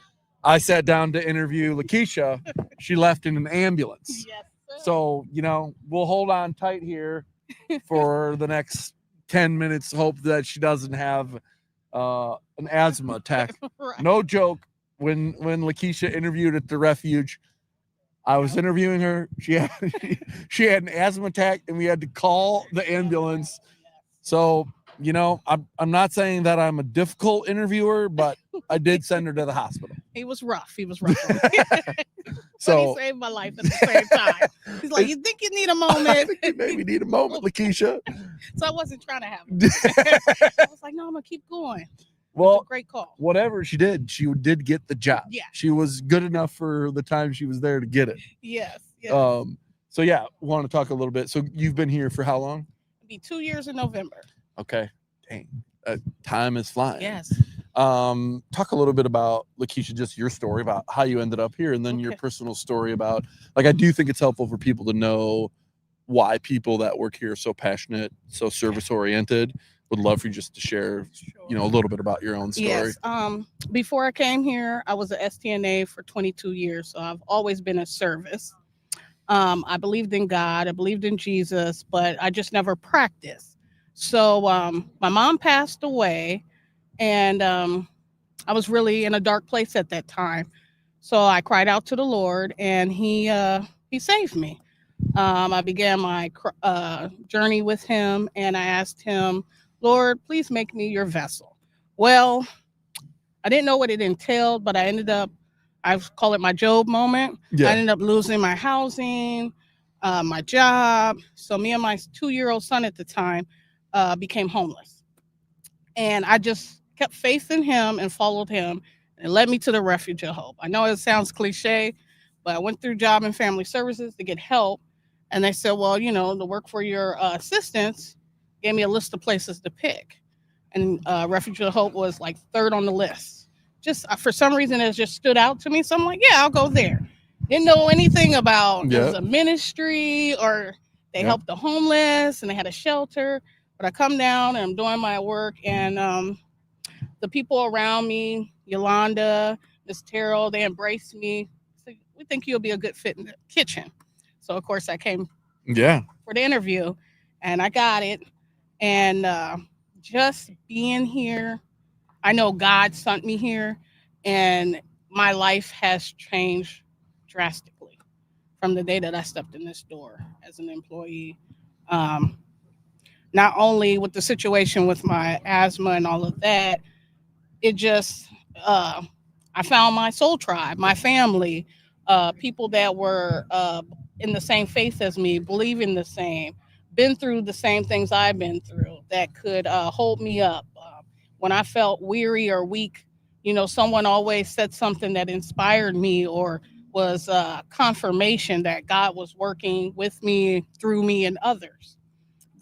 I sat down to interview Lakeisha, she left in an ambulance. Yes, sir. So, we'll hold on tight here for the next 10 minutes. Hope that she doesn't have an asthma attack. Right. No joke. When Lakeisha interviewed at the Refuge, I was interviewing her. She had an asthma attack, and we had to call the ambulance. So, I'm not saying that I'm a difficult interviewer, but I did send her to the hospital. He was rough. He was rough. So but he saved my life at the same time. He's like, you think you need a moment? I think you maybe need a moment, Lakeisha. So I wasn't trying to have it. I was like, no, I'm gonna keep going. Well, great call. Whatever she did get the job. Yeah. She was good enough for the time she was there to get it. Yes. Yes. So yeah, want to talk a little bit. So you've been here for how long? It'll be 2 years in November. Okay. Dang. Time is flying. Yes. Talk a little bit about, Lakeisha, just your story about how you ended up here, and then your personal story about, I do think it's helpful for people to know why people that work here are so passionate, so service oriented. Would love for you just to share, a little bit about your own story. Yes. Before I came here, I was a STNA for 22 years. So I've always been in service. I believed in God. I believed in Jesus, but I just never practiced. So my mom passed away, and I was really in a dark place at that time. So I cried out to the Lord, and He saved me. I began my journey with Him, and I asked Him, Lord, please make me your vessel. Well, I didn't know what it entailed, but I call it my Job moment. Yeah. I ended up losing my housing, my job. So me and my 2-year-old son at the time became homeless. And I just kept faith in Him and followed Him, and it led me to the Refuge of Hope. I know it sounds cliche, but I went through Job and Family Services to get help. And they said, well, to work for your assistance, gave me a list of places to pick. And Refuge of Hope was like third on the list. Just for some reason, it just stood out to me. So I'm like, yeah, I'll go there. Didn't know anything about it was a ministry, or they helped the homeless, and they had a shelter. But I come down and I'm doing my work, and the people around me, Yolanda, Miss Terrell, they embraced me. So we think you'll be a good fit in the kitchen. So of course I came for the interview, and I got it. And just being here, I know God sent me here, and my life has changed drastically from the day that I stepped in this door as an employee. Not only with the situation with my asthma and all of that, it just, I found my soul tribe, my family, people that were in the same faith as me, believing the same, been through the same things I've been through, that could hold me up. When I felt weary or weak, someone always said something that inspired me, or was confirmation that God was working with me, through me, and others.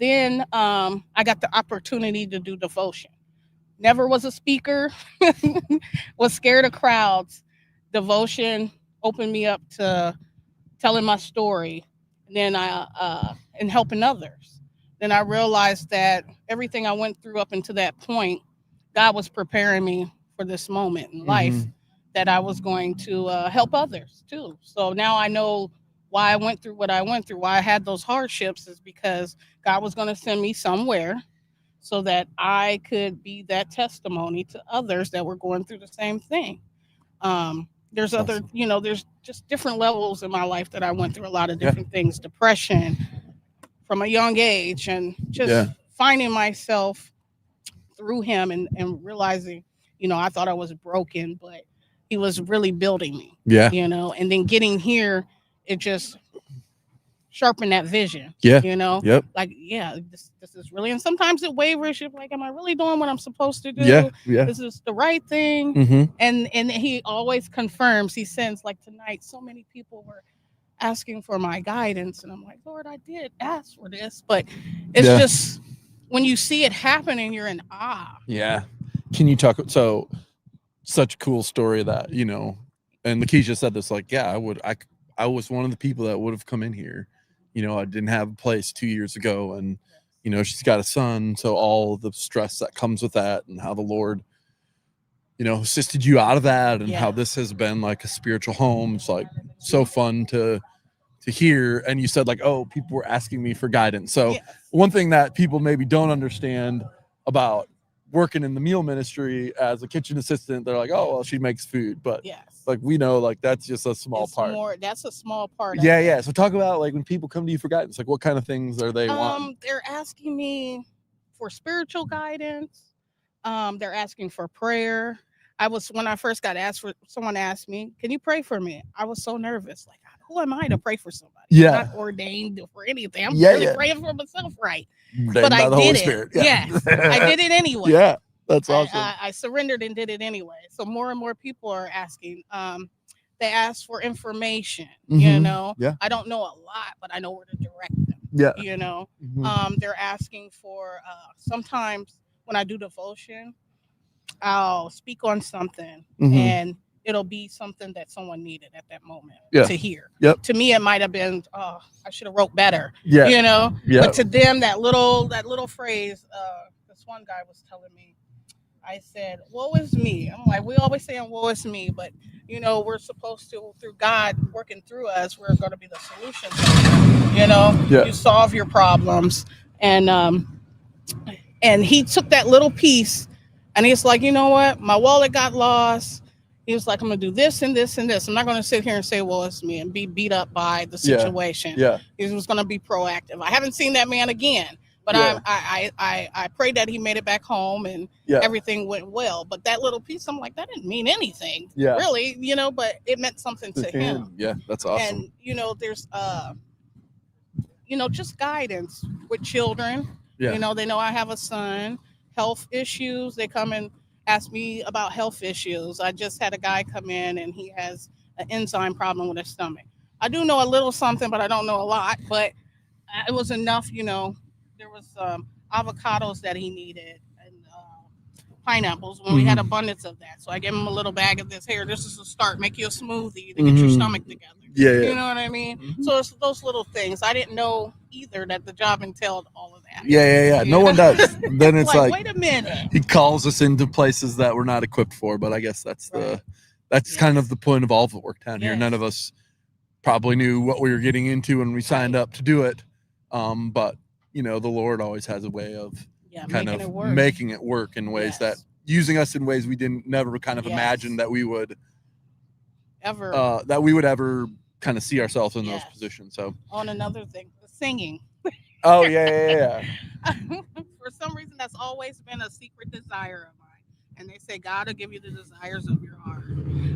Then I got the opportunity to do devotion. Never was a speaker, was scared of crowds. Devotion opened me up to telling my story, and then and helping others. Then I realized that everything I went through up until that point, God was preparing me for this moment in life, that I was going to help others too. So now I know why I went through what I went through, why I had those hardships, is because God was going to send me somewhere so that I could be that testimony to others that were going through the same thing. There's other, there's just different levels in my life that I went through, a lot of different things, depression from a young age, and just finding myself through Him, and realizing, I thought I was broken, but He was really building me. And then getting here, it just sharpened that vision. This is really, and sometimes it wavers. You're like, am I really doing what I'm supposed to do? This is the right thing. And He always confirms. He sends, like tonight, so many people were asking for my guidance, and I'm like, Lord, I did ask for this, but it's just, when you see it happening, you're in awe. Can you talk? So such a cool story that, and Lakeisha said this, like, I was one of the people that would have come in here you know, I didn't have a place 2 years ago, and you know, she's got a son, so all the stress that comes with that, and how the Lord, you know, assisted you out of that, and how this has been like a spiritual home. It's like so fun to hear. And you said like, oh, people were asking me for guidance. So one thing that people maybe don't understand about working in the meal ministry as a kitchen assistant, they're like, oh, well, she makes food, but like we know, like that's just a small part. That's a small part. Yeah. So talk about like when people come to you for guidance, like what kind of things are they wanting? They're asking me for spiritual guidance. They're asking for prayer. When I first got asked for, someone asked me, can you pray for me? I was so nervous. Like, who am I to pray for somebody? Yeah. I'm not ordained for anything. I'm really praying for myself, right? But I did it. Yes. I did it anyway. Yeah. That's awesome. I surrendered and did it anyway. So more and more people are asking. They ask for information. You know, I don't know a lot, but I know where to direct them. Yeah. You know, they're asking for sometimes when I do devotion, I'll speak on something and it'll be something that someone needed at that moment to hear. To me, it might have been, oh, I should have wrote better. Yeah. You know, Yeah. but to them, that little phrase, this one guy was telling me, I said, woe is me. I'm like, we always saying woe is me, but you know, we're supposed to, through God working through us, we're going to be the solution. You know, you solve your problems. And he took that little piece and he's like, you know what? My wallet got lost. He was like, I'm going to do this and this and this. I'm not going to sit here and say, well, it's me and be beat up by the situation. Yeah. He was going to be proactive. I haven't seen that man again, but I prayed that he made it back home and everything went well. But that little piece, I'm like, that didn't mean anything, really, you know, but it meant something to him. Yeah, that's awesome. And, you know, there's, you know, just guidance with children. You know, they know I have a son, health issues. They come and ask me about health issues. I just had a guy come in and he has an enzyme problem with his stomach. I do know a little something, but I don't know a lot, but it was enough, you know. There was avocados that he needed and pineapples when we had abundance of that. So I gave him a little bag of this. Here, this is a start. Make you a smoothie to get your stomach together. You know what I mean? So it's those little things. I didn't know either that the job entailed all of that. Yeah. No one does. Then it's like, wait a minute. He calls us into places that we're not equipped for, but I guess that's kind of the point of all the work down here. None of us probably knew what we were getting into when we signed up to do it. But you know, the Lord always has a way of kind of making it work in ways that using us in ways we never kind of imagine that we would ever kind of see ourselves in those positions. So on another thing, the singing. Oh yeah. For some reason, that's always been a secret desire of mine. And they say God will give you the desires of your heart.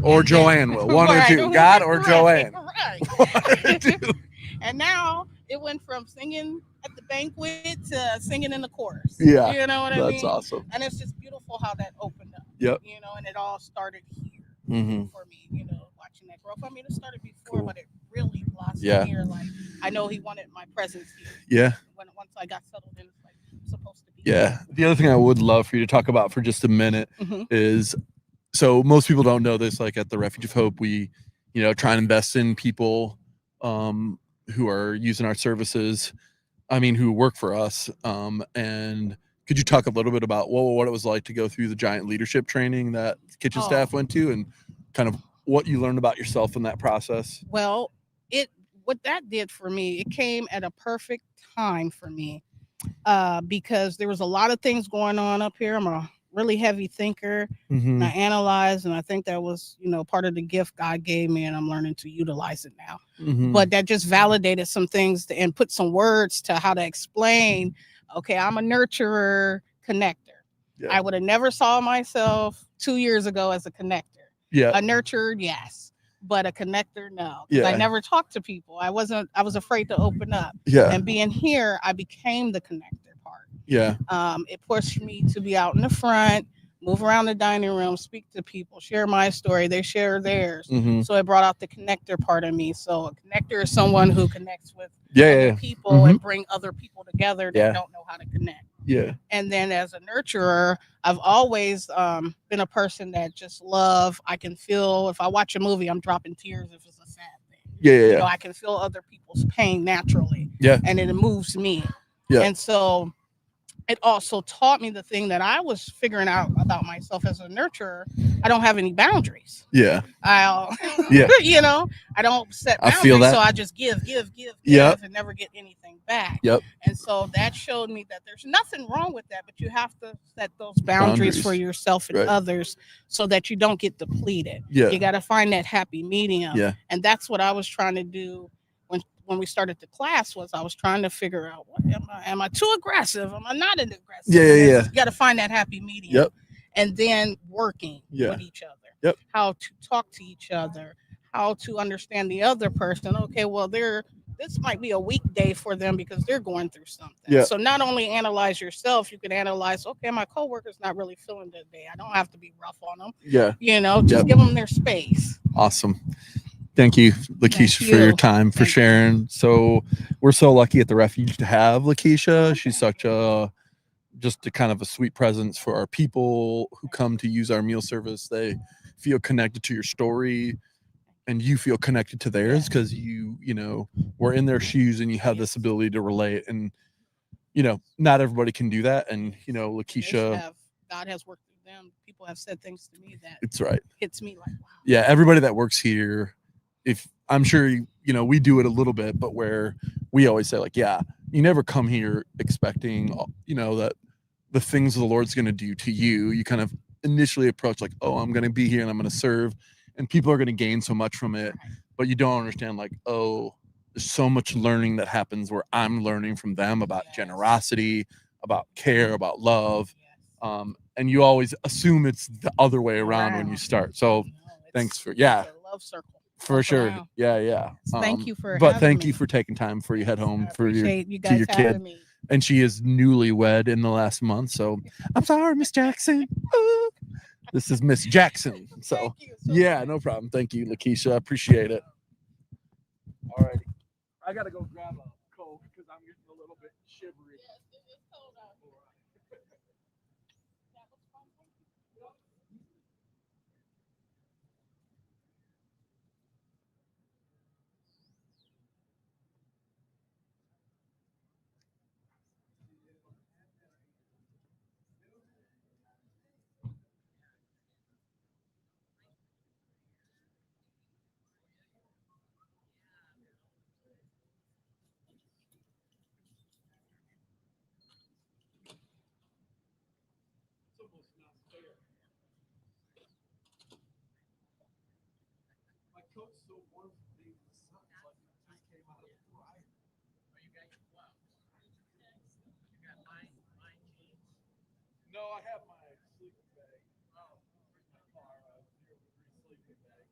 Or Joanne will. One or two. God or Joanne. Right. And now it went from singing at the banquet to singing in the chorus. Yeah. You know what I mean? That's awesome. And it's just beautiful how that opened up. Yep. You know, and it all started here for me, you know, watching that growth. I mean, it started before, but it really blossomed here. Like, I know he wanted my presence here. Yeah. Once I got settled in, it's like, I'm supposed to be here. The other thing I would love for you to talk about for just a minute is, so most people don't know this, like at the Refuge of Hope, we, you know, try and invest in people who are using our services, who work for us. And could you talk a little bit about what it was like to go through the giant leadership training that the kitchen staff went to, and kind of what you learned about yourself in that process? Well, what that did for me, it came at a perfect time for me because there was a lot of things going on up here. I'm a really heavy thinker, and I analyze, and I think that was, you know, part of the gift God gave me, and I'm learning to utilize it now. But that just validated some things and put some words to how to explain, okay, I'm a nurturer, connector. I would have never saw myself 2 years ago as a connector. A nurturer, yes, but a connector, no. I never talked to people. I was afraid to open up. And being here, I became the connector part. It pushed me to be out in the front, move around the dining room, speak to people, share my story, they share theirs. So it brought out the connector part of me. So a connector is someone who connects with other people and bring other people together that don't know how to connect. And then as a nurturer, I've always been a person that just I can feel, if I watch a movie, I'm dropping tears if it's a sad thing. Yeah, yeah, You yeah. know, I can feel other people's pain naturally. Yeah. And it moves me. Yeah. And so it also taught me the thing that I was figuring out about myself as a nurturer. I don't have any boundaries. Yeah. Yeah. You know, I don't set I feel boundaries, so that. I just give, Yep. and never get anything back. Yep. And so that showed me that there's nothing wrong with that, but you have to set those boundaries for yourself and Right. others so that you don't get depleted. Yeah. You got to find that happy medium. Yeah. And that's what I was trying to do when we started the class. Was I was trying to figure out, what am I too aggressive? Am I not aggressive? Yeah, And yeah, You got to find that happy medium. Yep. And then working Yeah. with each other. Yep. How to talk to each other, how to understand the other person. Okay, well, this might be a weekday for them because they're going through something. Yeah. So not only analyze yourself, you can analyze, okay, my coworker's not really feeling that day. I don't have to be rough on them. Yeah. You know, just Yep. give them their space. Awesome. Thank you, Lakeisha, Thank for your you. time, for sharing. So we're so lucky at the Refuge to have Lakeisha. She's such just a kind of a sweet presence for our people who come to use our meal service. They feel connected to your story, and you feel connected to theirs because you know, we're in their shoes and you have this ability to relate. And, you know, not everybody can do that. And, you know, Lakeisha, God has worked through them. People have said things to me that it's right. hits me like, wow. Yeah, everybody that works here, if I'm sure you know, we do it a little bit, but where we always say, like, yeah, you never come here expecting, you know, that the things the Lord's going to do to you. You kind of initially approach like, oh, I'm going to be here and I'm going to serve, and people are going to gain so much from it, but you don't understand, like, oh, there's so much learning that happens where I'm learning from them about generosity, about care, about love. And you always assume it's the other way around when you start. So thanks for, It's a love circle. for sure. around. Yeah. Thank you for but having thank me. you for taking time before you head home for your appreciate you to guys your having kid. me. And she is newlywed in the last month. So I'm sorry, Miss Jackson. This is Miss Jackson. So yeah, no problem. Thank you, Lakeisha. I appreciate it. All righty. I gotta go grab a Coke because I'm getting a little bit shivery. No, I have my sleeping bag. Sleeping bag.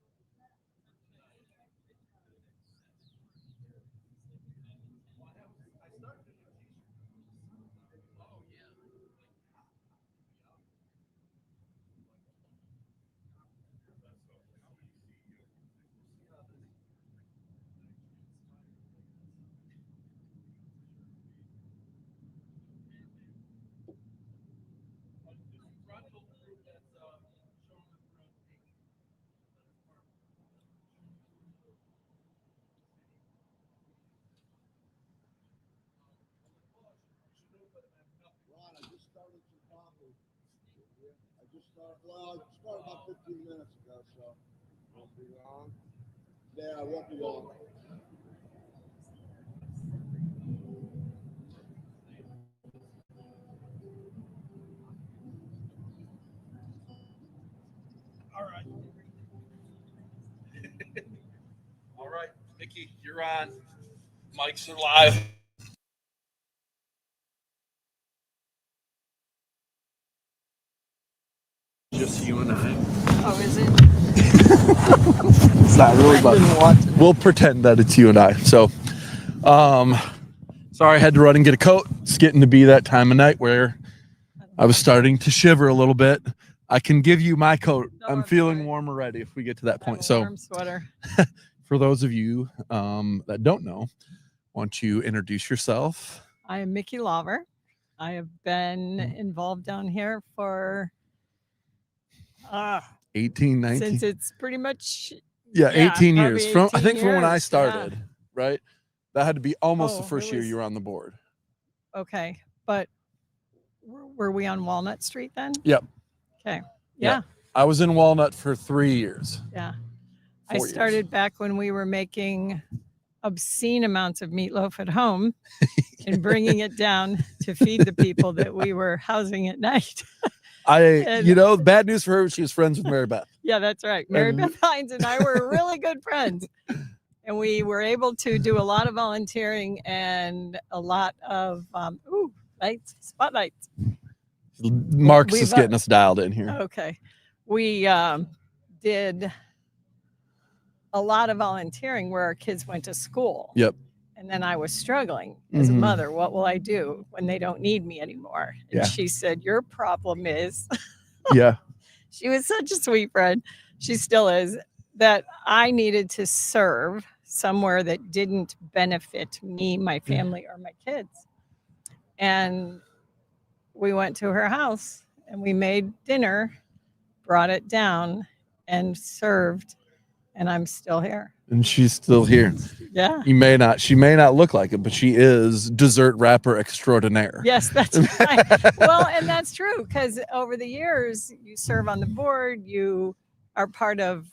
Well, I started about 15 minutes ago, so won't be long. Yeah, I won't be long. All right. All right, Mickey, you're on. Mics are live. Just you and I. Oh, is it? It's not really, but we'll pretend that it's you and I. So, sorry I had to run and get a coat. It's getting to be that time of night where I was starting to shiver a little bit. I can give you my coat. I'm feeling warm already if we get to that point. So, Warm sweater. for those of you that don't know, why don't you introduce yourself? I am Mickey Lawver. I have been involved down here for 18, 19. since it's pretty much Yeah, 18 probably years. From I 18 think from when I years, yeah. started, right? That had to be almost the Oh, first it year was- you were on the board. Okay, but were we on Walnut Street then? Yep. Okay. Yeah. I was in Walnut for 3 years. Yeah. I 4 years. started back when we were making obscene amounts of meatloaf at home and bringing it down to feed the people that we were housing at night. And- You know, bad news for her, she was friends with Mary Beth. Yeah, that's right. Mary And- Beth Hines and I were really good friends. And we were able to do a lot of volunteering and a lot of lights, spotlights. Mark's We've, just getting us dialed in here. Okay. We did a lot of volunteering where our kids went to school. Yep. And then I was struggling as a Mhm. mother. What will I do when they don't need me anymore? And Yeah. she said, your problem is, Yeah. she was such a sweet friend. She still is, that I needed to serve somewhere that didn't benefit me, my family, or my kids. And we went to her house and we made dinner, brought it down, and served. And I'm still here. And she's still here. Yeah. She may not look like it, but she is dessert wrapper extraordinaire. Yes, that's right. Well, and that's true because over the years, you serve on the board, you are part of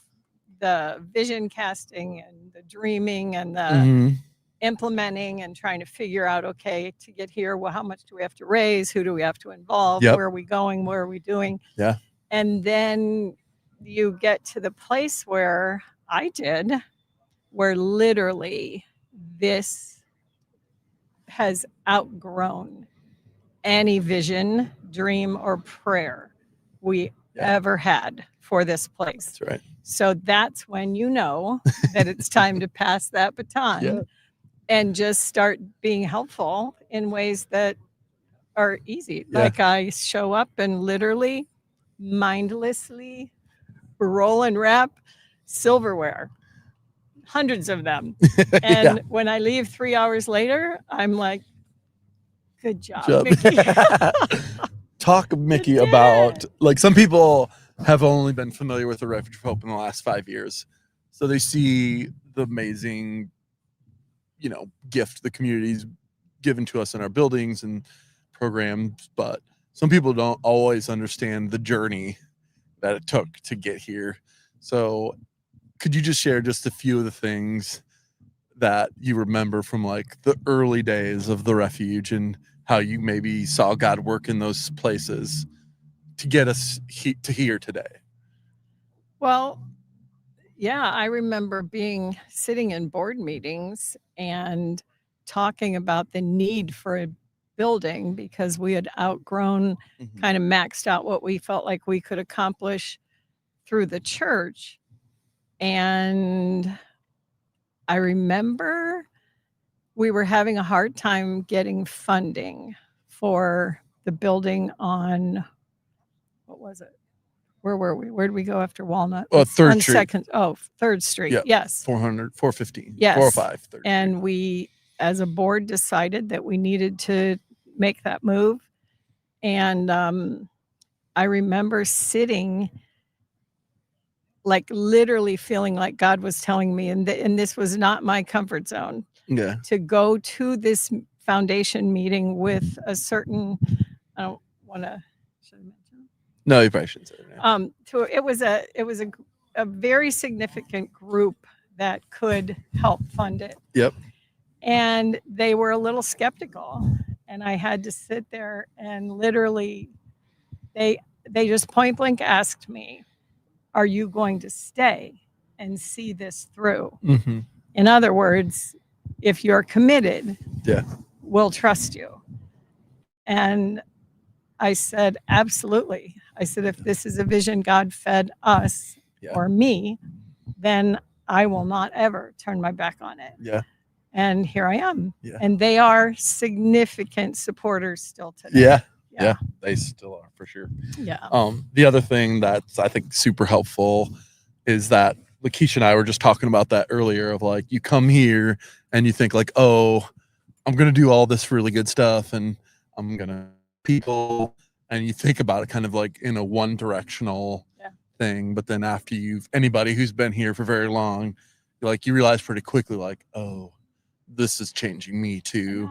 the vision casting and the dreaming and the Mhm. implementing and trying to figure out, okay, to get here, well, how much do we have to raise? Who do we have to involve? Yep. Where are we going? Where are we doing? Yeah. And then you get to the place where I did, where literally this has outgrown any vision, dream, or prayer we ever had for this place. That's right. So that's when you know that it's time to pass that baton Yeah. and just start being helpful in ways that are easy. Yeah. Like I show up and literally mindlessly roll and wrap silverware, hundreds of them. And Yeah. when I leave 3 hours later, I'm like, good job, Job. Mickey. Talk, Mickey, about like some people have only been familiar with the Refuge of Hope in the last 5 years. So they see the amazing, gift the community's given to us in our buildings and programs, but some people don't always understand the journey that it took to get here. So could you just share just a few of the things that you remember from like the early days of the Refuge and how you maybe saw God work in those places to get us to here today? Well, yeah, I remember sitting in board meetings and talking about the need for a building because we had outgrown, kind of maxed out what we felt like we could accomplish through the church. And I remember we were having a hard time getting funding for the building on, what was it? Where were we? Where did we go after Walnut? Oh, It's 3rd on Street. 3rd Street. Yeah. Yes. 415. Yes. 405. 3rd And we, as a board, decided that we needed to make that move. And I remember sitting, like literally feeling like God was telling me, and this was not my comfort zone, Yeah. to go to this foundation meeting with a certain, I don't want to, should I mention? No, you probably shouldn't say that. It was a very significant group that could help fund it. Yep. And they were a little skeptical. And I had to sit there and literally, they just point blank asked me, are you going to stay and see this through? Mm-hmm. In other words, if you're committed, Yeah. we'll trust you. And I said, absolutely. I said, if this is a vision God fed us or me, then I will not ever turn my back on it. Yeah. And here I am. Yeah. And they are significant supporters still today. Yeah. They still are for sure. Yeah. The other thing that's I think super helpful is that Lakeisha and I were just talking about that earlier of like, you come here and you think like, oh, I'm going to do all this really good stuff and I'm going to people, and you think about it kind of like in a one directional thing, but then after anybody who's been here for very long, you realize pretty quickly, like, oh, this is changing me too.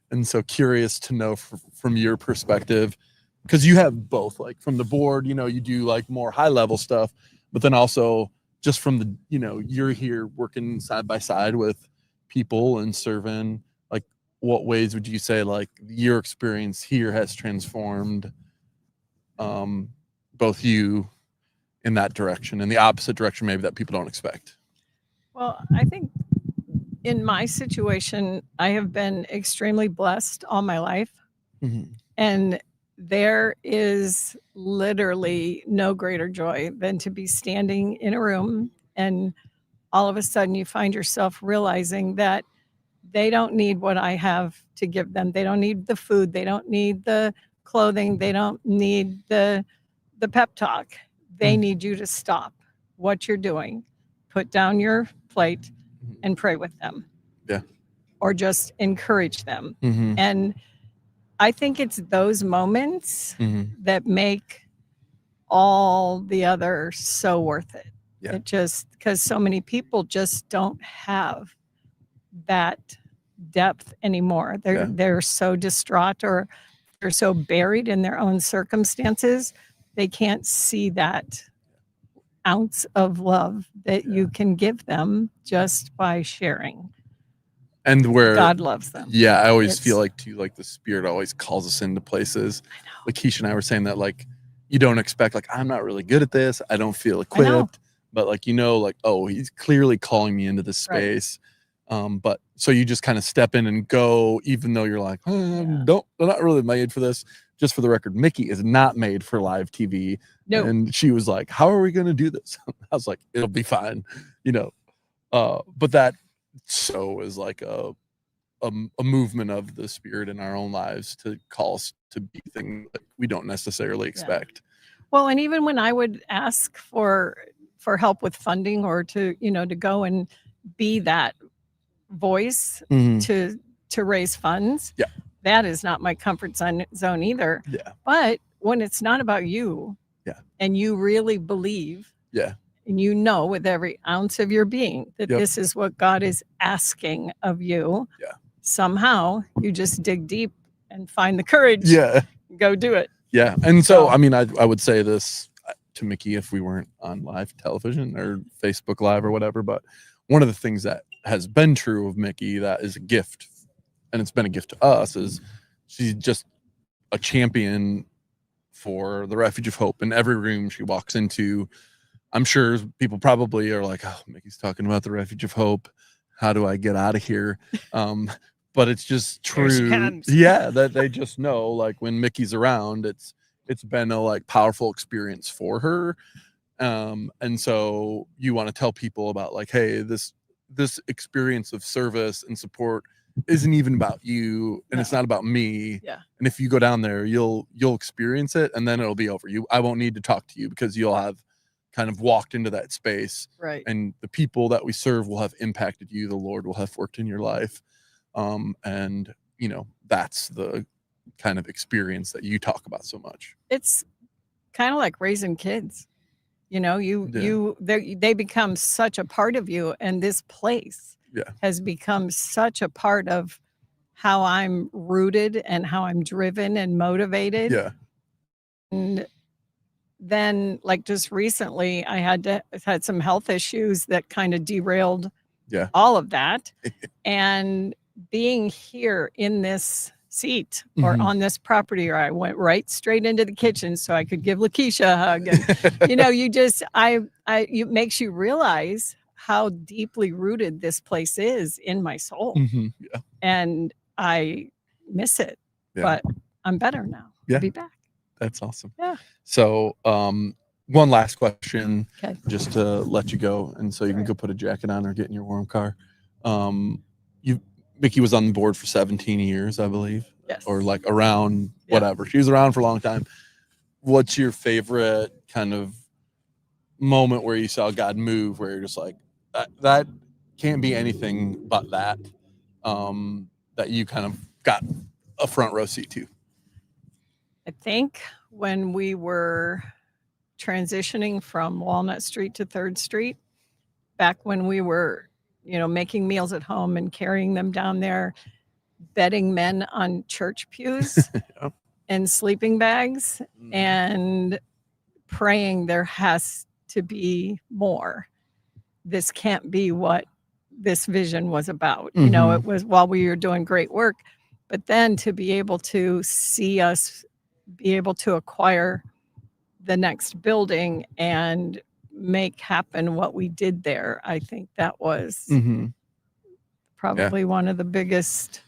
And so curious to know from your perspective, because you have both, like from the board, you do like more high level stuff, but then also just from the, you're here working side by side with people and serving. Like, what ways would you say like your experience here has transformed both you in that direction and the opposite direction maybe that people don't expect? Well, I think in my situation, I have been extremely blessed all my life. Mm-hmm. And there is literally no greater joy than to be standing in a room and all of a sudden you find yourself realizing that they don't need what I have to give them. They don't need the food. They don't need the clothing. They don't need the pep talk. They need you to stop what you're doing, put down your plate, and pray with them. Yeah. Or just encourage them. Mm-hmm. And I think it's those moments that make all the other so worth it. Yeah. It just, because so many people just don't have that depth anymore. They're so distraught or they're so buried in their own circumstances, they can't see that ounce of love that you can give them just by sharing. And where God loves them. Yeah, I always feel like too, like the Spirit always calls us into places. I know. Like Keisha and I were saying that, like, you don't expect, like, I'm not really good at this. I don't feel equipped. But like, like, oh, he's clearly calling me into this space. Right. But so you just kind of step in and go, even though you're like, I'm not really made for this. Just for the record, Mickey is not made for live TV. No. And she was like, how are we going to do this? I was like, it'll be fine, but that is like a movement of the Spirit in our own lives to call us to be things that we don't necessarily expect. Well, and even when I would ask for help with funding or to go and be that voice to raise funds, that is not my comfort zone either. Yeah. But when it's not about you, and you really believe, and with every ounce of your being that this is what God is asking of you, somehow you just dig deep and find the courage. Go do it. Yeah. And so I mean, I would say this to Mickey if we weren't on live television or Facebook Live or whatever, but one of the things that has been true of Mickey that is a gift, and it's been a gift to us, is she's just a champion for the Refuge of Hope. In every room she walks into, I'm sure people probably are like, oh, Mickey's talking about the Refuge of Hope. How do I get out of here? But it's just true. That they just know, like, when Mickey's around, it's been a like powerful experience for her. And so you want to tell people about, like, hey, this experience of service and support isn't even about you, and it's not about me. And if you go down there, you'll experience it, and then it'll be over. I won't need to talk to you because you'll have kind of walked into that space, right? And the people that we serve will have impacted you. The Lord will have worked in your life, and that's the kind of experience that you talk about so much. It's kind of like raising kids. They become such a part of you, and this place has become such a part of how I'm rooted and how I'm driven and motivated. And then, like, just recently I had some health issues that kind of derailed all of that. And being here in this seat or on this property, or I went right straight into the kitchen so I could give Lakeisha a hug. And, it makes you realize how deeply rooted this place is in my soul. And I miss it, but I'm better now. I'll be back. That's awesome. Yeah. So, one last question, Okay, just to let you go, and so you can go put a jacket on or get in your warm car. Mickey was on the board for 17 years, I believe. Yes. Or like around whatever. She was around for a long time. What's your favorite kind of moment where you saw God move, where you're just like, that can't be anything but that you kind of got a front row seat to? I think when we were transitioning from Walnut Street to 3rd Street, back when we were, making meals at home and carrying them down there, bedding men on church pews and sleeping bags, and praying there has to be more. This can't be what this vision was about. It was, while we were doing great work, but then to be able to see us be able to acquire the next building and make happen what we did there, I think that was probably one of the biggest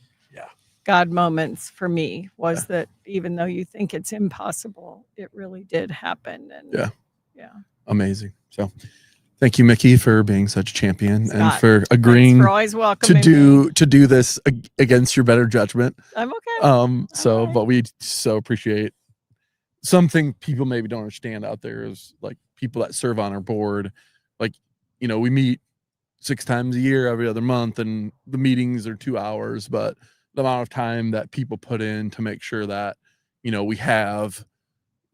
God moments for me, was that even though you think it's impossible, it really did happen. And Amazing. So thank you, Mickey, for being such a champion and Scott, for agreeing for always to welcoming do this against your better judgment. I'm okay. But we so appreciate something people maybe don't understand out there is like people that serve on our board. Like, we meet 6 times a year, every other month, and the meetings are 2 hours, but the amount of time that people put in to make sure that, we have,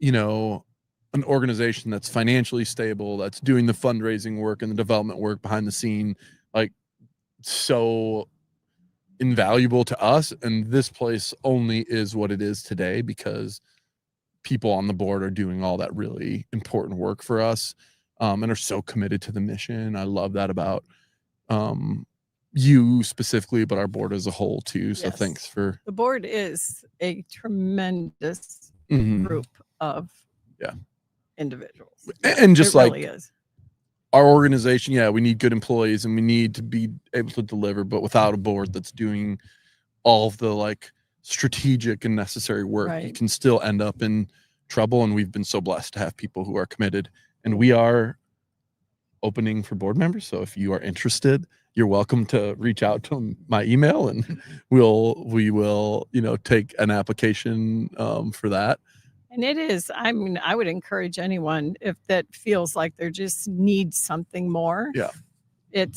an organization that's financially stable, that's doing the fundraising work and the development work behind the scene, like, so invaluable to us. And this place only is what it is today because people on the board are doing all that really important work for us, and are so committed to the mission. I love that about you specifically, but our board as a whole too. So thanks for the board is a tremendous group of individuals. And just it really is. Our organization, we need good employees and we need to be able to deliver, but without a board that's doing all of the strategic and necessary work, you can still end up in trouble. And we've been so blessed to have people who are committed, and we are opening for board members. So if you are interested, you're welcome to reach out to my email, and we will, take an application for that. And it is, I would encourage anyone if that feels like they just need something more. Yeah. It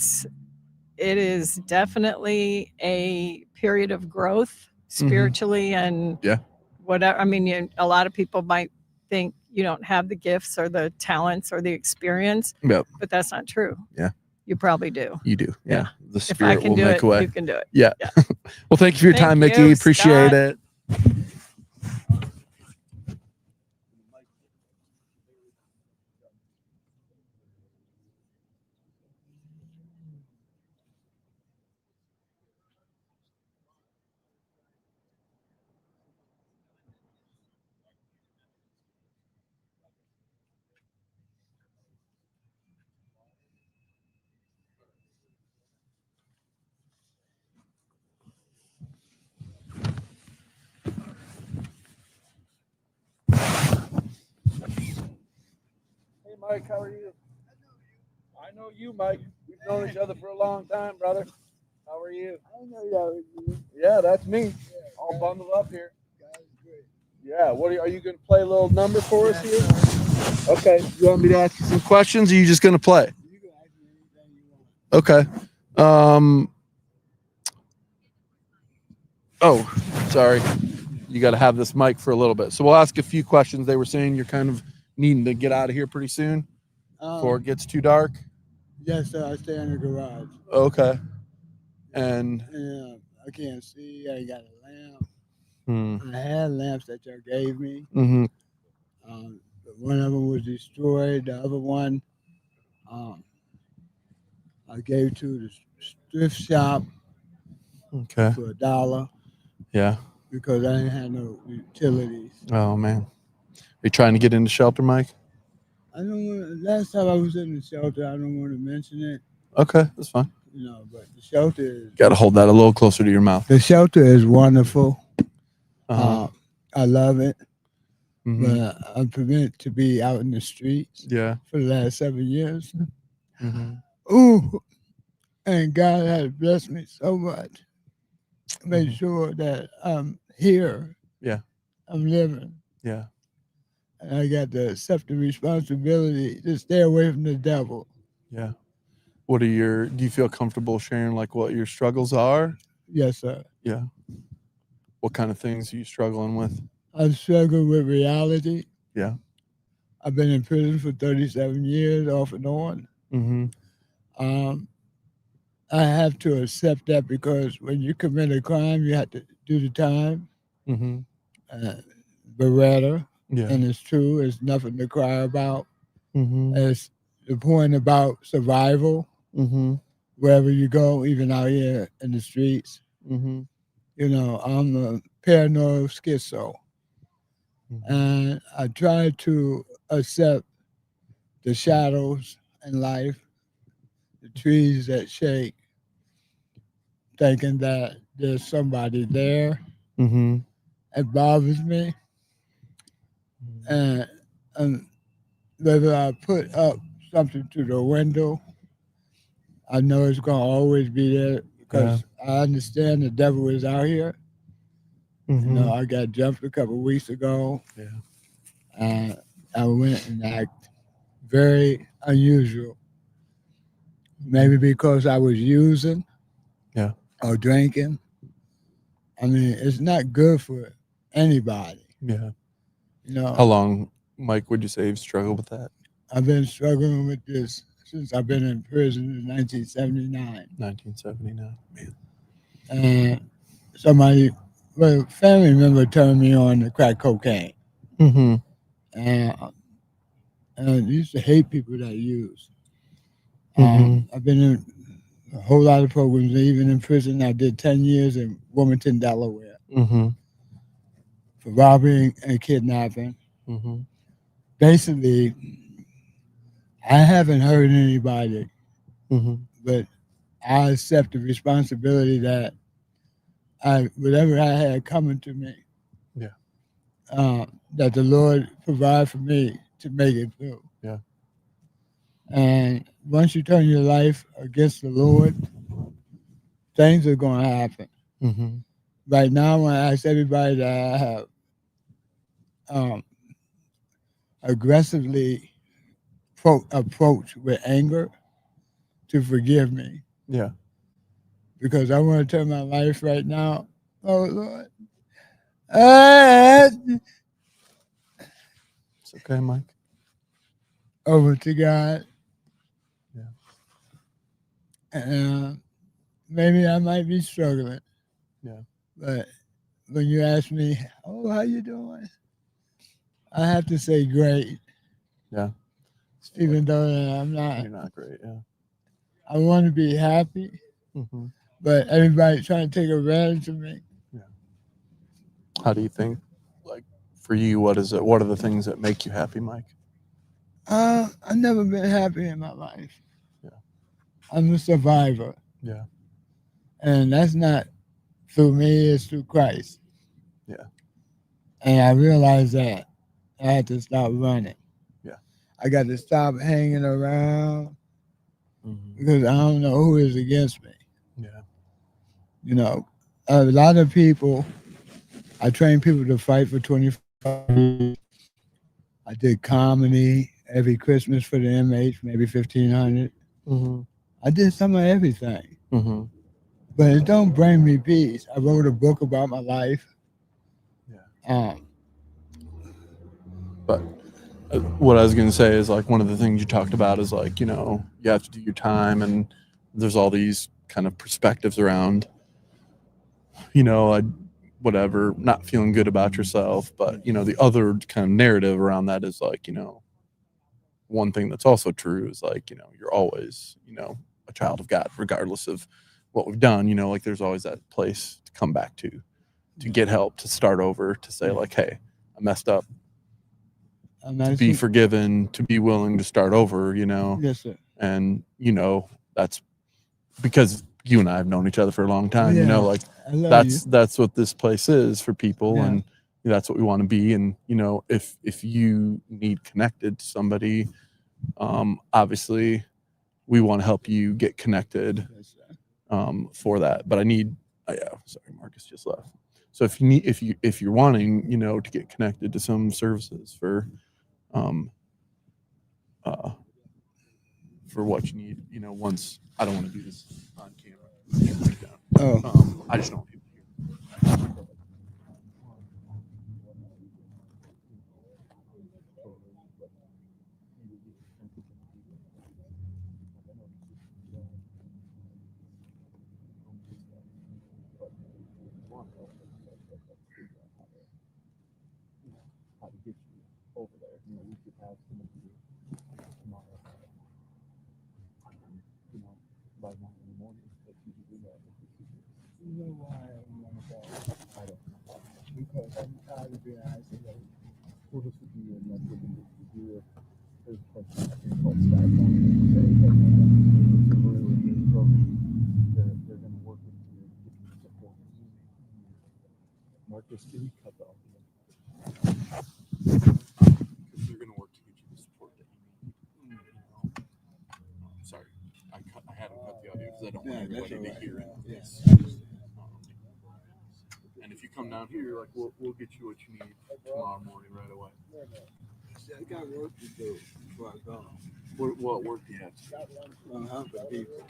is definitely a period of growth spiritually and whatever. A lot of people might think you don't have the gifts or the talents or the experience, but that's not true. Yeah. You probably do. You do. Yeah. The If I spirit can will do make it, a way. you can do it. Yeah. Well, thank you for your time, Mickey. you, Appreciate Scott. it. Hey, Mike, how are you? I know you, Mike. We've known each other for a long time, brother. How are you? I know you. Yeah, that's me. All bundled up here. Yeah, are you going to play a little number for us here? Okay. You want me to ask you some questions, or are you just going to play? Okay. Oh, sorry. You got to have this mic for a little bit. So we'll ask a few questions. They were saying you're kind of needing to get out of here pretty soon before it gets too dark. Yes, sir. I stay in the garage. Okay. And I can't see. I got a lamp. I had lamps that y'all gave me. One of them was destroyed. The other one I gave to the thrift shop Okay. for $1 Yeah. because I didn't have no utilities. Oh man. Are you trying to get into shelter, Mike? I don't want. Last time I was in the shelter, I don't want to mention it. Okay, that's fine. But the shelter is. Got to hold that a little closer to your mouth. The shelter is wonderful. I love it. But I'm permitted to be out in the streets. Yeah. For the last 7 years. Ooh, and God has blessed me so much. Make sure that I'm here. Yeah. I'm living. Yeah. And I got to accept the responsibility to stay away from the devil. Yeah. Do you feel comfortable sharing what your struggles are? Yes, sir. Yeah. What kind of things are you struggling with? I struggle with reality. Yeah. I've been in prison for 37 years, off and on. I have to accept that because when you commit a crime, you have to do the time. Beretta, Yeah. and it's true. It's nothing to cry about. Mm-hmm. It's the point about survival. Wherever you go, even out here in the streets. You know, I'm a paranoid schizo. And I try to accept the shadows in life, the trees that shake, thinking that there's somebody there. It bothers me. And whether I put up something to the window, I know it's going to always be there because I understand the devil is out here. You know, I got jumped a couple of weeks ago. And I went and acted very unusual. Maybe because I was using or drinking. I mean, it's not good for anybody. Yeah. You know, How long, Mike, would you say you've struggled with that? I've been struggling with this since I've been in prison in 1979. 1979, man. And somebody, well, a family member turned me on to crack cocaine. And I used to hate people that use. I've been in a whole lot of programs, even in prison. I did 10 years in Wilmington, Delaware, for robbery and kidnapping. Basically, I haven't hurt anybody, but I accept the responsibility that whatever I had coming to me, that the Lord provide for me to make it through. Yeah. And once you turn your life against the Lord, things are going to happen. Right now, when I ask everybody that I have aggressively approach with anger to forgive me. Yeah. Because I want to turn my life right now. Oh, Lord. It's okay, Mike. Over to God. Yeah. And maybe I might be struggling. Yeah. But when you ask me, oh, how you doing? I have to say great. Yeah. Even though I'm not. You're not great, yeah. I want to be happy, but everybody's trying to take advantage of me. How do you think, like, for you, what is it? What are the things that make you happy, Mike? I've never been happy in my life. Yeah. I'm a survivor. Yeah. And that's not through me, it's through Christ. Yeah. And I realized that I had to stop running. Yeah. I got to stop hanging around because I don't know who is against me. Yeah. You know, a lot of people, I train people to fight for 25 years. I did comedy every Christmas for the inmates, maybe 1,500. I did some of everything. But it don't bring me peace. I wrote a book about my life. Yeah. But what I was going to say is, like, one of the things you talked about is, like, you know, you have to do your time, and there's all these kind of perspectives around, you know, whatever, not feeling good about yourself. But, you know, the other kind of narrative around that is, like, you know, one thing that's also true is, like, you know, you're always, you know, a child of God, regardless of what we've done. You know, like, there's always that place to come back to get help, to start over, to say, like, hey, I messed up. To be forgiven, to be willing to start over, you know. Yes, sir. And, you know, that's because you and I have known each other for a long time, you know, like, that's what this place is for people. Yeah. And that's what we want to be. And, you know, if you need connected to somebody, obviously we want to help you get connected for that. But I need, sorry, Marcus just left. So if you're wanting, you know, to get connected to some services for what you need, you know, once, I don't want to do this on camera. I just don't want people to hear. by 9 in the morning. That's usually that. You know why I want to go? I don't know. Because I'm tired of being isolated. What is the deal? And that's what we need to do. There's a question I think called Skype. It's a really good program. They're going to work with you to get you support. Marcus, can you cut off? Because they're going to work to get you the support that you need. Sorry, I had to cut the audio because I don't want everybody to hear it. Yes. And if you come down here, like we'll get you what you need tomorrow morning right away. See, I got work to do before I go. What work do you have to do? I'm helping people.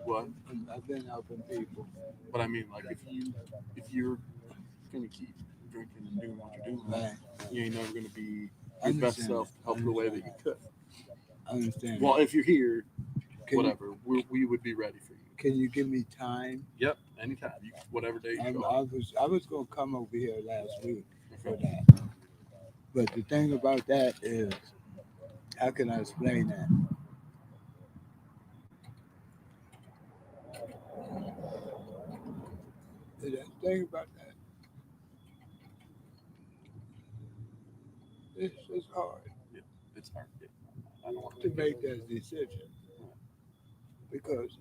What? I've been helping people. But I mean, like if you're gonna keep drinking and doing what you're doing, right, you ain't never gonna be your best self to help the way that you could. I understand. Well, if you're here, whatever, we would be ready for you. Can you give me time? Yep, anytime. Whatever day you go. I was gonna come over here last week for that. But the thing about that is, how can I explain that? The thing about that, it's hard. Yeah, it's hard. I don't want to make that decision because,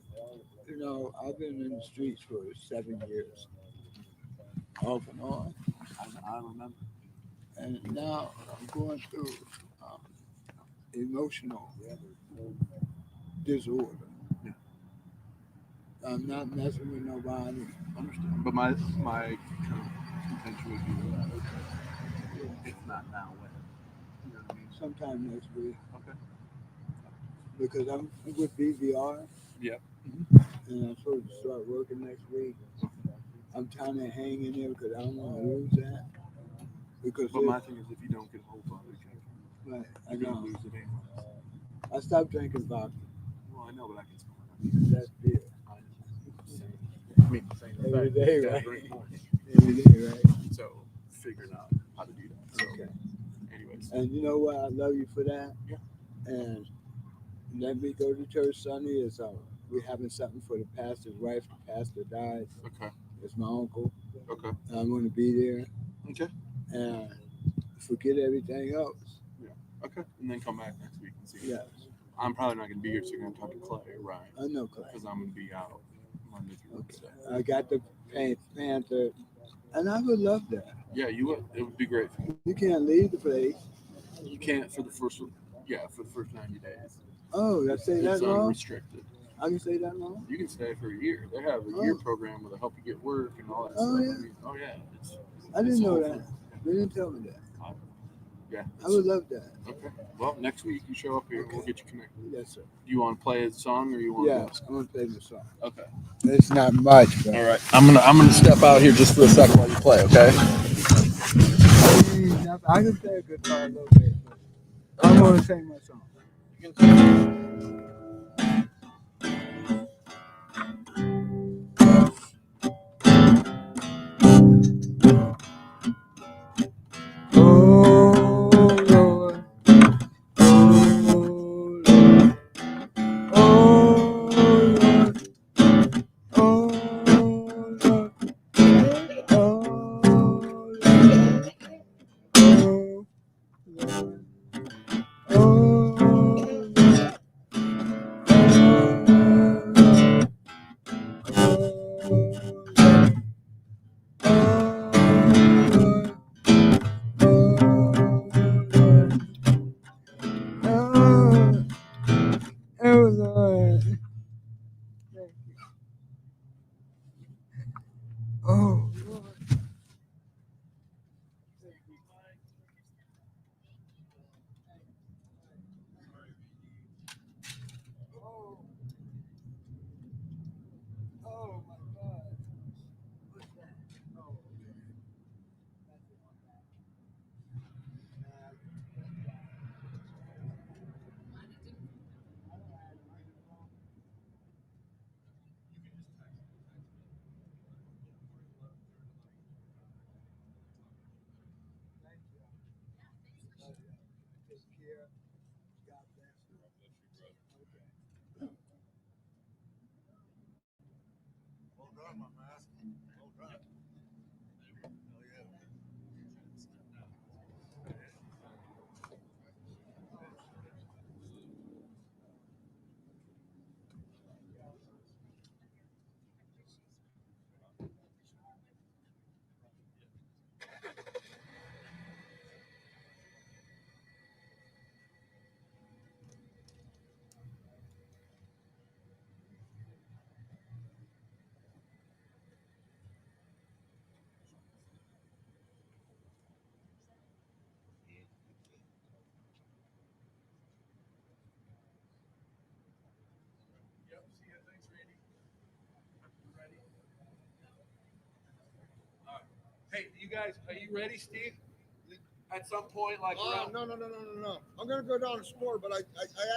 I've been in the streets for 7 years, off and on. I remember. And now I'm going through emotional disorder. Yeah. I'm not messing with nobody. Understand. But my kind of intention would be that if not now, when? You know what I mean? Sometime next week. Okay. Because I'm with BVR. Yep. And I'm supposed to start working next week. I'm trying to hang in there because I don't want to lose that. But my thing is, if you don't get a hold of it, right, I know. Lose it anyway. I stopped drinking vodka. Well, I know, but I can smell it. That's beer. I mean, every day, right? Every day, right? So, figuring out how to do that. So, okay. Anyways. And you know what? I love you for that. Yeah. And let me go to church Sunday. Is we're having something for the pastor's wife. The pastor died. Okay. It's my uncle. Okay. And I'm going to be there. Okay. And forget everything else. Yeah. Okay. And then come back next week and see. Yes. I'm probably not going to be here, so you're going to talk to Clay, right? I know Clay. Because I'm going to be out Monday through Wednesday. I got the Panther, and I would love that. Yeah, you would. It would be great. You can't leave the place. You can't for the first 90 days. Oh, that's say that long? It's unrestricted. I can stay that long? You can stay for a year. They have a year program where they help you get work and all that stuff. Yeah? Oh, yeah. I didn't know that. They didn't tell me that. Yeah. I would love that. Okay. Well, next week you show up here and we'll get you connected. Yes, sir. Do you want to play a song or you want to? Yes, I'm going to play the song. Okay. It's not much, but. All right. I'm gonna step out here just for a second while you play, okay? I can play a guitar a little bit, but I'm going to sing my song. You can sing. guys, are you ready, Steve? At some point, like no. I'm gonna go down and score, but I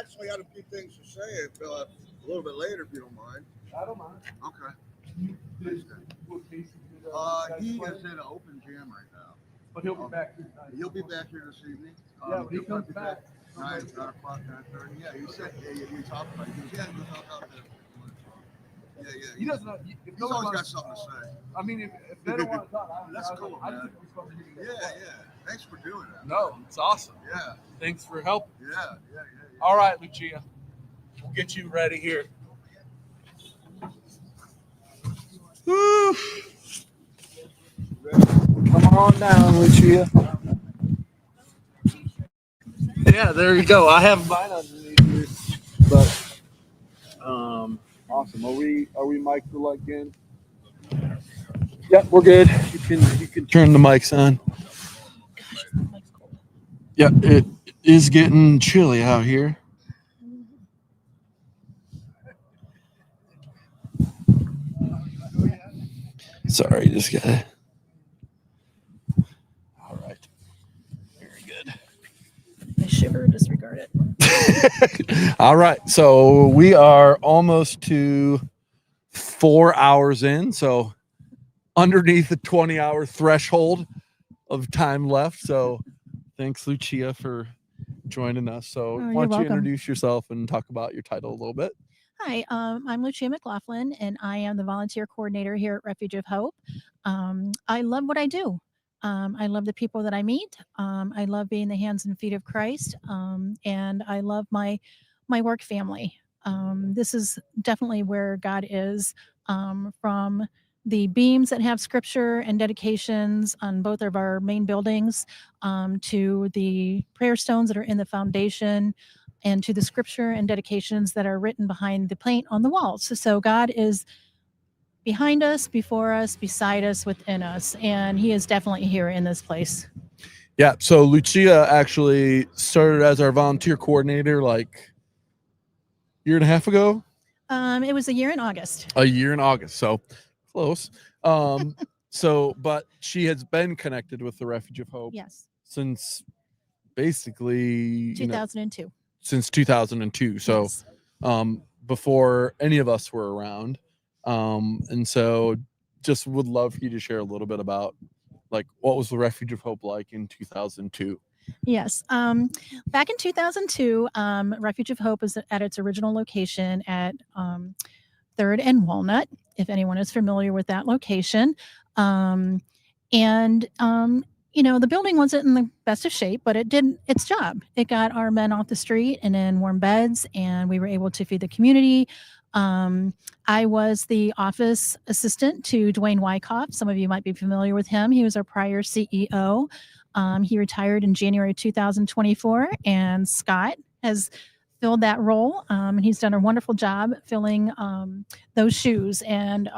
actually had a few things to say a little bit later, if you don't mind. I don't mind. Okay. He is in an open jam right now. But he'll be back here. He'll be back here this evening. Yeah, when he comes back. 9 o'clock, 9:30. Yeah, you said you talked about it. He goes, yeah, we'll talk out there. Yeah. He doesn't know. He's always got something to say. I mean, if they don't want to talk, That's cool, I man. think we're supposed to hear you. Yeah. Thanks for doing that. No, it's awesome. Yeah. Thanks for helping. Yeah. All right, Lucia. We'll get you ready here. Woo. Come on down, Lucia. Yeah, there you go. I have mine underneath here, but awesome. Are we mic'd again? Yep, we're good. You can turn the mics on. Yeah, it is getting chilly out here. Sorry, just got. All right. Very good. I shiver, disregard it. All right. So we are almost to 4 hours in. So underneath the 20-hour threshold of time left. So thanks, Lucia, for joining us. So why don't you welcome. introduce yourself and talk about your title a little bit? Hi, I'm Lucia McLaughlin, and I am the volunteer coordinator here at Refuge of Hope. I love what I do. I love the people that I meet. I love being the hands and feet of Christ, and I love my work family. This is definitely where God is, from the beams that have scripture and dedications on both of our main buildings, to the prayer stones that are in the foundation, and to the scripture and dedications that are written behind the paint on the walls. So God is behind us, before us, beside us, within us, and he is definitely here in this place. Yeah. So Lucia actually started as our volunteer coordinator like a year and a half ago. It was a year in August. A year in August. So close. But she has been connected with the Refuge of Hope. Yes. Since basically 2002. Since 2002. So Yes. Before any of us were around. And so just would love for you to share a little bit about like what was the Refuge of Hope like in 2002? Yes. Back in 2002, Refuge of Hope was at its original location at 3rd and Walnut, if anyone is familiar with that location. The building wasn't in the best of shape, but it did its job. It got our men off the street and in warm beds, and we were able to feed the community. I was the office assistant to Dwayne Wyckoff. Some of you might be familiar with him. He was our prior CEO. He retired in January 2024, and Scott has filled that role, and he's done a wonderful job filling those shoes. And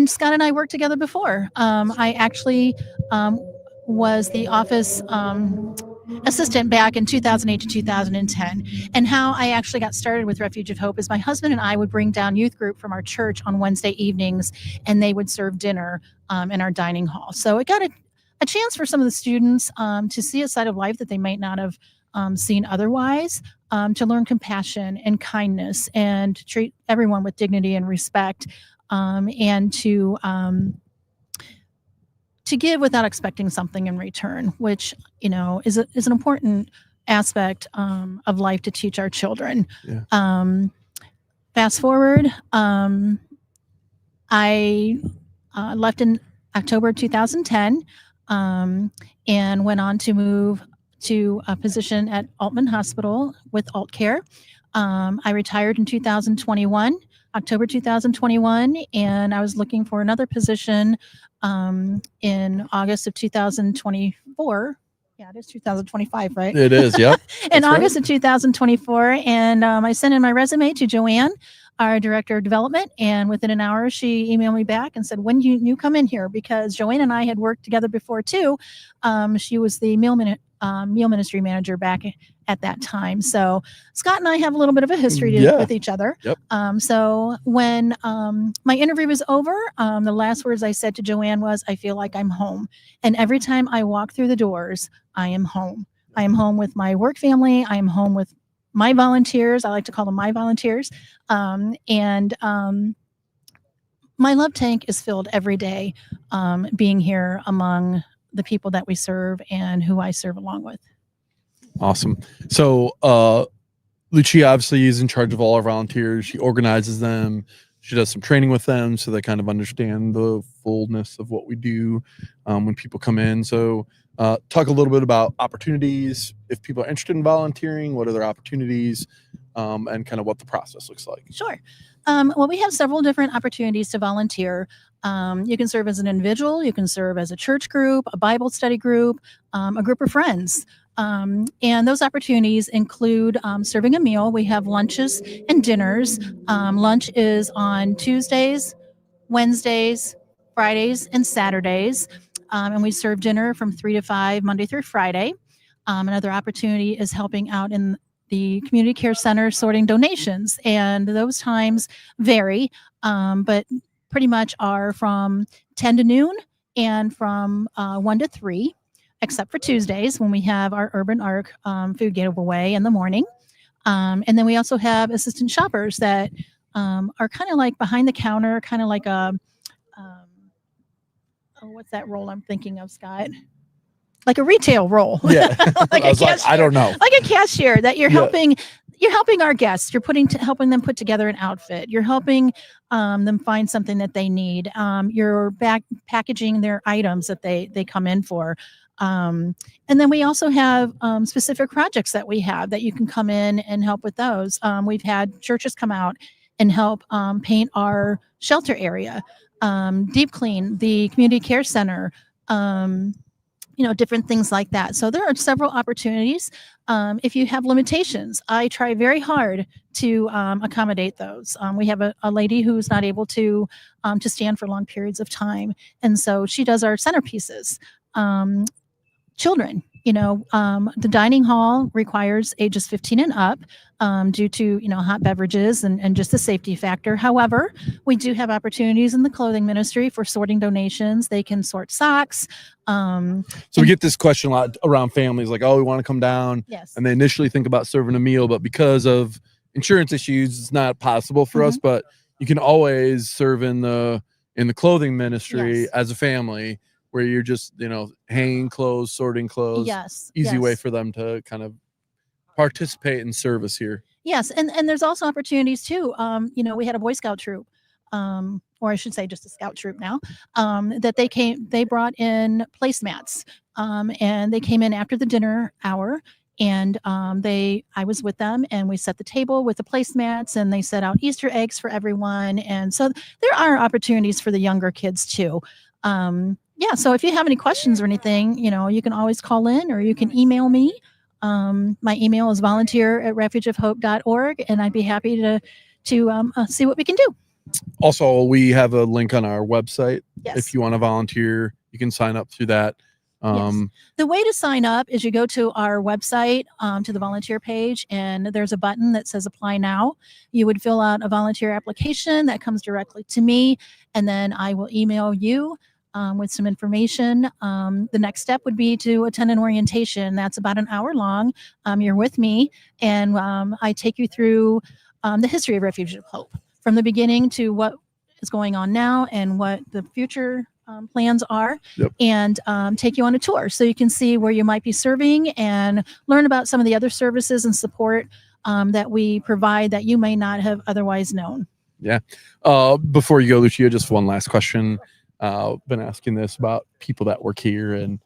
Scott and I worked together before. I actually was the office assistant back in 2008 to 2010. And how I actually got started with Refuge of Hope is my husband and I would bring down youth group from our church on Wednesday evenings, and they would serve dinner in our dining hall. So it got a chance for some of the students to see a side of life that they might not have seen otherwise, to learn compassion and kindness and to treat everyone with dignity and respect, and to give without expecting something in return, which is an important aspect of life to teach our children. Yeah. Fast forward, I left in October 2010, and went on to move to a position at Altman Hospital with Alt Care. I retired in 2021, October 2021, and I was looking for another position in August of 2024. Yeah, it is 2025, right? It is, yep. In That's August right. of 2024, and I sent in my resume to Joanne, our director of development, and within an hour, she emailed me back and said, when you come in here, because Joanne and I had worked together before too. She was the meal ministry manager back at that time. So Scott and I have a little bit of a history with each other. Yep. So when my interview was over, the last words I said to Joanne was, I feel like I'm home. And every time I walk through the doors, I am home. I am home with my work family. I am home with my volunteers. I like to call them my volunteers. My love tank is filled every day, being here among the people that we serve and who I serve along with. Awesome. So Lucia obviously is in charge of all our volunteers. She organizes them. She does some training with them so they kind of understand the fullness of what we do when people come in. So talk a little bit about opportunities. If people are interested in volunteering, what are their opportunities, and kind of what the process looks like. Sure. Well, we have several different opportunities to volunteer. You can serve as an individual, you can serve as a church group, a Bible study group, a group of friends. And those opportunities include serving a meal. We have lunches and dinners. Lunch is on Tuesdays, Wednesdays, Fridays, and Saturdays. And we serve dinner from 3 to 5, Monday through Friday. Another opportunity is helping out in the community care center sorting donations, and those times vary, but pretty much are from 10 to noon and from 1 to 3, except for Tuesdays when we have our Urban Arc food giveaway in the morning. And then we also have assistant shoppers that are kind of like behind the counter, kind of like a, what's that role I'm thinking of, Scott? Like a retail role. Yeah. Like I was like, I don't know. Like a cashier that you're helping. You're helping our guests. You're helping them put together an outfit. You're helping them find something that they need. You're packaging their items that they come in for. And then we also have specific projects that we have that you can come in and help with those. We've had churches come out and help paint our shelter area, deep clean the community care center, different things like that. So there are several opportunities. If you have limitations, I try very hard to accommodate those. We have a lady who's not able to stand for long periods of time, and so she does our centerpieces. Children, the dining hall requires ages 15 and up due to, hot beverages and just the safety factor. However, we do have opportunities in the clothing ministry for sorting donations. They can sort socks. So we get this question a lot around families, like, oh, we want to come down. Yes. And they initially think about serving a meal, but because of insurance issues, it's not possible for us. But you can always serve in the clothing ministry as a family, where you're just, hanging clothes, sorting clothes. Yes. Easy way for them to kind of participate in service here. Yes. And there's also opportunities too. We had a Boy Scout troop, or I should say just a scout troop now, that they brought in placemats, and they came in after the dinner hour, and I was with them, and we set the table with the placemats, and they set out Easter eggs for everyone. And so there are opportunities for the younger kids too. So if you have any questions or anything, you can always call in or you can email me. My email is volunteer@refugeofhope.org, and I'd be happy to see what we can do. Also, we have a link on our website. Yes. If you want to volunteer, you can sign up through that. Yes. The way to sign up is you go to our website, to the volunteer page, and there's a button that says apply now. You would fill out a volunteer application that comes directly to me, and then I will email you with some information. The next step would be to attend an orientation. That's about an hour long. You're with me, and I take you through the history of Refuge of Hope, from the beginning to what is going on now and what the future plans are, and take you on a tour so you can see where you might be serving and learn about some of the other services and support that we provide that you may not have otherwise known. Yeah. Before you go, Lucia, just one last question. Been asking this about people that work here, and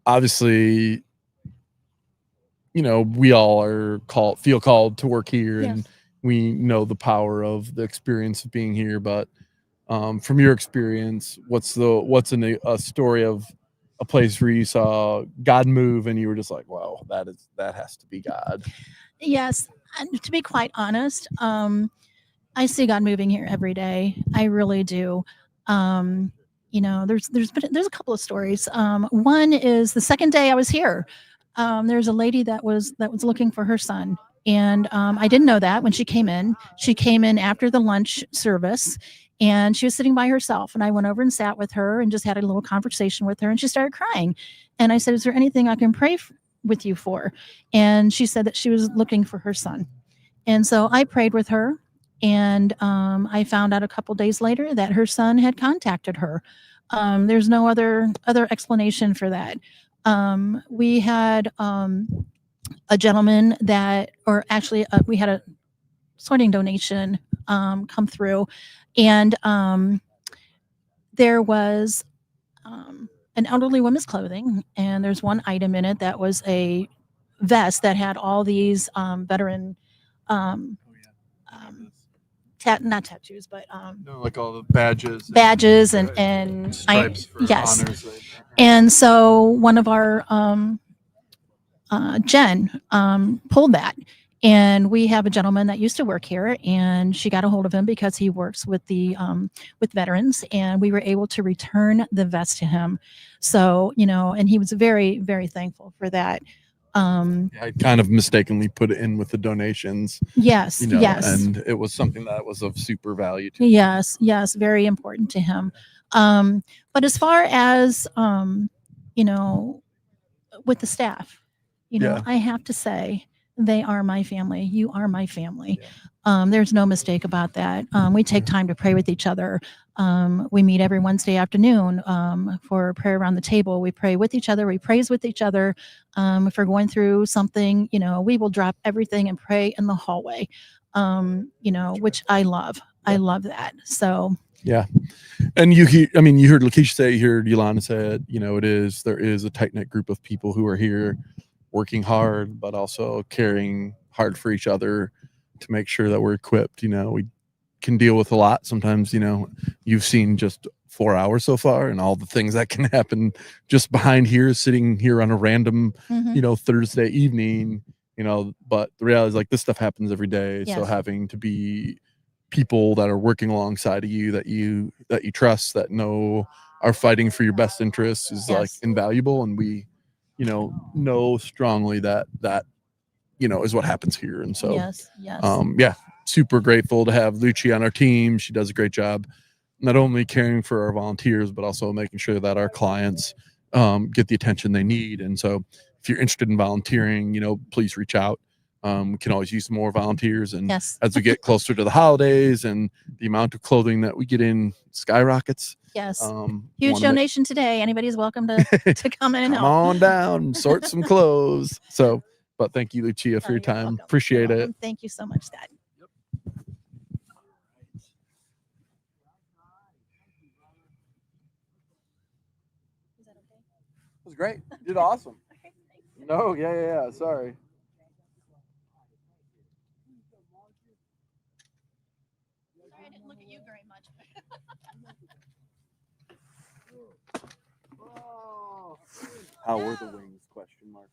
obviously, we all feel called to work here, and we know the power of the experience of being here. But from your experience, what's a story of a place where you saw God move and you were just like, wow, that has to be God? Yes, and to be quite honest, I see God moving here every day. I really do. There's a couple of stories. One is the second day I was here. there's a lady that was looking for her son, and I didn't know that when she came in. She came in after the lunch service, and she was sitting by herself. And I went over and sat with her and just had a little conversation with her, and she started crying. And I said, "Is there anything I can pray with you for?" And she said that she was looking for her son. And so I prayed with her, and I found out a couple days later that her son had contacted her. There's no other explanation for that. We had a gentleman that, or actually, we had a sorting donation come through, and there was an elderly woman's clothing, and there's one item in it that was a vest that had all these veteran not tattoos, but No, like all the badges. badges and stripes for yes. honors. And so one of our Jen pulled that, and we have a gentleman that used to work here, and she got a hold of him because he works with the with veterans, and we were able to return the vest to him. So, you know, and he was very, very thankful for that. I kind of mistakenly put it in with the donations. Yes, You know, yes. and it was something that was of super value to Yes, yes, very important to him. But as far as you know, with the staff, you know, Yeah. I have to say they are my family. You are my family. There's no mistake about that. We take time to pray with each other. We meet every Wednesday afternoon for prayer around the table. We pray with each other. We praise with each other. If we're going through something, you know, we will drop everything and pray in the hallway. You know, which I love. I love that. So Yeah. And you heard Lakeisha say, you heard Yolanda say it, you know, there is a tight knit group of people who are here working hard, but also caring hard for each other to make sure that we're equipped. You know, we can deal with a lot. Sometimes, you know, you've seen just 4 hours so far and all the things that can happen just behind here, sitting here on a random, Mhm. you know, Thursday evening, you know, but the reality is like this stuff happens every day. So Yes. having to be people that are working alongside of you that you trust, that know are fighting for your best interests is like Yes. invaluable. And we, you know strongly that you know is what happens here. And so yes, yes. yeah, super grateful to have Lucci on our team. She does a great job not only caring for our volunteers but also making sure that our clients get the attention they need. And so if you're interested in volunteering, you know, please reach out. We can always use more volunteers, and Yes. as we get closer to the holidays and the amount of clothing that we get in skyrockets, Yes. Huge wanna make- donation today. Anybody's welcome to come in and come help. on down and sort some clothes. So, but thank you, Lucia, for your time. Appreciate You're it. welcome. Thank you so much, Scott. It was great. You did awesome. No, yeah. Sorry. I didn't look at you very much. How were the wings? Question mark.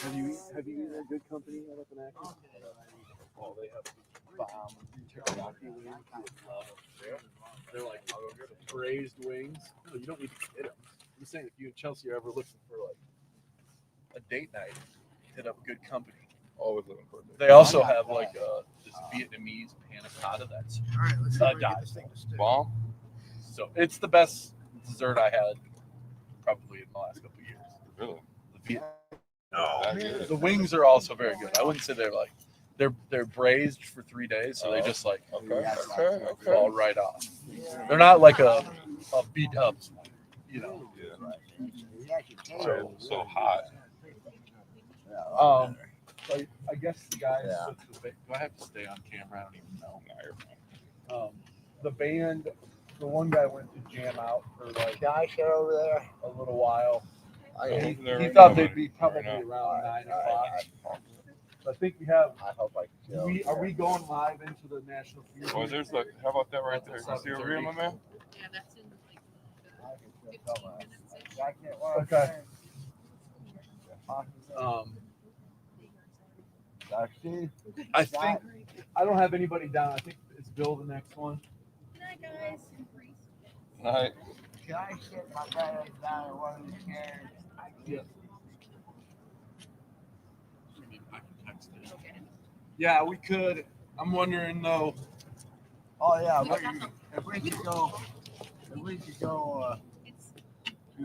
Have you eaten a good company out up in Akron? Oh, they have bomb teriyaki wings. They're like braised wings. No, you don't need to get them. I'm saying if you and Chelsea are ever looking for like a date night, hit up good company. Always looking for it. They also have like this Vietnamese panna cotta that's Bomb. so it's the best dessert I had probably in the last couple of years. Really? The wings are also very good. I wouldn't say they're like they're braised for 3 days, so they just like Okay. fall right off. They're not like a beat up, you know. So hot. So I guess the guys. Do I have to stay on camera? I don't even know. The band, the one guy went to jam out for like over there. a little while. I He thought they'd be probably around 9 o'clock. So I think we have. I hope I can. Are we going live into the national community? Oh, there's like, how about that right there? You see over here, my man? Yeah, that's in like Okay. I think I don't have anybody down. I think it's Bill the next one. Night. can I sit my brother down in one of these chairs? Yeah, we could. I'm wondering though. Oh yeah, if we could go, I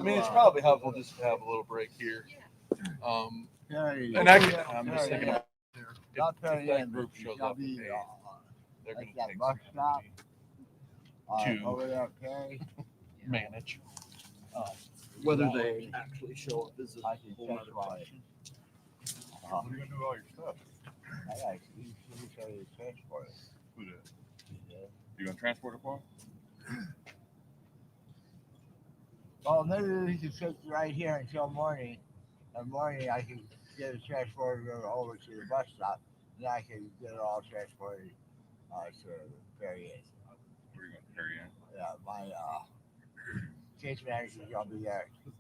mean, it's probably helpful just to have a little break here. And actually, I'm just thinking about if that group shows up, hey, they're going to take bus stop to over there, okay? manage. Whether they actually show up is a whole other question. What are you gonna do with all your stuff? I got you transport it. Who did? You gonna transport it for him? Well, maybe we can sit right here until morning. In the morning, I can get it transported over to the bus stop, and I can get it all transported to Perry Inn. Where are you going to Perry Inn? Yeah, my case manager is gonna be there at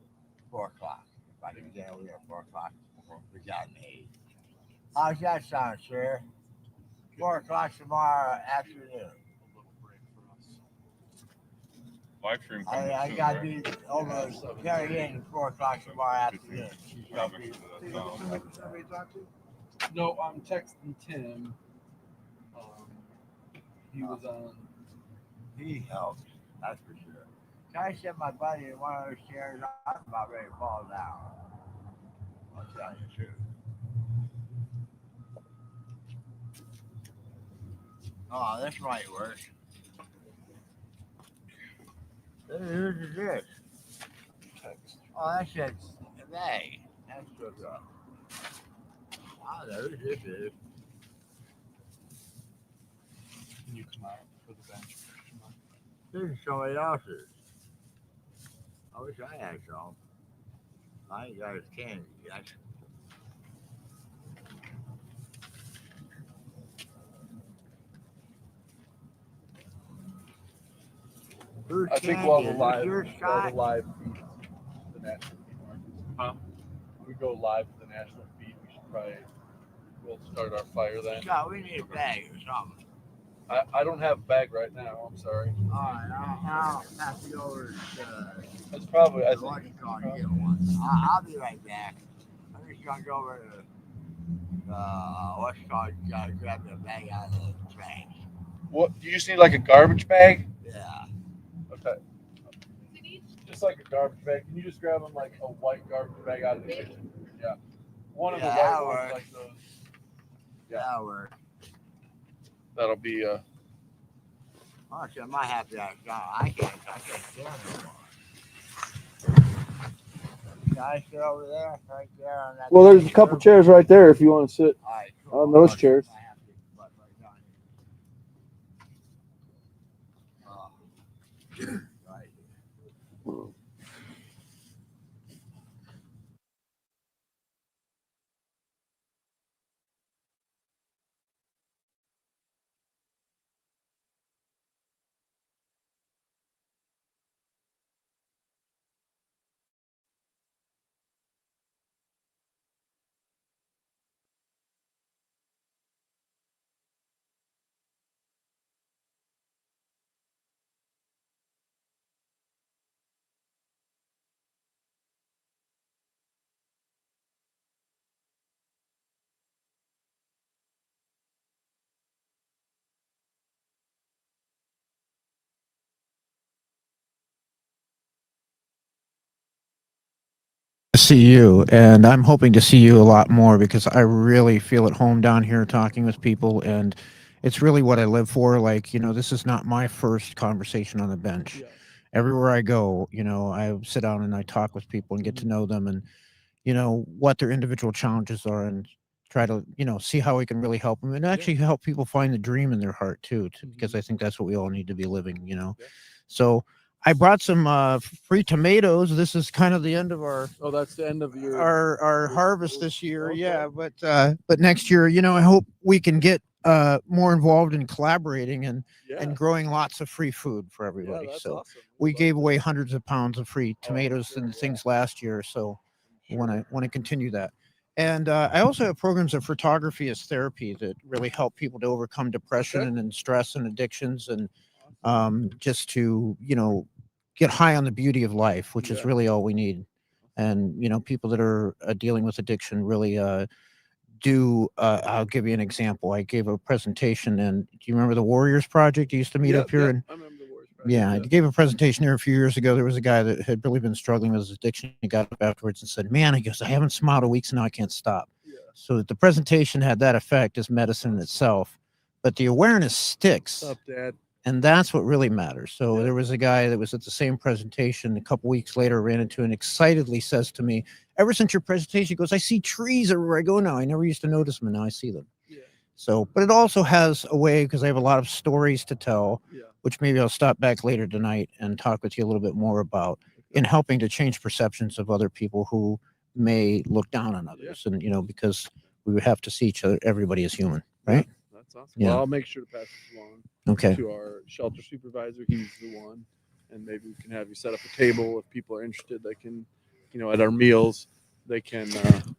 4 o'clock. If I can get over there at 4 o'clock, we got an 8. How's that sound, sir? 4 o'clock tomorrow afternoon. Live stream. I gotta be over Perry Inn at 4 o'clock tomorrow afternoon. No, I'm texting Tim. He was on. He helps, that's for sure. Can I sit my buddy in one of those chairs? I'm about ready to fall down. I'll tell you the truth. Oh, this might work. Who's this? Oh, that's just a bag. That's good. I don't know who this is. Can you come out for the bench? This is somebody else's. I wish I had some. I ain't got his candy yet. Who's I think candy? while Is the this live, your while Scott? the live feed, the national feed markets. Huh? We go live to the national feed. We should probably we'll start our fire then. Scott, we need a bag or something. I don't have a bag right now. I'm sorry. All right, I'll have to go over to That's probably. I what think. you call it, get one. I'll be right back. I'm just gonna go over to what's it called, grab the bag out of the trash. What? You just need like a garbage bag? Yeah. Okay. Just like a garbage bag. Can you just grab them like a white garbage bag out of the kitchen? Yeah. One of the white that'll ones work. like those. Yeah. That'll work. That'll be Honestly, I might have to I can't stand no more. Can I sit over there? Right there on that. Well, there's a couple chairs right there if you want to sit on those chairs. See you, and I'm hoping to see you a lot more because I really feel at home down here talking with people, and it's really what I live for. Like, this is not my first conversation on the bench. Yeah. Everywhere I go, I sit down and I talk with people and get to know them and, what their individual challenges are and try to, see how we can really help them and actually help people find the dream in their heart too, because I think that's what we all need to be living, So I brought some free tomatoes. This is kind of the end of our that's the end of your our harvest this year. Okay. Yeah, but next year, I hope we can get more involved in collaborating and growing lots of free food for everybody. So awesome. We gave away hundreds of pounds of free tomatoes and things last year. So want to continue that. And I also have programs of photography as therapy that really help people to overcome depression and stress and addictions and just to, get high on the beauty of life, which is really all we need. And people that are dealing with addiction really do. I'll give you an example. I gave a presentation, and do you remember the Warriors Project? You used to meet up here, and I remember the Warriors. yeah, I gave a presentation here a few years ago. There was a guy that had really been struggling with his addiction. He got up afterwards and said, "Man," he goes, "I haven't smiled in weeks, and now I can't stop." So the presentation had that effect as medicine in itself, but the awareness sticks. What's up, Dad? And that's what really matters. So there was a guy that was at the same presentation a couple weeks later, ran into and excitedly says to me, "Ever since your presentation," he goes, "I see trees everywhere I go now. I never used to notice them, and now I see them." So, but it also has a way, because I have a lot of stories to tell, which maybe I'll stop back later tonight and talk with you a little bit more about in helping to change perceptions of other people who may look down on others. And, because we would have to see each other, everybody is human, right? That's awesome. Yeah. Well, I'll make sure to pass this along to our shelter supervisor. He's the one. And maybe we can have you set up a table if people are interested. They can, at our meals, they can.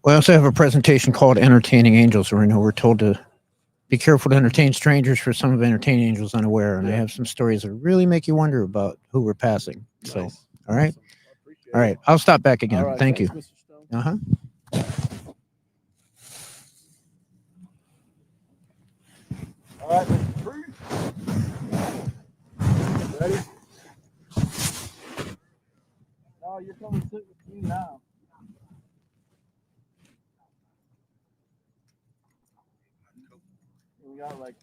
We also have a presentation called Entertaining Angels, where we're told to be careful to entertain strangers, for some of entertaining angels unaware. And I have some stories that really make you wonder about who we're passing. So, all right. All right. I'll stop back again. All right, Thank you. thanks, Mr. Stone. All right, Mr. Cruz. Ready? No, you're coming to sit with me now. We got like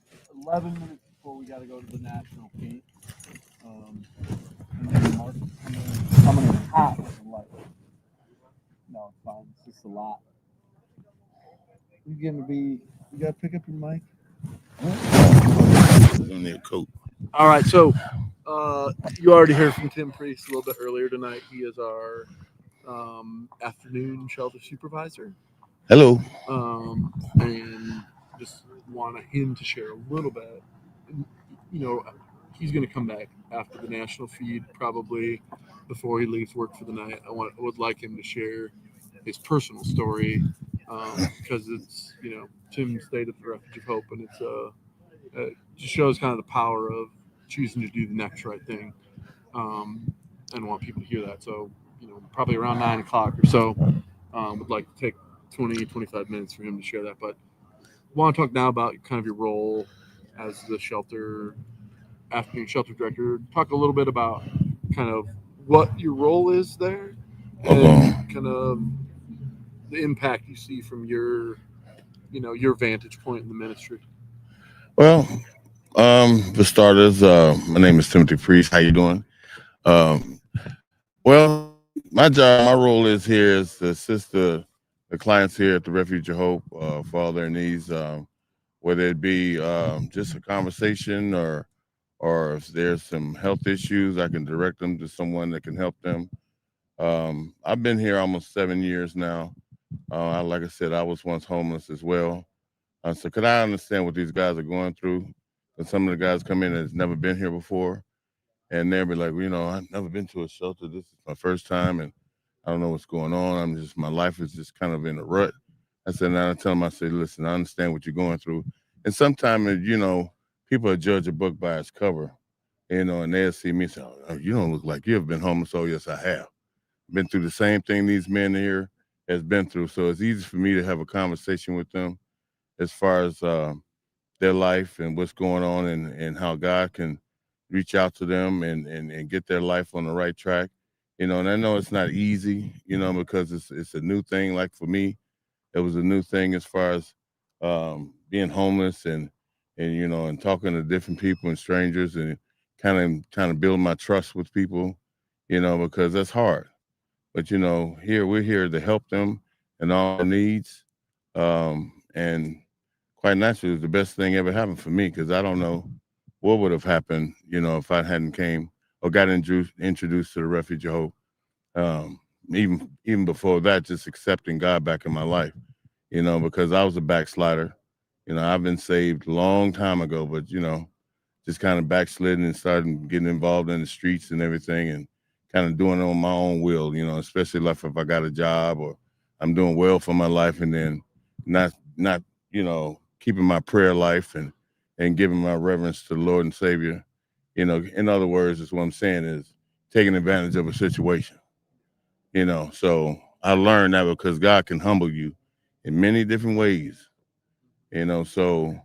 11 minutes before we got to go to the national feed. And then Mark coming in hot with the light. No, it's fine. It's just a lot. You gotta pick up your mic. You need a coat. All right, so you already heard from Tim Priest a little bit earlier tonight. He is our afternoon shelter supervisor. Hello. And just wanted him to share a little bit. He's going to come back after the national feed, probably before he leaves work for the night. I would like him to share his personal story, because it's Tim stayed at the Refuge of Hope, and it just shows kind of the power of choosing to do the next right thing, and want people to hear that. So probably around 9 o'clock or so, would like to take 20-25 minutes for him to share that. But I want to talk now about kind of your role as the afternoon shelter director. Talk a little bit about kind of what your role is there, and kind of the impact you see from your vantage point in the ministry. Well, for starters, my name is Timothy Priest. How you doing? Well, my role is here is to assist the clients here at the Refuge of Hope for all their needs, whether it be just a conversation or if there's some health issues, I can direct them to someone that can help them. I've been here almost 7 years now. Like I said, I was once homeless as well. So could I understand what these guys are going through? And some of the guys come in that's never been here before, and they'll be like, I've never been to a shelter. This is my first time, and I don't know what's going on. My life is just kind of in a rut. I said, and I tell them, I say, listen, I understand what you're going through. And sometimes, people judge a book by its cover, and they'll see me and say, oh, you don't look like you've been homeless. Oh, yes, I have. Been through the same thing these men here has been through. So it's easy for me to have a conversation with them as far as their life and what's going on, and how God can reach out to them and get their life on the right track. And I know it's not easy, because it's a new thing. Like for me, it was a new thing as far as being homeless and talking to different people and strangers, and kind of building my trust with people, because that's hard. But we're here to help them in all their needs, and quite naturally, it was the best thing ever happened for me, because I don't know what would have happened, if I hadn't came or got introduced to the Refuge of Hope. Even before that, just accepting God back in my life, because I was a backslider. I've been saved a long time ago, but just kind of backsliding and starting getting involved in the streets and everything, and kind of doing it on my own will, especially like if I got a job or I'm doing well for my life, and then not keeping my prayer life and giving my reverence to the Lord and Savior. In other words, is what I'm saying is taking advantage of a situation. You know, so I learned that because God can humble you in many different ways. You know, so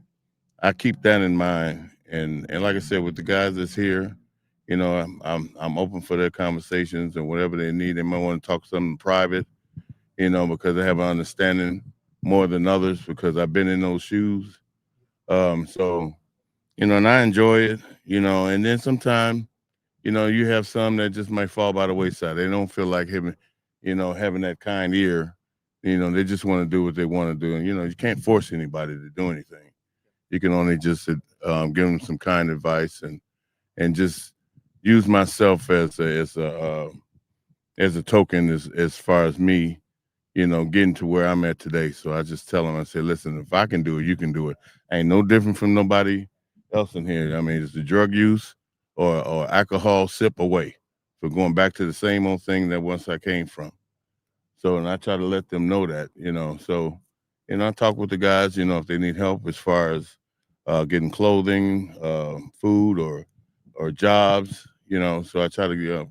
I keep that in mind. And like I said, with the guys that's here, you know, I'm open for their conversations and whatever they need. They might want to talk something private, you know, because they have an understanding more than others because I've been in those shoes. So, you know, and I enjoy it, you know, and then sometimes, you know, you have some that just might fall by the wayside. They don't feel like having, you know, having that kind ear. You know, they just want to do what they want to do. And, you know, you can't force anybody to do anything. You can only just give them some kind advice and just use myself as a token as far as me, you know, getting to where I'm at today. So I just tell them, I say, listen, if I can do it, you can do it. Ain't no different from nobody else in here. I mean, it's the drug use or alcohol sip away. So going back to the same old thing that once I came from. So, and I try to let them know that, you know. So, you know, I talk with the guys, you know, if they need help as far as getting clothing, food, or jobs, you know. So I try to give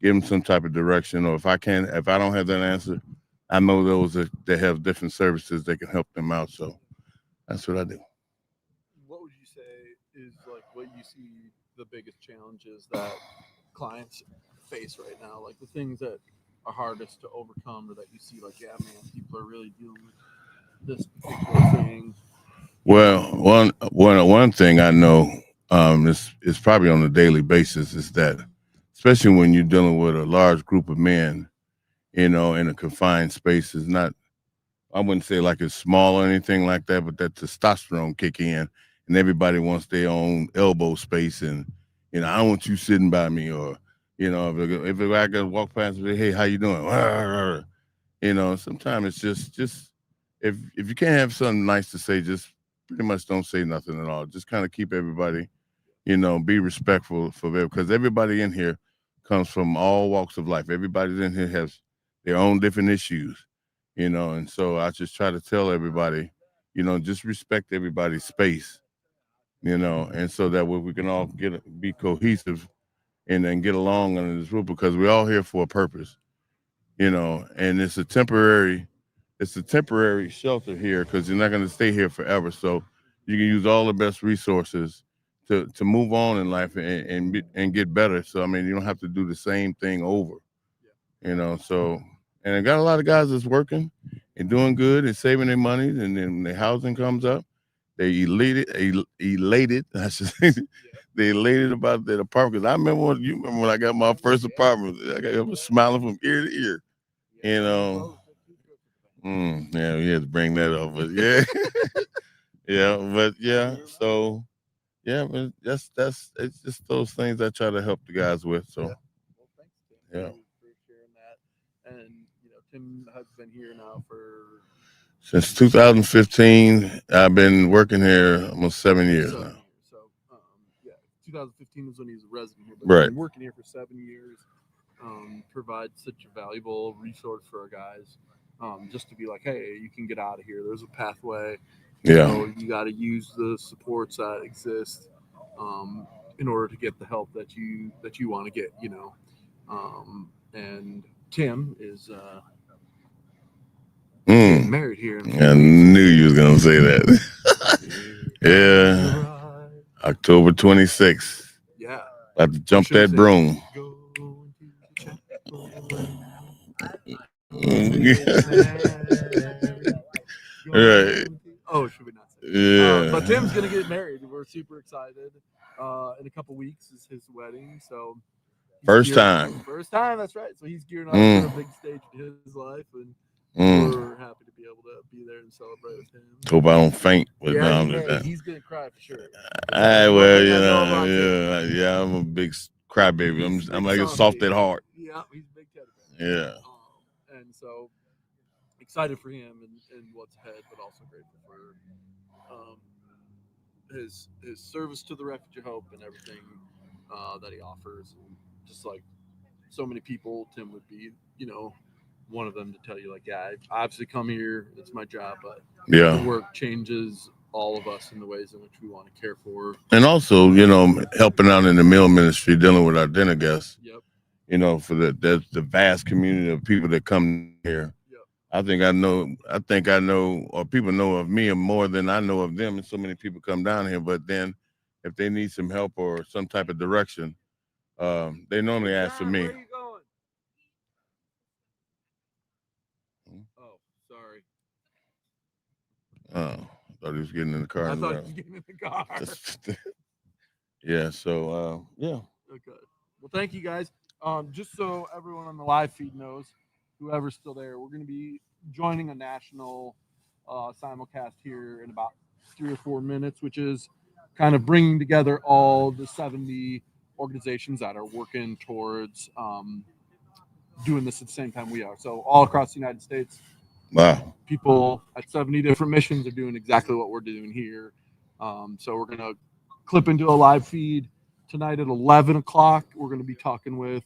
them some type of direction, or if I don't have that answer, I know those that have different services that can help them out. So that's what I do. What would you say is like what you see the biggest challenges that clients face right now? Like the things that are hardest to overcome, or that you see like, yeah, man, people are really dealing with this particular thing? Well, one thing I know is probably on a daily basis is that, especially when you're dealing with a large group of men, you know, in a confined space, is not, I wouldn't say like it's small or anything like that, but that testosterone kick in and everybody wants their own elbow space. And, you know, I don't want you sitting by me, or, you know, if I could walk past and say, hey, how you doing? You know, sometimes it's just if you can't have something nice to say, just pretty much don't say nothing at all. Just kind of keep everybody, you know, be respectful for them, because everybody in here comes from all walks of life. Everybody in here has their own different issues, you know, and so I just try to tell everybody, you know, just respect everybody's space, you know, and so that way we can all be cohesive and then get along under this roof, because we're all here for a purpose, you know, and it's a temporary shelter here because you're not going to stay here forever. So you can use all the best resources to move on in life and get better. So I mean, you don't have to do the same thing over, you know. So, and I got a lot of guys that's working and doing good and saving their money, and then when their housing comes up, they elated. I should say, they elated about their apartment. Because I remember when I got my first apartment, I was smiling from ear to ear, you know. Yeah, we had to bring that up, but yeah, yeah, but yeah. So yeah, but that's it's just those things I try to help the guys with. So Well, thanks, Tim. yeah. Thank you for sharing that. And you know, Tim has been here now for Since 2015, I've been working here almost 7 years 7 now. years. So yeah, 2015 was when he was a resident here, but Right. he's been working here for 7 years. Provides such a valuable resource for our guys. Just to be like, hey, you can get out of here. There's a pathway. You Yeah. know, you got to use the supports that exist in order to get the help that you want to get. You know, and Tim is getting married here. In a few I weeks. knew you was gonna say that. Yeah, October 26th. Yeah. About to jump Should we that say, broom. Right. Oh, should we not say? Yeah. But Tim's gonna get married. We're super excited. In a couple weeks is his wedding, so First time. First time, that's right. So he's gearing up for a big stage in his life, and we're happy to be able to be there and celebrate with him. Hope I don't faint with Yeah, that. he's gonna cry for sure. Well, you I know know, about Tim. yeah, I'm a big crybaby. I'm like a soft at heart. Yeah, he's a big teddy bear. Yeah. And so excited for him and what's ahead, but also grateful for his service to the Refuge of Hope and everything that he offers. And just like so many people, Tim would be, you know, one of them to tell you like, yeah, I obviously come here, it's my job, but Yeah. the work changes all of us in the ways in which we want to care for. And also, you know, helping out in the meal ministry, dealing with our dinner guests. Yep. you know, for the vast community of people that come here. I think I know, or people know of me more than I know of them, and so many people come down here. But then, if they need some help or some type of direction, they normally ask for me. Oh, sorry. Oh, I thought he was getting in the car. I and thought left. he was getting in the car. Yeah. So yeah. Okay. Well, thank you guys. Just so everyone on the live feed knows, whoever's still there, we're going to be joining a national simulcast here in about 3 or 4 minutes, which is kind of bringing together all the 70 organizations that are working towards doing this at the same time we are. So all across the United States, Wow. people at 70 different missions are doing exactly what we're doing here. So we're going to clip into a live feed tonight at 11 o'clock. We're going to be talking with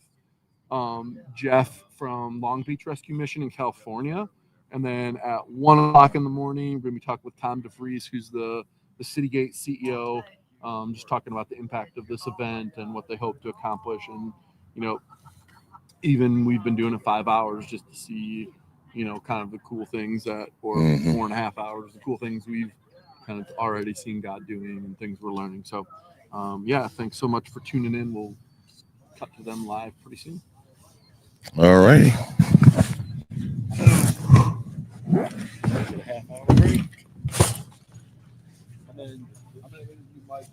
Jeff from Long Beach Rescue Mission in California. And then at 1 o'clock in the morning, we're going to be talking with Tom DeVries, who's the City Gate CEO, just talking about the impact of this event and what they hope to accomplish. And, you know, even we've been doing it 5 hours just to see, you know, kind of the cool things that, or 4.5 hours, the cool things we've kind of already seen God doing and things we're learning. So, yeah, thanks so much for tuning in. We'll cut to them live pretty soon. All righty. Get a half-hour break. And then I'm going to interview Mike.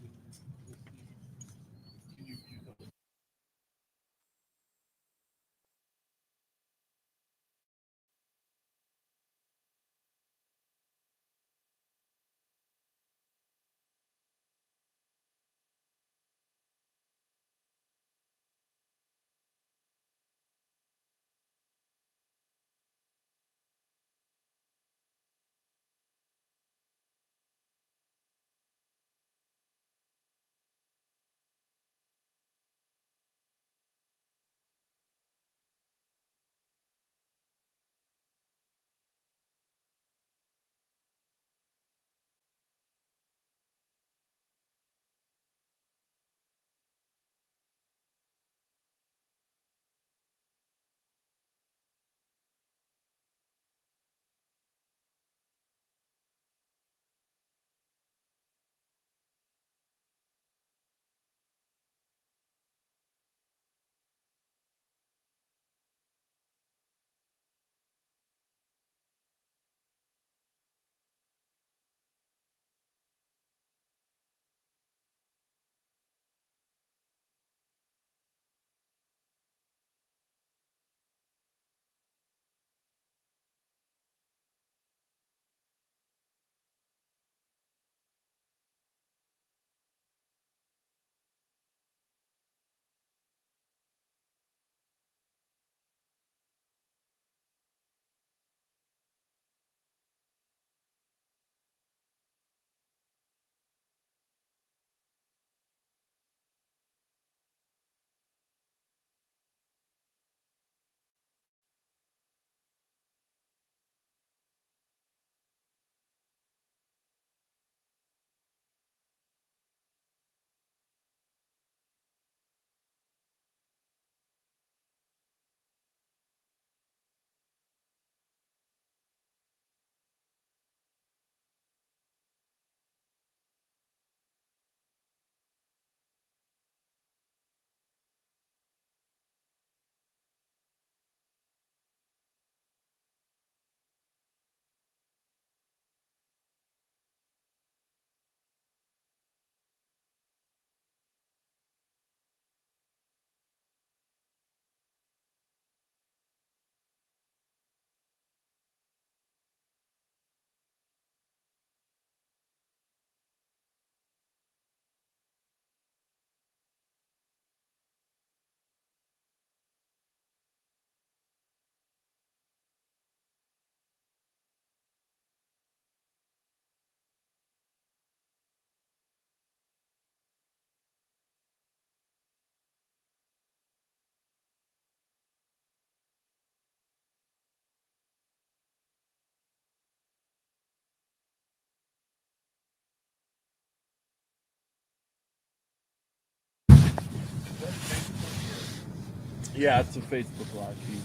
Yeah, it's a Facebook Live feed.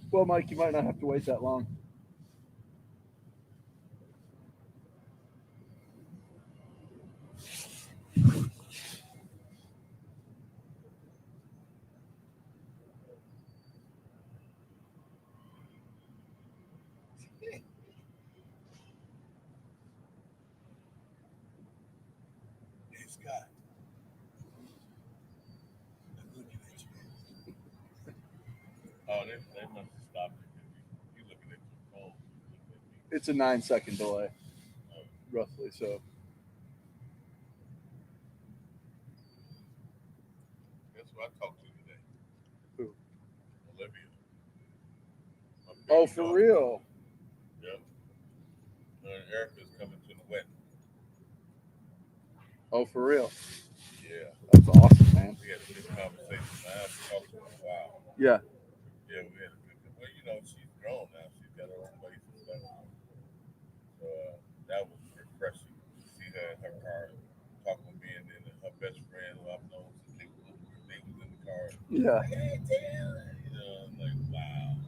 Well, Mike, you might not have to wait that long. Hey, Scott. Oh, they must have stopped it. You looking at your phone. It's a 9-second delay, roughly. So Guess who I talked to today? Who? Olivia. Oh, for real? Yep. Erica's coming to the wedding. Oh, for real? Yeah. That's awesome, man. We had a good conversation. I haven't talked to her in a while. Yeah. Yeah, we had a good. Well, you know, she's grown now. She's got her own place and stuff. So that was refreshing to see her in her car, talking with me, and then her best friend, who I've known since they was in the car. Yeah. Hey, Taylor. You know, I'm like, wow.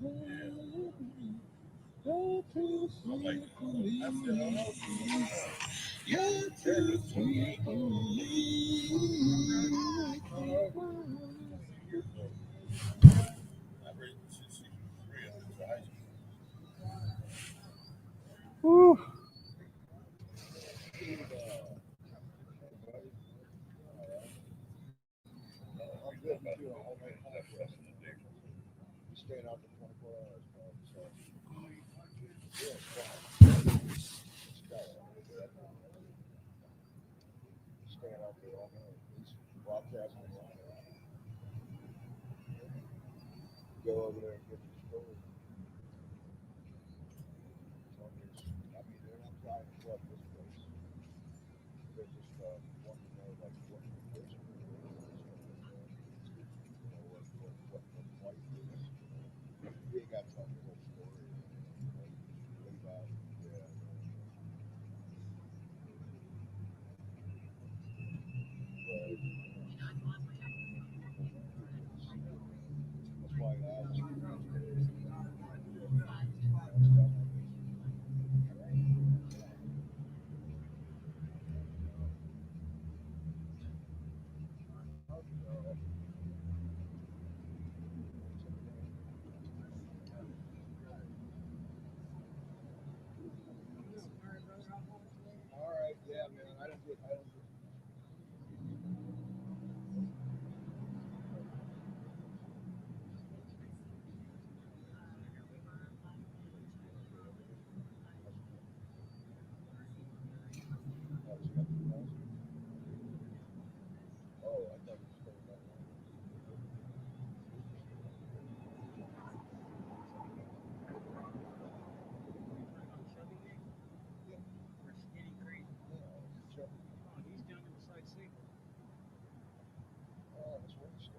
Yeah. I'm like, I said, Woo. Staying out for 24 hours, man. So, staying out there all night. He's broadcasting live. Go over there and get the story. I mean, they're not trying to flood this place. They're just wanting to know, like, what the person is, what life is. We ain't got to tell the whole story. Leave out. Yeah. That's why I asked you. All right, yeah, man. I don't get. Oh, I thought it was going that way. Oh, that's Wednesday.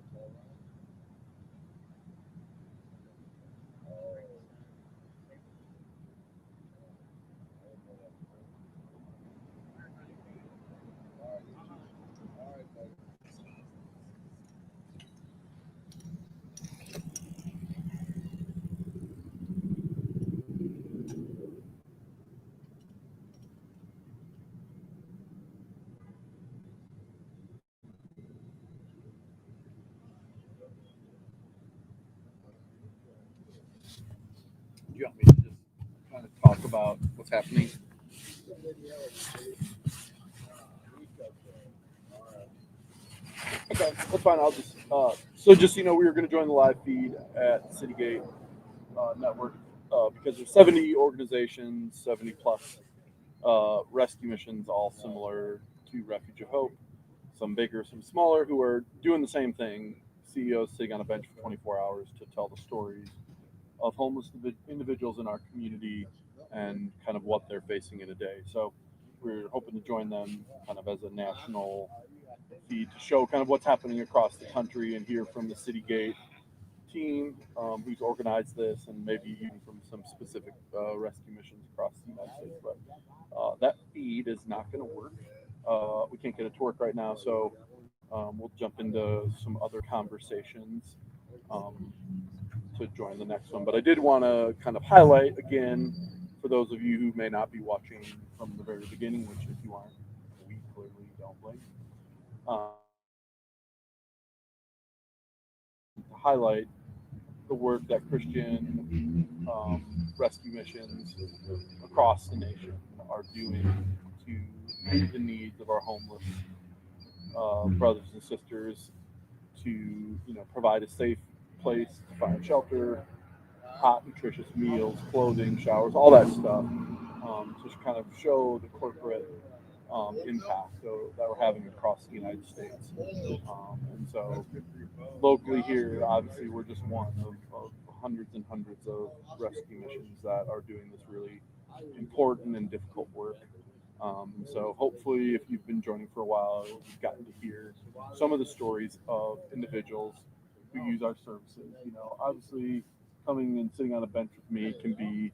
It's all right. All right, buddy. Do you want me to just kind of talk about what's happening? Okay, that's fine. I'll just so just so you know, we were going to join the live feed at Citygate Network because there's 70 organizations, 70 plus rescue missions, all similar to Refuge of Hope. Some bigger, some smaller, who are doing the same thing. CEOs sitting on a bench for 24 hours to tell the stories of homeless individuals in our community and kind of what they're facing in a day. So we're hoping to join them kind of as a national feed to show kind of what's happening across the country and hear from the City Gate team who's organized this, and maybe even from some specific rescue missions across the United States. But that feed is not going to work. We can't get it to work right now, so we'll jump into some other conversations to join the next one. But I did want to kind of highlight again, for those of you who may not be watching from the very beginning, which if you aren't, we clearly don't blame you. To highlight the work that Christian rescue missions across the nation are doing to meet the needs of our homeless brothers and sisters, to provide a safe place to find shelter, hot, nutritious meals, clothing, showers, all that stuff, to kind of show the corporate impact that we're having across the United States. And so locally here, obviously, we're just one of hundreds and hundreds of rescue missions that are doing this really important and difficult work. So hopefully, if you've been joining for a while, you've gotten to hear some of the stories of individuals who use our services. Obviously, coming and sitting on a bench with me can be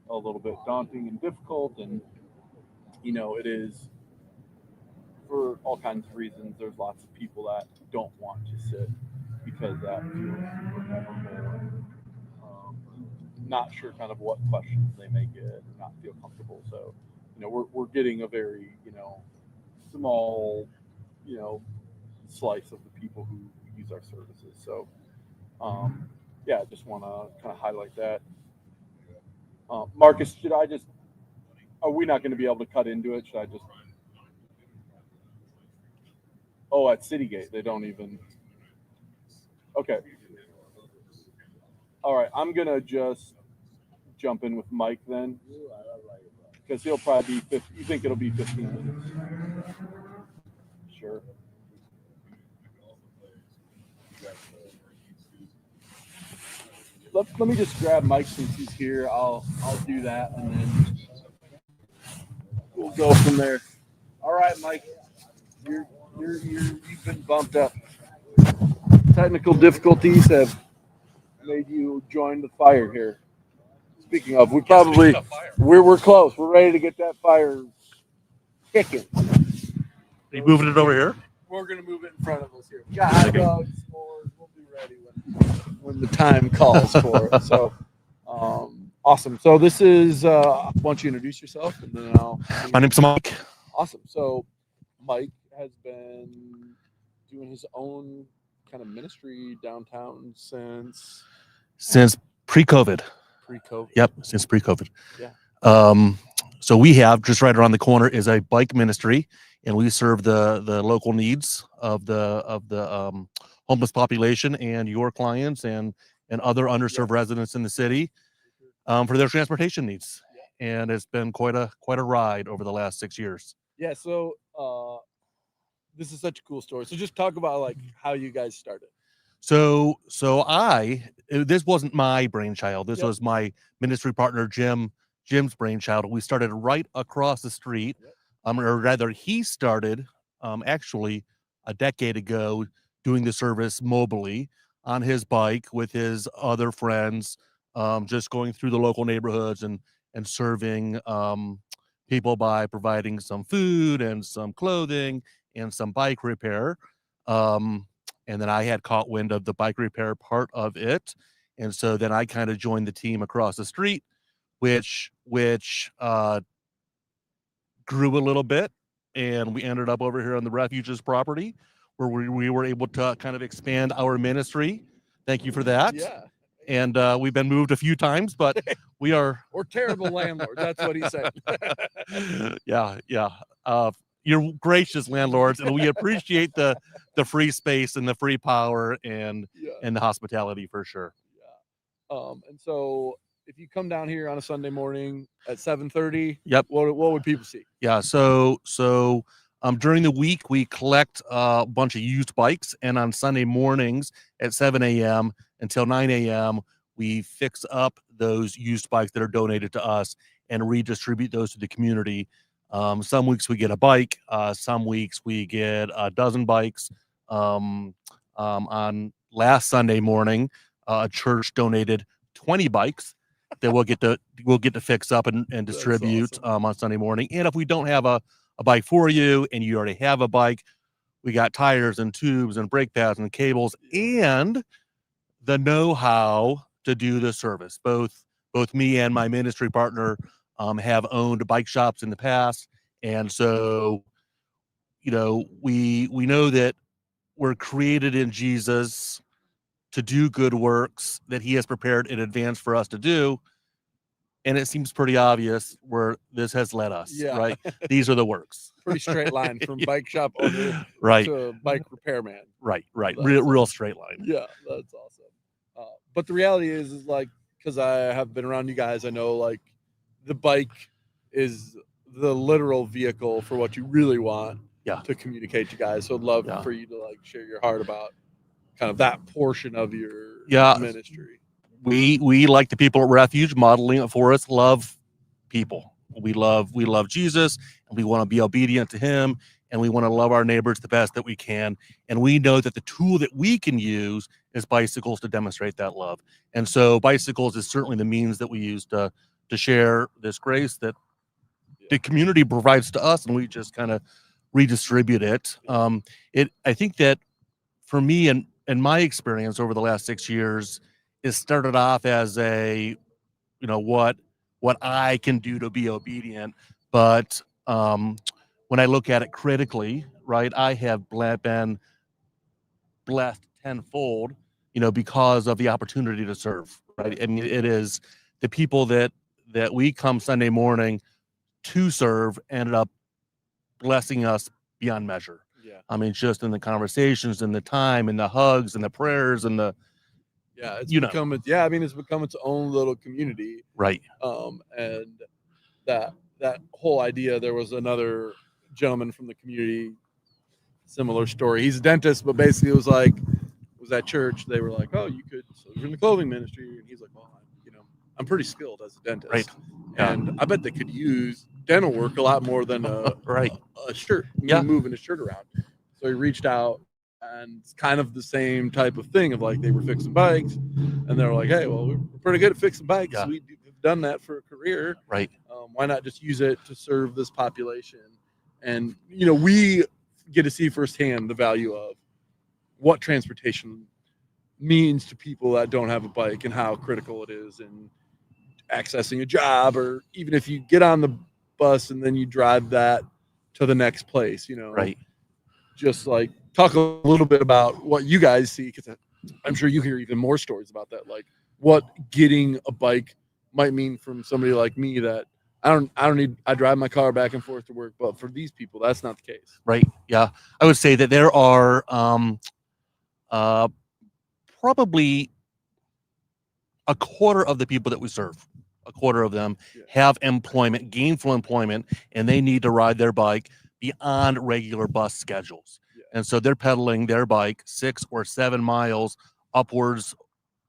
a little bit daunting and difficult, and it is for all kinds of reasons. There's lots of people that don't want to sit because that feels super memorable, and not sure kind of what questions they may get or not feel comfortable. So, we're getting a very, small, slice of the people who use our services. So, yeah, I just want to kind of highlight that. Marcus, are we not going to be able to cut into it? Should I just, at Citygate, they don't even, okay. All right, I'm going to just jump in with Mike then, because he'll probably be, you think it'll be 15 minutes? Sure. Let me just grab Mike since he's here. I'll do that, and then we'll go from there. All right, Mike, you've been bumped up. Technical difficulties have made you join the fire here. Speaking of, we're close. We're ready to get that fire kicking. Are you moving it over here? We're gonna move it in front of us here. We got hot dogs, s'mores. We'll be ready when the time calls for it. So, awesome. So this is. Why don't you introduce yourself, and then I'll. My name's Mike. Awesome. So, Mike has been doing his own kind of ministry downtown since pre-COVID. Pre-COVID. Yep, since pre-COVID. Yeah. So we have just right around the corner is a bike ministry, and we serve the local needs of the homeless population and your clients and other underserved residents in the city for their transportation needs. And it's been quite a ride over the last 6 years. Yeah. So this is such a cool story. So just talk about like how you guys started. So this wasn't my brainchild. This was my ministry partner Jim's brainchild. We started right across the street, or rather, he started actually a decade ago doing the service mobily on his bike with his other friends, just going through the local neighborhoods and serving people by providing some food and some clothing and some bike repair. And then I had caught wind of the bike repair part of it, and so then I kind of joined the team across the street, which grew a little bit, and we ended up over here on the Refuge's property, where we were able to kind of expand our ministry. Thank you for that. Yeah. And we've been moved a few times, but we are. We're terrible landlords. That's what he said. Yeah. You're gracious landlords, and we appreciate the free space and the free power and the hospitality for sure. Yeah. And so if you come down here on a Sunday morning at 7:30, yep. What would people see? Yeah. So during the week we collect a bunch of used bikes, and on Sunday mornings at 7 a.m. until 9 a.m. we fix up those used bikes that are donated to us and redistribute those to the community. Some weeks we get a bike, some weeks we get a dozen bikes. On last Sunday morning, a church donated 20 bikes that we'll get to fix up and distribute on Sunday morning. And if we don't have a bike for you and you already have a bike, we got tires and tubes and brake pads and cables and the know-how to do the service. Both me and my ministry partner have owned bike shops in the past, and so we know that we're created in Jesus to do good works that he has prepared in advance for us to do. And it seems pretty obvious where this has led us, right? These are the works. Pretty straight line from bike shop owner right to bike repairman. Right. That's Real straight line. Yeah, that's awesome. But the reality is like, because I have been around you guys, I know like the bike is the literal vehicle for what you really want to communicate to guys. So I'd love for you to like share your heart about kind of that portion of your ministry. We like the people at Refuge modeling it for us, love people. We love Jesus, and we want to be obedient to him, and we want to love our neighbors the best that we can. And we know that the tool that we can use is bicycles to demonstrate that love. And so bicycles is certainly the means that we use to share this grace that the community provides to us, and we just kind of redistribute it. I think that for me and my experience over the last 6 years, it started off as a, what I can do to be obedient. But when I look at it critically, right, I have been blessed tenfold, because of the opportunity to serve, right? I mean, it is the people that we come Sunday morning to serve ended up blessing us beyond measure. Yeah. I mean, just in the conversations and the time and the hugs and the prayers and the, it's become its own little community. Right. And that whole idea, there was another gentleman from the community, similar story. He's a dentist, but basically it was at church. They were like, oh, you could serve in the clothing ministry. And he's like, well, I'm pretty skilled as a dentist. Right. Yeah. And I bet they could use dental work a lot more than a shirt, moving a shirt around. So he reached out, and it's kind of the same type of thing of like they were fixing bikes, and they were like, hey, well, we're pretty good at fixing bikes. Yeah. We've done that for a career. Right. Why not just use it to serve this population? And, we get to see firsthand the value of what transportation means to people that don't have a bike and how critical it is in accessing a job, or even if you get on the bus and then you drive that to the next place, Right. Just like talk a little bit about what you guys see, because I'm sure you hear even more stories about that, like what getting a bike might mean from somebody like me that I drive my car back and forth to work, but for these people, that's not the case. Right. Yeah. I would say that there are probably a quarter of the people that we serve, a quarter of them have employment, gainful employment, and they need to ride their bike beyond regular bus schedules. And so they're pedaling their bike 6 or 7 miles upwards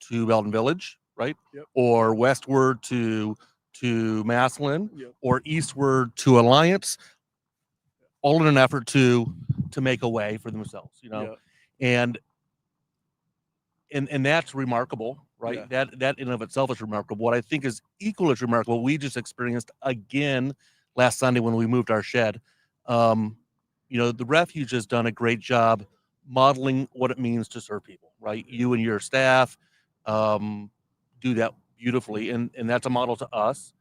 to Belden Village, right? Or westward to Massillon, or eastward to Alliance, all in an effort to make a way for themselves, and that's remarkable, right? That in and of itself is remarkable. What I think is equally as remarkable, we just experienced again last Sunday when we moved our shed. The Refuge has done a great job modeling what it means to serve people, right? You and your staff do that beautifully, and that's a model to us.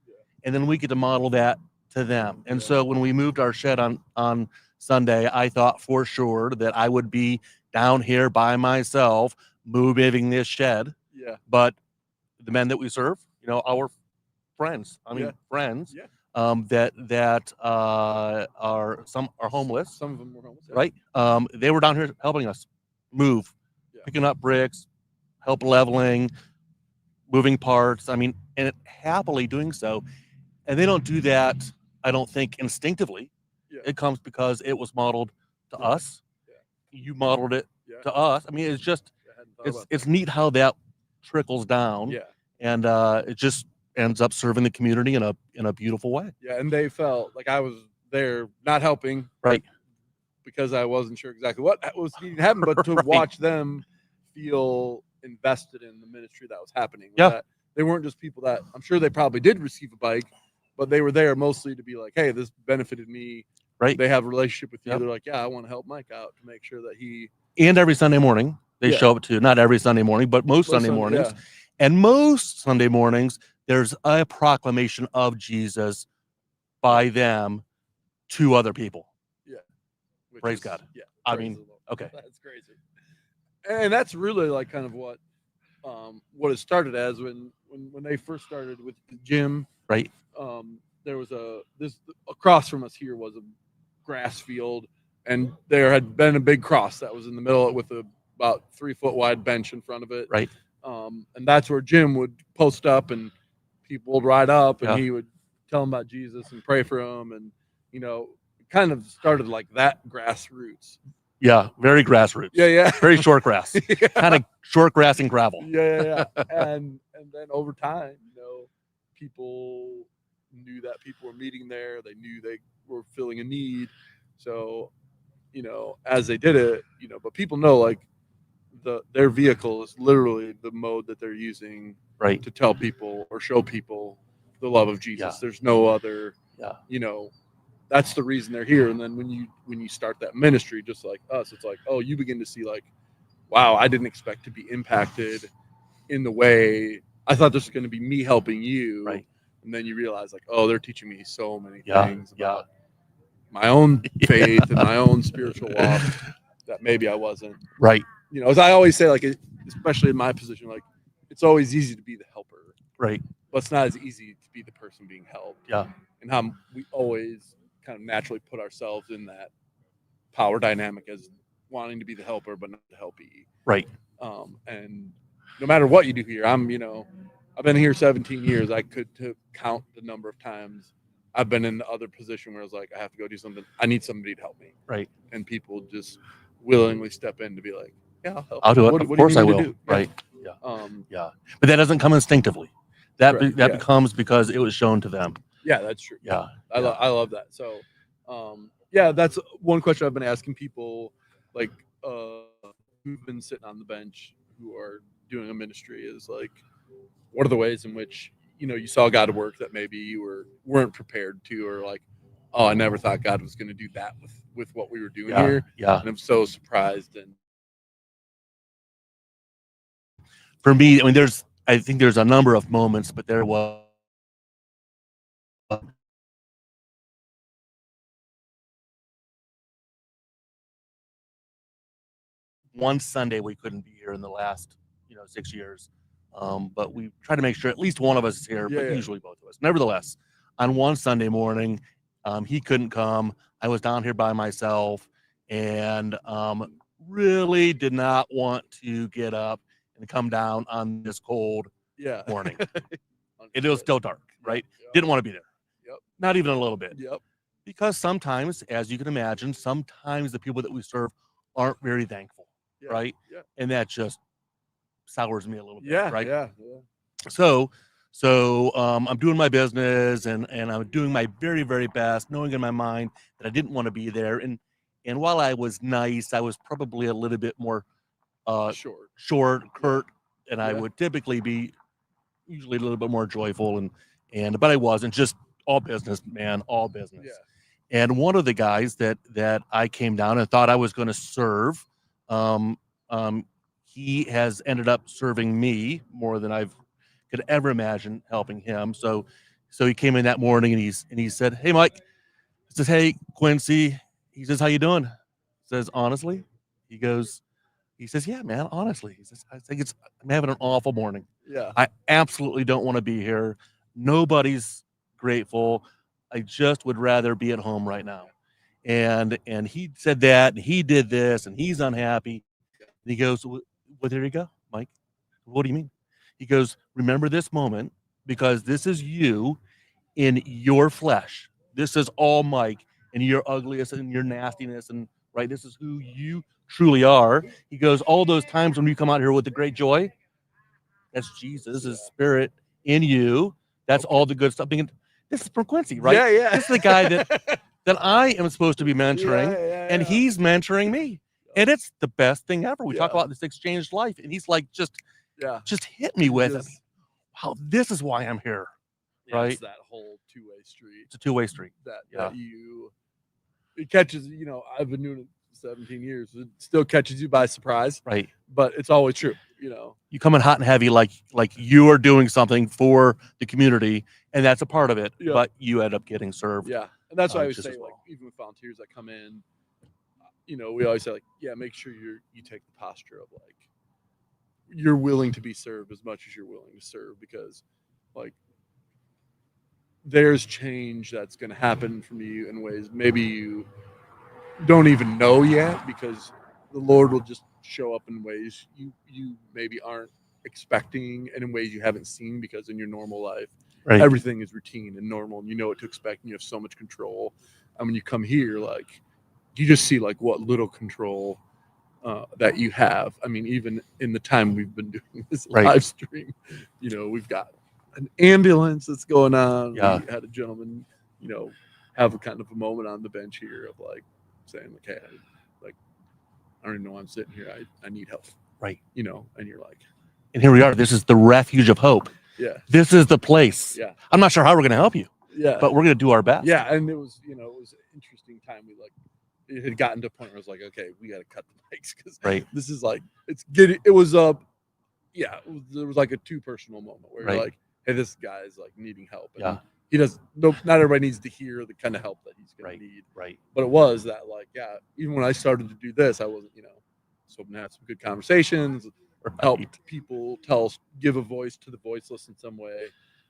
And then we get to model that to them. And so when we moved our shed on Sunday, I thought for sure that I would be down here by myself moving this shed. Yeah. But the men that we serve, our friends, friends, that are homeless. Some of them were homeless. Right. They were down here helping us move, picking up bricks, help leveling, moving parts. And happily doing so. And they don't do that, I don't think, instinctively. It comes because it was modeled to us. You modeled it to us. It's just, it's neat how that trickles down. And it just ends up serving the community in a beautiful way. Yeah, and they felt like I was there not helping, right? Because I wasn't sure exactly what was needing to happen, but to watch them feel invested in the ministry that was happening. Yeah. That they weren't just people that, I'm sure they probably did receive a bike, but they were there mostly to be like, hey, this benefited me. Right. They have a relationship with you. Yep. They're like, yeah, I want to help Mike out to make sure that he. And every Sunday morning they Yeah. show up to, not every Sunday morning, but most Sunday Sunday, mornings. yeah. And most Sunday mornings, there's a proclamation of Jesus by them to other people. Yeah. Which Praise is- God. Yeah. I praise mean, the Lord. okay. That's crazy. And that's really like kind of what it started as when they first started with the gym. Right. There was this across from us here was a grass field, and there had been a big cross that was in the middle with a about 3 foot wide bench in front of it. Right. And that's where Jim would post up, and people would ride up, and Yeah. he would tell them about Jesus and pray for them, and it kind of started like that grassroots. Yeah, very grassroots. Yeah. Very short grass. Yeah. Kind of short grass and gravel. Yeah. And then over time, people knew that people were meeting there. They knew they were filling a need. So, as they did it, but people know like their vehicle is literally the mode that they're using Right. to tell people or show people the love of Jesus. Yeah. There's no other, Yeah. That's the reason they're here. And then when you start that ministry, just like us, it's like, oh, you begin to see like, wow, I didn't expect to be impacted in the way I thought this was going to be me helping you. Right. And then you realize like, oh, they're teaching me so many Yeah. things about my own faith and my own spiritual walk that maybe I wasn't. Right. As I always say, like, especially in my position, like it's always easy to be the helper. Right. But it's not as easy to be the person being helped. Yeah. And how we always kind of naturally put ourselves in that power dynamic as wanting to be the helper, but not the helpee. Right. And no matter what you do here, I've been here 17 years. I could count the number of times I've been in the other position where I was like, I have to go do something. I need somebody to help me. Right. And people just willingly step in to be like, yeah, I'll help. I'll do it. What Of do you course need I me to will. do? Right. Yeah. Yeah. But that doesn't come instinctively. That Correct. that Yeah. becomes because it was shown to them. Yeah, that's true. Yeah. I love that. So, that's one question I've been asking people, like, who've been sitting on the bench who are doing a ministry is like, what are the ways in which, you saw God work that maybe you weren't prepared to, or like, oh, I never thought God was going to do that with what we were doing Yeah, here. yeah. And I'm so surprised. And For me, I think there's a number of moments, but there was one Sunday we couldn't be here in the last 6 years, but we try to make sure at least one of us is here, but Yeah. usually both of us. Nevertheless, on one Sunday morning, he couldn't come. I was down here by myself, and really did not want to get up and come down on this cold morning. It was still dark, right? Didn't want to be there. Yep. Not even a little bit. Yep. Because sometimes, as you can imagine, sometimes the people that we serve aren't very thankful, Yeah, right? yeah. And that just sours me a little bit, Yeah, right? yeah. So I'm doing my business, and I'm doing my very, very best, knowing in my mind that I didn't want to be there. And while I was nice, I was probably a little bit more short, curt, and I would typically be usually a little bit more joyful, but I wasn't. Just all business, man, all business. Yeah. And one of the guys that I came down and thought I was going to serve, he has ended up serving me more than I've could ever imagine helping him. So he came in that morning, and he said, "Hey, Mike," he says, "Hey, Quincy," he says, "How you doing?" He says, "Honestly," he says, "Yeah, man, honestly," he says, "I'm having an awful morning. Yeah. I absolutely don't want to be here. Nobody's grateful. I just would rather be at home right now." And he said that, and he did this, and he's unhappy. And he goes, "Well, there you go, Mike. What do you mean?" He goes, "Remember this moment, because this is you in your flesh. This is all Mike and your ugliness and your nastiness, and right, this is who you truly are." He goes, "All those times when you come out here with the great joy, that's Jesus, his spirit in you. That's all the good stuff." This is from Quincy, right? Yeah, yeah. This is the guy that I am supposed to be mentoring, and yeah. he's mentoring me. And it's the best thing ever. We talk Yeah. about this exchanged life, and he's like just just hit me with it. Just- Wow, this is why I'm here. Right? It's that whole two-way street. It's a two-way street. That it catches, I've been doing it 17 years. It still catches you by surprise. Right. But it's always true, You come in hot and heavy like you are doing something for the community, and that's a part of it, Yeah. but you end up getting served. Yeah. And that's why I always just say, as like, well. even with volunteers that come in, we always say, like, yeah, make sure you take the posture of, like, you're willing to be served as much as you're willing to serve, because, like, there's change that's going to happen from you in ways maybe you don't even know yet, because the Lord will just show up in ways you maybe aren't expecting, and in ways you haven't seen, because in your normal life, Right. everything is routine and normal, and you know what to expect, and you have so much control. And when you come here, like, you just see, like, what little control that you have. I mean, even in the time we've been doing this Right. live stream, we've got an ambulance that's going on. Yeah. We had a gentleman, have a kind of a moment on the bench here of, like, saying, like, hey, I don't even know why I'm sitting here. I need help. Right. And you're like, And here we are. This is the Refuge of Hope. Yeah. This is the place. Yeah. I'm not sure how we're going to help you. Yeah. But we're going to do our best. yeah. And it was an interesting time. It had gotten to a point where I was like, okay, we got to cut the mics, because Right. this is like, there was like a too personal moment where Right. you're like, hey, this guy is, like, needing help. And Yeah. not everybody needs to hear the kind of help that he's going to need. Right. But it was that, like, yeah, even when I started to do this, I wasn't, so I'm gonna have some good conversations, help people give a voice to the voiceless in some way,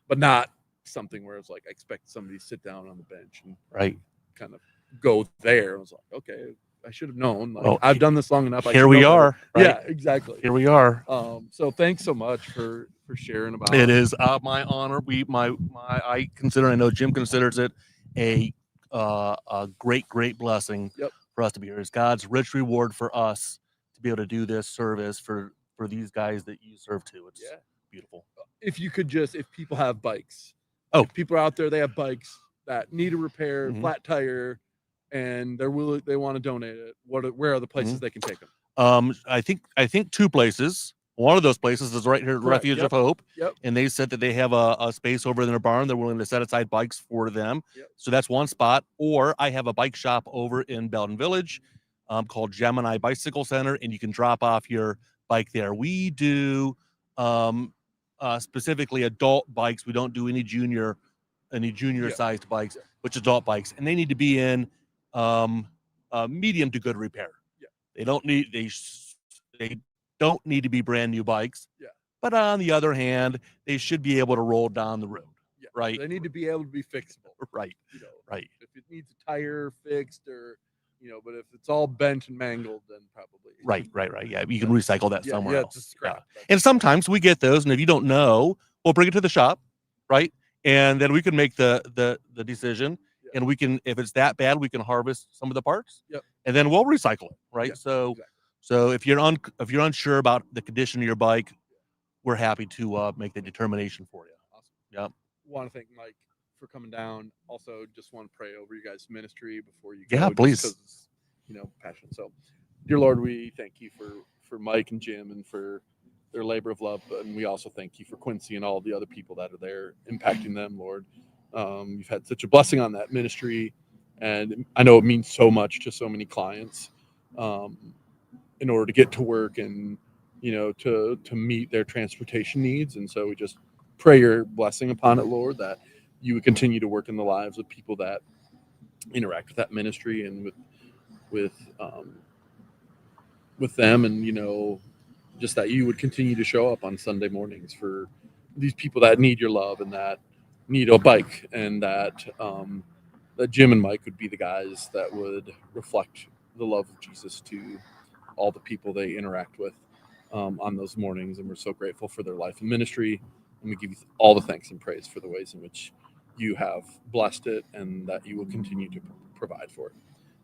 but not something where it's like, I expect somebody to sit down on the bench and Right. kind of go there. I was like, okay, I should have known. Like, Well, I've done this long enough. I here should we know better. are, right? Yeah, exactly. Here we are. So thanks so much for sharing about It is my honor. I consider, I know Jim considers it a great blessing Yep. for us to be here. It's God's rich reward for us to be able to do this service for these guys that you serve to. It's beautiful. If people have bikes. Oh. If people are out there, they have bikes that need a repair, Mhm. flat tire, and they want to donate it. Where are the places Mhm. they can take them? I think two places. One of those places is right here at Correct. Refuge Yep. of Hope. Yep. And they said that they have a space over in their barn. They're willing to set aside bikes for them. Yep. So that's one spot. Or I have a bike shop over in Belden Village called Gemini Bicycle Center, and you can drop off your bike there. We do specifically adult bikes. We don't do any junior sized bikes, which adult bikes, and they need to be in medium to good repair. Yeah. They don't need to be brand new bikes. Yeah. But on the other hand, they should be able to roll down the road. Yeah. Right. They need to be able to be fixable. Right. Right. If it needs a tire fixed, or but if it's all bent and mangled, then probably Right. Yeah. You can recycle that somewhere yeah, else. it's scrap. And sometimes we get those, and if you don't know, we'll bring it to the shop, right? And then we can make the decision, and we can, if it's that bad, we can harvest some of the parts, Yep. and then we'll recycle it, right? Yeah, So, exactly. so if you're unsure about the condition of your bike, we're happy to make the determination for you. Awesome. Yep. Want to thank Mike for coming down. Also, just want to pray over you guys' ministry before you Yeah, go. please. Just 'cause it's, passion. So, dear Lord, we thank you for Mike and Jim and for their labor of love, and we also thank you for Quincy and all the other people that are there impacting them, Lord. You've had such a blessing on that ministry, and I know it means so much to so many clients in order to get to work and to meet their transportation needs. And so we just pray your blessing upon it, Lord, that you would continue to work in the lives of people that interact with that ministry and with them, and just that you would continue to show up on Sunday mornings for these people that need your love and that need a bike, and that Jim and Mike would be the guys that would reflect the love of Jesus to all the people they interact with on those mornings. And we're so grateful for their life and ministry, and we give you all the thanks and praise for the ways in which you have blessed it and that you will continue to provide for it.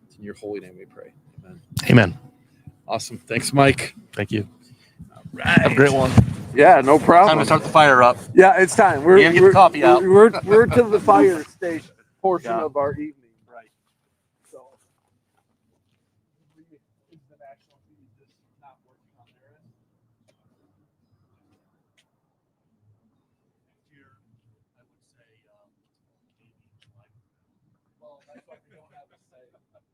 It's in your holy name we pray. Amen. Amen. Awesome. Thanks, Mike. Thank you. Right. Have a great one. Yeah, no problem. Time to start the fire up. Yeah, it's time. You gotta get the coffee out. We're to the fire station portion Yeah. of our evening. Right. So, is the national feed just not working on their end? Well, that's why we don't have a say.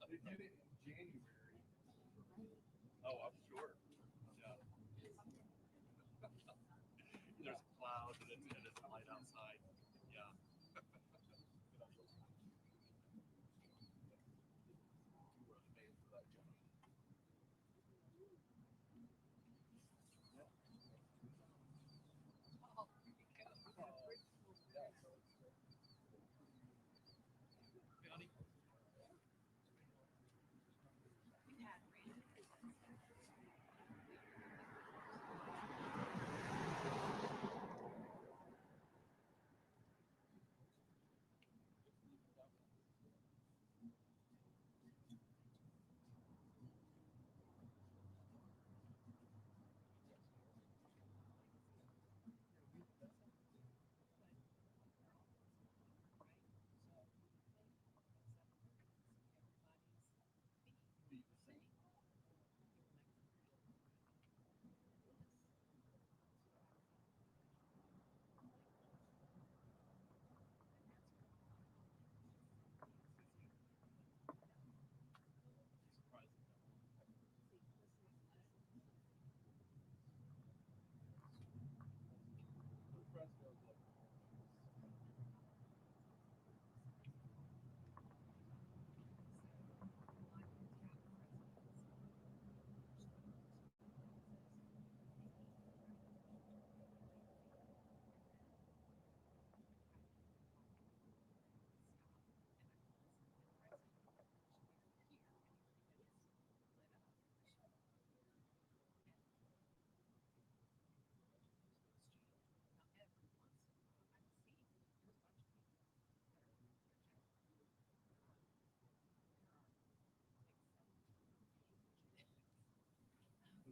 They did it in January. Oh, I'm sure. Yeah. There's a cloud and it's light outside. Yeah.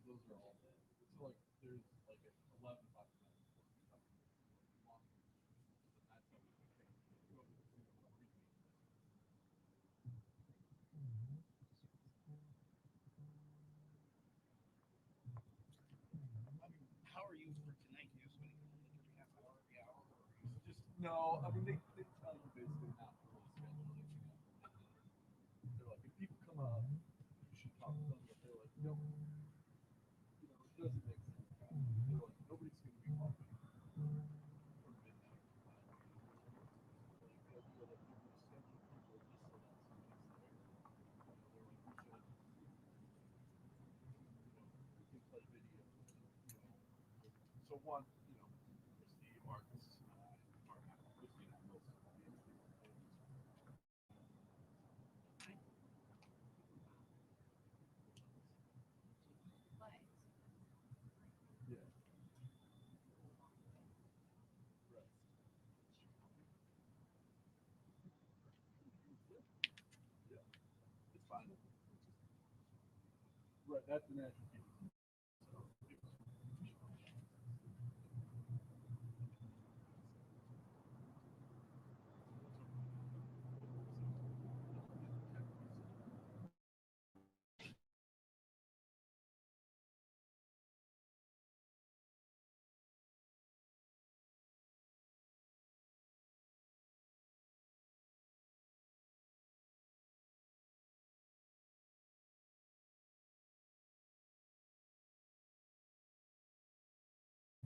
Those are all dead. So like there's like 11 documents. How are you for tonight? You just waiting every half hour, every hour, or Just no, I mean they tell you basically not to really schedule it. They're like if people come up, you should talk to them, but they're like, no, you know, it doesn't make sense. They're like, nobody's gonna be walking from midnight. So one, you know, Christy, Marcus, Christina, yeah. Right. Yeah. It's fine. Right, that's the national team. So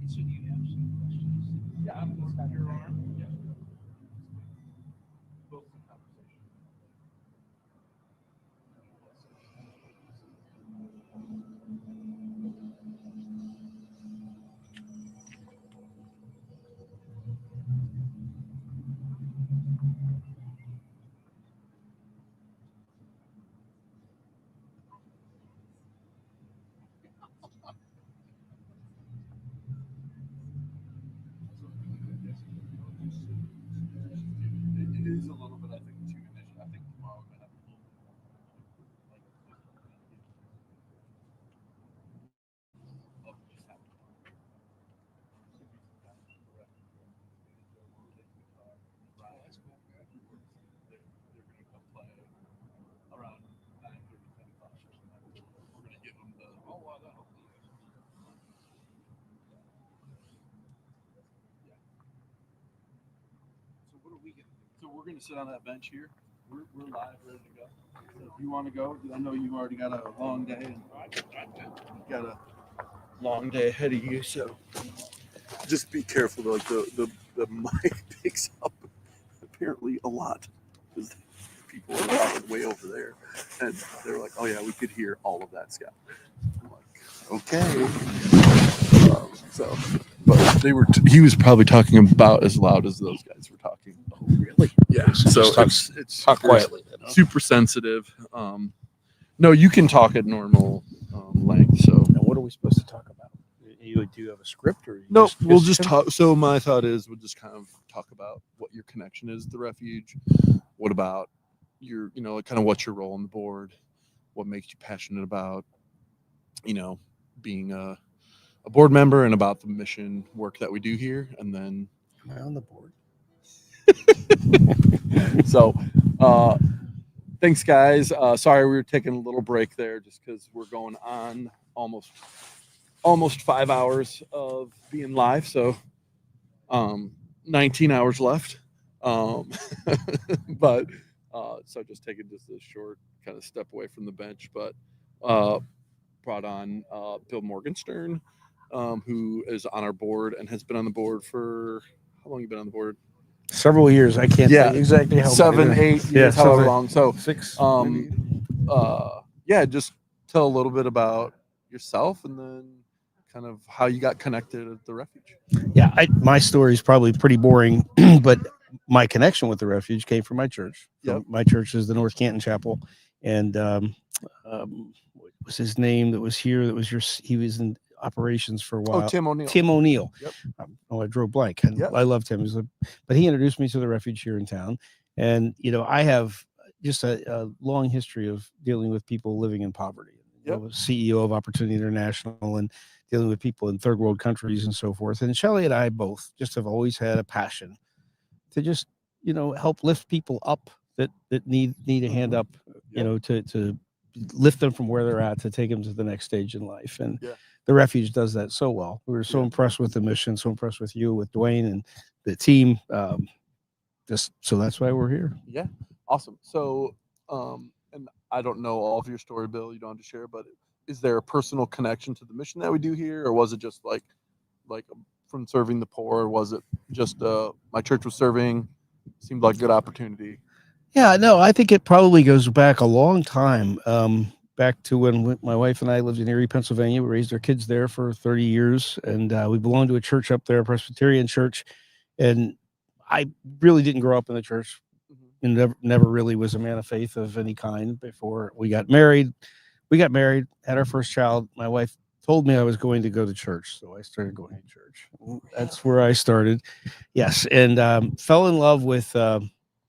so do you have some questions? yeah, I'm just your arm. Yeah. Both the conversation. It is a little bit, I think, too initial. I think tomorrow we're gonna have a little bit more like of just happening. They're gonna come play around 9:30, 10 o'clock or something. We're gonna give them the that'll be So what are we gonna do? So we're gonna sit on that bench here. We're live, ready to go. So if you want to go, I know you've already got a long day. And you've got a long day ahead of you, so just be careful. Like the mic picks up apparently a lot because people are talking way over there, and they're like, "Oh yeah, we could hear all of that, Scott." I'm like, "Okay." So, but they were. He was probably talking about as loud as those guys were talking. Oh, really? Yeah. So it's talk super, quietly. You know? super sensitive. No, you can talk at normal length. So, Now, what are we supposed to talk about? Do you have a script or? no, we'll just talk. So my thought is we'll just kind of talk about what your connection is to the refuge. What about your, kind of what's your role on the board? What makes you passionate about, being a board member and about the mission work that we do here. And then Am I on the board? So, thanks guys. Sorry, we were taking a little break there just because we're going on almost 5 hours of being live. So, 19 hours left. But so just taking just a short kind of step away from the bench, but brought on Bill Morgenstern, who is on our board and has been on the board for how long? You been on the board? Several years. I can't tell you exactly how 7, many. 8 years, however 7, long. So 6. Yeah, just tell a little bit about yourself and then kind of how you got connected at the refuge. Yeah, my story is probably pretty boring, but my connection with the refuge came from my church. Yep. My church is the North Canton Chapel, and what was his name that was here? He was in operations for a while. Oh, Tim O'Neill. Tim O'Neill. Yep. I drew a blank. Yep. I loved him. But he introduced me to the refuge here in town, and I have just a long history of dealing with people living in poverty. Yep. I was CEO of Opportunity International and dealing with people in third world countries and so forth. And Shelley and I both just have always had a passion to just, help lift people up that need a hand up, to lift them from where they're at, to take them to the next stage in life. And the refuge does that so well. We were so impressed with the mission, so impressed with you, with Dwayne and the team. So that's why we're here. Yeah. Awesome. So, and I don't know all of your story, Bill, you don't have to share, but is there a personal connection to the mission that we do here? Or was it just like from serving the poor? Or was it just, my church was serving, seemed like a good opportunity? Yeah, no, I think it probably goes back a long time, back to when my wife and I lived in Erie, Pennsylvania. We raised our kids there for 30 years, and we belonged to a church up there, a Presbyterian church. And I really didn't grow up in the church, and never really was a man of faith of any kind before we got married. We got married, had our first child. My wife told me I was going to go to church, so I started going to church. That's where I started. Yes, and fell in love with.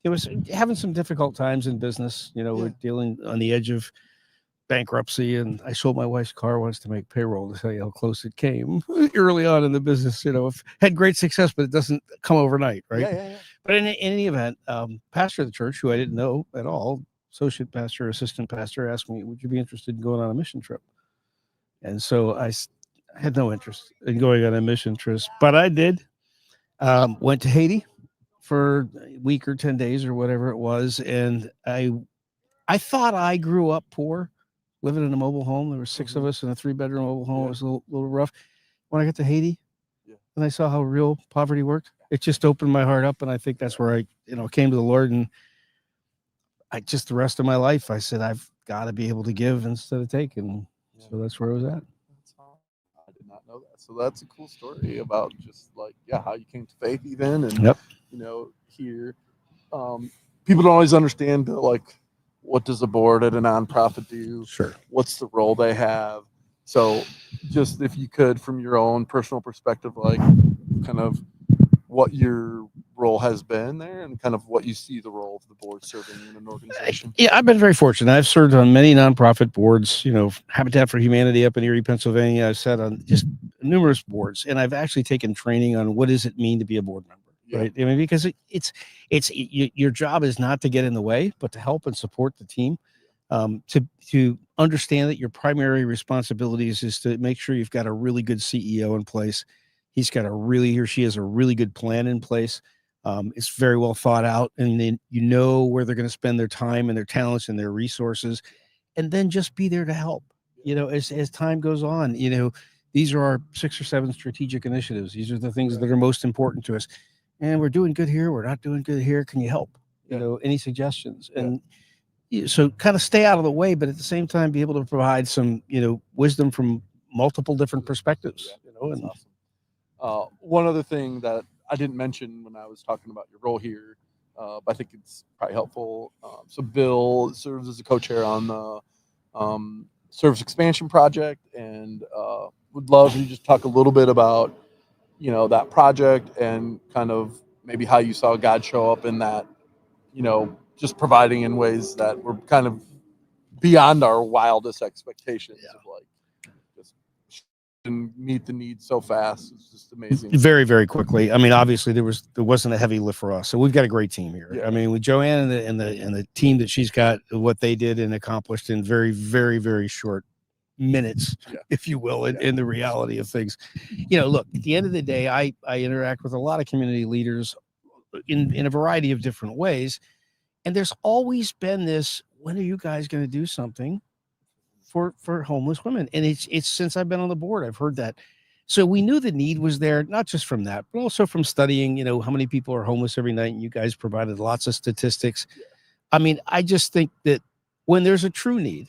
It was having some difficult times in business. We're dealing on the edge of bankruptcy, and I sold my wife's car once to make payroll, to tell you how close it came early on in the business. Had great success, but it doesn't come overnight, right? Yeah. But in any event, pastor of the church, who I didn't know at all, associate pastor, assistant pastor, asked me, would you be interested in going on a mission trip? And so I had no interest in going on a mission trip, but I did. Went to Haiti for a week or 10 days or whatever it was. And I thought I grew up poor, living in a mobile home. There were 6 of us in a 3-bedroom mobile home. It was a little rough. When I got to Haiti and I saw how real poverty worked, it just opened my heart up. And I think that's where I, came to the Lord. And the rest of my life, I said, I've got to be able to give instead of take. And so that's where I was at. I did not know that. So that's a cool story about just how you came to faith even. And, here, people don't always understand, what does a board at a nonprofit do? Sure. What's the role they have? So just if you could, from your own personal perspective, kind of what your role has been there and kind of what you see the role of the board serving in an organization. Yeah, I've been very fortunate. I've served on many nonprofit boards, Habitat for Humanity up in Erie, Pennsylvania. I've sat on just numerous boards, and I've actually taken training on what does it mean to be a board member. Right. I mean, because your job is not to get in the way, but to help and support the team, to understand that your primary responsibilities is to make sure you've got a really good CEO in place. He or she has a really good plan in place. It's very well thought out, and then you know where they're going to spend their time and their talents and their resources, and then just be there to help. As time goes on, these are our 6 or 7 strategic initiatives. These are the things that are most important to us. And we're doing good here. We're not doing good here. Can you help? Any suggestions? And so kind of stay out of the way, but at the same time, be able to provide some, wisdom from multiple different perspectives. That's awesome. One other thing that I didn't mention when I was talking about your role here, but I think it's probably helpful. So Bill serves as a co-chair on the service expansion project, and would love you just talk a little bit about, that project and kind of maybe how you saw God show up in that, just providing in ways that were kind of beyond our wildest expectations of like just and meet the needs so fast. It's just amazing. Very, very quickly. I mean, obviously there wasn't a heavy lift for us. So we've got a great team here. Yeah. I mean, with Joanne and the team that she's got, what they did and accomplished in very, very, very short minutes, if you will, in the reality of things. Look, at the end of the day, I interact with a lot of community leaders in a variety of different ways. And there's always been this, when are you guys going to do something for homeless women? And it's since I've been on the board, I've heard that. So we knew the need was there, not just from that, but also from studying, how many people are homeless every night. And you guys provided lots of statistics. I mean, I just think that when there's a true need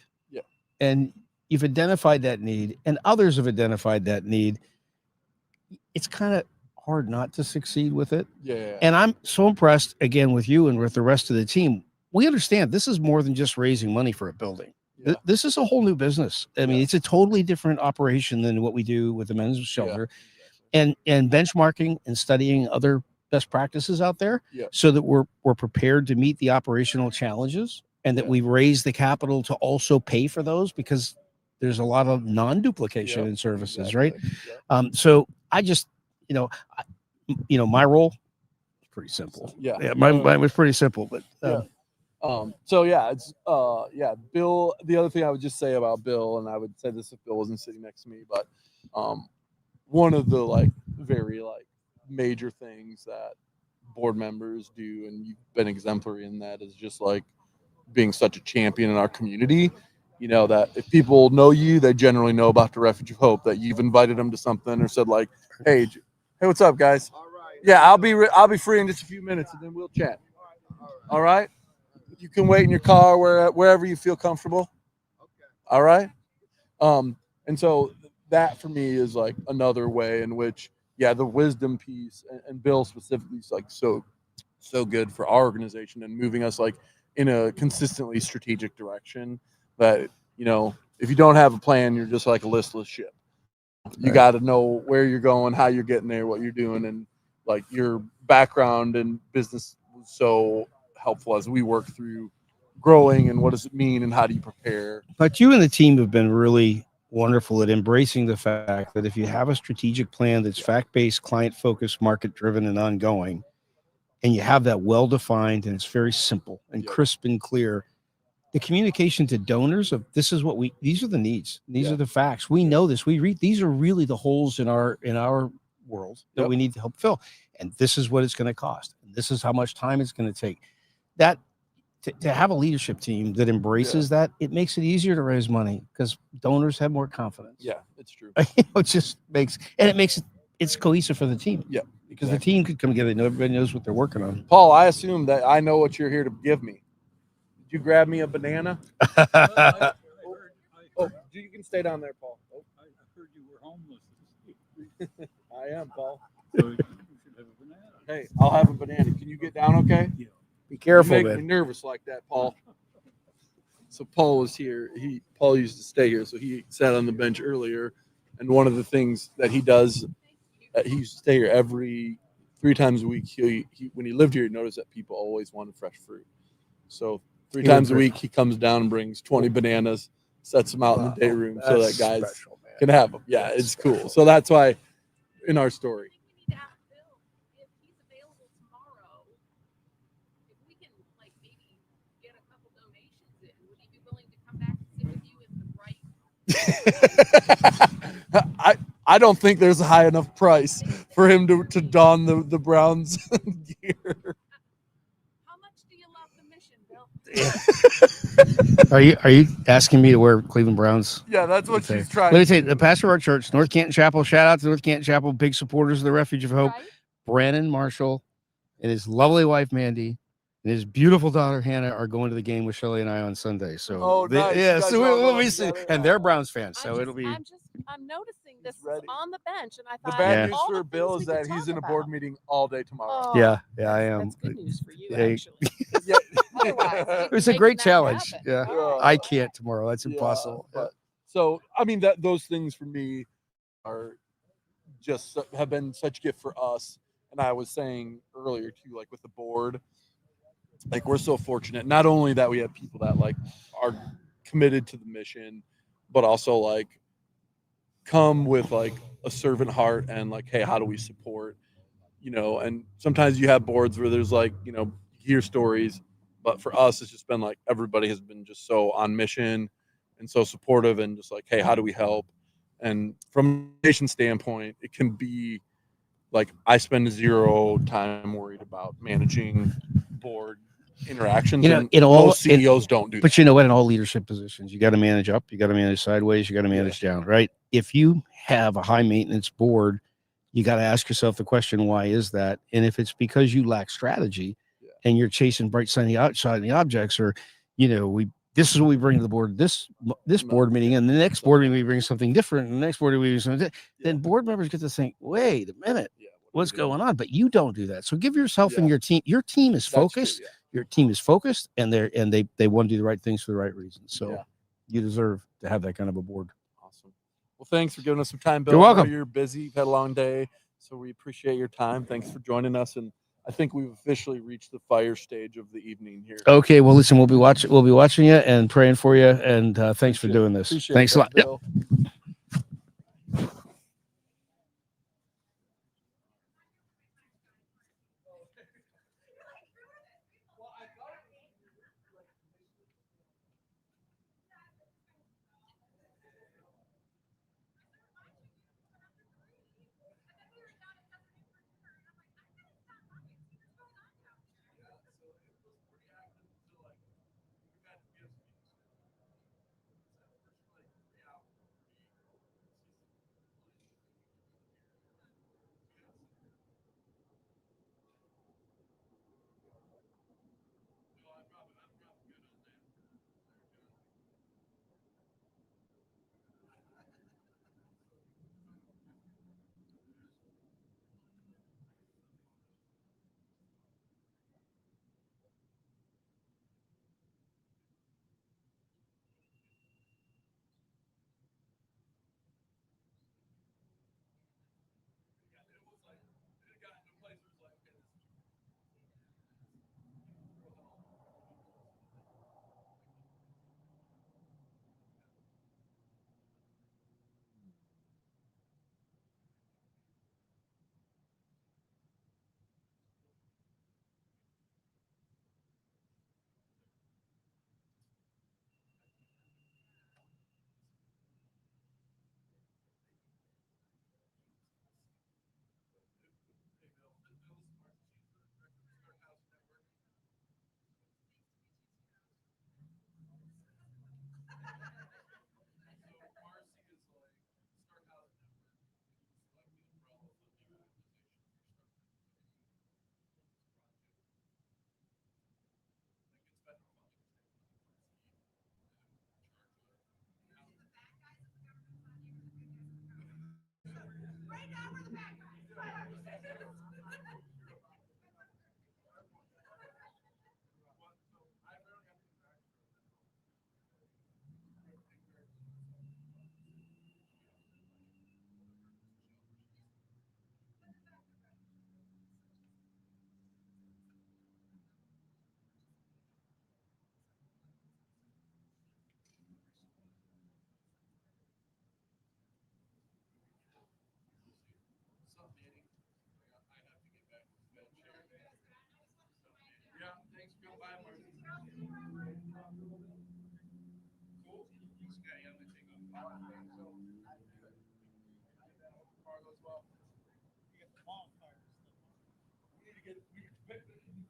and you've identified that need and others have identified that need, it's kind of hard not to succeed with it. Yeah. And I'm so impressed again with you and with the rest of the team. We understand this is more than just raising money for a building. This is a whole new business. I mean, it's a totally different operation than what we do with the men's shelter, and benchmarking and studying other best practices out there so that we're prepared to meet the operational challenges, and that we raise the capital to also pay for those, because there's a lot of non-duplication in services, right? So I just, my role is pretty simple. Mine was pretty simple, but so it's Bill. The other thing I would just say about Bill, and I would say this if Bill wasn't sitting next to me, but one of the very major things that board members do, and you've been exemplary in that, is just being such a champion in our community. That if people know you, they generally know about the Refuge of Hope, that you've invited them to something or said hey, what's up, guys? All right. Yeah, I'll be free in just a few minutes, and then we'll chat. All right. You can wait in your car wherever you feel comfortable. Okay. All right. And so that for me is another way in which, the wisdom piece and Bill specifically is so good for our organization and moving us in a consistently strategic direction. That if you don't have a plan, you're just like a listless ship. You got to know where you're going, how you're getting there, what you're doing, and your background in business was so helpful as we work through growing and what does it mean and how do you prepare. But you and the team have been really wonderful at embracing the fact that if you have a strategic plan that's fact-based, client-focused, market-driven, and ongoing, and you have that well-defined and it's very simple and crisp and clear, the communication to donors of these are the needs, these are the facts. We know this. We read, these are really the holes in our world that we need to help fill. And this is what it's going to cost. And this is how much time it's going to take. That to have a leadership team that embraces that, it makes it easier to raise money because donors have more confidence. Yeah, it's true. It just makes it's cohesive for the team. Yeah. Because the team could come together and everybody knows what they're working on. Paul, I assume that I know what you're here to give me. You grab me a banana? You can stay down there, Paul. I heard you were homeless. I am, Paul. So you should have a banana. Hey, I'll have a banana. Can you get down okay? Yeah. Be careful, you make me nervous like that, Paul. So Paul was here. Paul used to stay here, so he sat on the bench earlier. And one of the things that he does, he used to stay here 3 times a week. When he lived here, he noticed that people always wanted fresh fruit. So 3 times a week, he comes down and brings 20 bananas, sets them out in the day room so that guys can have them. Yeah, it's cool. So that's why in our story. I don't think there's a high enough price for him to don the Browns gear. Are you asking me to wear Cleveland Browns? Yeah, that's what Okay. she's trying Let me to tell you, do. the pastor of our church, North Canton Chapel. Shout out to North Canton Chapel, big supporters of the Refuge of Hope. Right. Brandon Marshall and his lovely wife Mandy and his beautiful daughter Hannah are going to the game with Shelley and I on Sunday. So Oh, nice. You yeah, guys so are all we'll going be seeing, together? and they're Browns fans, so it'll be. I'm noticing this is on the bench, and I The thought bad Yeah. news all for the Bill things is we could that he's talk in a board about. meeting all day tomorrow. Oh, Yeah, I am. That's good news for you, Hey. actually. Yeah. Otherwise, we'd be It's a making great that challenge. happen. Yeah, All I can't tomorrow. That's impossible. But so I mean that those things for me are just have been such a gift for us. And I was saying earlier too, like with the board, like we're so fortunate. Not only that we have people that like are committed to the mission, but also like come with like a servant heart and like, hey, how do we support? You know, and sometimes you have boards where there's like, you know, hear stories, but for us, it's just been like everybody has been just so on mission and so supportive and just like, hey, how do we help? And from a nation standpoint, it can be like I spend zero time worried about managing board interactions, You know, and in all most CEOs don't do But that. you know what? In all leadership positions, you got to manage up, you got to manage sideways, you got to manage down, right? If you have a high maintenance board, you got to ask yourself the question, why is that? And if it's because you lack strategy and you're chasing bright shiny objects, or you know, this is what we bring to the board this board meeting, and the next board meeting we bring something different, and the next board meeting we bring something then board members get to think, wait a minute, what's going on? But you don't do that. So give yourself and your team is focused. Your team is focused, and they want to do the right things for the right reasons. So you deserve to have that kind of a board. Awesome. Well, thanks for giving us some time, Bill. You're I know welcome. you're busy. You've had a long day, so we appreciate your time. Thanks for joining us, and I think we've officially reached the fire stage of the evening here. Okay, well, listen, we'll be watching you and praying for you, and thanks for doing this. Appreciate Thanks it, a lot. Yep. Bill.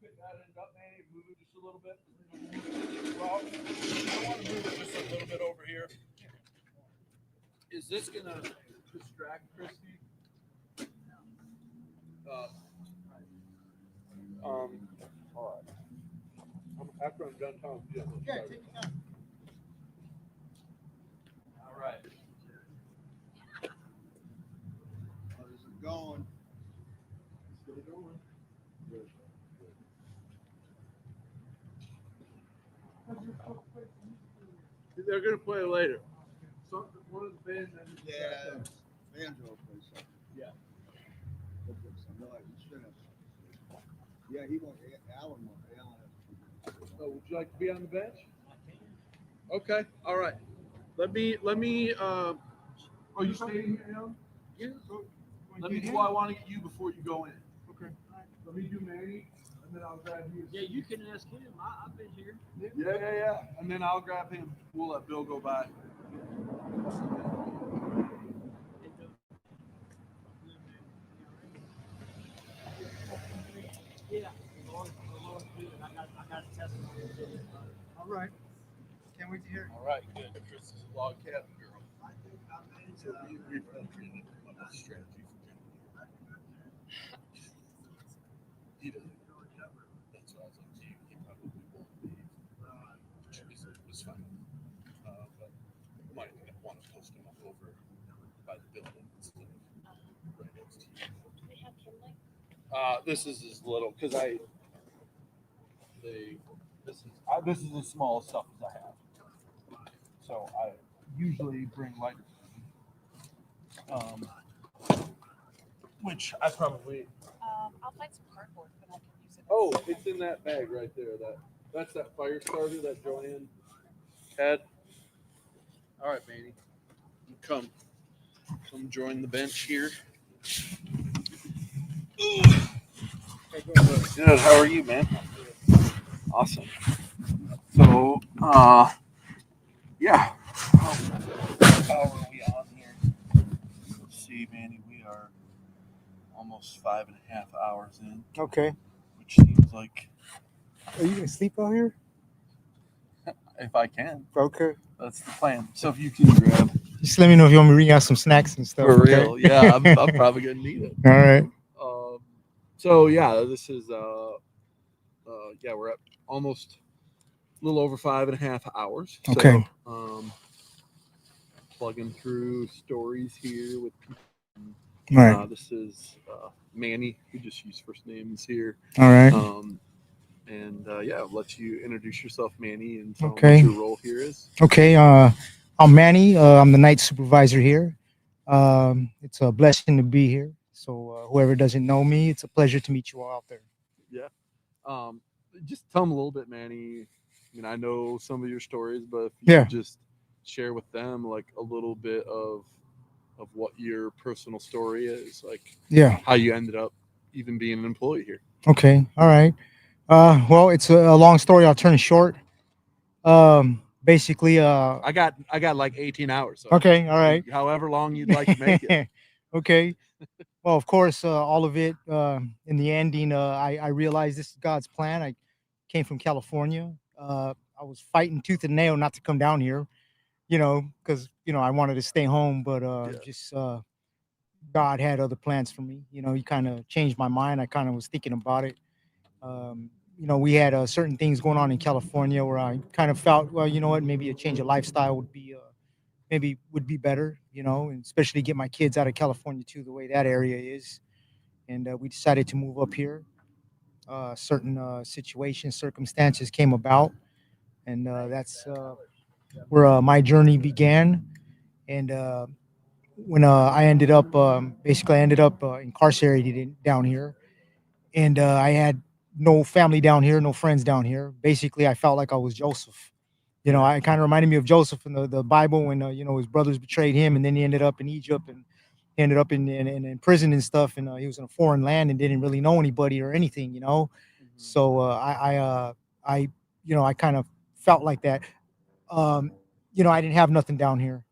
Pick that end up, man. Move it just a little bit. Well, I want to move it just a little bit over here. Is this gonna distract Christy? All right. After I'm done talking, yeah. Okay, take your time. All right. Oh, this is going. Still going. Good. They're gonna play later. One of the bands. Yeah, banjo plays something. Yeah. Yeah, he won't. Alan won't. Oh, would you like to be on the bench? Okay. All right. Let me. Are you staying here, Alan? Yeah. Let me. Well, I want to get you before you go in. Okay. Let me do Manny, and then I'll grab you. Yeah, you can ask him. I've been here. Yeah. And then I'll grab him. We'll let Bill go by. Yeah, the Lord's good. I got a testimony. All right. Can't wait to hear it. All right, good. Chris is a log cabin girl. I think I'm So we strategy for he doesn't recover. That's why I was like, gee, he probably won't leave. Which was fine. But might want to post him up over by the building instead of right next to you. Do they have kindling? This is as little because this is the smallest stuff as I have. So I usually bring lighter. Which I probably. I'll find some cardboard, but I can use it. Oh, it's in that bag right there. That's that fire starter that Joanne had. All right, Manny, come join the bench here. Good. How are you, man? Awesome. So, yeah. How are we on here? Let's see, Manny. We are almost 5.5 hours in. Okay. Which seems like. Are you gonna sleep out here? If I can. Okay. That's the plan. So if you can grab. Just let me know if you want me to bring out some snacks and stuff. For okay? real. Yeah, I'm probably gonna need it. All right. So yeah, this is yeah, we're at almost a little over 5.5 hours. Okay. So, plugging through stories here with people. All right. This is Manny. We just use first names here. All right. And yeah, I'll let you introduce yourself, Manny, and tell Okay. them what your role here is. Okay. I'm Manny. I'm the night supervisor here. It's a blessing to be here. So whoever doesn't know me, it's a pleasure to meet you all out there. Yeah. Just tell them a little bit, Manny. I mean, I know some of your stories, but if you could just share with them like a little bit of what your personal story is, like how you ended up even being an employee here. Okay. All right. Well, it's a long story. I'll turn it short. Basically, I got like 18 hours. So okay. All right. However long you'd like to make it. Okay. Well, of course, all of it, in the ending, I realized this is God's plan. I came from California. I was fighting tooth and nail not to come down here, because, I wanted to stay home, but God had other plans for me. He kind of changed my mind. I kind of was thinking about it. We had certain things going on in California where I kind of felt, well, you know what, maybe a change of lifestyle would be better, and especially get my kids out of California too, the way that area is. And we decided to move up here. Certain situations, circumstances came about, and that's where my journey began. And when I ended up, basically, I ended up incarcerated down here, and I had no family down here, no friends down here. Basically, I felt like I was Joseph. I kind of reminded me of Joseph in the Bible when his brothers betrayed him, and then he ended up in Egypt and he ended up in prison and stuff, and he was in a foreign land and didn't really know anybody or anything. So I kind of felt like that. I didn't have nothing down here.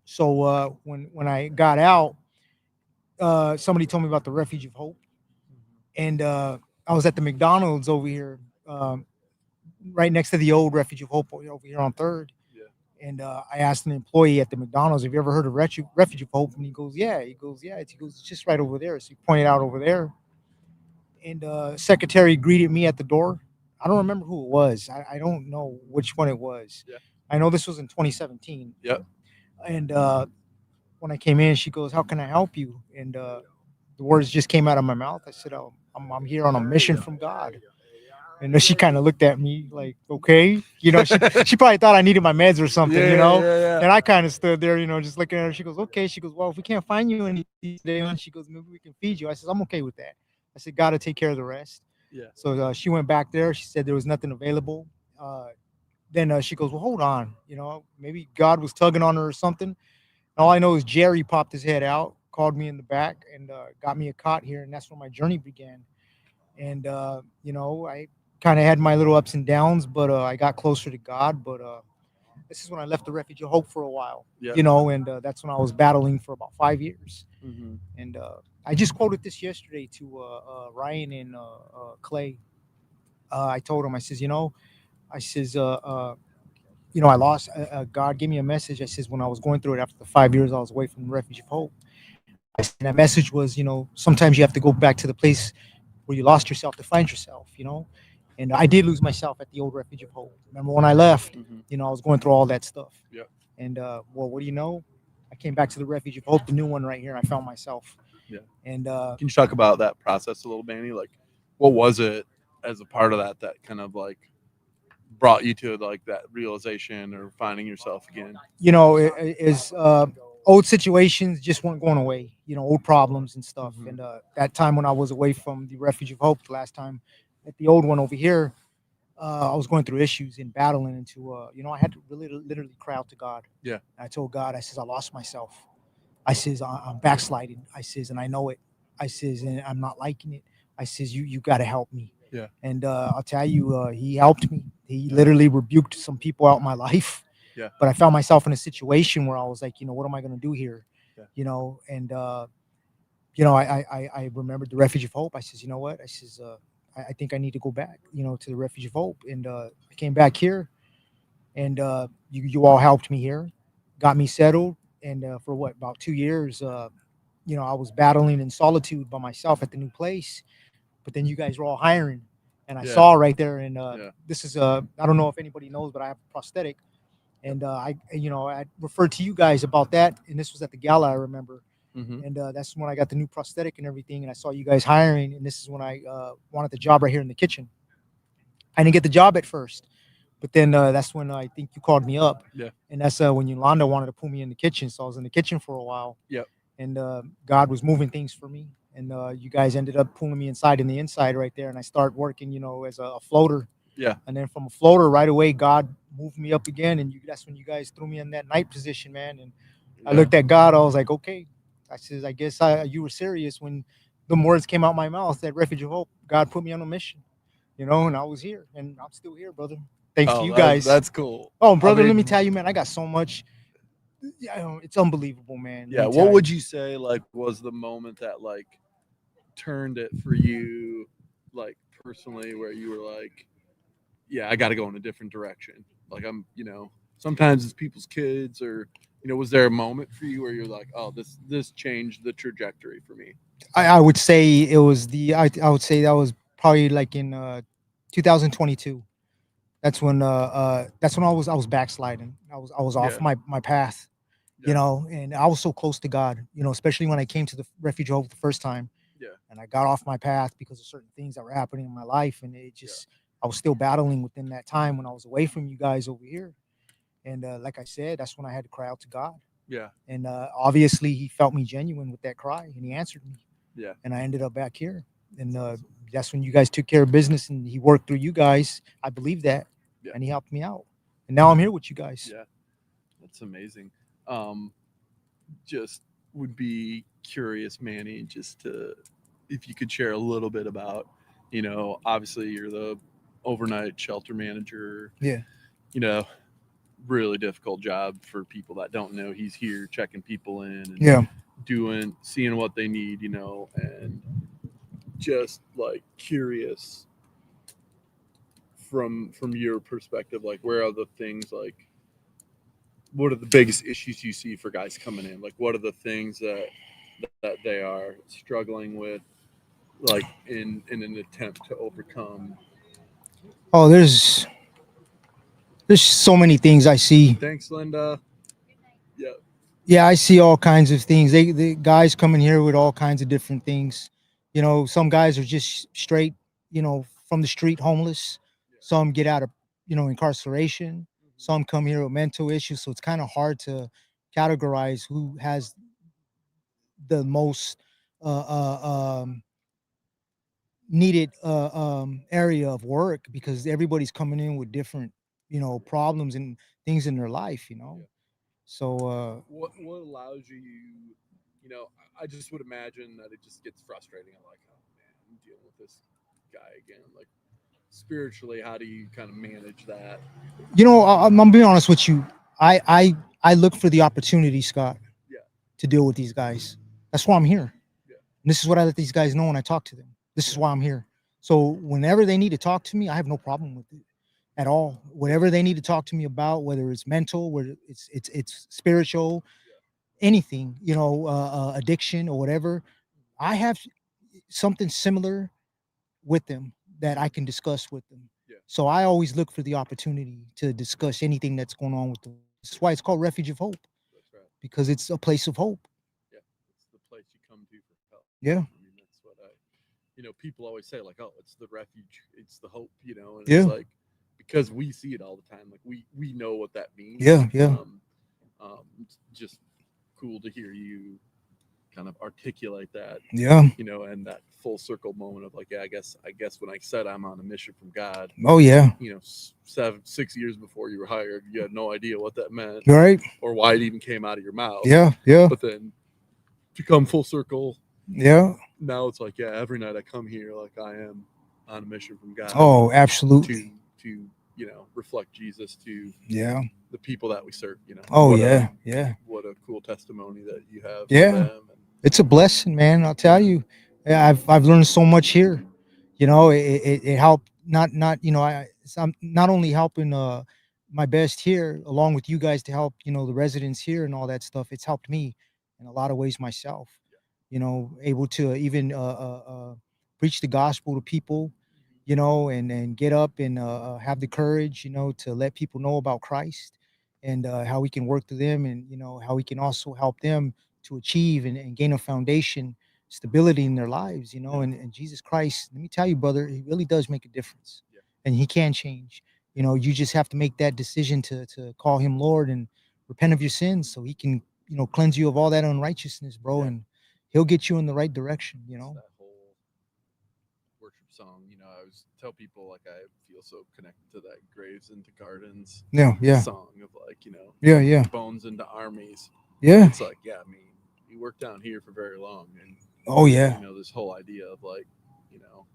So when I got out, somebody told me about the Refuge of Hope, and I was at the McDonald's over here right next to the old Refuge of Hope over here on Third. And I asked an employee at the McDonald's, "Have you ever heard of Refuge of Hope?" And he goes, "Yeah." He goes, "Yeah." He goes, "It's just right over there." So he pointed out over there. And secretary greeted me at the door. I don't remember who it was. I don't know which one it was. Yeah. I know this was in 2017. Yep. And when I came in, she goes, "How can I help you?" And the words just came out of my mouth. I said, "Oh, I'm here on a mission from God." And then she kind of looked at me like, "Okay," she probably thought I needed my meds or something, Yeah. And I kind of stood there, just looking at her. She goes, "Okay." She goes, "Well, if we can't find you anything today," and she goes, "maybe we can feed you." I said, "I'm okay with that." I said, "God will take care of the rest." Yeah. So she went back there. She said there was nothing available. Then she goes, "Well, hold on. Maybe God was tugging on her or something." All I know is Jerry popped his head out, called me in the back, and got me a cot here, and that's where my journey began. And I kind of had my little ups and downs, but I got closer to God. But this is when I left the Refuge of Hope for a while, Yeah. and that's when I was battling for about 5 years. Mhm. And I just quoted this yesterday to Ryan and Clay. I told him, I says, I lost. God gave me a message. I says, when I was going through it after the 5 years I was away from the Refuge of Hope. I said, that message was, sometimes you have to go back to the place where you lost yourself to find yourself, And I did lose myself at the old Refuge of Hope. Remember when I left, I was going through all that stuff. Yep. And well, what do you know? I came back to the Refuge of Hope, the new one right here. I found myself. Yeah. And Can you talk about that process a little, Manny? Like, what was it as a part of that kind of like brought you to like that realization or finding yourself again? Is old situations just weren't going away, old problems and stuff. And that time when I was away from the Refuge of Hope, the last time at the old one over here, I was going through issues and battling into, I had to really literally cry out to God. Yeah. I told God, I says, I lost myself. I says, I'm backsliding. I says, and I know it. I says, and I'm not liking it. I says, you got to help me. Yeah. And I'll tell you, he helped me. He literally rebuked some people out in my life. Yeah. But I found myself in a situation where I was like, what am I going to do here? Yeah. And I remembered the Refuge of Hope. I says, you know what? I says, I think I need to go back, to the Refuge of Hope. And I came back here, and you all helped me here, got me settled. And for what, about 2 years, I was battling in solitude by myself at the new place. But then you guys were all hiring, and I Yeah. saw right there. And Yeah. this is I don't know if anybody knows, but I have a prosthetic. And I referred to you guys about that, and this was at the gala, I remember. Mhm. And that's when I got the new prosthetic and everything, and I saw you guys hiring, and this is when I wanted the job right here in the kitchen. I didn't get the job at first, but then that's when I think you called me up. Yeah. And that's when Yolanda wanted to put me in the kitchen, so I was in the kitchen for a while. Yep. And God was moving things for me, and you guys ended up pulling me inside in the inside right there, and I started working, as a floater. Yeah. And then from a floater right away, God moved me up again, and that's when you guys threw me in that night position, man. And I looked at God, I was like, okay. I says, I guess you were serious when the words came out my mouth, that Refuge of Hope. God put me on a mission, and I was here, and I'm still here, brother. Thanks to you guys. That's cool. Oh, brother, I let me mean, tell you, man, I got so much. Yeah, it's unbelievable, man. Yeah. What would you say like was the moment that like turned it for you, like personally, where you were like, yeah, I got to go in a different direction. Like sometimes it's people's kids or, was there a moment for you where you're like, oh, this changed the trajectory for me? I would say it was I would say that was probably like in 2022. That's when I was backsliding. I was off my path, and I was so close to God, especially when I came to the Refuge of Hope the first time. Yeah. And I got off my path because of certain things that were happening in my life, and it just I was still battling within that time when I was away from you guys over here. And like I said, that's when I had to cry out to God. Yeah. And obviously he felt me genuine with that cry, and he answered me. Yeah. And I ended up back here. And that's when you guys took care of business, and he worked through you guys. I believe that. Yeah. And he helped me out. And now I'm here with you guys. Yeah. That's amazing. Just would be curious, Manny, if you could share a little bit about, obviously you're the overnight shelter manager. Yeah. Really difficult job for people that don't know. He's here checking people in and seeing what they need, and just like curious from your perspective, like where are the things, like what are the biggest issues you see for guys coming in? Like what are the things that they are struggling with, like in an attempt to overcome? Oh, there's so many things I see. Thanks, Linda. Yeah. Yeah, I see all kinds of things. The guys coming here with all kinds of different things. You know, some guys are just straight, you know, from the street homeless. Some get out of, you know, incarceration. Some come here with mental issues. So it's kind of hard to categorize who has the most uh, needed area of work, because everybody's coming in with different, you know, problems and things in their life, you know. So What allows you, you know, I just would imagine that it just gets frustrating. I'm like, oh man, I'm dealing with this guy again. Like spiritually, how do you kind of manage that? you know, I'm being honest with you. I look for the opportunity, Scott, Yeah. to deal with these guys. That's why I'm here. Yeah. And this is what I let these guys know when I talk to them. This is why I'm here. So whenever they need to talk to me, I have no problem with it at all. Whatever they need to talk to me about, whether it's mental, whether it's spiritual, anything, you know, addiction or whatever, I have something similar with them that I can discuss with them. Yeah. So I always look for the opportunity to discuss anything that's going on with them. That's why it's called Refuge of Hope, That's right. because it's a place of hope. Yeah, it's the place you come to for help. Yeah. I mean, that's what you know, people always say, like, oh, it's the refuge, it's the hope, you know, and Yeah. it's like, because we see it all the time, like we know what that means. Yeah, yeah. It's just cool to hear you kind of articulate that. Yeah. You know, and that full circle moment of like, yeah, I guess when I said I'm on a mission from God. Oh, yeah. You know, 6 years before you were hired, you had no idea what that meant, Right. or why it even came out of your mouth. Yeah, yeah. But then to come full circle. Yeah. Now it's like, yeah, every night I come here like I am on a mission from God. Oh, absolutely. To you know, reflect Jesus to Yeah. the people that we serve, you know. Oh, What yeah, yeah. What a cool testimony that you have for Yeah. them. It's a blessing, man. I'll tell you. Yeah, I've learned so much here. You know, it helped not you know, I'm not only helping my best here along with you guys to help, you know, the residents here and all that stuff. It's helped me in a lot of ways myself. You know, able to even preach the gospel to people, you know, and get up and have the courage, you know, to let people know about Christ, and how we can work through them, and you know how we can also help them to achieve and gain a foundation, stability in their lives, you know. And Jesus Christ, let me tell you, brother, he really does make a difference. And he can change. You know, you just have to make that decision to call him Lord and repent of your sins, so he can, you know, cleanse you of all that unrighteousness, bro. And he'll get you in the right direction, you know. That whole worship song, you know, I always tell people like I feel so connected to that Graves into Gardens Yeah. song of like, you know, Yeah. bones into armies. Yeah. It's like, yeah, I mean, you worked down here for very long, and Oh, yeah. you know, this whole idea of like, you know,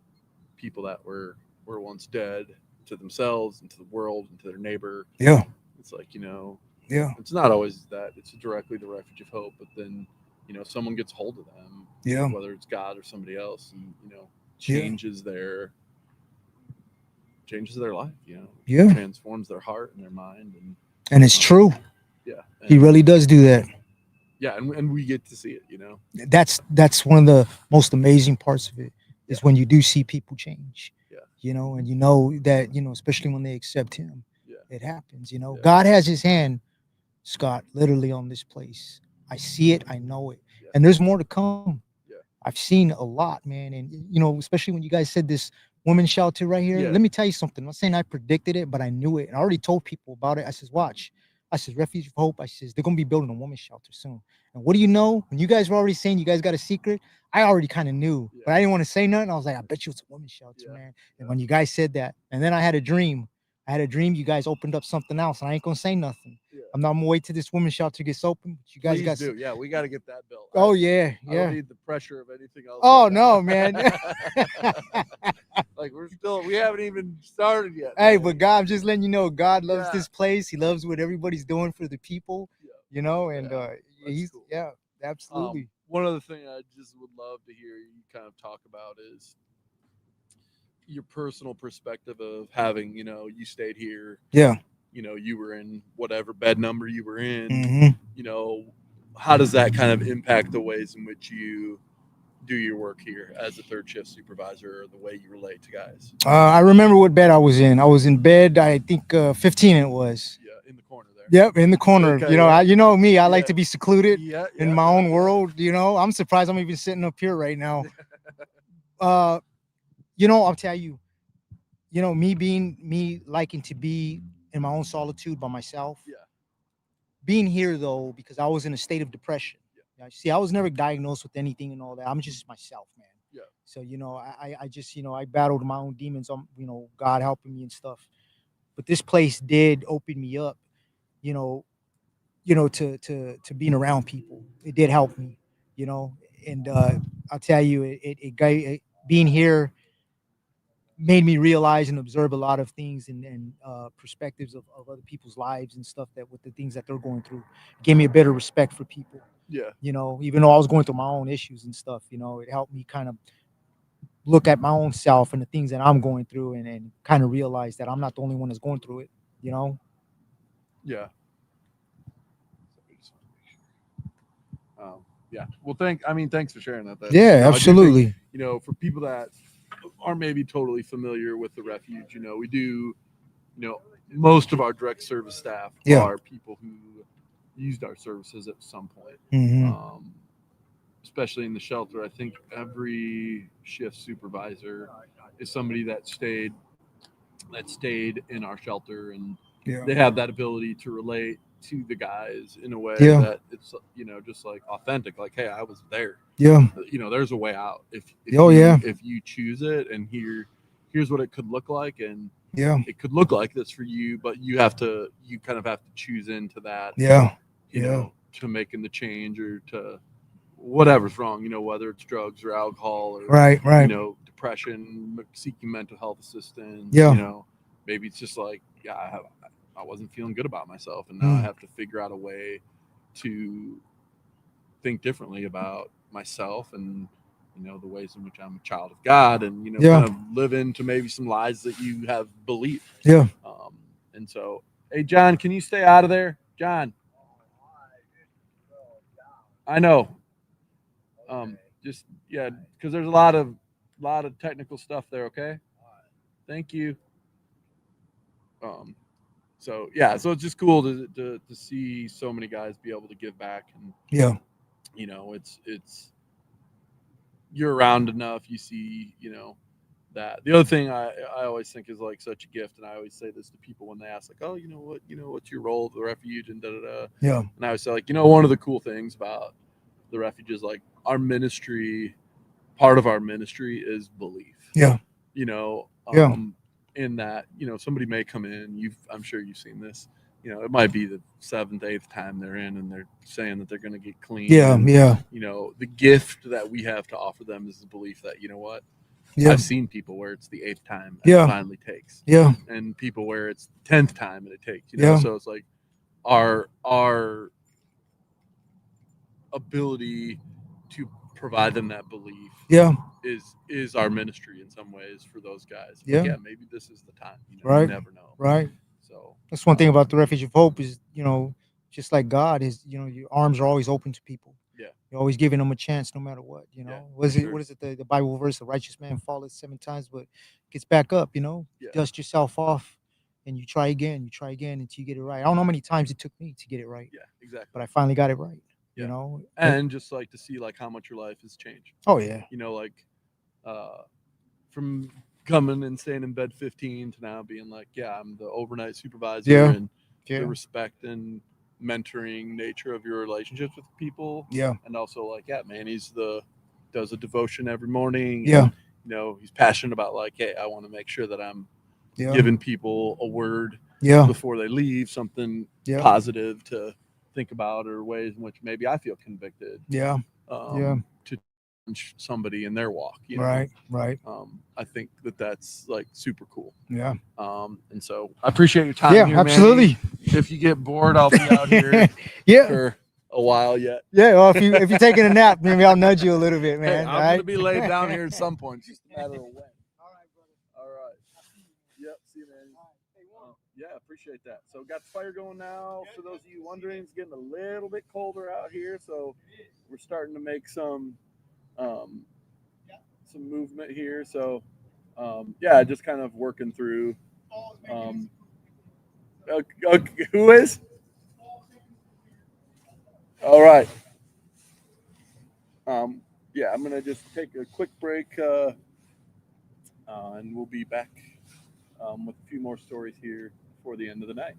people that were once dead to themselves and to the world and to their neighbor. Yeah. It's like, you know, Yeah. it's not always that it's directly the Refuge of Hope, but then, you know, someone gets hold of them, Yeah. whether it's God or somebody else, and you know, Yeah. changes their life, you know, Yeah. transforms their heart and their mind, And it's true. Yeah, He really does do that. yeah, and we get to see it, you know. That's one of the most amazing parts of it, is when you do see people change. Yeah. You know, and you know that, you know, especially when they accept him, Yeah. it happens. You know, God has his hand, Scott, literally on this place. I see it, I know it. And there's more to come. Yeah. I've seen a lot, man. And you know, especially when you guys said this women's shelter right here. Yeah. Let me tell you something. I'm not saying I predicted it, but I knew it. And I already told people about it. I says, watch. I says, Refuge of Hope. I says, they're gonna be building a women's shelter soon. And what do you know? When you guys were already saying you guys got a secret, I already kind of knew, but I didn't want to say nothing. I was like, I bet you it's a women's shelter, man. And when you guys said that, and then I had a dream. You guys opened up something else, and I ain't gonna say nothing. I'm not gonna wait till this women's shelter gets open. But you guys Please got do. Yeah, we got to get that built. Oh, yeah, I yeah. don't need the pressure of anything else. Oh, right no, now. man. Like we haven't even started yet. Hey, but God, I'm just letting you know, God loves Yeah. this place. He loves what everybody's doing for the people, you know, and he's, absolutely. One other thing I just would love to hear you kind of talk about is your personal perspective of having, you know, you stayed here. Yeah. You know, you were in whatever bed number you were in. Mhm. You know, how does that kind of impact the ways in which you do your work here as a third shift supervisor, or the way you relate to guys? I remember what bed I was in. I was in bed, I think 15 it was. Yeah, in the corner there. Yep, in the corner. Okay, You know, yeah. you know me. I like to be secluded Yeah, in my own world. You know, I'm surprised I'm even sitting up here right now. You know, I'll tell you. You know, me liking to be in my own solitude by myself. Yeah. Being here though, because I was in a state of depression. Yeah. See, I was never diagnosed with anything and all that. I'm just myself, man. Yeah. So, you know, I just, you know, I battled my own demons. You know, God helping me and stuff. But this place did open me up, you know, to being around people. It did help me, you know. And I'll tell you, being here made me realize and observe a lot of things and perspectives of other people's lives and stuff, that with the things that they're going through, gave me a better respect for people. Yeah. You know, even though I was going through my own issues and stuff, you know, it helped me kind of look at my own self and the things that I'm going through, and kind of realize that I'm not the only one that's going through it, you know? Yeah. Yeah. Well, thanks for sharing that. Yeah, you know, I do think, absolutely. you know, for people that aren't maybe totally familiar with the refuge, you know, we do, you know, most of our direct service staff Yeah. are people who used our services at some point. Mhm. Especially in the shelter. I think every shift supervisor is somebody that stayed in our shelter, and Yeah. they have that ability to relate to the guys in a way Yeah. that it's, you know, just like authentic, like, hey, I was there. Yeah. You know, there's a way out if Oh, you, yeah. if you choose it, and here's what it could look like, and Yeah. it could look like this for you, but you kind of have to choose into that. Yeah. You Yeah. know, to making the change, or to whatever's wrong, you know, whether it's drugs or alcohol, or Right. you know, depression, seeking mental health assistance. Yeah. You know, maybe it's just like, yeah, I wasn't feeling good about myself, and now I have to figure out a way to think differently about myself, and, you know, the ways in which I'm a child of God, and, you know, Yeah. kind of live into maybe some lies that you have believed. Yeah. And so, hey, John, can you stay out of there, John? I know. Just, yeah, because there's a lot of technical stuff there. Okay. Thank you. So yeah, so it's just cool to see so many guys be able to give back, and Yeah. you know, it's you're around enough, you see, you know, that. The other thing I always think is like such a gift, and I always say this to people when they ask, like, oh, you know, what's your role at the refuge, and da da da. Yeah. And I always say, like, you know, one of the cool things about the refuge is, like, our ministry, part of our ministry is belief. Yeah. You know, Yeah. in that, you know, somebody may come in, I'm sure you've seen this, you know, it might be the 7th, 8th time they're in, and they're saying that they're going to get clean. Yeah, and, yeah. You know, the gift that we have to offer them is the belief that, you know what, Yeah. I've seen people where it's the 8th time and Yeah. it finally takes. Yeah. And people where it's 10th time and it takes, you know. Yeah. So it's like our ability to provide them that belief, Yeah. is our ministry in some ways for those guys. Like, Yeah. yeah, maybe this is the time. You know, Right. you never know. Right. So that's one thing about the Refuge of Hope is, you know, just like God is, you know, your arms are always open to people. Yeah. You're always giving them a chance no matter what, you know. Yeah, what is for it? sure. What is it? The Bible verse, the righteous man falleth 7 times, but gets back up, you know. Yeah. Dust yourself off and you try again until you get it right. I don't know how many times it took me to get it right. Yeah, exactly. But I finally got it right. Yeah. You know. And just like to see like how much your life has changed. Oh, yeah. You know, like from coming and staying in bed 15 to now being like, yeah, I'm the overnight supervisor. Yeah. And Yeah. the respect and mentoring nature of your relationships with people. Yeah. And also like, yeah, man, does a devotion every morning. Yeah. And, you know, he's passionate about like, hey, I want to make sure that I'm Yeah. giving people a word Yeah. before they leave, something Yeah. positive to think about, or ways in which maybe I feel convicted. Yeah. Yeah. To challenge somebody in their walk. You know? Right. Right. I think that's like super cool. Yeah. And so I appreciate your time. Yeah, here, man. absolutely. If you get bored, I'll be out here Yeah. for a while yet. Yeah. Well, if you're taking a nap, maybe I'll nudge you a little bit, Hey, man. I'm all gonna right? be laid down here at some point. It's just a matter of when. All see you, man. Yeah, appreciate that. So got the fire going now. For those of you wondering, it's getting a little bit colder out here, so we're starting to make some movement here. So yeah, just kind of working through. Who is? All right. Yeah, I'm gonna just take a quick break, and we'll be back with a few more stories here before the end of the night.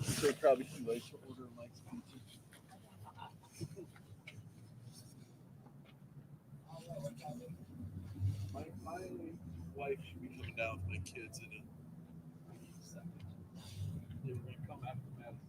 So probably too late to order Mike's pizza. My wife should be coming down with my kids in a second. They were going to come after Madison.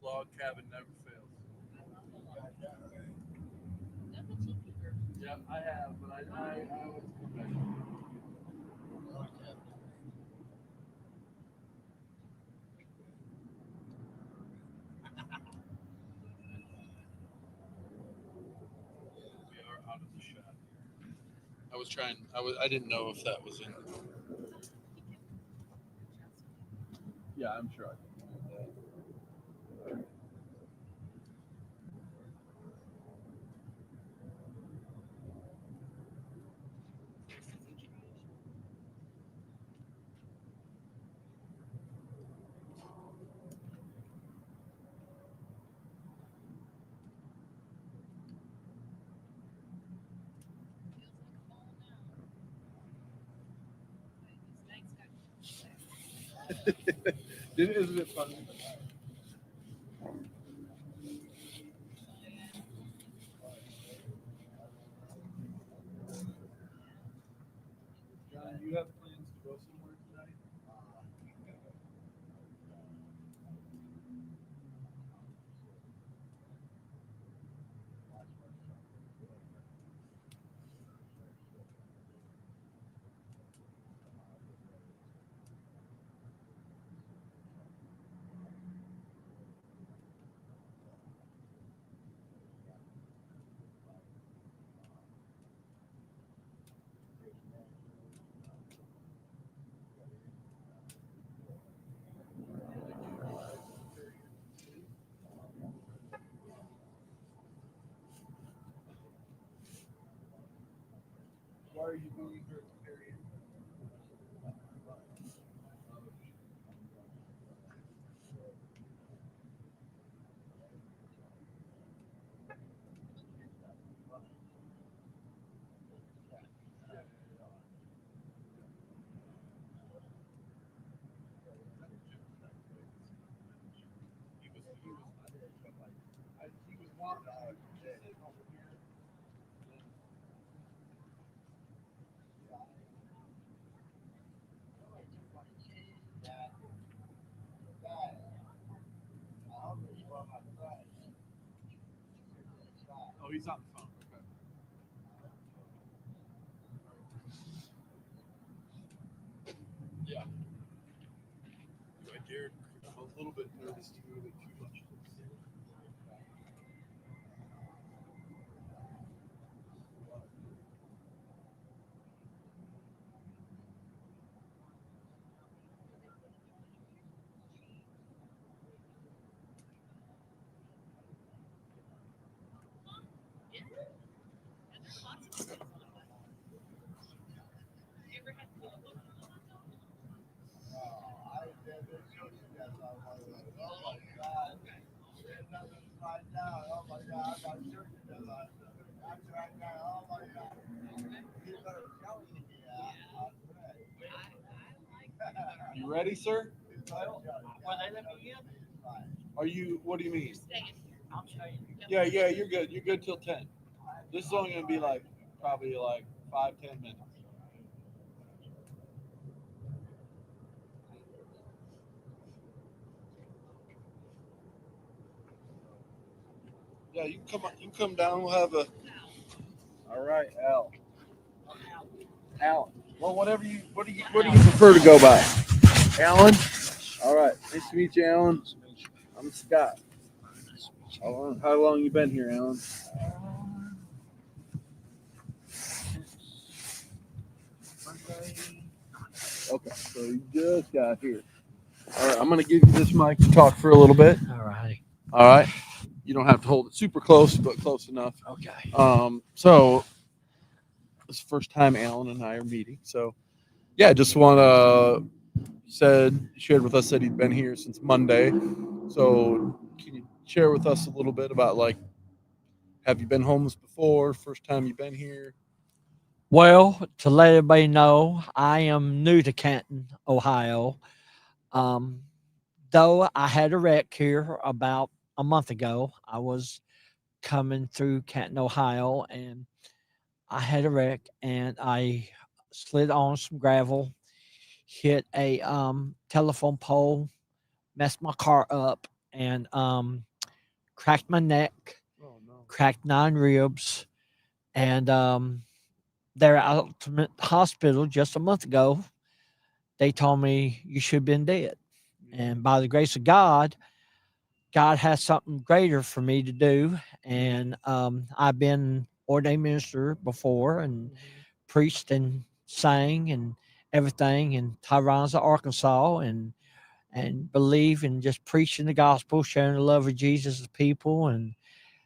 Log cabin never fails. Yep, I have, but I was professional. We are out of the shot. I was trying. I didn't know if that was in. Yeah, I'm sure I can do that. Isn't it funny? John, do you have plans to go somewhere tonight? Why are you doing her period? He was wanting over here. Oh, he's on the phone. Okay. Yeah. I dared. I'm a little bit nervous to move it too much. You ready, sir? Are you? What do you mean? Yeah, you're good. You're good till 10. This is only gonna be like probably like 5-10 minutes. Yeah, you can come. You can come down. We'll have a. All right, Al. Al. Well, whatever you. What do you prefer to go by? Alan. All right. Nice to meet you, Alan. I'm Scott. How long you been here, Alan? Okay, so you just got here. All right, I'm gonna give you this mic to talk for a little bit. All right. All right. You don't have to hold it super close, but close enough. Okay. So this is the first time Alan and I are meeting. So yeah, just want to shared with us that he'd been here since Monday. So can you share with us a little bit about, like, have you been homeless before? First time you've been here? Well, to let everybody know, I am new to Canton, Ohio. Though I had a wreck here about a month ago. I was coming through Canton, Ohio, and I had a wreck, and I slid on some gravel, hit a telephone pole, messed my car up, and cracked my neck, cracked 9 ribs, and they're at Ultimate Hospital just a month ago. They told me you should have been dead. And by the grace of God, God has something greater for me to do. And I've been ordained minister before and preached and sang and everything in Tyranza, Arkansas, and believe in just preaching the gospel, sharing the love of Jesus to people. And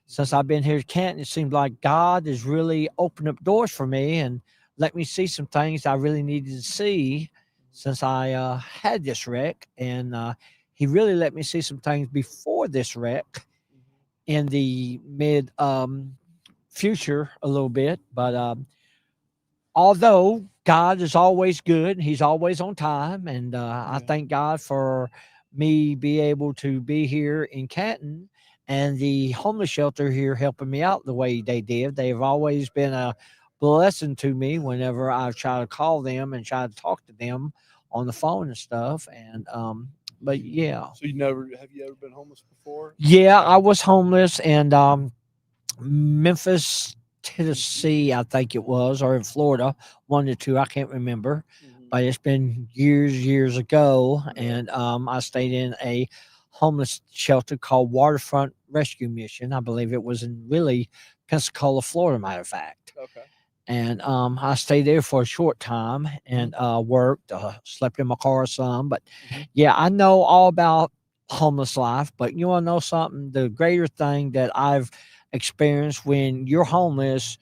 since I've been here at Canton, it seems like God has really opened up doors for me and let me see some things I really needed to see since I had this wreck. And he really let me see some things before this wreck in the mid future a little bit. But although God is always good, he's always on time. And I thank God for me be able to be here in Canton and the homeless shelter here helping me out the way they did. They've always been a blessing to me whenever I try to call them and try to talk to them on the phone and stuff. And but yeah. So have you ever been homeless before? Yeah, I was homeless in Memphis, Tennessee, I think it was, or in Florida, one or two, I can't remember. But it's been years ago, and I stayed in a homeless shelter called Waterfront Rescue Mission. I believe it was in really Pensacola, Florida, matter of fact. Okay. And I stayed there for a short time and worked, slept in my car some. But yeah, I know all about homeless life. But you want to know something? The greater thing that I've experienced when you're homeless,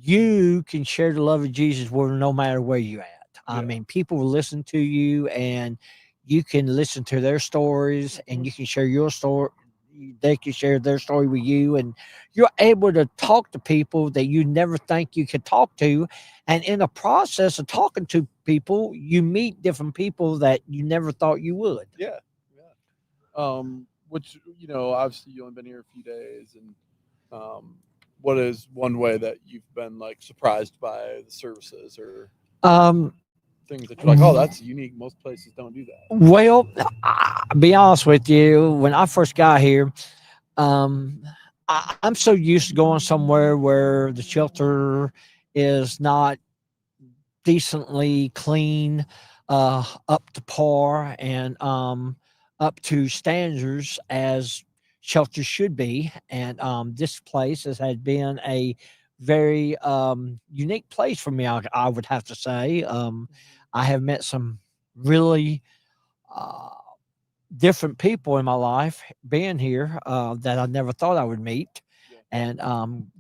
you can share the love of Jesus with no matter where you're at. I mean, people will listen to you and you can listen to their stories and you can share your story. They can share their story with you, and you're able to talk to people that you never think you could talk to. And in the process of talking to people, you meet different people that you never thought you would. Yeah. Which, obviously you only been here a few days, and what is one way that you've been, like, surprised by the services or things that you're like, oh, that's unique. Most places don't do that. Well, I'll be honest with you. When I first got here, I'm so used to going somewhere where the shelter is not decently clean, up to par, and up to standards as shelters should be. And this place had been a very unique place for me, I would have to say. I have met some really different people in my life being here that I never thought I would meet, and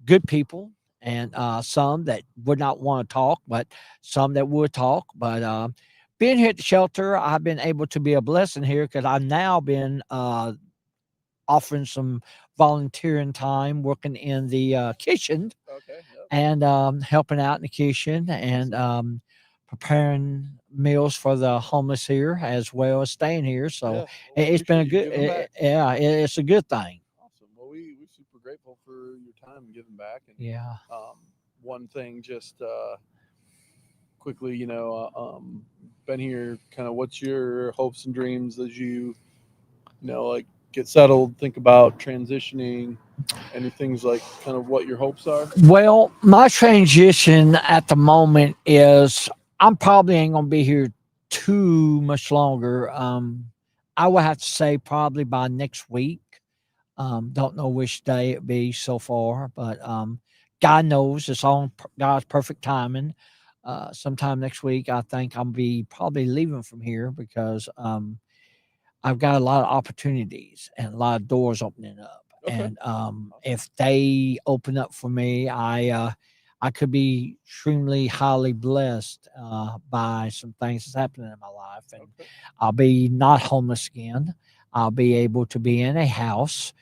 good people, and some that would not want to talk, but some that would talk. But being here at the shelter, I've been able to be a blessing here because I've now been offering some volunteering time, working in the kitchen. Okay. Yep. And helping out in the kitchen and preparing meals for the homeless here as well as staying here. So Yeah. Well, it's been a appreciate you good, giving back. it's a good thing. Awesome. Well, we're super grateful for your time and giving back. And Yeah. one thing, just quickly, been here. Kind of, what's your hopes and dreams as you like get settled, think about transitioning, any things like kind of what your hopes are? Well, my transition at the moment is I'm probably ain't gonna be here too much longer. I would have to say probably by next week. Don't know which day it be so far, but God knows it's on God's perfect timing. Sometime next week, I think I'll be probably leaving from here because I've got a lot of opportunities and a lot of doors opening up. Okay. And if they open up for me, I could be extremely highly blessed by some things that's happening in my life, and I'll be not homeless again. I'll be able to be in a house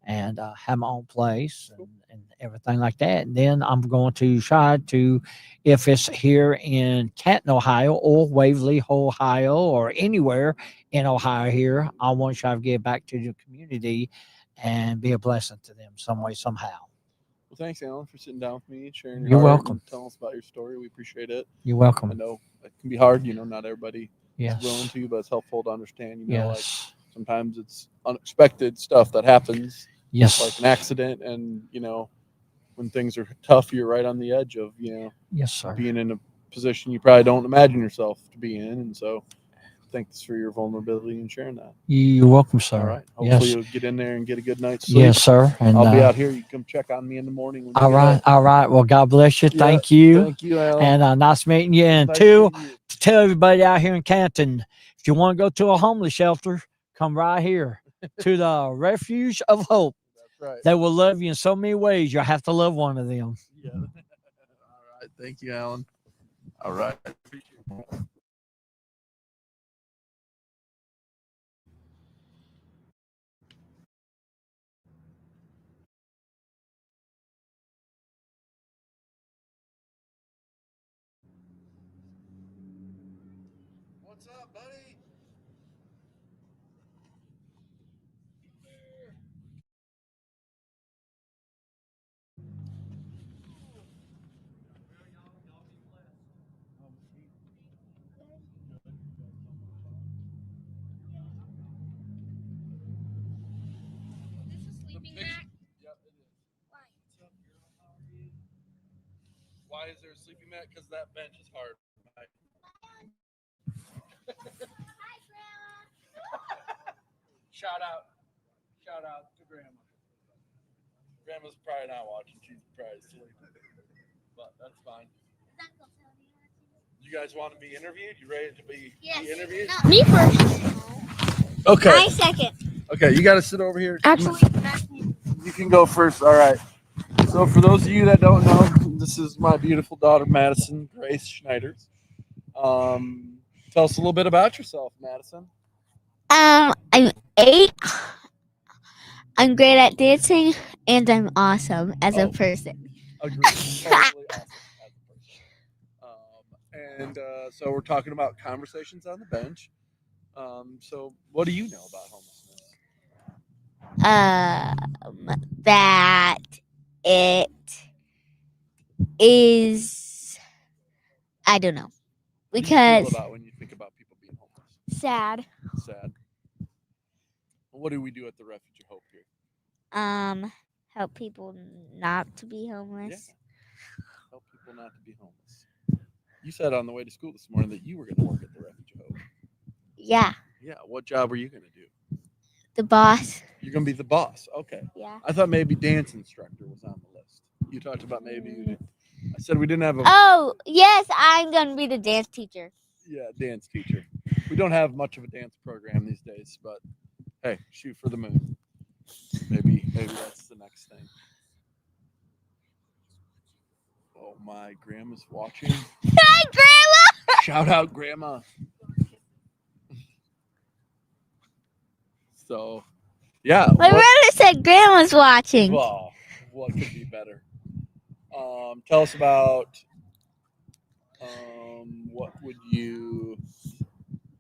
and have my own place and everything like that. And then I'm going to try to, if it's here in Canton, Ohio, or Waverly, Ohio, or anywhere in Ohio here, I want to try to give back to the community and be a blessing to them some way, somehow. Well, thanks, Alan, for sitting down with me, sharing your You're heart, welcome. and telling us about your story. We appreciate it. You're welcome. I know it can be hard. Not everybody Yes. is willing to, but it's helpful to understand. Like Yes. sometimes it's unexpected stuff that happens. Yes. Like an accident, and when things are tough, you're right on the edge of Yes, sir. being in a position you probably don't imagine yourself to be in, and so thanks for your vulnerability and sharing that. You're welcome, sir. All right. Hopefully Yes. you'll get in there and get a good night's sleep. Yes, sir. And I'll be out here. You come check on me in the morning. When you all get right. up. All right. Well, God bless you. Yeah, Thank you. Thank you, Alan. And nice meeting you. And Nice two, meeting you. to tell everybody out here in Canton, if you want to go to a homeless shelter, come right here to the Refuge of Hope. That's right. They will love you in so many ways. You'll have to love one of them. Yeah. All right. Thank you, Alan. All right. Appreciate it. What's up, buddy? Why is there a sleeping mat? Because that bench is hard. Shout out to Grandma. Grandma's probably not watching. She's probably sleeping, but that's fine. You guys want to be interviewed? You ready to be interviewed? No, me first. Okay. I second. Okay, you got to sit over here. Actually, You can go first. All right. So for those of you that don't know, this is my beautiful daughter, Madison Grace Schneiders. Tell us a little bit about yourself, Madison. I'm 8. I'm great at dancing, and I'm awesome as a person. Agreed. Totally awesome as a person. And so we're talking about conversations on the bench. So what do you know about homelessness? That it is, I don't know, What do you feel because about when you think about people being homeless? sad. Sad. What do we do at the Refuge of Hope here? Help people not to be homeless. Help people not to be homeless. You said on the way to school this morning that you were going to work at the Refuge of Hope. Yeah, Yeah. What job are you going to do? the boss. You're going to be the boss. Okay. Yeah. I thought maybe dance instructor was on the list. You talked about maybe. I said we didn't have a. Oh, yes, I'm going to be the dance teacher. Yeah, dance teacher. We don't have much of a dance program these days, but hey, shoot for the moon. Maybe that's the next thing. Oh my, Grandma's watching. Hi, Grandma! Shout out, Grandma. So, Yeah. My brother said Grandma's watching. Well, what could be better? Tell us about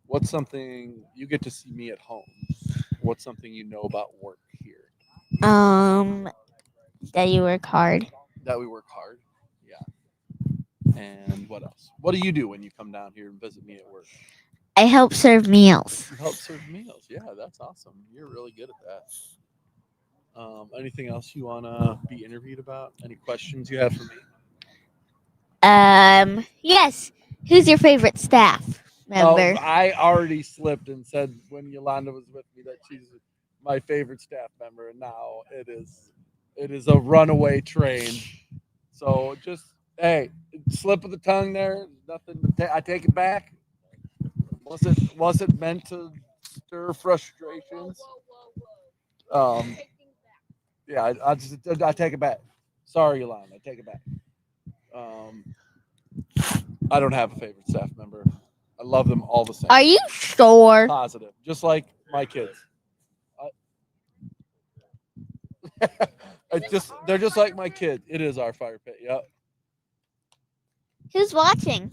what's something you get to see me at home? What's something you know about work here? That you work hard. That we work hard. Yeah. And what else? What do you do when you come down here and visit me at work? I help serve meals. You help serve meals. Yeah, that's awesome. You're really good at that. Anything else you want to be interviewed about? Any questions you have for me? Yes. Who's your favorite staff member? I already slipped and said when Yolanda was with me that she's my favorite staff member, and now it is a runaway train. So just slip of the tongue there. Nothing. I take it back. Was it meant to stir frustrations? Yeah, I take it back. Sorry, Yolanda, I take it back. I don't have a favorite staff member. I love them all the same. Are you sure? Positive, just like my kids. They're just like my kids. It is our fire pit. Yep. Who's watching?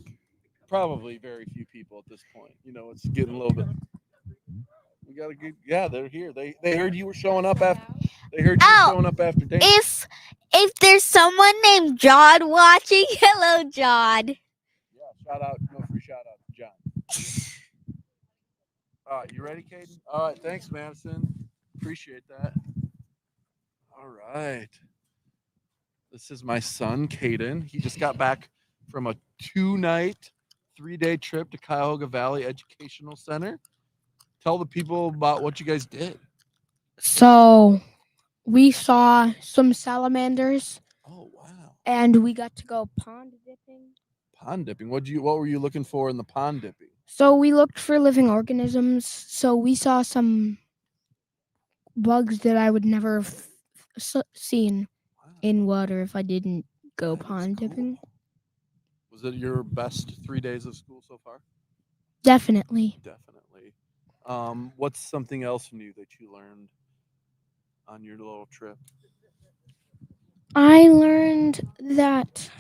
Probably very few people at this point. It's getting a little bit. We gotta get. Yeah, they're here. They heard you were showing up after. They heard you were showing up after dance. If there's someone named John watching, hello, John. Yeah, shout out. No free shout out to John. All right, you ready, Caden? All right, thanks, Madison. Appreciate that. All right. This is my son, Caden. He just got back from a 2-night, 3-day trip to Cuyahoga Valley Educational Center. Tell the people about what you guys did. So we saw some salamanders. Oh, wow. And we got to go pond dipping. Pond dipping. What were you looking for in the pond dipping? So we looked for living organisms. So we saw some bugs that I would never have seen in water if I didn't go pond dipping. Was it your best 3 days of school so far? Definitely. Definitely. What's something else new that you learned on your little trip? I learned that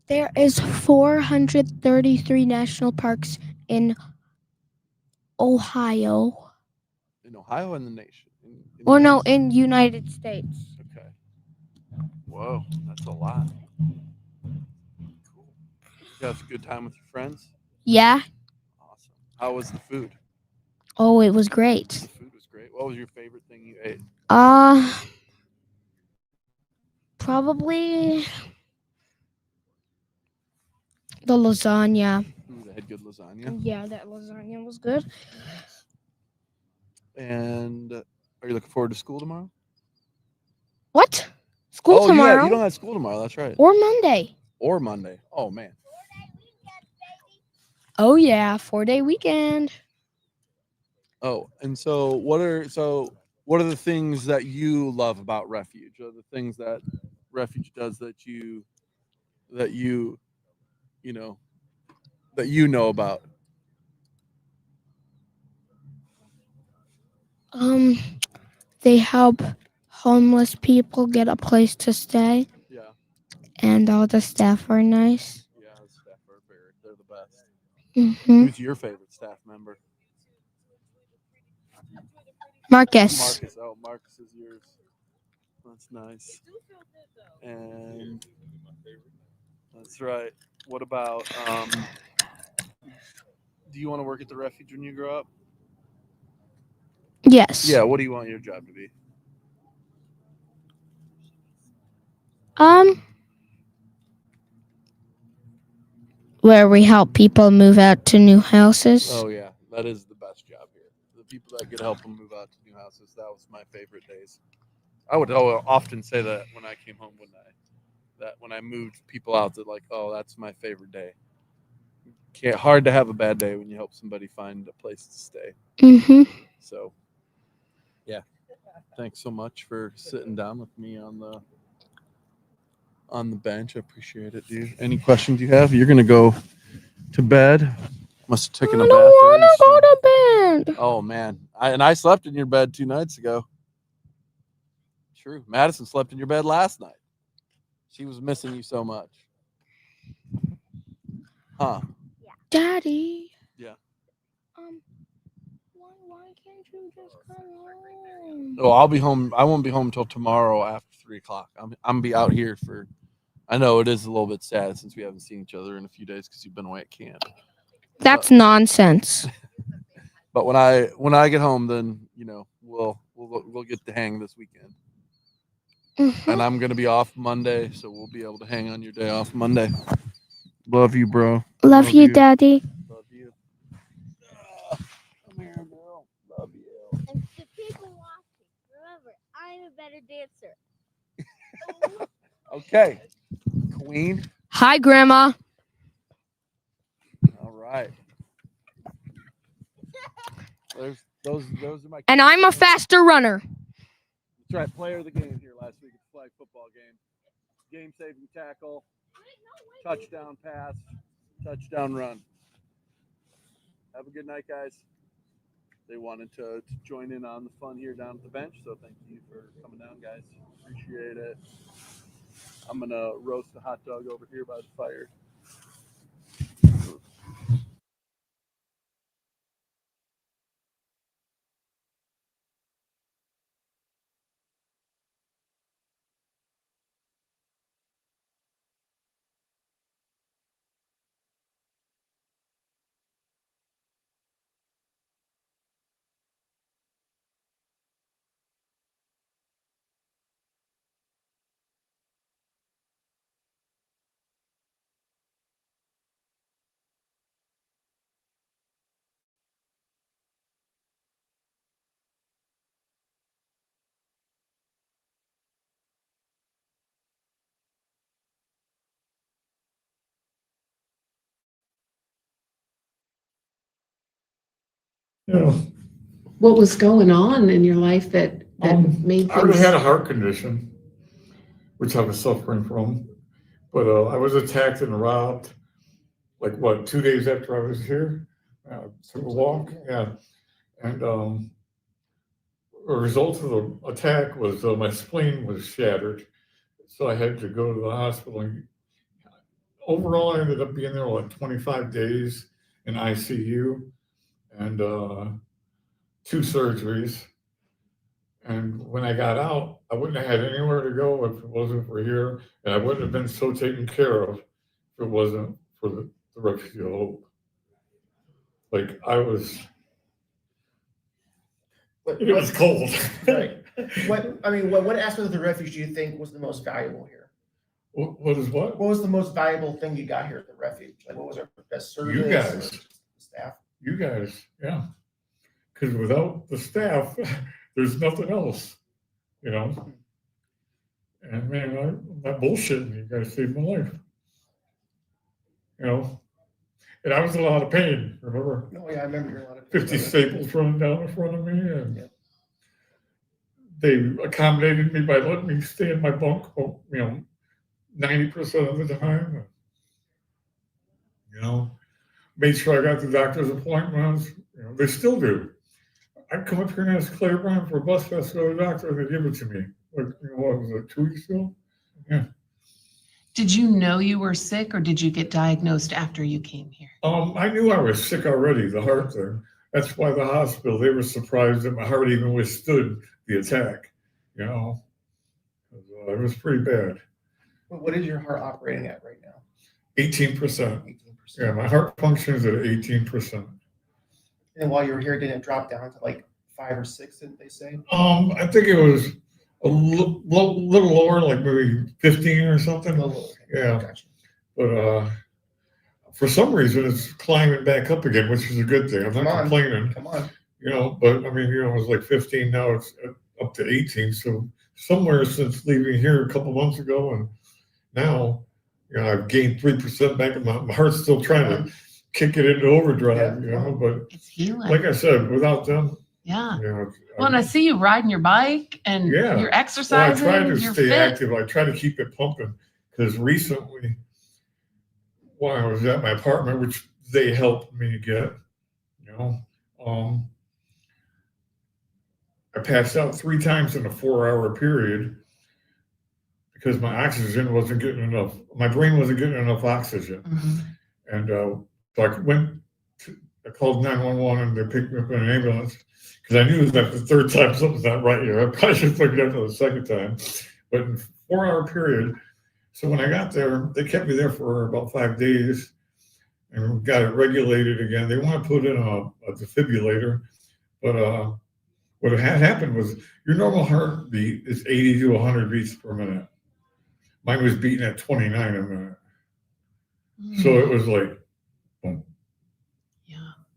there is 433 national parks in Ohio. In Ohio and the nation? In United States. Okay. Whoa, that's a lot. Cool. You have a good time with your friends? Yeah. Awesome. How was the food? Oh, it was great. The food was great. What was your favorite thing you ate? Probably the lasagna. They had good lasagna. Yeah, that lasagna was good. And are you looking forward to school tomorrow? What? School tomorrow? You don't have school tomorrow. That's right. Or Monday. Or Monday. Oh, man. Oh, yeah. 4-day weekend. Oh, and so what are the things that you love about Refuge? What are the things that Refuge does that you know about? They help homeless people get a place to stay. Yeah. And all the staff are nice. Yeah, the staff are they're the best. Mm-hmm. Who's your favorite staff member? Marcus. Marcus. Oh, Marcus is yours. That's nice. And that's right. What about do you want to work at the Refuge when you grow up? Yes. Yeah, what do you want your job to be? Where we help people move out to new houses. Oh yeah, that is the best job here. The people that could help them move out to new houses. That was my favorite days. I would often say that when I came home, that when I moved people out, that that's my favorite day. Hard to have a bad day when you help somebody find a place to stay. Mm-hmm. So, yeah. Thanks so much for sitting down with me on the bench. I appreciate it, dude. Any questions you have? You're gonna go to bed. Must have taken a bath. I don't want to go to bed. Oh man, I slept in your bed 2 nights ago. True. Madison slept in your bed last night. She was missing you so much. Huh? Daddy. Yeah. Why can't you just come home? Oh, I'll be home. I won't be home until tomorrow after 3 o'clock. I'm gonna be out here for. I know it is a little bit sad since we haven't seen each other in a few days because you've been away at camp. That's nonsense. But when I get home, then we'll get to hang this weekend. And I'm gonna be off Monday, so we'll be able to hang on your day off Monday. Love you, bro. Love you, Daddy. Love you. Come here, girl. Love you. And to people watching, remember, I'm a better dancer. Okay, Queen. Hi, Grandma. All right. Those are my. And I'm a faster runner. That's right. Player of the game here last week at the flag football game. Game-saving tackle, touchdown pass, touchdown run. Have a good night, guys. They wanted to join in on the fun here down at the bench, so thank you for coming down, guys. Appreciate it. I'm gonna roast a hot dog over here by the fire. What was going on in your life that made I already things? had a heart condition, which I was suffering from, but I was attacked and robbed, 2 days after I was here, took a walk, yeah, and a result of the attack was my spleen was shattered, so I had to go to the hospital. And overall, I ended up being there 25 days in ICU and 2 surgeries. And when I got out, I wouldn't have had anywhere to go if it wasn't for here, and I wouldn't have been so taken care of if it wasn't for the Refuge of Hope. I was, it was cold. Right. What aspect of the refuge do you think was the most valuable here? What is what? What was the most valuable thing you got here at the refuge? What was our best service? You guys. Staff. You guys, yeah. Because without the staff, there's nothing else, And man, I'm not bullshitting. You guys saved my life. And I was in a lot of pain, remember? Oh yeah, I remember you're in a lot of pain. 50 staples running down in front of me, and they accommodated me by letting me stay in my bunk, 90% of the time. Made sure I got the doctor's appointments. They still do. I come up here and ask Claire Brown for a bus pass to go to the doctor, and they give it to me. What was it, 2 weeks ago? Yeah. Did you know you were sick, or did you get diagnosed after you came here? I knew I was sick already, the heart thing. That's why the hospital, they were surprised that my heart even withstood the attack. It was pretty bad. What is your heart operating at right now? 18%. Yeah, my heart functions at 18%. And while you were here, did it drop down to 5 or 6, didn't they say? I think it was a little lower, maybe 15 or something. Yeah. Gotcha. But for some reason, it's climbing back up again, which is a good thing. I'm not complaining. Come on. But I mean, it was 15, now it's up to 18. So somewhere since leaving here a couple months ago, and now, I've gained 3% back, and my heart's still trying to kick it into overdrive, but it's healing. Like I said, without them, yeah. Well, and I see you riding your bike and you're exercising. Well, I try to you're stay fit. active. I try to keep it pumping, because recently, when I was at my apartment, which they helped me get, I passed out 3 times in a 4-hour period because my oxygen wasn't getting enough. My brain wasn't getting enough oxygen. And so I called 911 and they picked me up in an ambulance because I knew that the 3rd time something's not right here. I probably should have picked it up for the 2nd time. But in a 4-hour period, so when I got there, they kept me there for about 5 days and got it regulated again. They want to put in a defibrillator, but what had happened was your normal heartbeat is 80 to 100 beats per minute. Mine was beating at 29 a minute. So it was like, boom,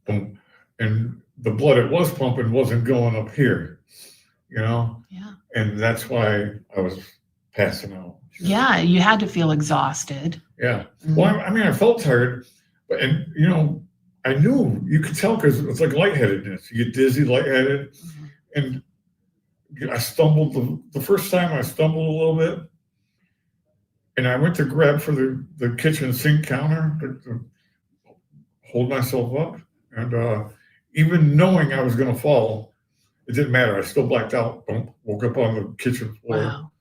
boom. And the blood it was pumping wasn't going up here, you know? Yeah. And that's why I was passing out. Yeah, you had to feel exhausted. Yeah. Well, I mean, I felt tired, but, and, you know, I knew, you could tell because it's like lightheadedness. You get dizzy, lightheaded. And I stumbled, the first time I stumbled a little bit. And I went to grab for the kitchen sink counter to hold myself up. And even knowing I was going to fall, it didn't matter. I still blacked out. Boom, woke up on the kitchen floor. Wow.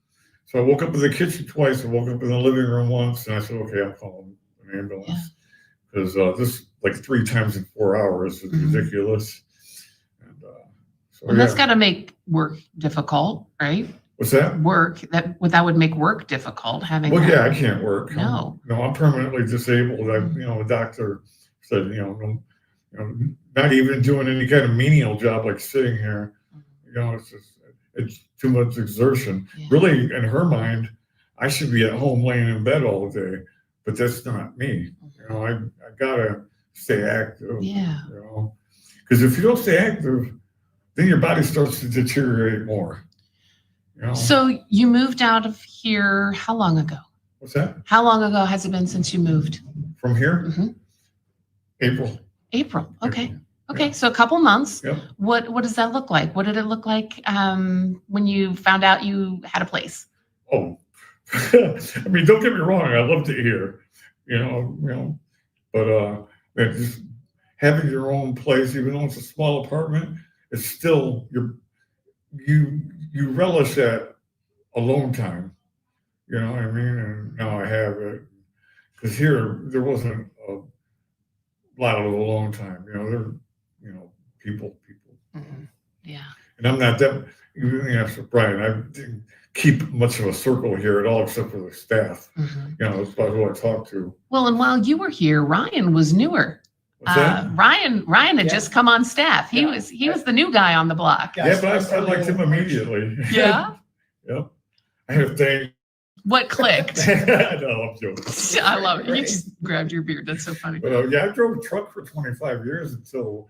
So I woke up in the kitchen twice. I woke up in the living room once. And I said, okay, I'm calling an ambulance. Because this, like 3 times in 4 hours is ridiculous. And so, And that's got to make work difficult, right? What's that? Work, that would make work difficult having Well, that. yeah, I can't work. No. I'm permanently disabled. A doctor said, not even doing any kind of menial job like sitting here. It's too much exertion. Yeah. Really, in her mind, I should be at home laying in bed all day, but that's not me. I gotta stay active. Yeah. Because if you don't stay active, then your body starts to deteriorate more. So you moved out of here how long ago? What's that? How long ago has it been since you moved? From here? April. April. Okay. Okay. So a couple months. Yep. What does that look like? What did it look like when you found out you had a place? Oh, I mean, don't get me wrong. I loved it here, but just having your own place, even though it's a small apartment, it's still you relish that alone time, you know what I mean? And now I have it because here there wasn't a lot of alone time, people. Yeah. And I'm not that, for Brian, I didn't keep much of a circle here at all except for the staff. It's about who I talk to. Well, and while you were here, Ryan was newer. Ryan had just come on staff. He was the new guy on the block. Yeah, but I liked him immediately. Yeah. Yep. I have things. What clicked? No, I'm joking. I love it. You just grabbed your beard. That's so funny. But I drove a truck for 25 years until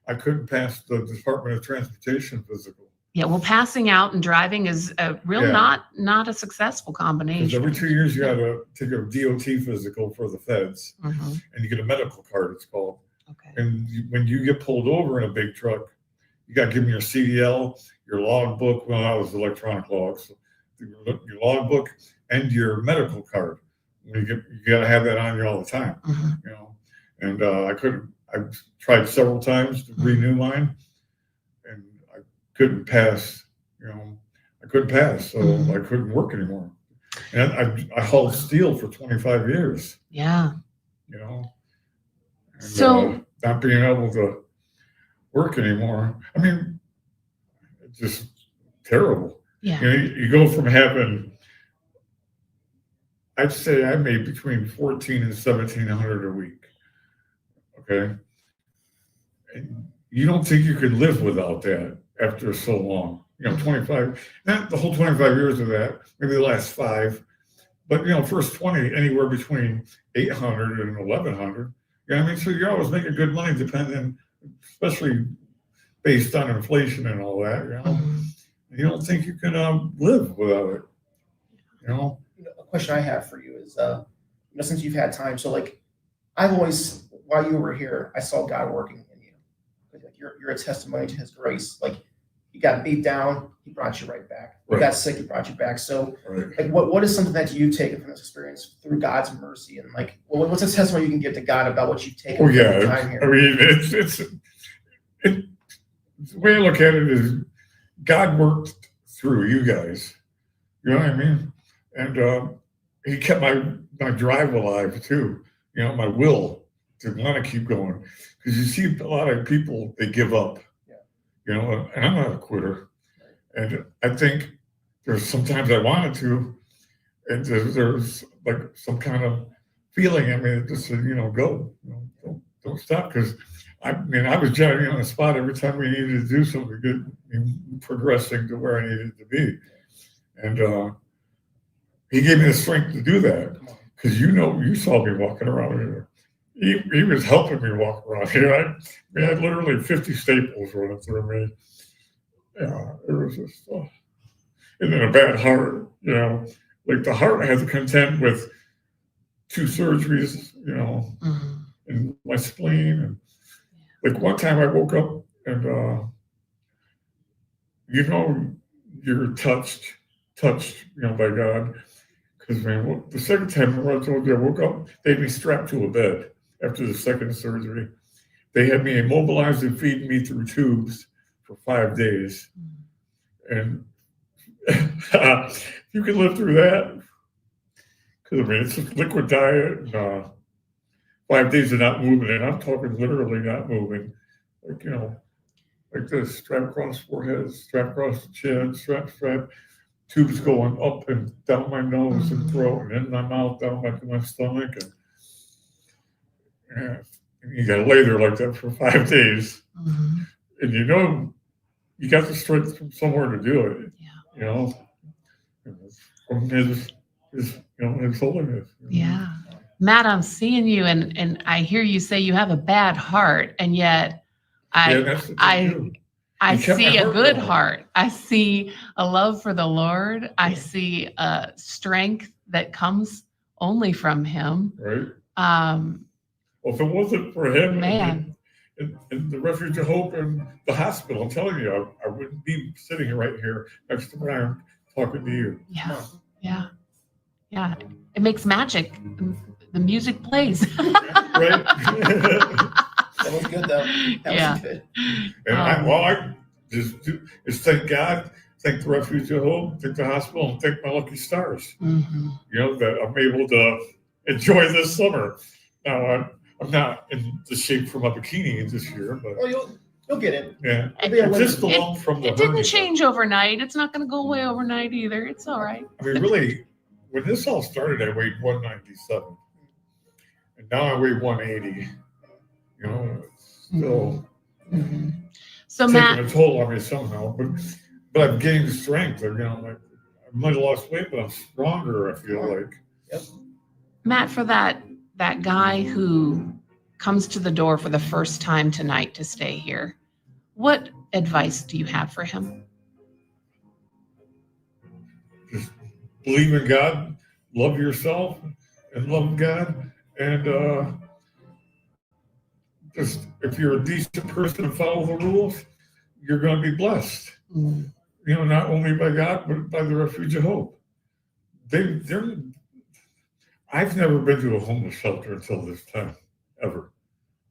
I couldn't pass the Department of Transportation physical. Yeah, well, passing out and driving is a real not a successful combination. Every 2 years you got to take a DOT physical for the feds, and you get a medical card. It's called. Okay. And when you get pulled over in a big truck, you got to give them your CDL, your logbook. Well, that was electronic logs. Your logbook and your medical card. You got to have that on you all the time. And I tried several times to renew mine, and I couldn't pass. I couldn't pass, so I couldn't work anymore. And I hauled steel for 25 years. Yeah. And, so not being able to work anymore. I mean, it's just terrible. Yeah. You go from having, I'd say I made between 1,400 and 1,700 a week. Okay. And you don't think you could live without that after so long. 25, not the whole 25 years of that, maybe the last 5, but first 20, anywhere between 800 and 1,100. I mean, so you're always making good money, depending, especially based on inflation and all that. You don't think you can live without it. A question I have for you is, since you've had time, so like, I've always, while you were here, I saw God working in you. Like you're a testimony to His grace. Like you got beat down, He brought you right back. You got sick, He brought you back. So, like, what is something that you've taken from this experience through God's mercy, and like, what's a testimony you can give to God about what you've taken from the time here? I mean, it's the way I look at it is, God worked through you guys. You know what I mean? And he kept my drive alive too. You know, my will to want to keep going. Because you see a lot of people, they give up. You know, and I'm not a quitter. And I think there's sometimes I wanted to, and there's like some kind of feeling. I mean, just said, you know, go, you know, don't stop. Because I mean, I was jumping on the spot every time we needed to do something good, progressing to where I needed to be. And he gave me the strength to do that. Because you saw me walking around here. He was helping me walk around here. I had literally 50 staples running through me. Yeah, it was just, and then a bad heart, you know, like the heart had to contend with 2 surgeries, you know, in my spleen. And like one time I woke up and, you know, you're touched, you know, by God. Because man, the second time I told you I woke up, they had me strapped to a bed after the second surgery. They had me immobilized and feeding me through tubes for 5 days. And you can live through that. Because I mean, it's a liquid diet, and 5 days of not moving, and I'm talking literally not moving. Like, you know, like this, strap across the forehead, strap across the chin, strap, tubes going up and down my nose and throat and in my mouth, down my stomach. And you got to lay there like that for 5 days. And you know, you got the strength from somewhere to do it. You know, from his holiness. Yeah. Matt, I'm seeing you and I hear you say you have a bad heart, and yet I see a good heart. I see a love for the Lord. I see a strength that comes only from him. Right. Well, if it wasn't for him, man, and the Refuge of Hope and the hospital, I'm telling you, I wouldn't be sitting right here next to Brian talking to you. Yeah. It makes magic. The music plays. Right. That was good though. That was good. And I just thank God, thank the Refuge of Hope, thank the hospital, and thank my lucky stars. You know, that I'm able to enjoy this summer. Now I'm not in the shape for my bikini this year, but you'll get it. Yeah, It'll just the lump from the It didn't hernia. change overnight. It's not going to go away overnight either. It's all right. I mean, really, when this all started, I weighed 197, and now I weigh 180. You know, it's still So taking Matt, a toll on me somehow, but I've gained strength. You know, like I might have lost weight, but I'm stronger. I feel like. Matt, for that guy who comes to the door for the first time tonight to stay here, what advice do you have for him? Just believe in God, love yourself, and love God, and just if you're a decent person and follow the rules, you're going to be blessed. You know, not only by God but by the Refuge of Hope. I've never been to a homeless shelter until this time, ever.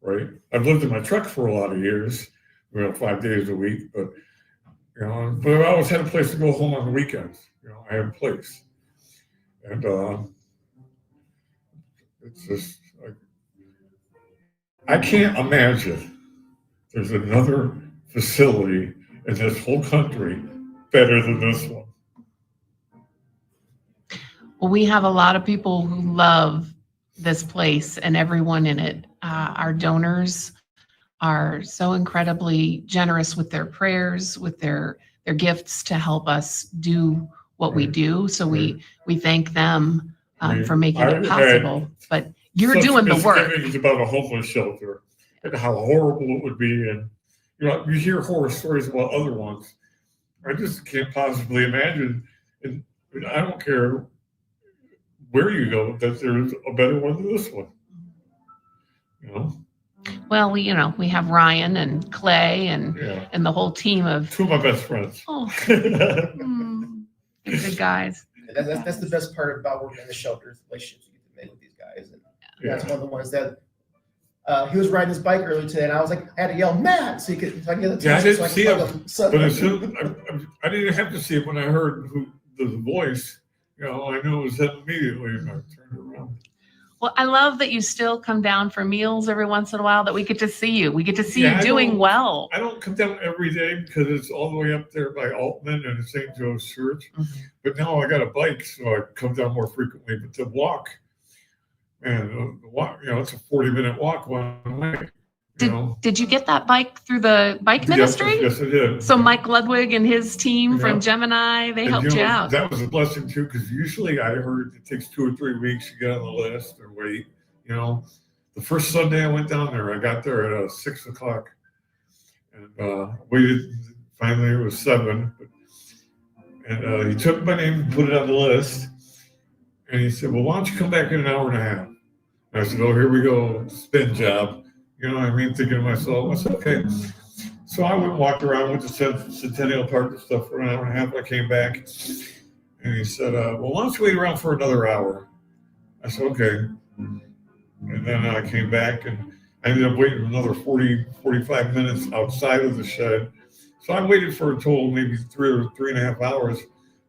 Right? I've lived in my truck for a lot of years, 5 days a week, but I always had a place to go home on the weekends. You know, I had a place, and it's just like I can't imagine there's another facility in this whole country better than this one. Well, we have a lot of people who love this place and everyone in it. Our donors are so incredibly generous with their prayers, with their gifts to help us do what we do. So we thank them for making it possible. But you're doing the work. Misgivings about a homeless shelter and how horrible it would be, and you hear horror stories about other ones. I just can't possibly imagine, and I don't care where you go, that there's a better one than this one. You know. Well, we have Ryan and Clay and the whole team of 2 of my best friends. Oh, good guys. That's the best part about working in the shelters, relationships you get to make with these guys. And that's one of the ones that He was riding his bike earlier today, and I was like, I had to yell, Matt, so I can get the Yeah, I attention didn't so see I can him, hug him. So- but as soon I didn't have to see it when I heard the voice. You know, I knew it was him immediately, and I turned around. Well, I love that you still come down for meals every once in a while, that we get to see you. We get to see Yeah, you doing well. I don't come down every day because it's all the way up there by Altman and St. Joe's Church. But now I got a bike, so I come down more frequently. But to walk, man, the walk, you know, it's a 40-minute walk one way. Did you get that bike through the bike ministry? Yes, I did. So Mike Ludwig and his team Yeah. from Gemini, they And, helped you know, out. That was a blessing too, because usually I heard it takes 2 or 3 weeks to get on the list or wait. You know, the first Sunday I went down there, I got there at 6 o'clock and waited. Finally, it was 7. And he took my name and put it on the list. And he said, well, why don't you come back in an hour and a half? And I said, oh, here we go, spin job. You know what I mean? Thinking to myself, I said, okay. So I went and walked around, went to Centennial Park and stuff for an hour and a half. I came back and he said, well, why don't you wait around for another hour? I said, okay. And then I came back and I ended up waiting another 45 minutes outside of the shed. So I waited for a total maybe 3 or 3.5 hours.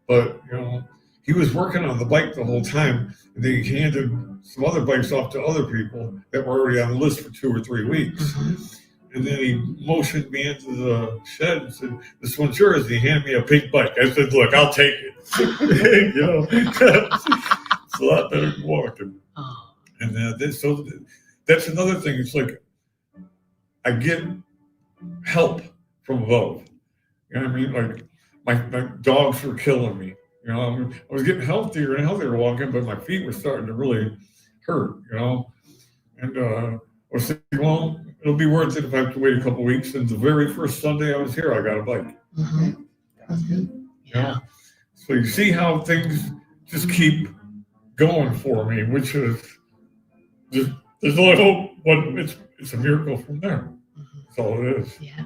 But, you know, he was working on the bike the whole time. And then he handed some other bikes off to other people that were already on the list for 2 or 3 weeks. And then he motioned me into the shed and said, this one's yours. And he handed me a pink bike. I said, look, I'll take it. You know, it's a lot better than walking. And so that's another thing. It's like I get help from above. You know what I mean? Like my dogs were killing me. You know, I was getting healthier and healthier walking, but my feet were starting to really hurt, you know. And I was thinking, well, it'll be worth it if I have to wait a couple of weeks. And the very first Sunday I was here, I got a bike. That's good. Yeah. So you see how things just keep going for me, which is just, there's no hope, but it's a miracle from there. That's all it is. Yeah.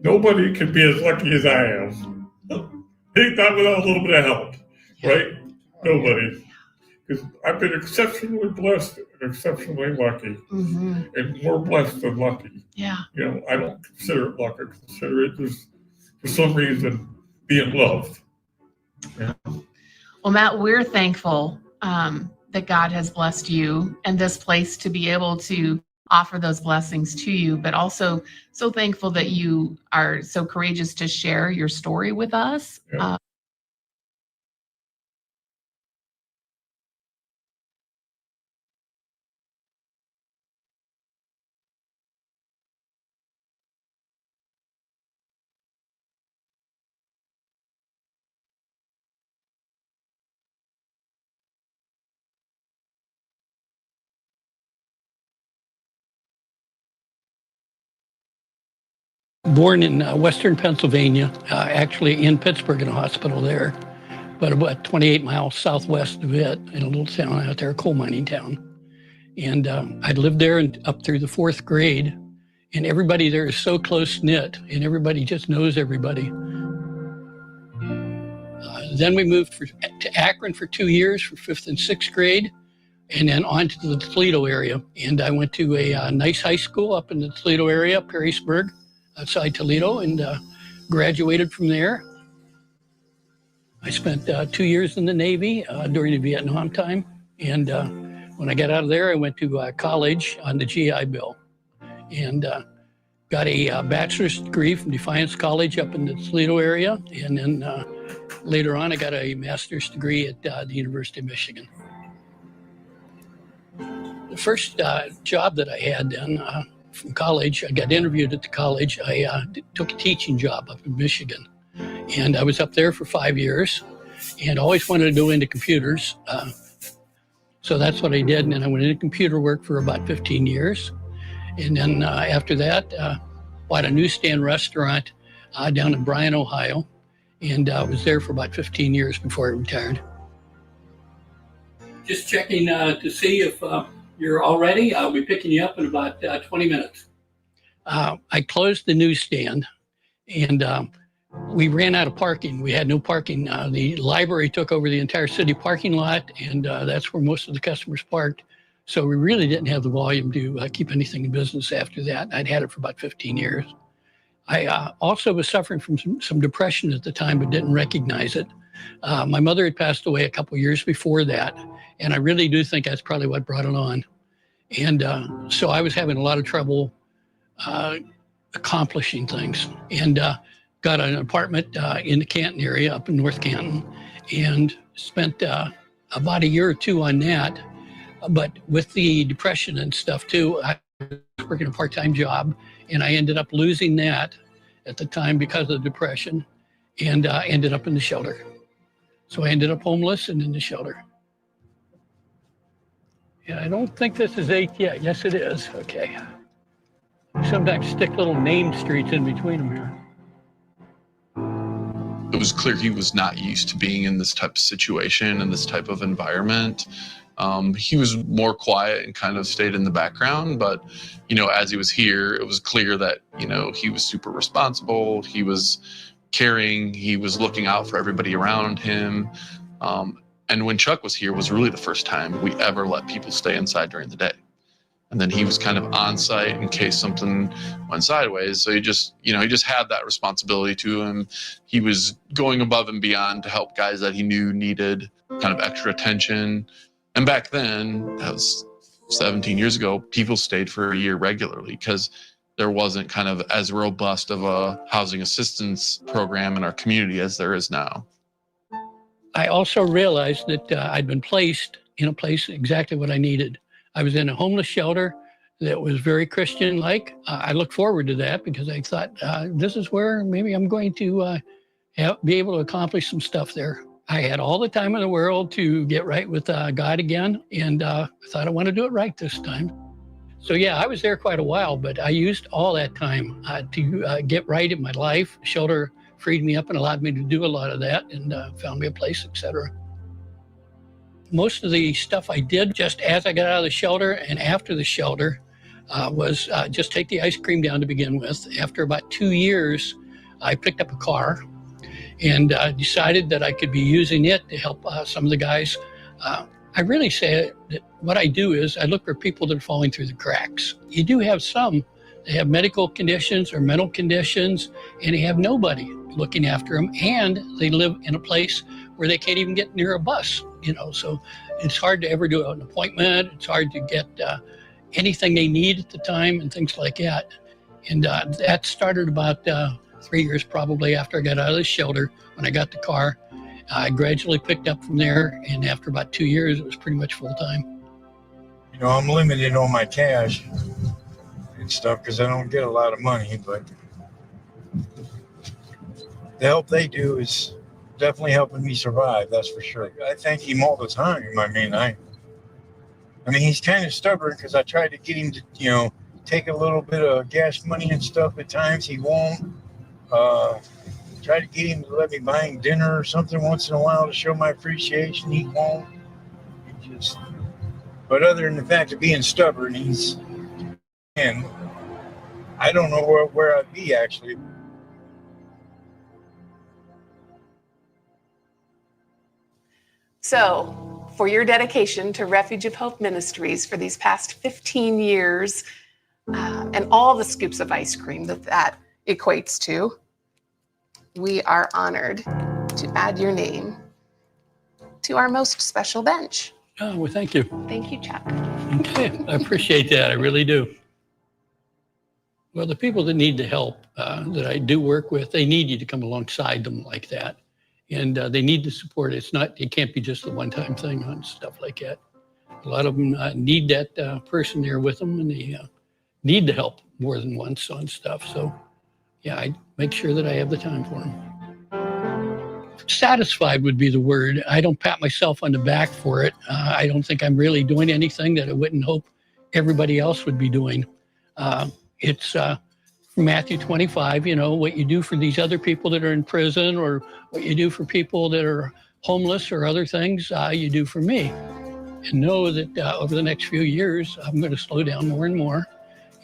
Nobody can be as lucky as I am. Not without a little bit of help, right? Nobody. Because I've been exceptionally blessed and exceptionally lucky, and more blessed than lucky. Yeah. You know, I don't consider it luck. I consider it just, for some reason, being loved. Yeah. Well, Matt, we're thankful that God has blessed you and this place to be able to offer those blessings to you, but also so thankful that you are so courageous to share your story with us. Yeah. Born in western Pennsylvania, actually in Pittsburgh in a hospital there, but about 28 miles southwest of it in a little town out there, a coal mining town. And I'd lived there up through the 4th grade, and everybody there is so close-knit, and everybody just knows everybody. Then we moved to Akron for 2 years for 5th and 6th grade, and then on to the Toledo area. And I went to a nice high school up in the Toledo area, Perrysburg, outside Toledo, and graduated from there. I spent 2 years in the Navy during the Vietnam time. And when I got out of there, I went to college on the GI Bill and got a bachelor's degree from Defiance College up in the Toledo area. And then later on, I got a master's degree at the University of Michigan. The first job that I had then from college, I got interviewed at the college. I took a teaching job up in Michigan. And I was up there for 5 years and always wanted to go into computers. So that's what I did. And then I went into computer work for about 15 years. And then after that, bought a newsstand restaurant down in Bryan, Ohio. And I was there for about 15 years before I retired. Just checking to see if you're all ready. I'll be picking you up in about 20 minutes. I closed the newsstand and we ran out of parking. We had no parking. The library took over the entire city parking lot, and that's where most of the customers parked. So we really didn't have the volume to keep anything in business after that. I'd had it for about 15 years. I also was suffering from some depression at the time, but didn't recognize it. My mother had passed away a couple years before that, and I really do think that's probably what brought it on. And so I was having a lot of trouble accomplishing things, and got an apartment in the Canton area, up in North Canton, and spent about a year or two on that. But with the depression and stuff too, I was working a part-time job, and I ended up losing that at the time because of the depression, and ended up in the shelter. So I ended up homeless and in the shelter. Yeah, I don't think this is 8 yet. Yes, it is. Okay. Sometimes stick little named streets in between them here. It was clear he was not used to being in this type of situation and this type of environment. He was more quiet and kind of stayed in the background, but, you know, as he was here, it was clear that, you know, he was super responsible. He was caring. He was looking out for everybody around him. And when Chuck was here was really the first time we ever let people stay inside during the day. And then he was kind of on site in case something went sideways. So he just had that responsibility to him. He was going above and beyond to help guys that he knew needed kind of extra attention. And back then, that was 17 years ago, people stayed for a year regularly because there wasn't kind of as robust of a housing assistance program in our community as there is now. I also realized that I'd been placed in a place exactly what I needed. I was in a homeless shelter that was very Christian-like. I looked forward to that because I thought, this is where maybe I'm going to be able to accomplish some stuff there. I had all the time in the world to get right with God again, and I thought I want to do it right this time. So yeah, I was there quite a while, but I used all that time to get right in my life. Shelter freed me up and allowed me to do a lot of that, and found me a place, etc. Most of the stuff I did just as I got out of the shelter and after the shelter was just take the ice cream down to begin with. After about 2 years, I picked up a car and decided that I could be using it to help some of the guys. I really say that what I do is I look for people that are falling through the cracks. You do have some that have medical conditions or mental conditions, and they have nobody looking after them, and they live in a place where they can't even get near a bus, you know, so it's hard to ever do an appointment. It's hard to get anything they need at the time and things like that. And that started about 3 years probably after I got out of the shelter. When I got the car, I gradually picked up from there, and after about 2 years, it was pretty much full-time. You know, I'm limited on my cash and stuff because I don't get a lot of money, but the help they do is definitely helping me survive, that's for sure. I thank him all the time. I mean, he's kind of stubborn because I tried to get him to, you know, take a little bit of gas money and stuff at times. He won't. Try to get him to let me buy him dinner or something once in a while to show my appreciation. He won't. But other than the fact of being stubborn, and I don't know where I'd be actually. So, for your dedication to Refuge of Hope Ministries for these past 15 years, and all the scoops of ice cream that equates to, we are honored to add your name to our most special bench. Oh, well, thank you. Thank you, Chuck. Okay, I appreciate that. I really do. Well, the people that need the help that I do work with, they need you to come alongside them like that. And they need the support. It can't be just a one-time thing on stuff like that. A lot of them need that person there with them, and they need the help more than once on stuff. So yeah, I make sure that I have the time for them. Satisfied would be the word. I don't pat myself on the back for it. I don't think I'm really doing anything that I wouldn't hope everybody else would be doing. It's Matthew 25, you know, what you do for these other people that are in prison, or what you do for people that are homeless or other things, you do for me. And know that over the next few years, I'm going to slow down more and more.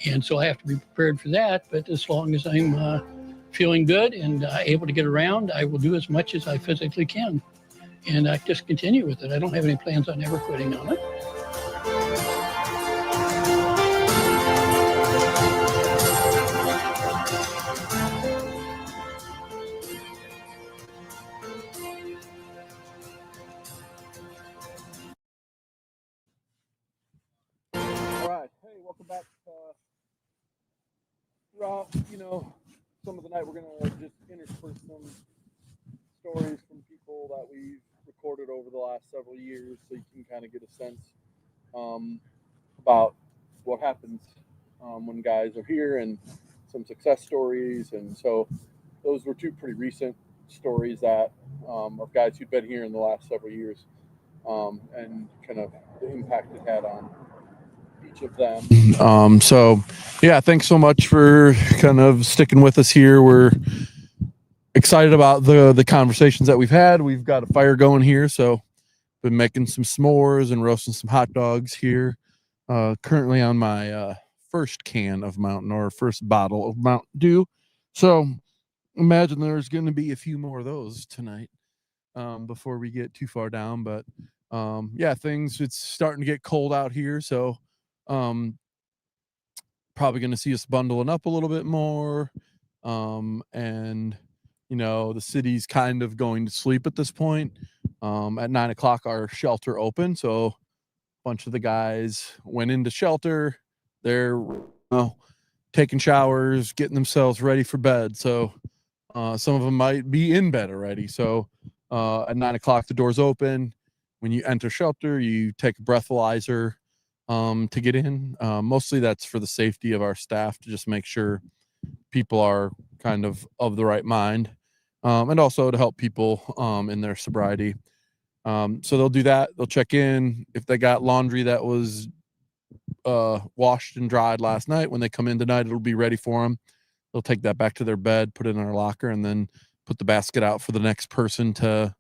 And so I have to be prepared for that. But as long as I'm feeling good and able to get around, I will do as much as I physically can. And I just continue with it. I don't have any plans on ever quitting on it. welcome back. Throughout, some of the night, we're gonna just intersperse some stories from people that we've recorded over the last several years, so you can kind of get a sense about what happens when guys are here, and some success stories. And so those were two pretty recent stories that of guys who'd been here in the last several years, and kind of the impact it had on each of them. So yeah, thanks so much for kind of sticking with us here. We're excited about the conversations that we've had. We've got a fire going here, so been making some s'mores and roasting some hot dogs here. Currently on my first can of Mountain, or first bottle of Mountain Dew. So imagine there's going to be a few more of those tonight before we get too far down. But yeah, it's starting to get cold out here, so probably going to see us bundling up a little bit more. And the city's kind of going to sleep at this point. At 9 o'clock, our shelter opened, so a bunch of the guys went into shelter. They're taking showers, getting themselves ready for bed. So some of them might be in bed already. So at 9 o'clock, the doors open. When you enter shelter, you take a breathalyzer to get in. Mostly that's for the safety of our staff, to just make sure people are kind of the right mind, and also to help people in their sobriety. So they'll do that. They'll check in. If they got laundry that was washed and dried last night, when they come in tonight, it'll be ready for them. They'll take that back to their bed, put it in our locker, and then put the basket out for the next person to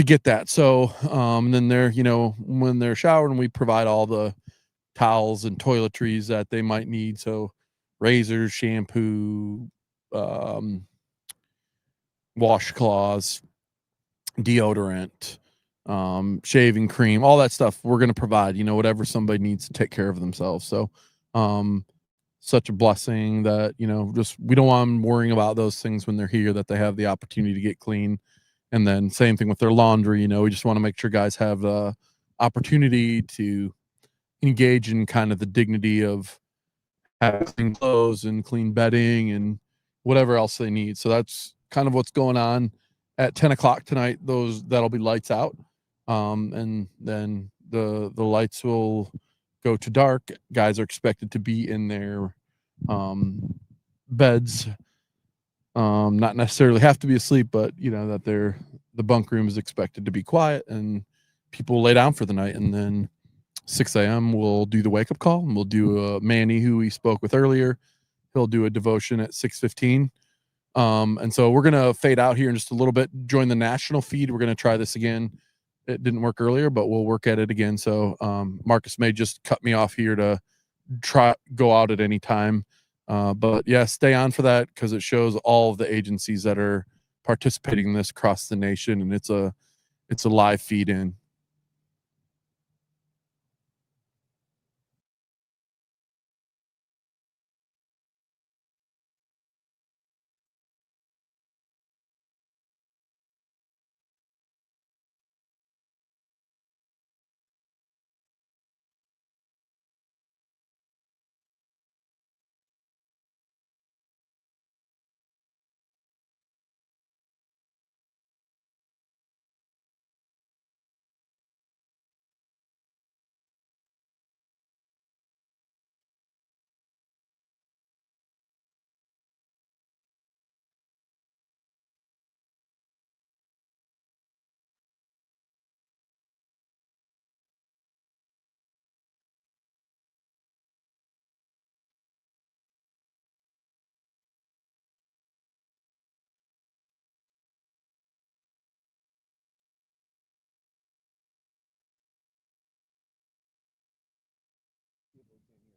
get that. So then they're, when they're showering, we provide all the towels and toiletries that they might need. So razors, shampoo, washcloths, deodorant, shaving cream, all that stuff we're going to provide, whatever somebody needs to take care of themselves. So such a blessing that, just we don't want them worrying about those things when they're here, that they have the opportunity to get clean. And then same thing with their laundry. We just want to make sure guys have the opportunity to engage in kind of the dignity of having clean clothes and clean bedding and whatever else they need. So that's kind of what's going on. At 10 o'clock tonight, that'll be lights out. And then the lights will go to dark. Guys are expected to be in their beds. Not necessarily have to be asleep, but that the bunk room is expected to be quiet, and people lay down for the night. And then 6 a.m. we'll do the wake up call, and we'll do Manny, who we spoke with earlier. He'll do a devotion at 6:15. And so we're gonna fade out here in just a little bit. Join the national feed. We're gonna try this again. It didn't work earlier, but we'll work at it again. So Marcus may just cut me off here to go out at any time. But yeah, stay on for that, because it shows all of the agencies that are participating in this across the nation, and it's a live feed in.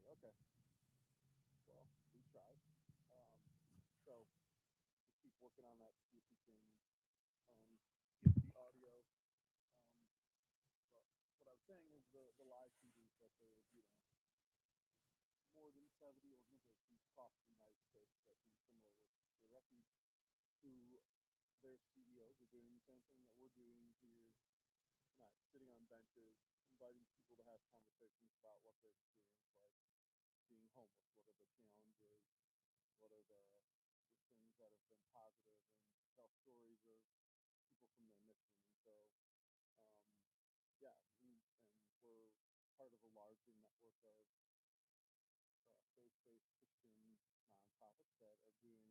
Okay. Well, we tried. So we'll keep working on that, see if we can get the audio. But what I was saying is the live feeds that more than 70 organizations across the United States that do similar work. The Refuge, who their CEOs are doing the same thing that we're doing here tonight, sitting on benches, inviting people to have conversations about what their experience was. being homeless? What are the challenges? What are the things that have been positive, and tell stories of people from their mission. And so, yeah, we're part of a larger network of faith-based Christian nonprofits that are doing,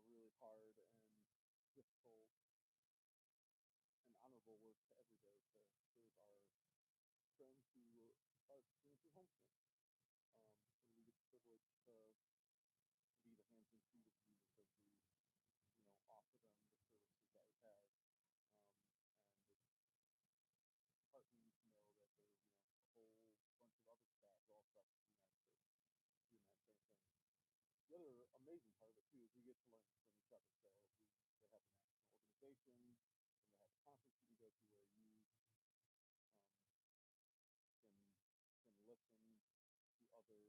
really hard and difficult and honorable work every day to serve our friends who are experiencing homelessness. And we get the privilege to be the hands and feet of Jesus as we, offer them the services that we have. And it's heartening to know that there's, a whole bunch of other staff all across the United States doing that same thing. The other amazing part of it too is we get to learn from each other. So they have a national organization, and they have a conference that you go to where you can listen to other,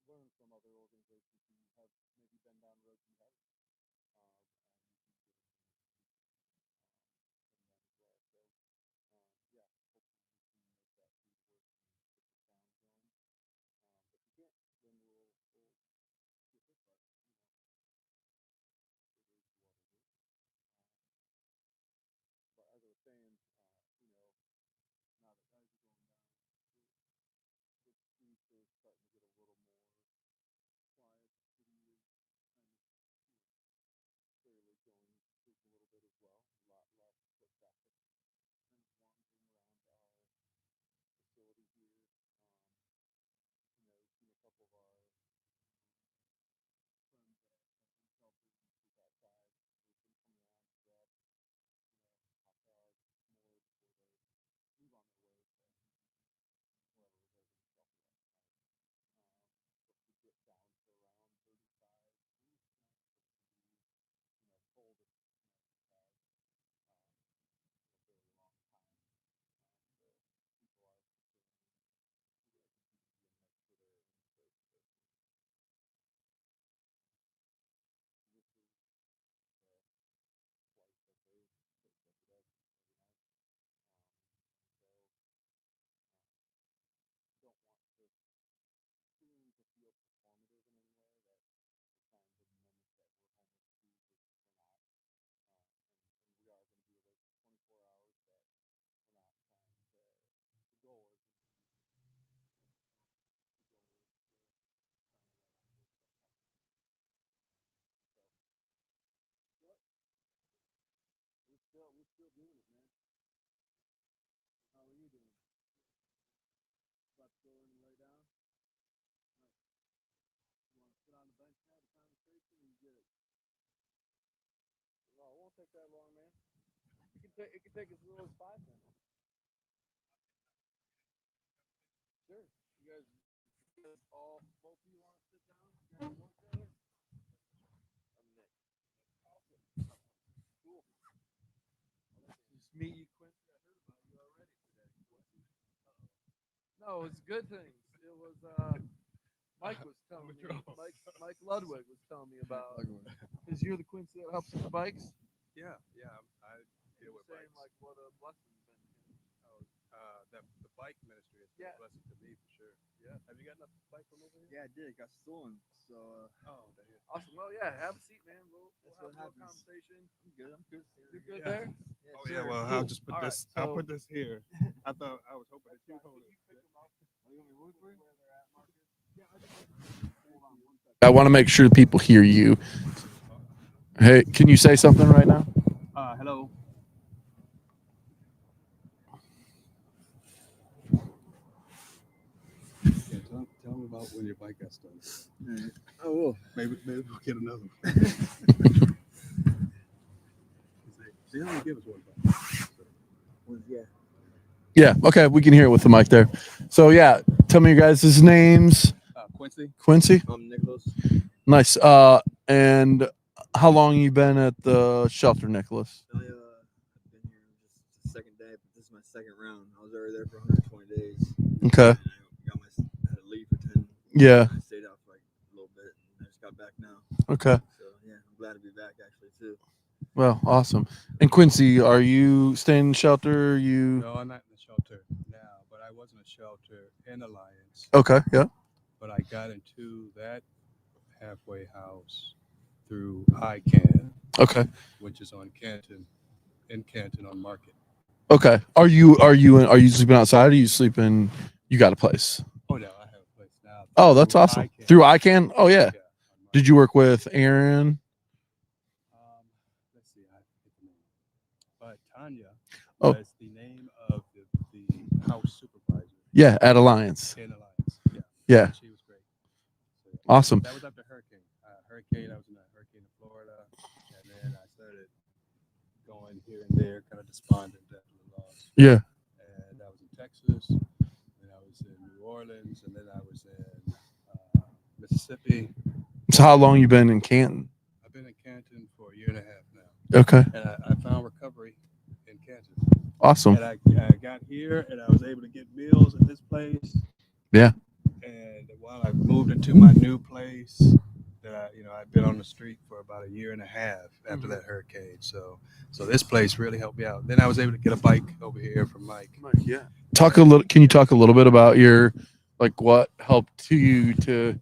learn from other organizations who have maybe been down roads you haven't, and you can get information from them as well. So yeah, hopefully we can make that through the work and get the sound going. If we can't, then we'll get this part. It is what it is. But as I was saying, now that guys are going down, the streets are starting to get a little more quiet. The city is kind of, fairly going a little bit as well. A lot of foot traffic kind of wandering around our facility here. We've seen a couple of our friends that have been sheltered and sleep outside. We've been coming around to grab, hot dogs, more before they leave on their way to wherever they're going to shelter last night. Supposed to get down to around 35 degrees tonight. Supposed to be, coldest night we've had in a very long time. So people are preparing to continue to be in there for their in-place safety. This is the flight that they take every day, every night. And so don't want this seem to feel performative in any way, that we're trying to mimic that we're homeless too, because we're not. And we are going to be awake 24 hours, but we're not trying to. The goal isn't to be. The goal is to try and let out this stuff. So, what? We're still doing it, man. How are you doing? About to go in and lay down? Nice. You want to sit on the bench and have a conversation? You get it. No, it won't take that long, man. It can take as little as 5 minutes. Sure. You guys all, both of you want to sit down? You guys know each other? I'm Nick. Awesome. Cool. Just meet you, Quincy. I heard about you already today. No, it's good things. It was Mike was telling me. Mike Ludwig was telling me about. Because you're the Quincy that helps with the bikes. Yeah, I deal with saying bikes. like what a blessing it's been. The bike ministry has been a blessing to me for sure. Yeah. Have you gotten a bike from over here? Yeah, I did. It got stolen. So. Awesome. Well, yeah. Have a seat, man. We'll have a little conversation. I'm good. You're good there. Yes, Oh yeah. sir. Well, Cool. I'll just put All this. right, I'll so- put this here. I was hoping that you hold it. I want to make sure people hear you. Hey, can you say something right now? Hello. Yeah, tell me about when your bike got stolen. Right. Oh, well. Maybe we'll get another one. They only give us one bike. Yeah. Yeah. Okay. We can hear it with the mic there. So yeah, tell me your guys' names. Quincy. Quincy. Nicholas. Nice. And how long you been at the shelter, Nicholas? I've been here just the second day, but this is my second round. I was already there for 120 days. Okay. And I had to leave for 10. Yeah. I stayed out for like a little bit, and I just got back now. Okay. So yeah, I'm glad to be back actually too. Well, awesome. And Quincy, are you staying in shelter? No, I'm not in the shelter now, but I was in a shelter in Alliance. Okay, yeah. But I got into that halfway house through ICANN. Okay. Which is on Canton, in Canton on Market. Okay. Are you sleeping outside? Or are you sleeping? You got a place? Oh no, I have a place now. Oh, that's through awesome. ICANN. Through ICANN? Oh yeah. Yeah. Did you work with Aaron? Let's see, I forget the name. But Tanya Oh. was the name of the house supervisor. Yeah, at Alliance. In Alliance. Yeah. Yeah. And she was great. So, Awesome. That was after hurricane. Hurricane. I was in a hurricane in Florida, and then I started going here and there, kind of despondent after the loss. Yeah. And I was in Texas, and I was in New Orleans, and then I was in Mississippi. So how long you been in Canton? I've been in Canton for a year and a half now. Okay. And I found recovery in Canton. Awesome. And I got here, and I was able to get meals at this place. Yeah. And while I moved into my new place, that I've been on the street for about a year and a half after that hurricane. So this place really helped me out. Then I was able to get a bike over here from Mike. Yeah. Can you talk a little bit about your, like, what helped you to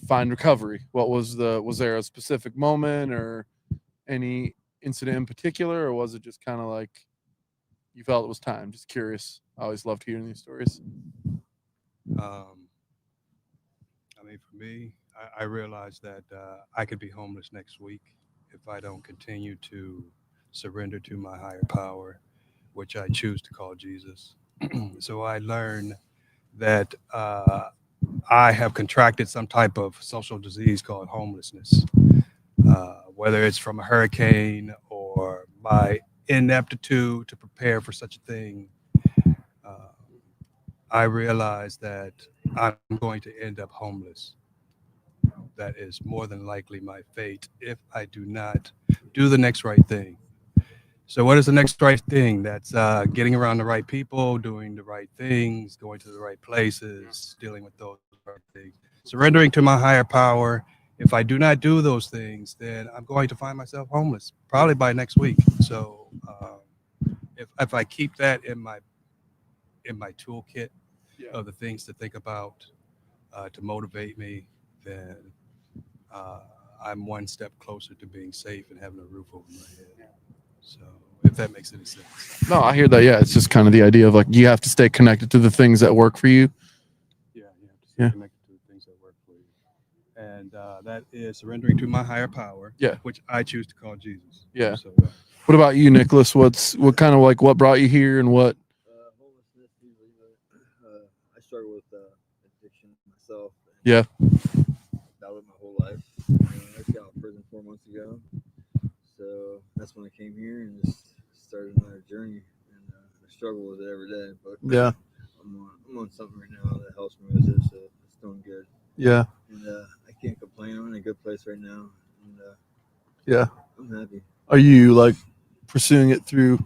find recovery? Was there a specific moment or any incident in particular, or was it just kind of like you felt it was time? Just curious. I always loved hearing these stories. For me, I realized that I could be homeless next week if I don't continue to surrender to my higher power, which I choose to call Jesus. So I learned that I have contracted some type of social disease called homelessness, whether it's from a hurricane or my ineptitude to prepare for such a thing. I realized that I'm going to end up homeless. That is more than likely my fate if I do not do the next right thing. So what is the next right thing? That's getting around the right people, doing the right things, going to the right places, dealing with those right things, surrendering to my higher power. If I do not do those things, then I'm going to find myself homeless, probably by next week. So if I keep that in my toolkit of the things to think about, to motivate me, then I'm one step closer to being safe and having a roof over my head. So if that makes any sense. No, I hear that. Yeah, it's just kind of the idea of like you have to stay connected to the things that work for you. Yeah, you have to stay connected to the things that work for you. And that is surrendering to my higher power, which I choose to call Jesus. Yeah. So, what about you, Nicholas? What brought you here and what? Homelessness, usually, I struggle with addiction myself. Yeah. That was my whole life. I just got out of prison 4 months ago. So that's when I came here and just started another journey. And I struggle with it every day. But Yeah. I'm on something right now that helps me with it. So it's doing good. Yeah. And I can't complain. I'm in a good place right now. And Yeah. I'm happy. Are you like pursuing it through?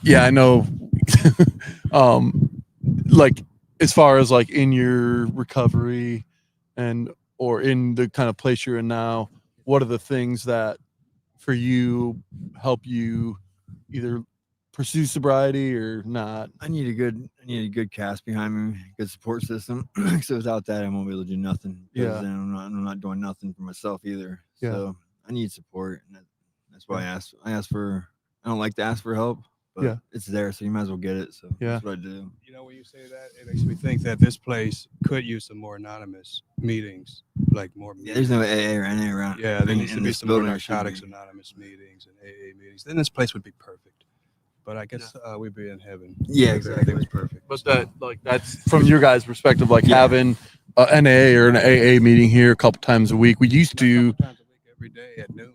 Yeah, I know. Like as far as like in your recovery or in the kind of place you're in now, what are the things that for you help you either pursue sobriety or not? I need a good cast behind me, good support system. Because without that, I won't be able to do nothing. Yeah. Then I'm not doing nothing for myself either. Yeah. So I need support, and that's why I ask for. I don't like to ask for help, but it's there, so you might as well get it. So that's what I do. when you say that, it makes me think that this place could use some more anonymous meetings, like more. Yeah, there's no AA or NA around. Yeah, there needs to be this some more building, there should Narcotics be. Anonymous meetings and AA meetings. Then this place would be perfect. But I guess we'd be in heaven. Yeah, if everything was exactly. perfect. But that's from your guys' perspective, like having an NA or an AA meeting here a couple times a week. We used to Every day at noon,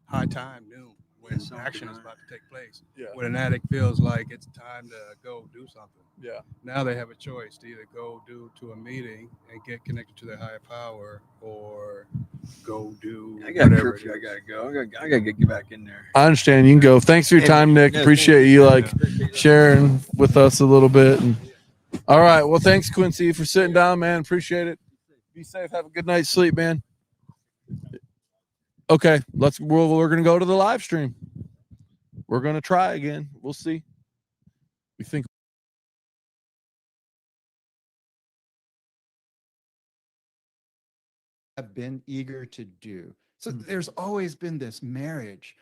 high time, noon, when action is about to take place. Yeah. When an addict feels like it's time to go do something. Yeah. Now they have a choice to either go to a meeting and get connected to their higher power, or go do. I got a curfew. I gotta go. I gotta get back in there. I understand. You can go. Thanks for your time, Nick. Appreciate you sharing with us a little bit. And all right. Well, thanks, Quincy, for sitting down, man. Appreciate it. Be safe. Have a good night's sleep, man. Okay, we're gonna go to the live stream. We're gonna try again. We'll see. We think have been eager to do. So there's always been this marriage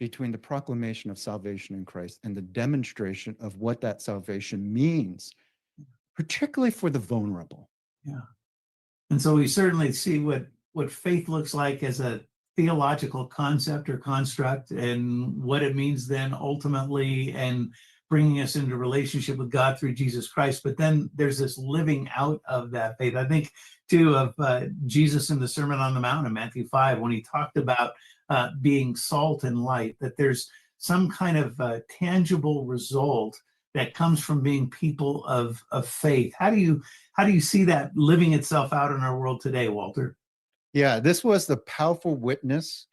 between the proclamation of salvation in Christ and the demonstration of what that salvation means, particularly for the vulnerable. Yeah. And so we certainly see what faith looks like as a theological concept or construct, and what it means then ultimately, and bringing us into relationship with God through Jesus Christ. But then there's this living out of that faith. I think too of Jesus in the Sermon on the Mount in Matthew 5, when he talked about being salt and light, that there's some kind of tangible result that comes from being people of faith. How do you see that living itself out in our world today, Walter? Yeah, this was the powerful witness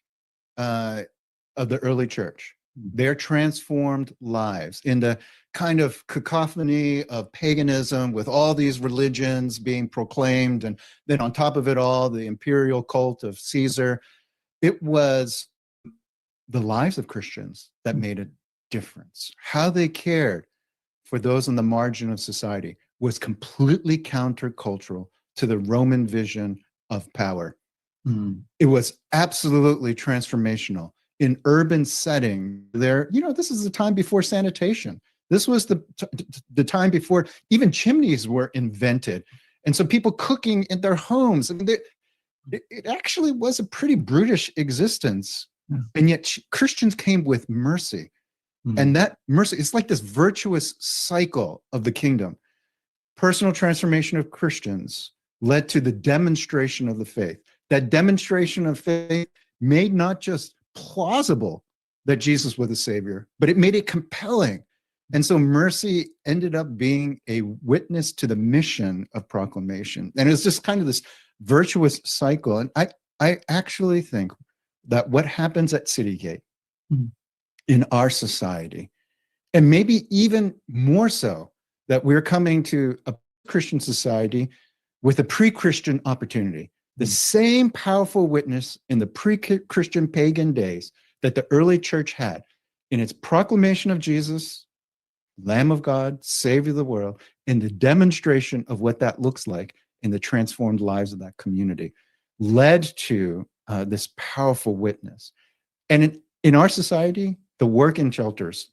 of the early church. Their transformed lives in the kind of cacophony of paganism with all these religions being proclaimed, and then on top of it all, the imperial cult of Caesar. It was the lives of Christians that made a difference. How they cared for those on the margin of society was completely countercultural to the Roman vision of power. It was absolutely transformational. In urban setting, this is the time before sanitation. This was the time before even chimneys were invented. And so people cooking in their homes, I mean, it actually was a pretty brutish existence. And yet Christians came with mercy. And that mercy, it's like this virtuous cycle of the kingdom. Personal transformation of Christians led to the demonstration of the faith. That demonstration of faith made not just plausible that Jesus was the Savior, but it made it compelling. And so mercy ended up being a witness to the mission of proclamation. And it's just kind of this virtuous cycle. And I actually think that what happens at City Gate in our society, and maybe even more so, that we're coming to a Christian society with a pre-Christian opportunity. The same powerful witness in the pre-Christian pagan days that the early church had in its proclamation of Jesus, Lamb of God, Savior of the world, in the demonstration of what that looks like in the transformed lives of that community, led to this powerful witness. And in our society, the work in shelters,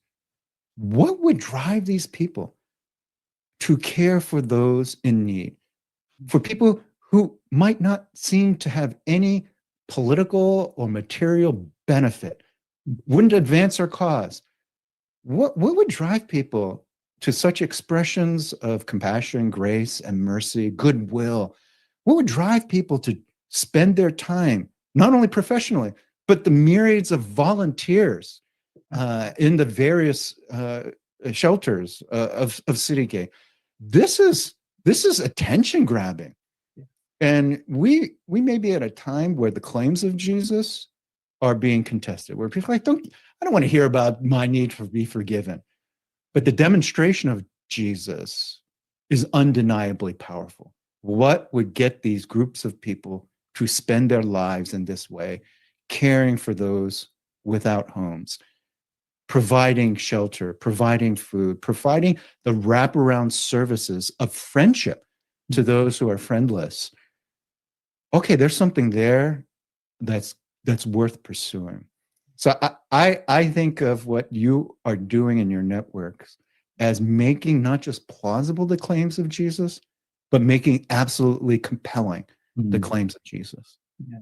what would drive these people to care for those in need? For people who might not seem to have any political or material benefit, wouldn't advance our cause. What would drive people to such expressions of compassion, grace, and mercy, goodwill? What would drive people to spend their time, not only professionally, but the myriads of volunteers in the various shelters of City Gate? This is attention grabbing. And we may be at a time where the claims of Jesus are being contested, where people are like, I don't want to hear about my need to be forgiven. But the demonstration of Jesus is undeniably powerful. What would get these groups of people to spend their lives in this way, caring for those without homes, providing shelter, providing food, providing the wraparound services of friendship to those who are friendless? Okay, there's something there that's worth pursuing. So I think of what you are doing in your networks as making not just plausible the claims of Jesus, but making absolutely compelling the claims of Jesus. Yeah.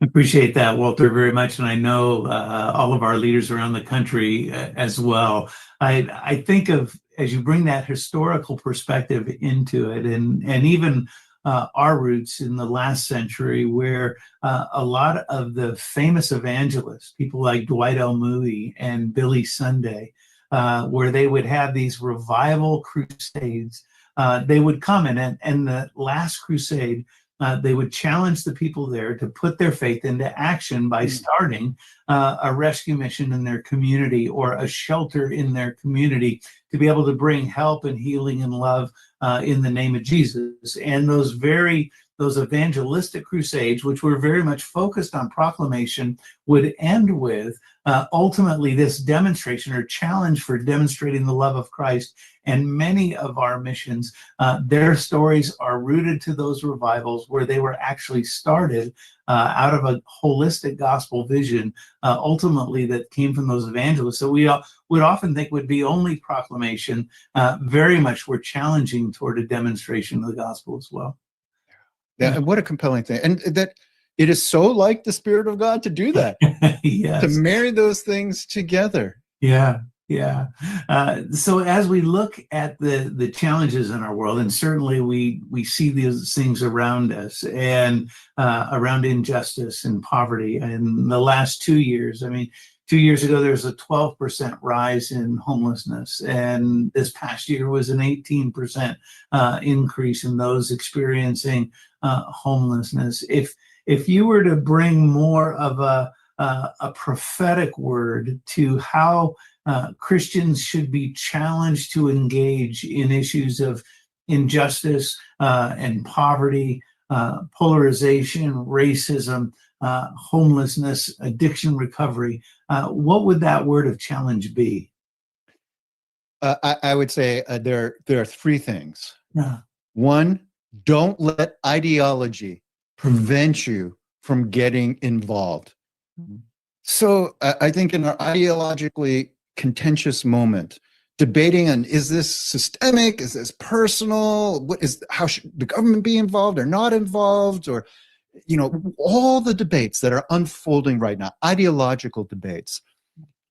I appreciate that, Walter, very much. And I know all of our leaders around the country as well. I think of, as you bring that historical perspective into it, and even our roots in the last century, where a lot of the famous evangelists, people like Dwight L. Moody and Billy Sunday, where they would have these revival crusades, they would come in, and the last crusade, they would challenge the people there to put their faith into action by starting a rescue mission in their community or a shelter in their community to be able to bring help and healing and love in the name of Jesus. And those very those evangelistic crusades, which were very much focused on proclamation, would end with ultimately this demonstration or challenge for demonstrating the love of Christ. And many of our missions, their stories are rooted to those revivals where they were actually started out of a holistic gospel vision, ultimately that came from those evangelists. So we would often think would be only proclamation, very much were challenging toward a demonstration of the gospel as well. Yeah, and what a compelling thing. And that it is so like the Spirit of God to do that. Yes. To marry those things together. Yeah, yeah. So as we look at the challenges in our world, and certainly we see these things around us and around injustice and poverty. In the last 2 years, I mean, 2 years ago, there was a 12% rise in homelessness. And this past year was an 18% increase in those experiencing homelessness. If you were to bring more of a prophetic word to how Christians should be challenged to engage in issues of injustice and poverty, polarization, racism, homelessness, addiction recovery, what would that word of challenge be? I would say there are three things. Yeah. One, don't let ideology prevent you from getting involved. So I think in our ideologically contentious moment, debating on, is this systemic? Is this personal? How should the government be involved or not involved? Or, all the debates that are unfolding right now, ideological debates,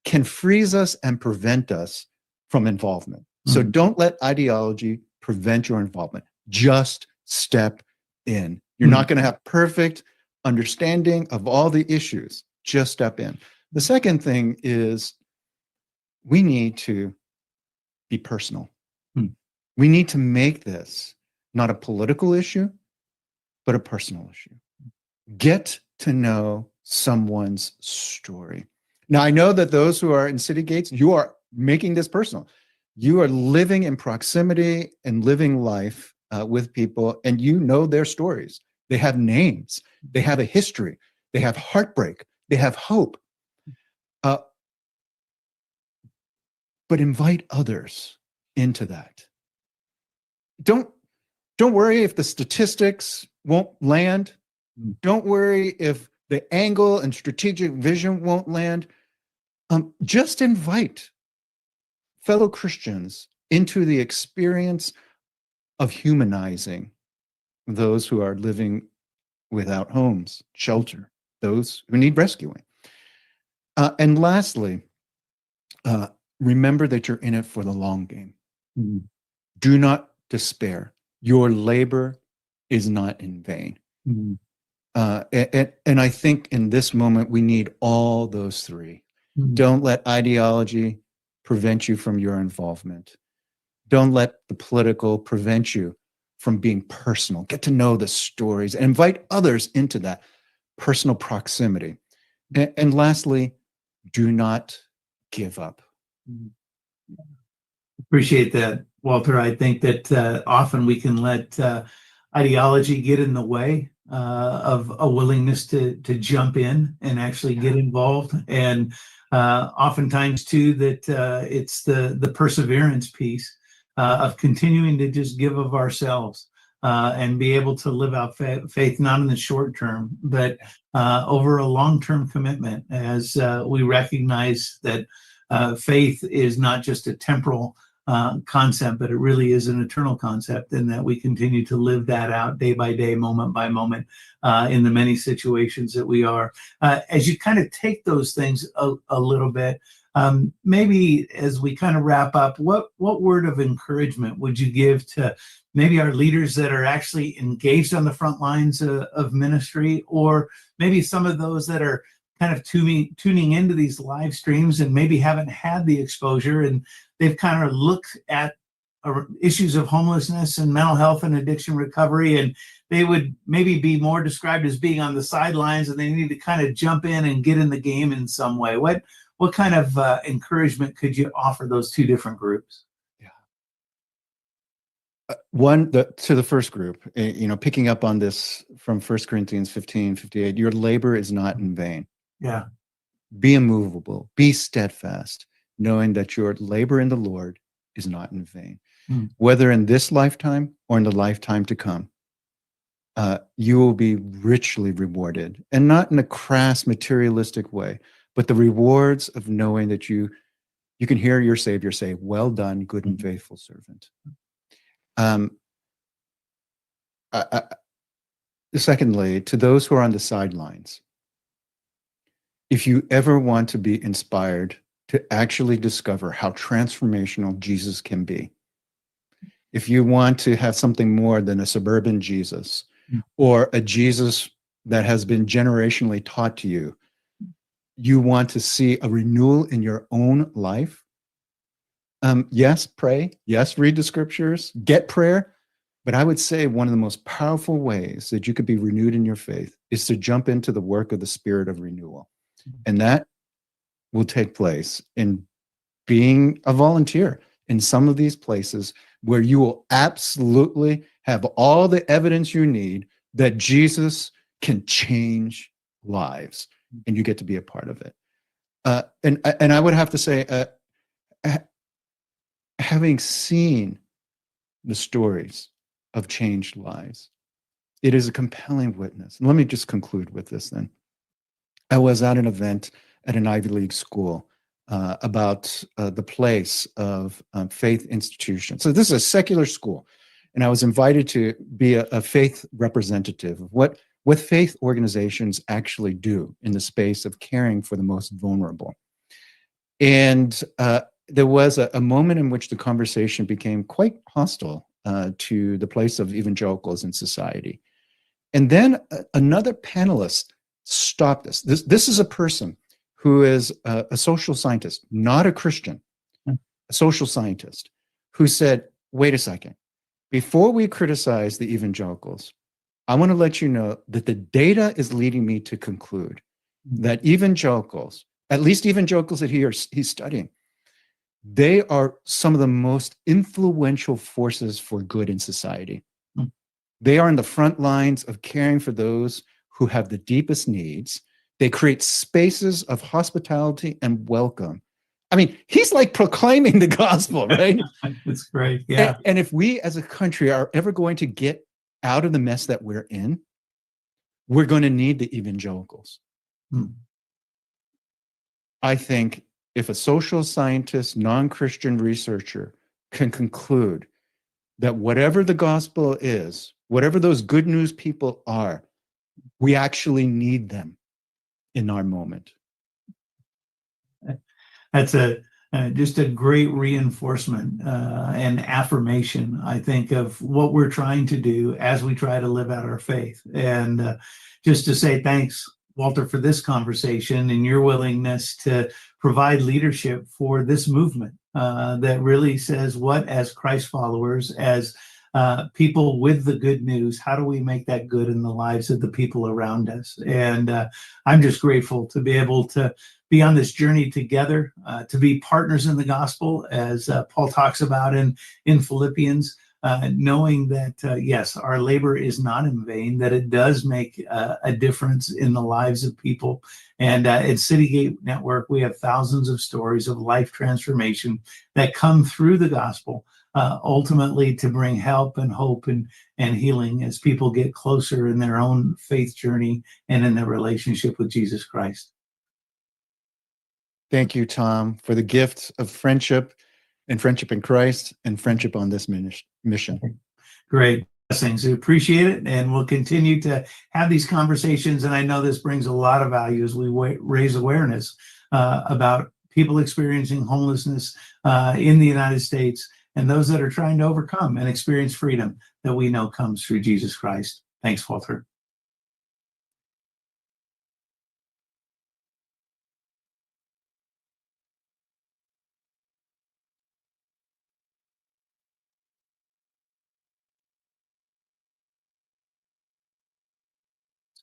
can freeze us and prevent us from involvement. So don't let ideology prevent your involvement. Just step in. You're not going to have perfect understanding of all the issues. Just step in. The second thing is we need to be personal. We need to make this not a political issue, but a personal issue. Get to know someone's story. Now, I know that those who are in city gates, you are making this personal. You are living in proximity and living life with people, and you know their stories. They have names. They have a history. They have heartbreak. They have hope. But invite others into that. Don't worry if the statistics won't land. Don't worry if the angle and strategic vision won't land. Just invite fellow Christians into the experience of humanizing those who are living without homes, shelter, those who need rescuing. And lastly, remember that you're in it for the long game. Do not despair. Your labor is not in vain. And I think in this moment, we need all those three. Don't let ideology prevent you from your involvement. Don't let the political prevent you from being personal. Get to know the stories and invite others into that personal proximity. And lastly, do not give up. Appreciate that, Walter. I think that often we can let ideology get in the way of a willingness to jump in and actually get involved. And oftentimes too, that it's the perseverance piece of continuing to just give of ourselves and be able to live out faith, not in the short term, but over a long-term commitment, as we recognize that faith is not just a temporal concept, but it really is an eternal concept, and that we continue to live that out day by day, moment by moment, in the many situations that we are. As you kind of take those things a little bit, maybe as we kind of wrap up, what word of encouragement would you give to maybe our leaders that are actually engaged on the front lines of ministry, or maybe some of those that are kind of tuning into these live streams and maybe haven't had the exposure, and they've kind of looked at issues of homelessness and mental health and addiction recovery, and they would maybe be more described as being on the sidelines, and they need to kind of jump in and get in the game in some way. What kind of encouragement could you offer those two different groups? To the first group, picking up on this from 1 Corinthians 15:58, your labor is not in vain. Yeah. Be immovable, be steadfast, knowing that your labor in the Lord is not in vain. Whether in this lifetime or in the lifetime to come, you will be richly rewarded, and not in a crass materialistic way, but the rewards of knowing that you can hear your Savior say, "Well done, good and faithful servant." Secondly, to those who are on the sidelines, if you ever want to be inspired to actually discover how transformational Jesus can be, if you want to have something more than a suburban Jesus or a Jesus that has been generationally taught to you, you want to see a renewal in your own life, yes, pray. Yes, read the scriptures, get prayer. But I would say one of the most powerful ways that you could be renewed in your faith is to jump into the work of the Spirit of renewal. And that will take place in being a volunteer in some of these places where you will absolutely have all the evidence you need that Jesus can change lives, and you get to be a part of it. And I would have to say, having seen the stories of changed lives, it is a compelling witness. And let me just conclude with this then. I was at an event at an Ivy League school about the place of faith institutions. So this is a secular school, and I was invited to be a faith representative of what faith organizations actually do in the space of caring for the most vulnerable. And there was a moment in which the conversation became quite hostile to the place of evangelicals in society. And then another panelist stopped us. This is a person who is a social scientist, not a Christian, a social scientist, who said, wait a second, before we criticize the evangelicals, I want to let you know that the data is leading me to conclude that evangelicals, at least evangelicals that he's studying, they are some of the most influential forces for good in society. They are in the front lines of caring for those who have the deepest needs. They create spaces of hospitality and welcome. I mean, he's like proclaiming the gospel, right? That's great. Yeah. And if we as a country are ever going to get out of the mess that we're in, we're going to need the evangelicals. I think if a social scientist, non-Christian researcher can conclude that whatever the gospel is, whatever those good news people are, we actually need them in our moment. That's just a great reinforcement and affirmation, I think, of what we're trying to do as we try to live out our faith. And just to say thanks, Walter, for this conversation and your willingness to provide leadership for this movement that really says, what, as Christ followers, as people with the good news, how do we make that good in the lives of the people around us? And I'm just grateful to be able to be on this journey together, to be partners in the gospel, as Paul talks about in Philippians, knowing that, yes, our labor is not in vain, that it does make a difference in the lives of people. And at Citygate Network, we have thousands of stories of life transformation that come through the gospel, ultimately to bring help and hope and healing as people get closer in their own faith journey and in their relationship with Jesus Christ. Thank you, Tom, for the gift of friendship and friendship in Christ and friendship on this mission. Great. Blessings. We appreciate it, and we'll continue to have these conversations. And I know this brings a lot of value as we raise awareness about people experiencing homelessness in the United States and those that are trying to overcome and experience freedom that we know comes through Jesus Christ. Thanks, Walter.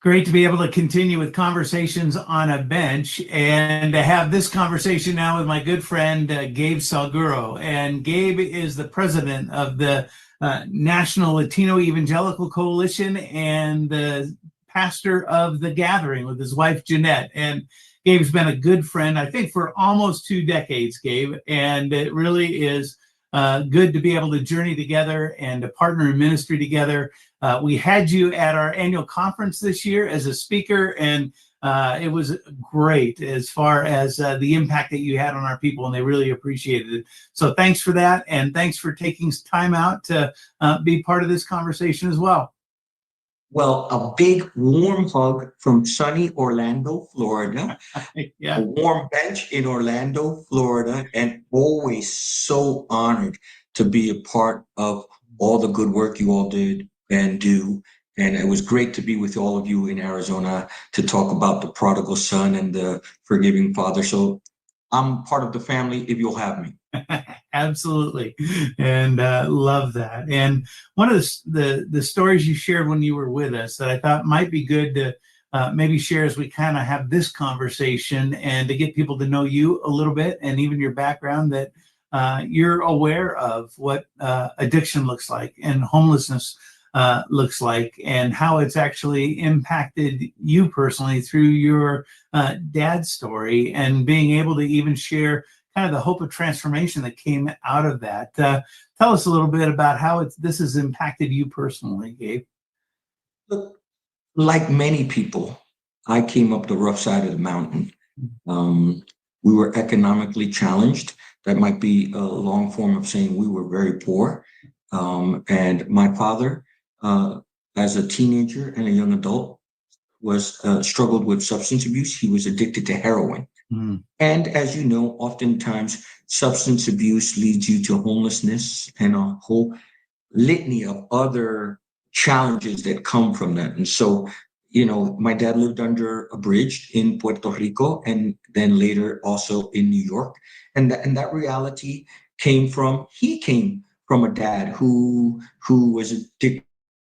Great to be able to continue with conversations on a bench and to have this conversation now with my good friend, Gabe Salguro. And Gabe is the president of the National Latino Evangelical Coalition and the pastor of The Gathering with his wife, Jeanette. And Gabe's been a good friend, I think, for almost 2 decades, Gabe. And it really is good to be able to journey together and to partner in ministry together. We had you at our annual conference this year as a speaker, and it was great as far as the impact that you had on our people, and they really appreciated it. So thanks for that, and thanks for taking time out to be part of this conversation as well. Well, a big warm hug from sunny Orlando, Florida. Yeah. A warm bench in Orlando, Florida, and always so honored to be a part of all the good work you all did and do. And it was great to be with all of you in Arizona to talk about the prodigal son and the forgiving father. So I'm part of the family if you'll have me. Absolutely. And love that. And one of the stories you shared when you were with us that I thought might be good to maybe share as we kind of have this conversation and to get people to know you a little bit and even your background, that you're aware of what addiction looks like and homelessness looks like, and how it's actually impacted you personally through your dad's story, and being able to even share kind of the hope of transformation that came out of that. Tell us a little bit about how this has impacted you personally, Gabe. Look, like many people, I came up the rough side of the mountain. We were economically challenged. That might be a long form of saying we were very poor. And my father, as a teenager and a young adult, was struggled with substance abuse. He was addicted to heroin. And as you know, oftentimes substance abuse leads you to homelessness and a whole litany of other challenges that come from that. And so, you know, my dad lived under a bridge in Puerto Rico and then later also in New York. And that reality came from a dad who was addicted to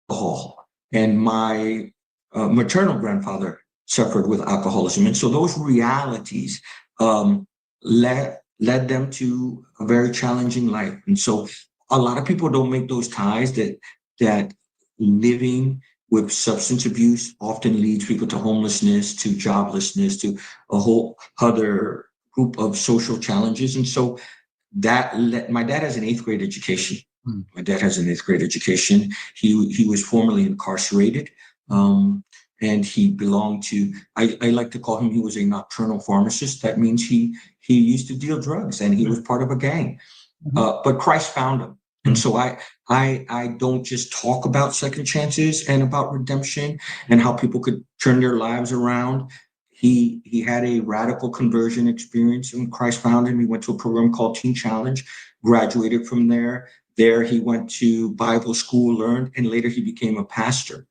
alcohol. And my maternal grandfather suffered with alcoholism. And so those realities led them to a very challenging life. And so a lot of people don't make those ties, that living with substance abuse often leads people to homelessness, to joblessness, to a whole other group of social challenges. And so my dad has an 8th grade education. My dad has an 8th grade education. He was formerly incarcerated. And he belonged to, I like to call him, he was a nocturnal pharmacist. That means he used to deal drugs and he was part of a gang. But Christ found him. And so I don't just talk about second chances and about redemption and how people could turn their lives around. He had a radical conversion experience when Christ found him. He went to a program called Teen Challenge, graduated from there. There he went to Bible school, learned, and later he became a pastor.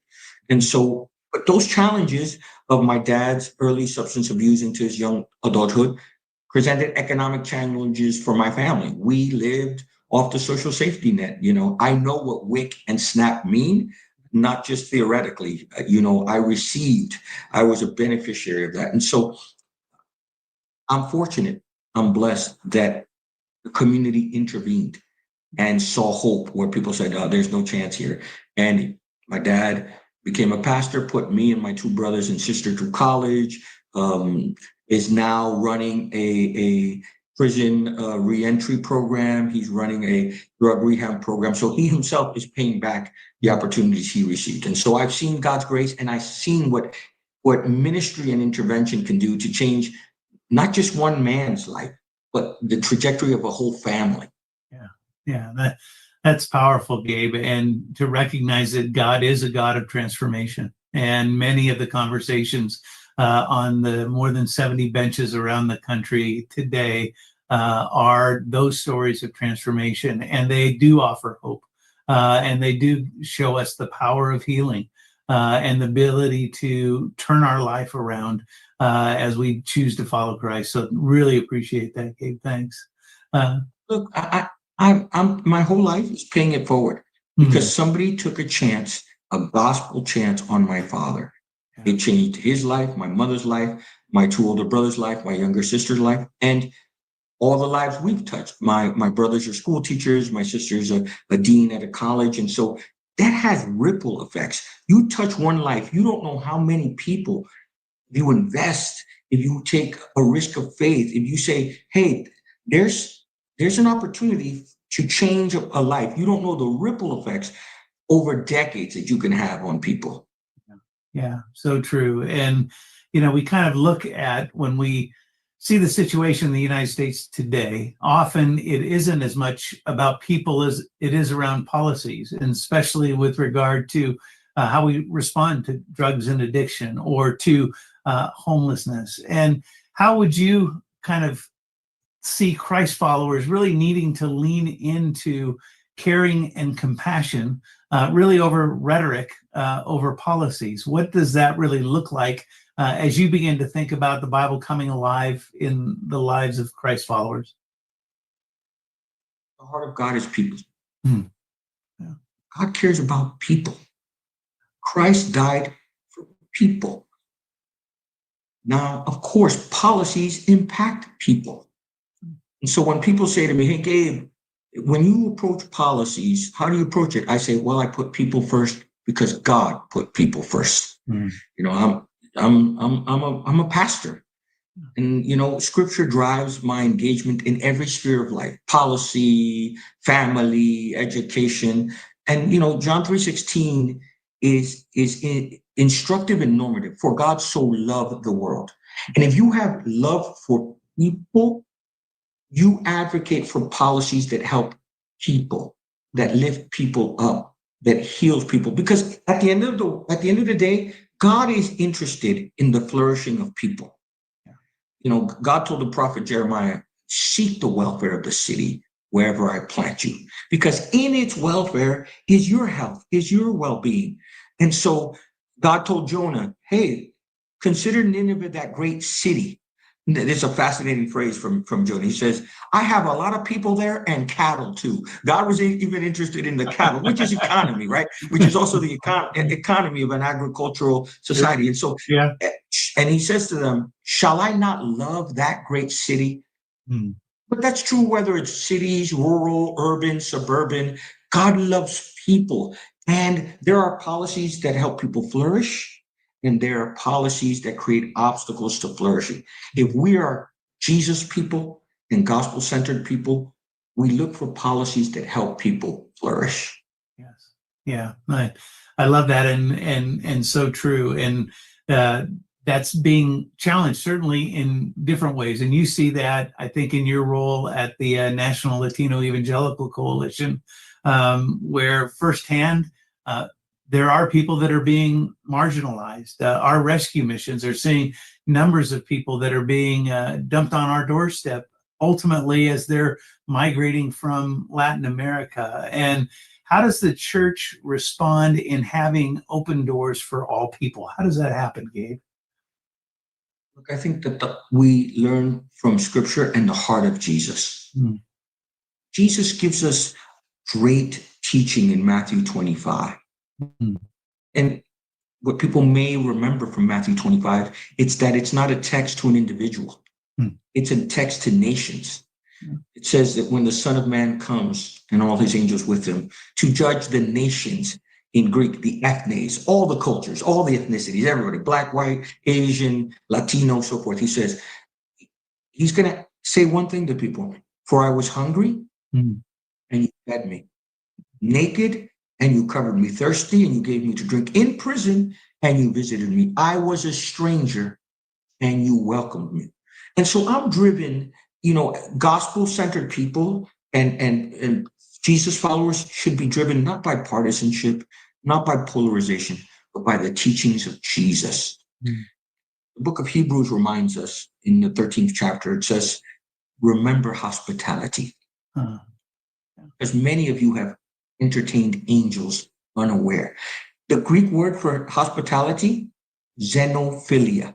And so, but those challenges of my dad's early substance abuse into his young adulthood presented economic challenges for my family. We lived off the social safety net. You know, I know what WIC and SNAP mean, not just theoretically. You know, I was a beneficiary of that. And so I'm fortunate, I'm blessed that the community intervened and saw hope where people said, oh, there's no chance here. And my dad became a pastor, put me and my 2 brothers and sister through college, is now running a prison reentry program. He's running a drug rehab program. So he himself is paying back the opportunities he received. And so I've seen God's grace, and I've seen what ministry and intervention can do to change not just one man's life, but the trajectory of a whole family. Yeah, that's powerful, Gabe. And to recognize that God is a God of transformation. And many of the conversations on the more than 70 benches around the country today are those stories of transformation. And they do offer hope. And they do show us the power of healing and the ability to turn our life around as we choose to follow Christ. So really appreciate that, Gabe. Thanks. Look, I'm my whole life is paying it forward because somebody took a chance, a gospel chance on my father. It changed his life, my mother's life, my 2 older brothers' life, my younger sister's life. And all the lives we've touched. My brothers are school teachers, my sister's a dean at a college. And so that has ripple effects. You touch one life, you don't know how many people you invest, if you take a risk of faith, if you say, hey, there's an opportunity to change a life. You don't know the ripple effects over decades that you can have on people. Yeah, so true. And, we kind of look at when we see the situation in the United States today, often it isn't as much about people as it is around policies, and especially with regard to how we respond to drugs and addiction or to homelessness. And how would you kind of see Christ followers really needing to lean into caring and compassion, really over rhetoric, over policies? What does that really look like as you begin to think about the Bible coming alive in the lives of Christ followers? The heart of God is people. Hmm. Yeah. God cares about people. Christ died for people. Now, of course, policies impact people. And so when people say to me, hey, Gabe, when you approach policies, how do you approach it? I say, well, I put people first because God put people first. Mm. I'm a pastor, and Scripture drives my engagement in every sphere of life: policy, family, education, and John 3:16 is instructive and normative. For God so loved the world, and if you have love for people, you advocate for policies that help people, that lift people up, that heals people. Because at the end of the day, God is interested in the flourishing of people. God told the prophet Jeremiah, seek the welfare of the city wherever I plant you, because in its welfare is your health, is your well-being. And so God told Jonah, hey, consider Nineveh that great city. It's a fascinating phrase from Jonah. He says, I have a lot of people there and cattle too. God was even interested in the cattle, which is economy, right? Which is also the economy of an agricultural society. And so, yeah. And he says to them, shall I not love that great city? Hmm. But that's true whether it's cities, rural, urban, suburban. God loves people. And there are policies that help people flourish, and there are policies that create obstacles to flourishing. If we are Jesus people and gospel-centered people, we look for policies that help people flourish. Yes. Yeah. I love that, and so true. And that's being challenged certainly in different ways. And you see that, I think, in your role at the National Latino Evangelical Coalition, where firsthand, there are people that are being marginalized. Our rescue missions are seeing numbers of people that are being dumped on our doorstep, ultimately as they're migrating from Latin America. And how does the church respond in having open doors for all people? How does that happen, Gabe? Look, I think that we learn from Scripture and the heart of Jesus. Mm. Jesus gives us great teaching in Matthew 25. Mm. And what people may remember from Matthew 25, it's that it's not a text to an individual. Mm. It's a text to nations. It says that when the Son of Man comes and all his angels with him to judge the nations, in Greek, the ethnes, all the cultures, all the ethnicities, everybody, black, white, Asian, Latino, so forth. He says, he's going to say one thing to people: for I was hungry and you fed me, naked and you covered me, thirsty and you gave me to drink, in prison and you visited me. I was a stranger and you welcomed me. And so I'm driven, gospel-centered people and Jesus followers should be driven not by partisanship, not by polarization, but by the teachings of Jesus. The book of Hebrews reminds us in the 13th chapter, it says, remember hospitality. Because many of you have entertained angels unaware. The Greek word for hospitality, xenophilia,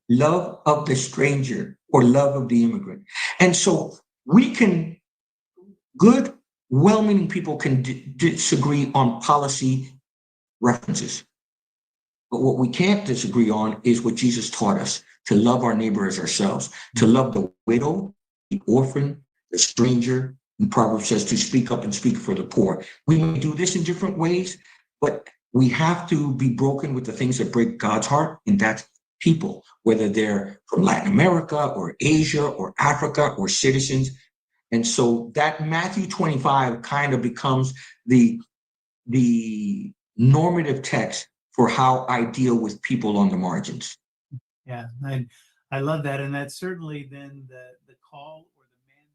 love of the stranger or love of the immigrant. And so good, well-meaning people can disagree on policy references. But what we can't disagree on is what Jesus taught us: to love our neighbor as ourselves, to love the widow, the orphan, the stranger. And Proverbs says to speak up and speak for the poor. We may do this in different ways, but we have to be broken with the things that break God's heart, and that's people, whether they're from Latin America or Asia or Africa or citizens. And so that Matthew 25 kind of becomes the normative text for how I deal with people on the margins. Yeah, I love that. And that's certainly then the call or the man.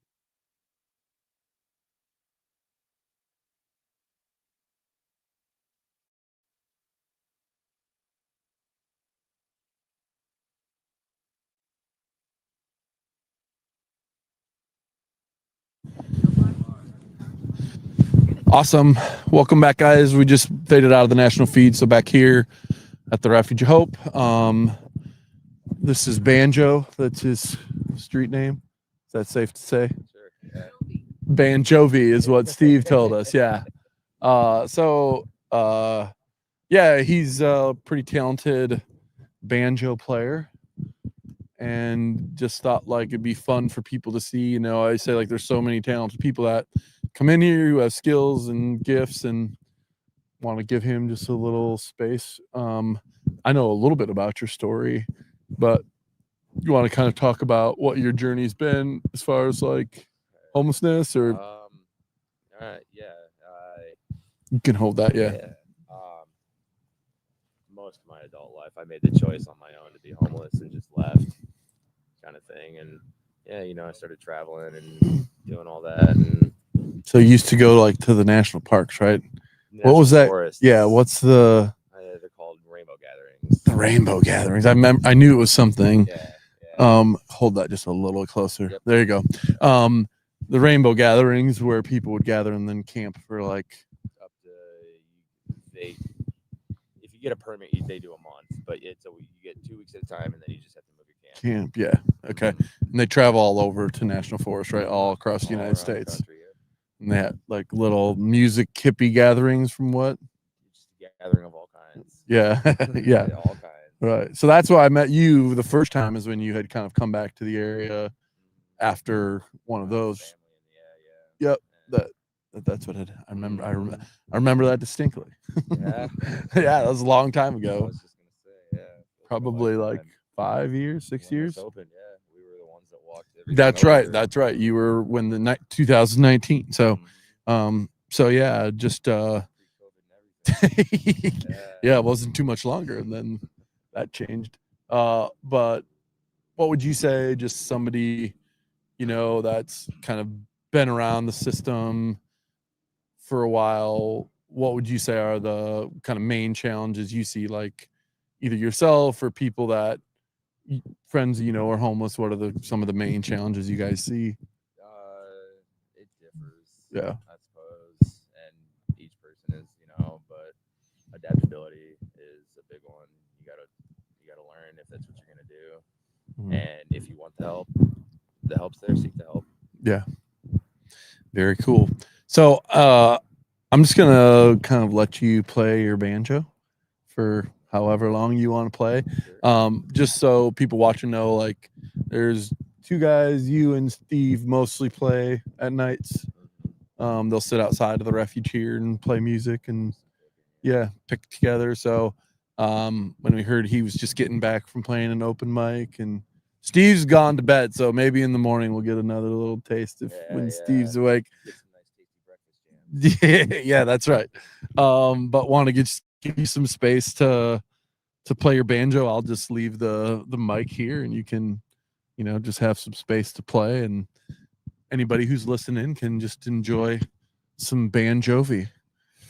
Awesome. Welcome back, guys. We just faded out of the national feed, so back here at the Refuge of Hope. This is Banjo. That's his street name. Is that safe to say? Sure. Yeah. Banjovi is what Steve told us. Yeah. Yeah, he's a pretty talented banjo player, and just thought like it'd be fun for people to see. You know, I say like there's so many talented people that come in here who have skills and gifts, and want to give him just a little space. I know a little bit about your story, but you want to kind of talk about what your journey's been as far as like homelessness, or Yeah. you can hold that. Yeah. Most of my adult life, I made the choice on my own to be homeless and just left, kind of thing. And yeah, you know, I started traveling and doing all that. And So you used to go like to the national parks, right? What was that? forests. Yeah. What's the They're called rainbow gatherings. the rainbow gatherings? I knew it was something. Yeah. Hold that just a little closer. Yep. There you go. The rainbow gatherings where people would gather and then camp for like Up to if you get a permit, they do a month, but you get 2 weeks at a time, and then you just have to move your camp. camp. Yeah. Okay. And they travel all over to national forest, right? All across the United around the States. country, yeah. And they had like little music hippie gatherings from what? Just a gathering of all kinds. Yeah. Yeah. All kinds. Right. So that's why I met you the first time, is when you had kind of come back to the area after one of those. Yep. That's what I remember. I remember that distinctly. Yeah. Yeah, that was a long time I ago. was just gonna say, yeah. Probably like 5 years, 6 years. Open, yeah. We were the ones that walked everything That's right. over. That's right. You were when the 2019. So, so yeah, just yeah, it wasn't too much longer, and then that changed. But what would you say, just somebody, you know, that's kind of been around the system for a while, what would you say are the kind of main challenges you see, like either yourself or people that friends you know are homeless? What are some of the main challenges you guys see? It differs. Yeah. I suppose, and each person is, you know, but adaptability is a big one. You gotta learn if that's what you're gonna do, and if you want the help's there. Seek the help. Yeah. Very cool. So I'm just gonna kind of let you play your banjo for however long you want to play. Just so people watching know, like there's two guys, you and Steve mostly play at nights. They'll sit outside of the refuge here and play music and pick together. So when we heard he was just getting back from playing an open mic, and Steve's gone to bed, so maybe in the morning we'll get another little taste when Steve's awake. Yeah, that's right. But want to give you some space to play your banjo. I'll just leave the mic here, and you can, you know, just have some space to play, and anybody who's listening can just enjoy some banjovi.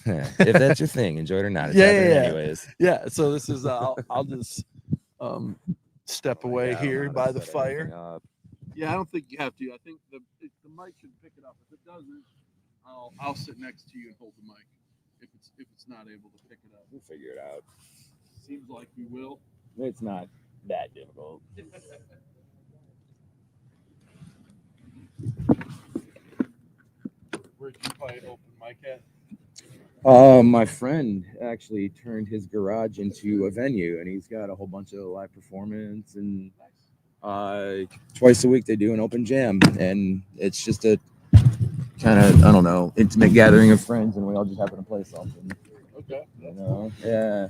If that's your thing, enjoy it or not. It's Yeah. anyways. Yeah. So this is I'll just step away here by the fire. Yeah, I don't think you have to. I think the mic should pick it up. If it doesn't, I'll sit next to you and hold the mic. If it's not able to pick it up, We'll figure it out. Seems like we will. It's not that difficult. Where'd you play open mic at? My friend actually turned his garage into a venue, and he's got a whole bunch of live performance and Twice a week they do an open jam, and it's just a kind of, I don't know, intimate gathering of friends, and we all just happen to play something. Okay. You know? Yeah.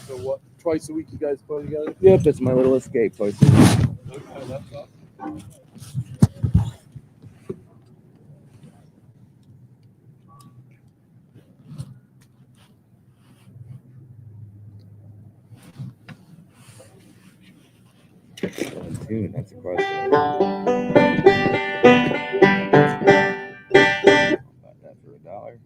So what? Twice a week you guys play together? Yep, it's my little escape twice a week. Okay, that's awesome. Tune, that's a question. About that for $1.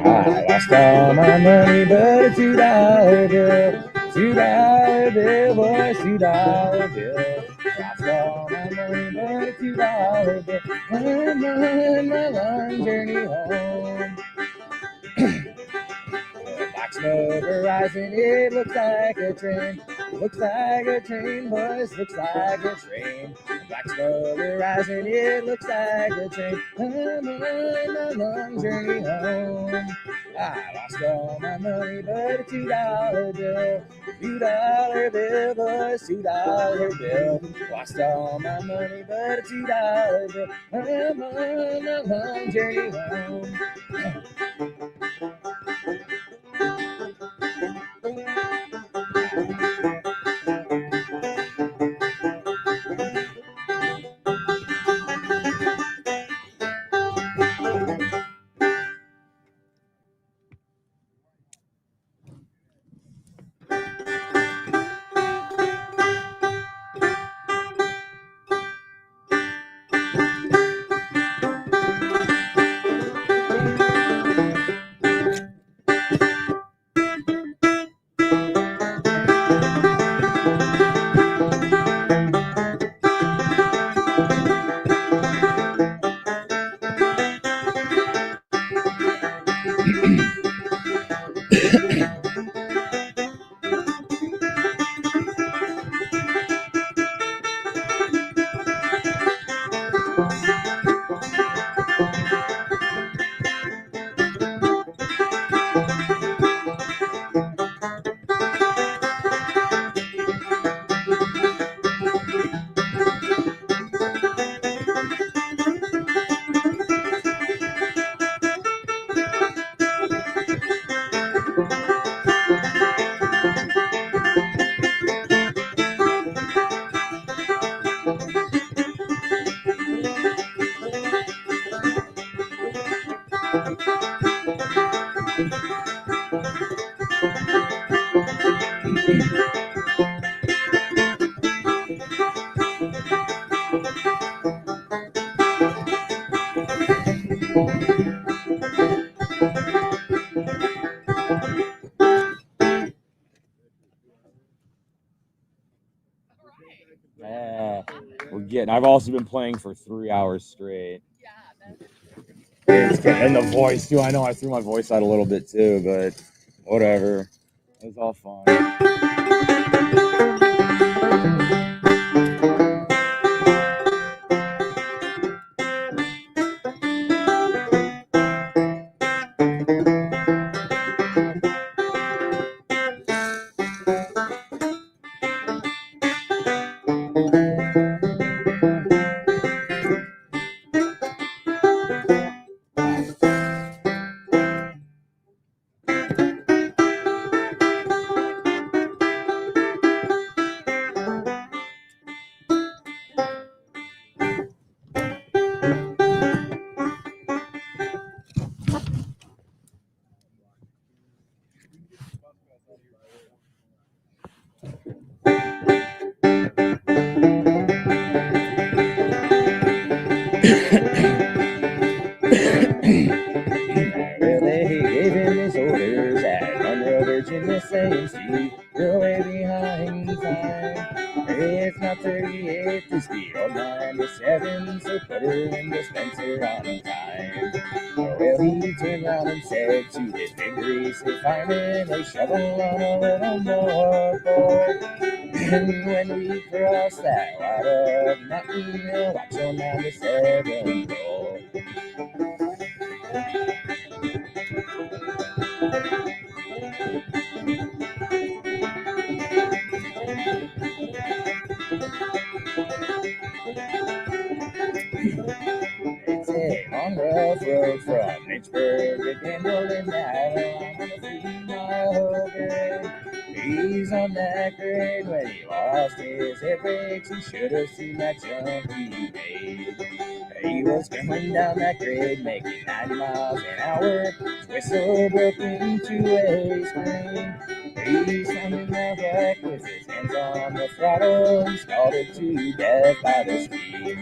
I lost all my money but a $2 bill. $2 bill, boys, $2 bill. Lost all my money but a $2 bill. I'm on my long journey home. Black smoke horizon, it looks like a train. Looks like a train, boys, looks like a train. Black smoke horizon, it looks like a train. I'm on my long journey home. I lost all my money but a $2 bill. $2 bill, boys, $2 bill. Lost all my money but a $2 bill. I'm on my long journey home. We're getting. I've also been playing for 3 hours straight. And the voice too. I know I threw my voice out a little bit too, but whatever. It was all fun. behind time. It's not 38, it's the old 97, so put her in the Spencer on time. Well, he turned around and said to this big greasy fireman, "Hey, shovel on a little more, boy." And when we cross that water mountain, we'll watch on 97 roll. It's a long rough road from Lynchburg to Kendall and now I'm on a 3-mile grade. He's on that grade when he lost his head brakes. He should have seen that jump he made. He was going down that grade making 90 miles an hour. His whistle broke into a scream. He's sounding out back with his hands on the throttle. He scalded to death by the steam.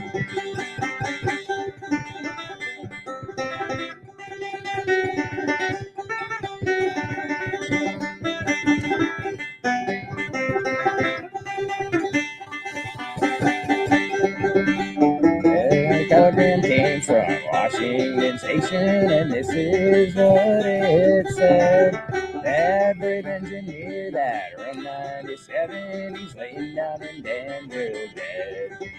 A telegram came from Washington Station, and this is what it said. That brave engineer, that room 97, he's laying down in Danville dead.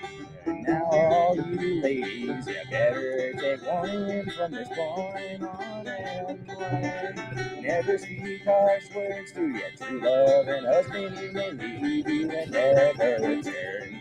And now all you ladies, you better take warning from this point on and never speak harsh words to your true love and husband. He may leave you and never return.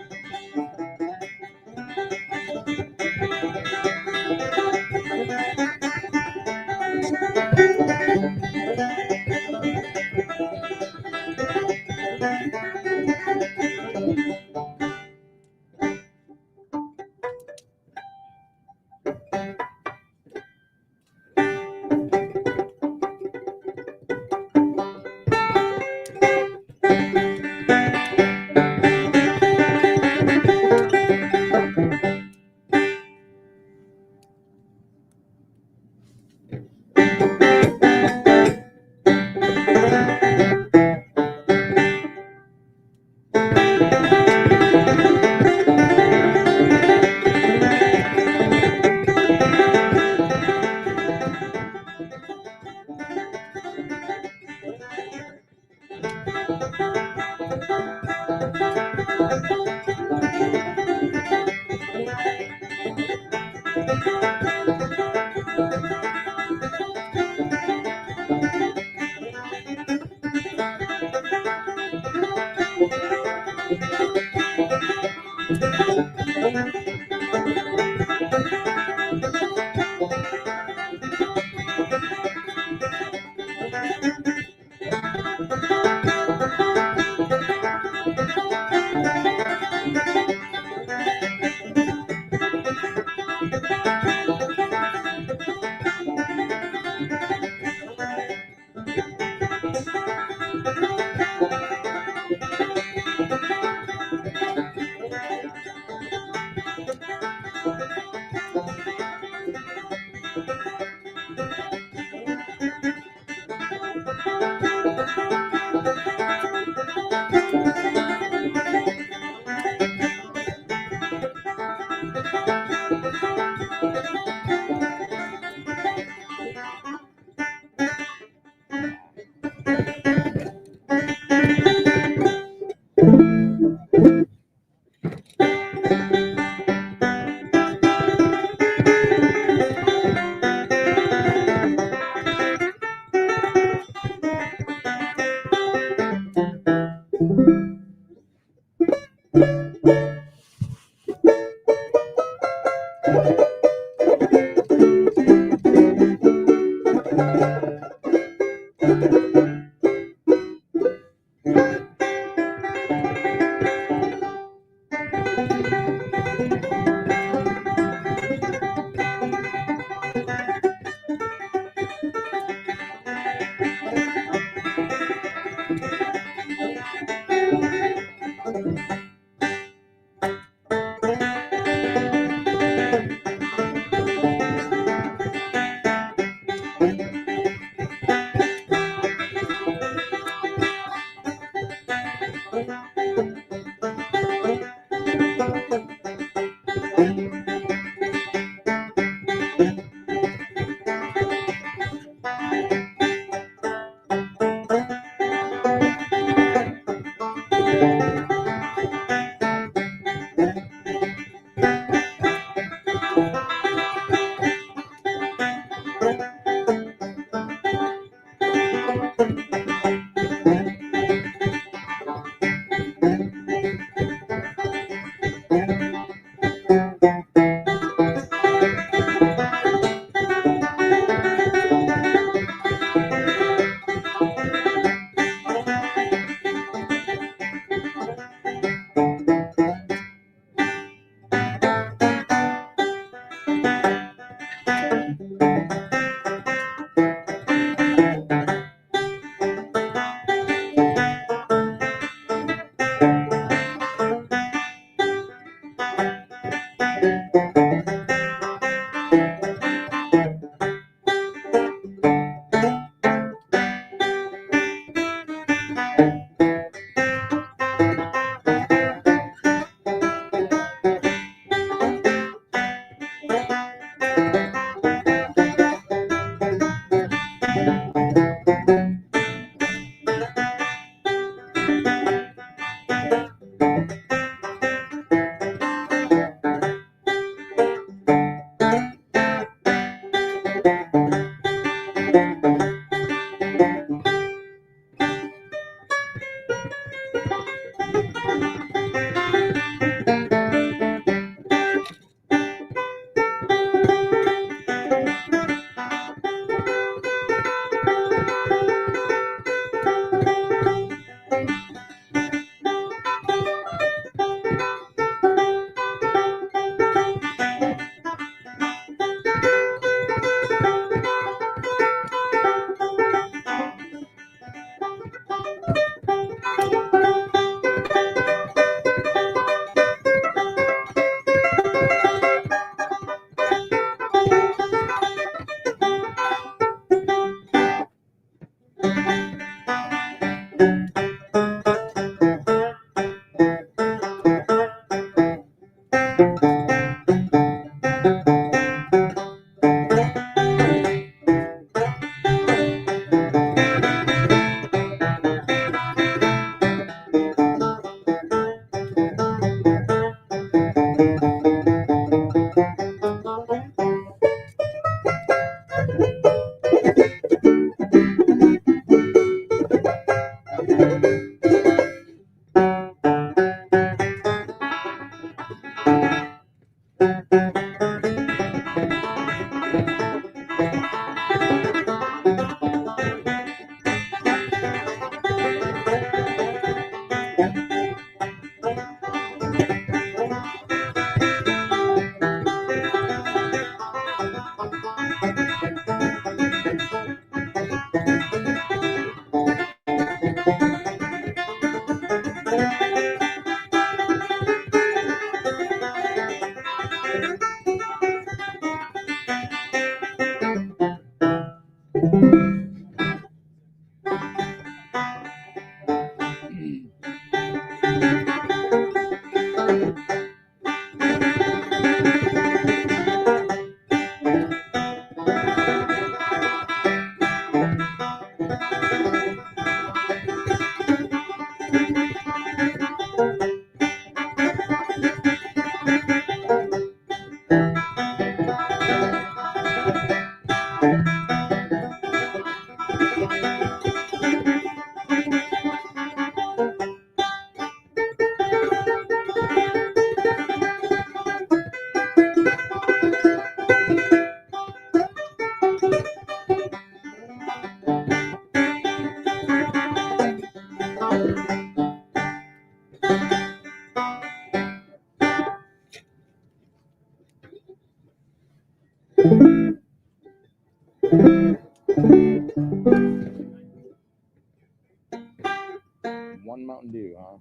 One Mountain Dew, huh?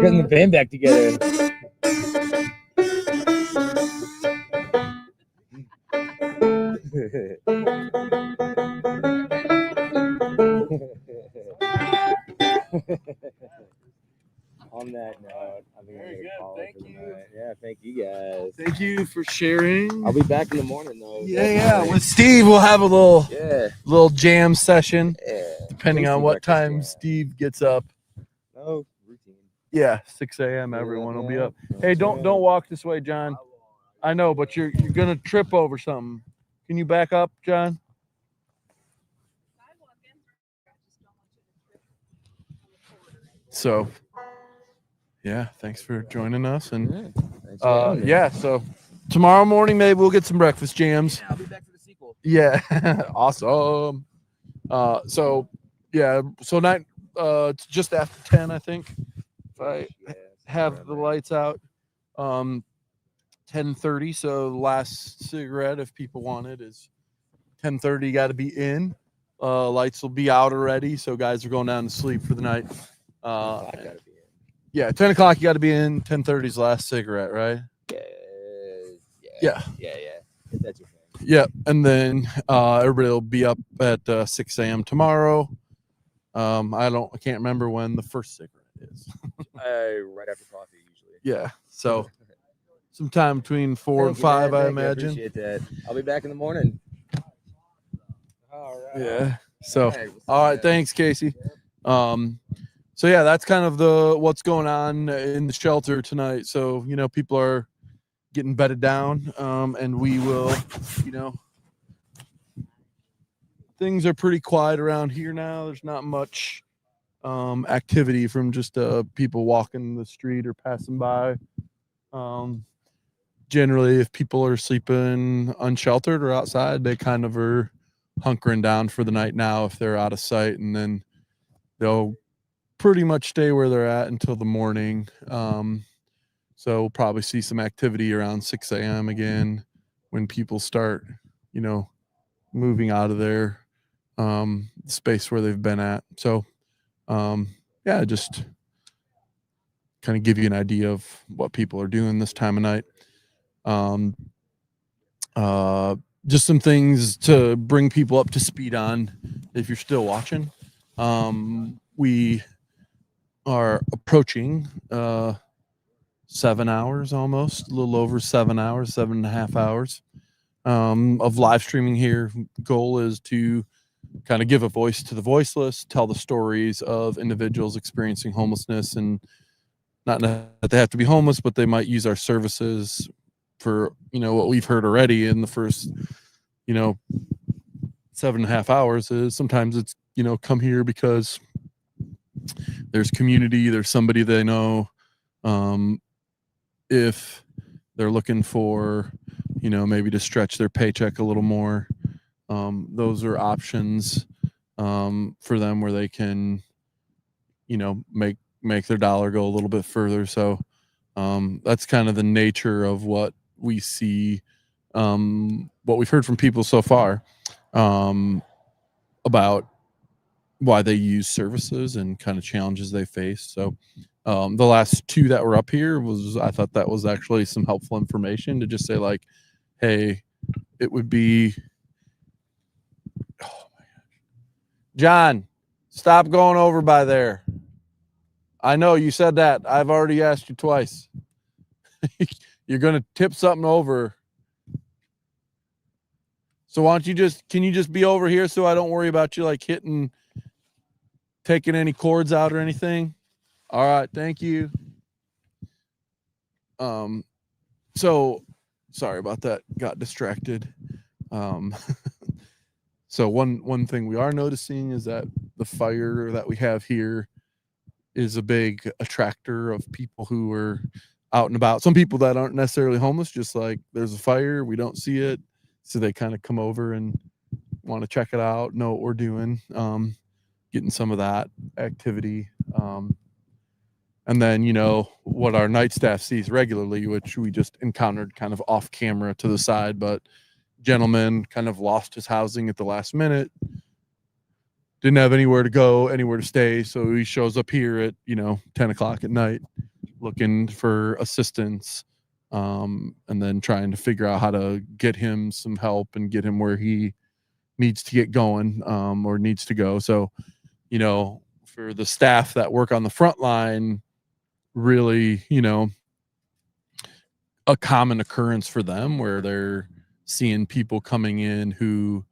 Getting the band back together. On that note, I think I'm gonna call it for the night. Yeah, thank you guys. Thank you for sharing. I'll be back in the morning though. Yeah. With Steve, we'll have a little jam session. Yeah. Depending on Tasty what breakfast time jam. Steve gets up. No routine. Yeah, 6 a.m. Everyone will be Yeah. up. Hey, don't walk this way, John. I know, but you're gonna trip over something. Can you back up, John? So, yeah, thanks for joining us, and Thanks for having me. yeah. So tomorrow morning, maybe we'll get some breakfast jams. Yeah, I'll be back for the sequel. Yeah, awesome. So yeah, so night. It's just after 10, I think. If I have the lights out, 10:30. So the last cigarette, if people want it, is 10:30. Got to be in. Lights will be out already, so guys are going down to sleep for the night. Yeah, 10 o'clock. You got to be in. 10:30 is last cigarette, right? Yeah. If that's your thing. Yeah, and then everybody will be up at 6 a.m. tomorrow. I can't remember when the first cigarette is. Right after coffee, usually. Yeah, so sometime between 4 and 5, I imagine. I appreciate that. I'll be back in the morning. All right. Yeah. So, all right, thanks, Casey. So yeah, that's kind of what's going on in the shelter tonight. So, people are getting bedded down, and we will, things are pretty quiet around here now. There's not much activity from just people walking the street or passing by. Generally, if people are sleeping unsheltered or outside, they kind of are hunkering down for the night now if they're out of sight, and then they'll pretty much stay where they're at until the morning. So we'll probably see some activity around 6 a.m. again when people start, moving out of their space where they've been at. So, yeah, just kind of give you an idea of what people are doing this time of night. Just some things to bring people up to speed on if you're still watching. We are approaching 7 hours almost, a little over 7 hours, 7.5 hours of live streaming here. Goal is to kind of give a voice to the voiceless, tell the stories of individuals experiencing homelessness, and not that they have to be homeless, but they might use our services for, what we've heard already in the first, 7.5 hours is sometimes it's, come here because there's community, there's somebody they know. If they're looking for, maybe to stretch their paycheck a little more, those are options for them where they can, make their dollar go a little bit further. So that's kind of the nature of what we see, what we've heard from people so far about why they use services and kind of challenges they face. So the last two that were up here I thought that was actually some helpful information to just say like, hey, it would be, oh my gosh, John, stop going over by there. I know you said that. I've already asked you twice. You're going to tip something over. So why don't can you just be over here so I don't worry about you like taking any cords out or anything? All right. Thank you. So sorry about that. Got distracted. So one thing we are noticing is that the fire that we have here is a big attractor of people who are out and about. Some people that aren't necessarily homeless, just like there's a fire, we don't see it. So they kind of come over and want to check it out, know what we're doing, getting some of that activity. And then, what our night staff sees regularly, which we just encountered kind of off camera to the side, but gentleman kind of lost his housing at the last minute, didn't have anywhere to go, anywhere to stay. So he shows up here at, 10 o'clock at night looking for assistance, and then trying to figure out how to get him some help and get him where he needs to get going, or needs to go. So, for the staff that work on the front line, really, a common occurrence for them where they're seeing people coming in who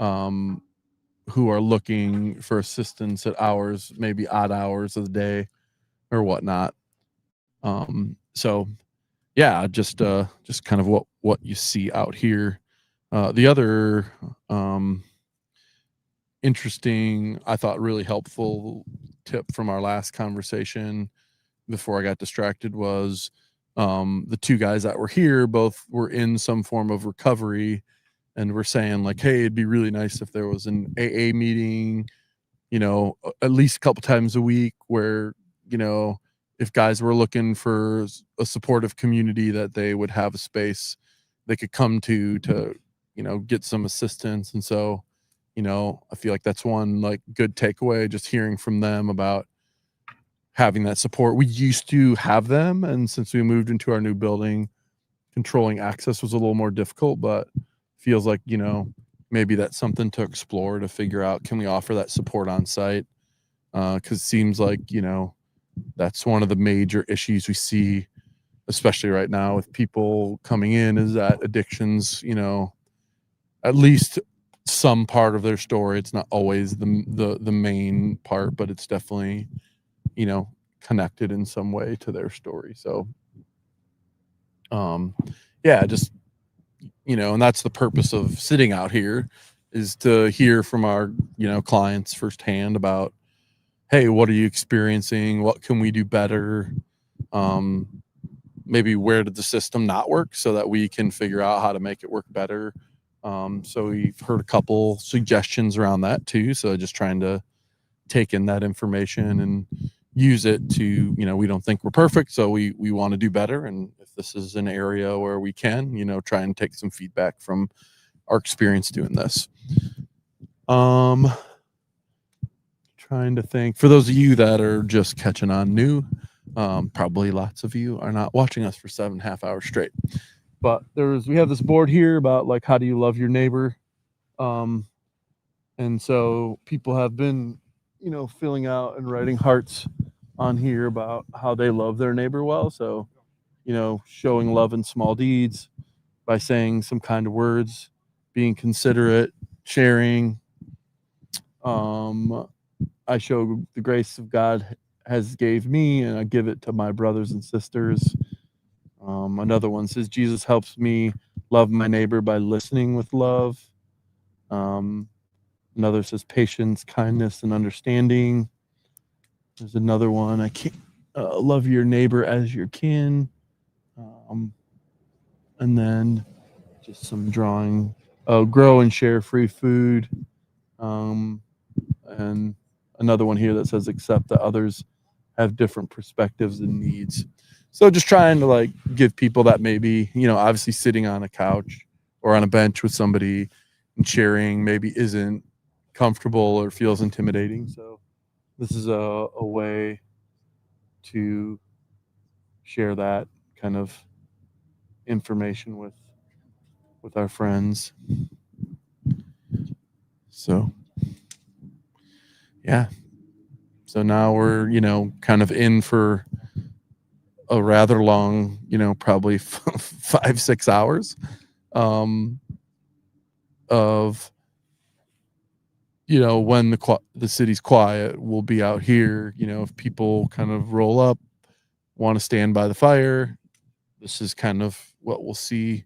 are looking for assistance at hours, maybe odd hours of the day or whatnot. So yeah, just kind of what you see out here. The other interesting, I thought really helpful tip from our last conversation before I got distracted was the two guys that were here both were in some form of recovery, and we're saying like, hey, it'd be really nice if there was an AA meeting, at least a couple times a week where, if guys were looking for a supportive community, that they would have a space they could come to, get some assistance. And so, I feel like that's one like good takeaway, just hearing from them about having that support. We used to have them, and since we moved into our new building, controlling access was a little more difficult, but feels like, maybe that's something to explore to figure out, can we offer that support on site? Because it seems like, that's one of the major issues we see, especially right now with people coming in, is that addictions, at least some part of their story. It's not always the main part, but it's definitely, connected in some way to their story. So yeah, just, and that's the purpose of sitting out here, is to hear from our, clients firsthand about, hey, what are you experiencing? What can we do better? Maybe where did the system not work, so that we can figure out how to make it work better. So we've heard a couple suggestions around that too. So just trying to take in that information and use it to, we don't think we're perfect, so we want to do better. And if this is an area where we can, try and take some feedback from our experience doing this. Trying to think, for those of you that are just catching on new, probably lots of you are not watching us for 7.5 hours straight, but we have this board here about like, how do you love your neighbor? And so people have been, filling out and writing hearts on here about how they love their neighbor well. So, showing love in small deeds by saying some kind of words, being considerate, sharing. I show the grace of God has gave me, and I give it to my brothers and sisters. Another one says, Jesus helps me love my neighbor by listening with love. Another says patience, kindness, and understanding. There's another one. I can't love your neighbor as your kin. And then just some drawing. Oh, grow and share free food. And another one here that says accept that others have different perspectives and needs. So just trying to like give people that maybe, obviously sitting on a couch or on a bench with somebody and sharing maybe isn't comfortable or feels intimidating. So this is a way to share that kind of information with our friends. So yeah. So now we're, kind of in for a rather long, probably 5-6 hours of, when the city's quiet, we'll be out here. If people kind of roll up, want to stand by the fire, this is kind of what we'll see.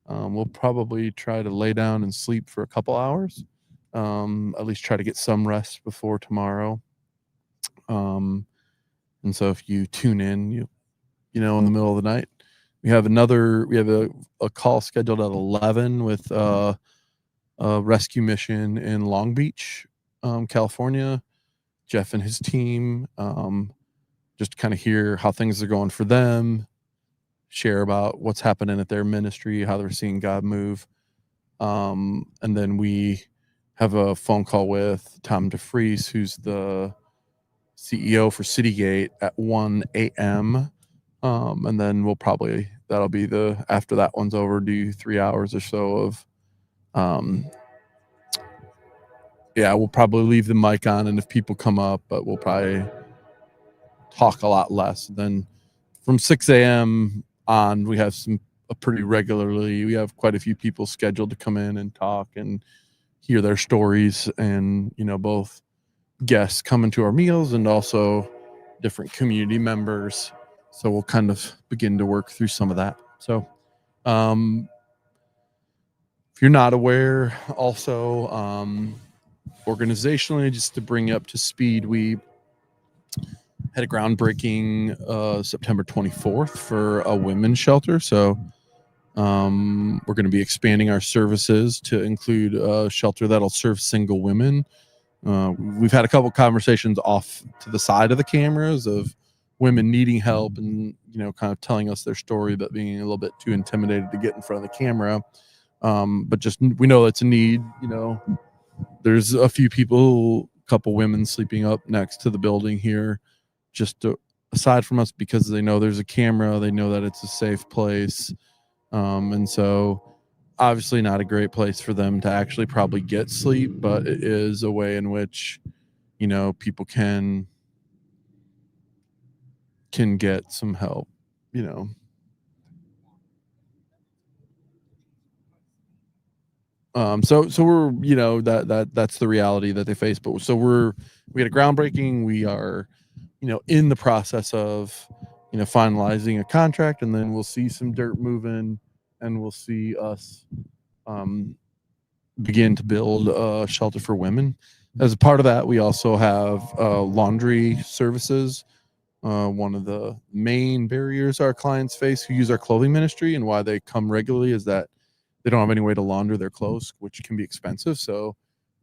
We'll probably try to lay down and sleep for a couple hours, at least try to get some rest before tomorrow. And so if you tune in, in the middle of the night, we have a call scheduled at 11 with a rescue mission in Long Beach, California. Jeff and his team, just to kind of hear how things are going for them, share about what's happening at their ministry, how they're seeing God move. And then we have a phone call with Tom DeFries, who's the CEO for Citygate, at 1 a.m. And then that'll be after that one's over, do 3 hours or so of, we'll probably leave the mic on, and if people come up, but we'll probably talk a lot less. Then from 6 a.m. on, we have we have quite a few people scheduled to come in and talk and hear their stories, and, both guests coming to our meals and also different community members. So we'll kind of begin to work through some of that. So if you're not aware, also organizationally, just to bring you up to speed, we had a groundbreaking September 24th for a women's shelter. So we're going to be expanding our services to include a shelter that'll serve single women. We've had a couple conversations off to the side of the cameras of women needing help and, kind of telling us their story, but being a little bit too intimidated to get in front of the camera. But just, we know it's a need. There's a couple women sleeping up next to the building here, just aside from us, because they know there's a camera, they know that it's a safe place. And so obviously not a great place for them to actually probably get sleep, but it is a way in which, people can get some help, So we're, that's the reality that they face. But so we had a groundbreaking. We are, in the process of, finalizing a contract, and then we'll see some dirt moving, and we'll see us begin to build a shelter for women. As a part of that, we also have laundry services. One of the main barriers our clients face who use our clothing ministry and why they come regularly is that they don't have any way to launder their clothes, which can be expensive. So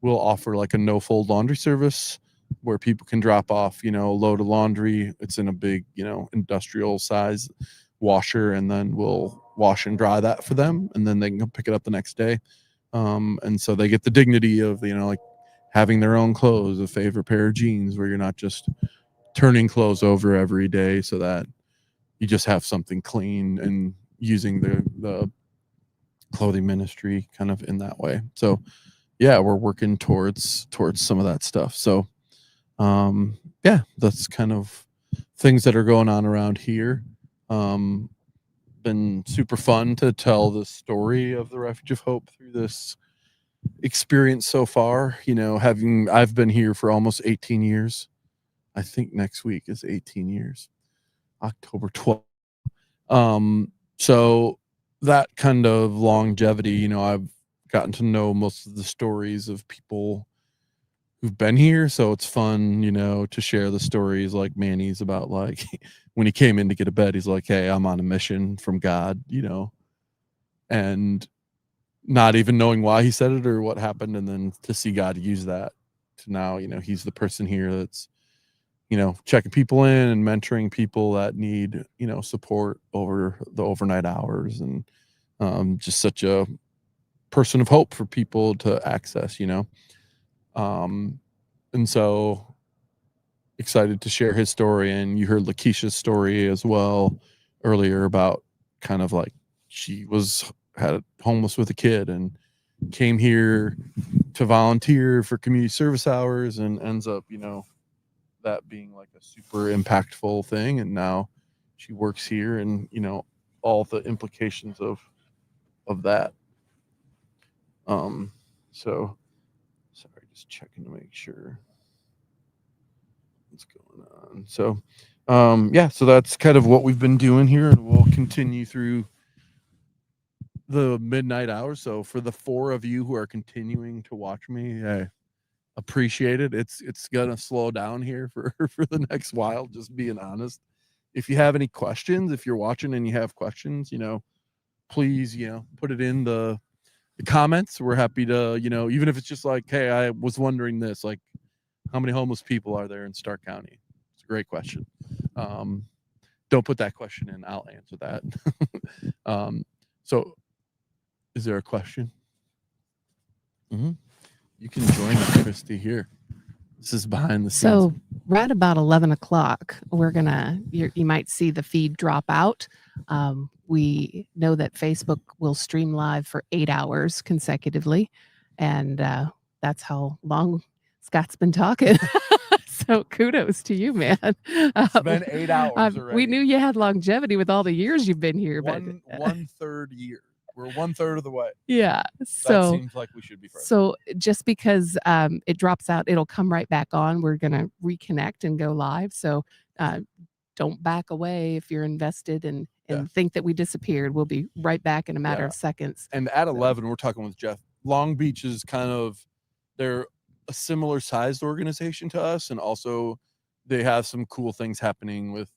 we'll offer like a no-fold laundry service where people can drop off, a load of laundry. It's in a big, industrial size washer, and then we'll wash and dry that for them, and then they can come pick it up the next day. And so they get the dignity of, like having their own clothes, a favorite pair of jeans, where you're not just turning clothes over every day, so that you just have something clean, and using the clothing ministry kind of in that way. So yeah, we're working towards some of that stuff. So that's kind of things that are going on around here. Been super fun to tell the story of the Refuge of Hope through this experience so far. I've been here for almost 18 years. I think next week is 18 years, October 12th. So that kind of longevity, you know, I've gotten to know most of the stories of people who've been here, so it's fun, you know, to share the stories like Manny's about, like, when he came in to get a bed, he's like, "Hey, I'm on a mission from God," you know, and not even knowing why he said it or what happened, and then to see God use that to now, you know, he's the person here that's, you know, checking people in and mentoring people that need, you know, support over the overnight hours, and just such a person of hope for people to access, you know. And so excited to share his story. And you heard Lakeisha's story as well earlier about kind of like she had homeless with a kid and came here to volunteer for community service hours, and ends up, you know, that being like a super impactful thing. And now she works here, and, you know, all the implications of that. So sorry, just checking to make sure what's going on. So yeah, so that's kind of what we've been doing here, and we'll continue through the midnight hours. So for the 4 of you who are continuing to watch me, I appreciate it. It's gonna slow down here for for the next while, just being honest. If you have any questions, if you're watching and you have questions, you know, please, you know, put it in the comments. We're happy to, you know, even if it's just like, hey, I was wondering this, like, how many homeless people are there in Stark County? It's a great question. Don't put that question in, I'll answer that. So is there a question? You can join us, Christy, here. This is behind the scenes. So right about 11 o'clock, we're gonna, you might see the feed drop out. We know that Facebook will stream live for 8 hours consecutively, and that's how long Scott's been talking. So kudos to you, man. It's been 8 hours we already. knew you had longevity with all the years you've been here, but One third year. We're 1/3 of the way. yeah. That So seems like we should be friends. so just because it drops out, it'll come right back on. We're gonna reconnect and go live. So don't back away if you're invested and think that we disappeared. We'll be right back in a matter of seconds. And at 11, we're talking with Jeff. Long Beach is kind of, they're a similar sized organization to us, and also they have some cool things happening with,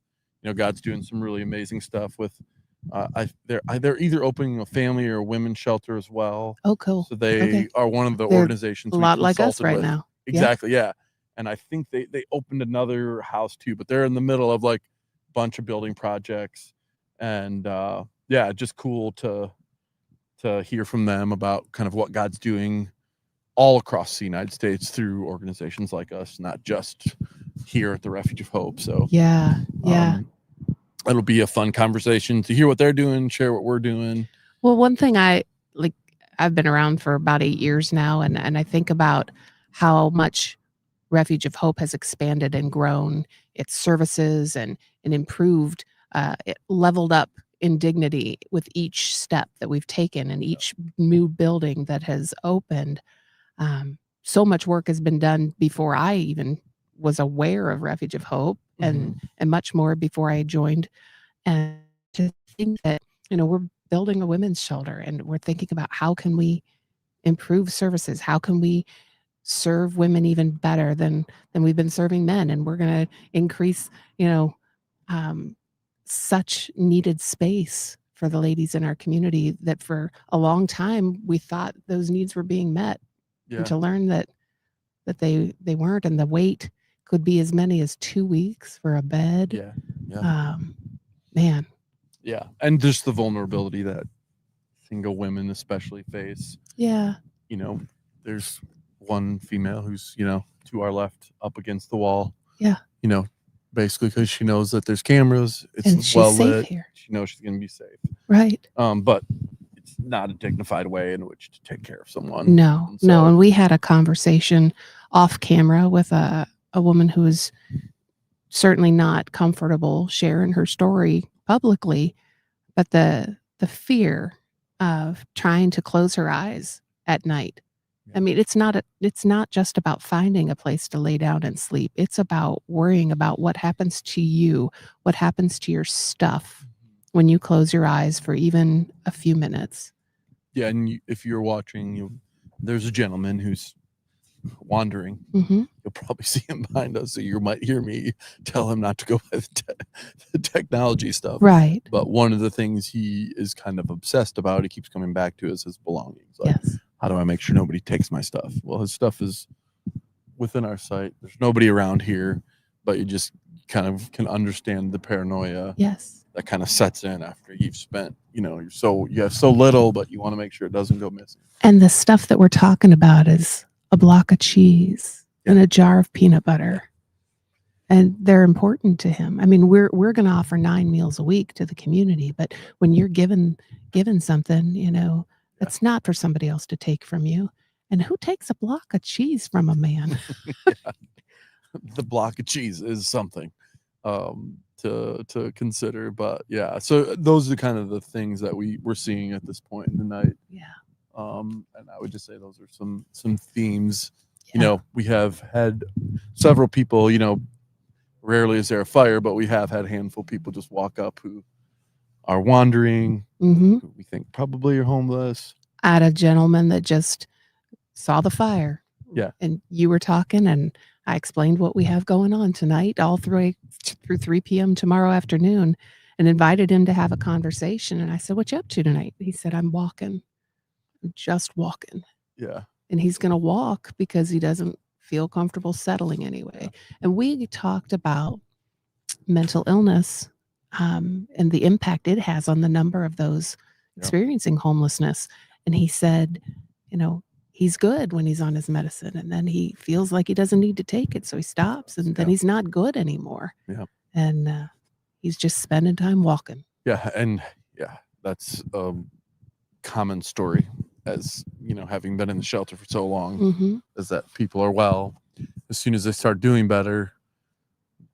you know, God's doing some really amazing stuff with. They're either opening a family or a women's shelter as well. Oh, cool. So they Okay. are one of the They're organizations a we lot like us consulted right with. now. Yeah. Exactly, yeah. And I think they opened another house too, but they're in the middle of like a bunch of building projects, and yeah, just cool to hear from them about kind of what God's doing all across the United States through organizations like us, not just here at the Refuge of Hope. So Yeah. it'll be a fun conversation to hear what they're doing, share what we're doing. Well, one thing I've been around for about 8 years now, and I think about how much Refuge of Hope has expanded and grown its services and improved, it leveled up in dignity with each step that we've taken and each new building that has opened. So much work has been done before I even was aware of Refuge of Hope, and much more before I joined. And to think that, you know, we're building a women's shelter, and we're thinking about how can we improve services? How can we serve women even better than we've been serving men? And we're going to increase, you know, such needed space for the ladies in our community that for a long time we thought those needs were being met. Yeah. And to learn that they weren't, and the wait could be as many as 2 weeks for a bed. Yeah. Man. Yeah. And just the vulnerability that single women especially face. Yeah. You know, there's one female who's, you know, to our left up against the wall. Yeah. You know, basically because she knows that there's cameras. It's And she's well safe lit. here. She knows she's going to be safe. Right. But it's not a dignified way in which to take care of someone. No. And we had a conversation off camera with a woman who is certainly not comfortable sharing her story publicly, but the fear of trying to close her eyes at night. I mean, it's not just about finding a place to lay down and sleep. It's about worrying about what happens to you, what happens to your stuff when you close your eyes for even a few minutes. Yeah, and if you're watching, there's a gentleman who's wandering. Mhm. You'll probably see him behind us, so you might hear me tell him not to go by the technology stuff. Right. But one of the things he is kind of obsessed about, he keeps coming back to, is his belongings. Like, Yes. how do I make sure nobody takes my stuff? Well, his stuff is within our sight. There's nobody around here, but you just kind of can understand the paranoia. Yes. That kind of sets in after you've spent, you have so little, but you want to make sure it doesn't go missing. And the stuff that we're talking about is a block of cheese and a jar of peanut butter. And they're important to him. I mean, we're going to offer 9 meals a week to the community, but when you're given something, that's not for somebody else to take from you. And who takes a block of cheese from a man? The block of cheese is something to consider, but yeah, so those are kind of the things that we're seeing at this point in the night. Yeah. And I would just say those are some themes. We have had several people, rarely is there a fire, but we have had a handful of people just walk up who are wandering, Mhm. who we think probably are homeless. I had a gentleman that just saw the fire. Yeah. And you were talking, and I explained what we have going on tonight, all through 3 p.m. tomorrow afternoon, and invited him to have a conversation. And I said, "What you up to tonight?" He said, "I'm walking. I'm just walking." Yeah. And he's going to walk because he doesn't feel comfortable settling anyway. And we talked about mental illness and the impact it has on the number of those experiencing homelessness. And he said, he's good when he's on his medicine, and then he feels like he doesn't need to take it, so he stops, and then he's not good anymore. Yeah. And he's just spending time walking. Yeah, and that's a common story, as having been in the shelter for so long, Mhm. is that people are well as soon as they start doing better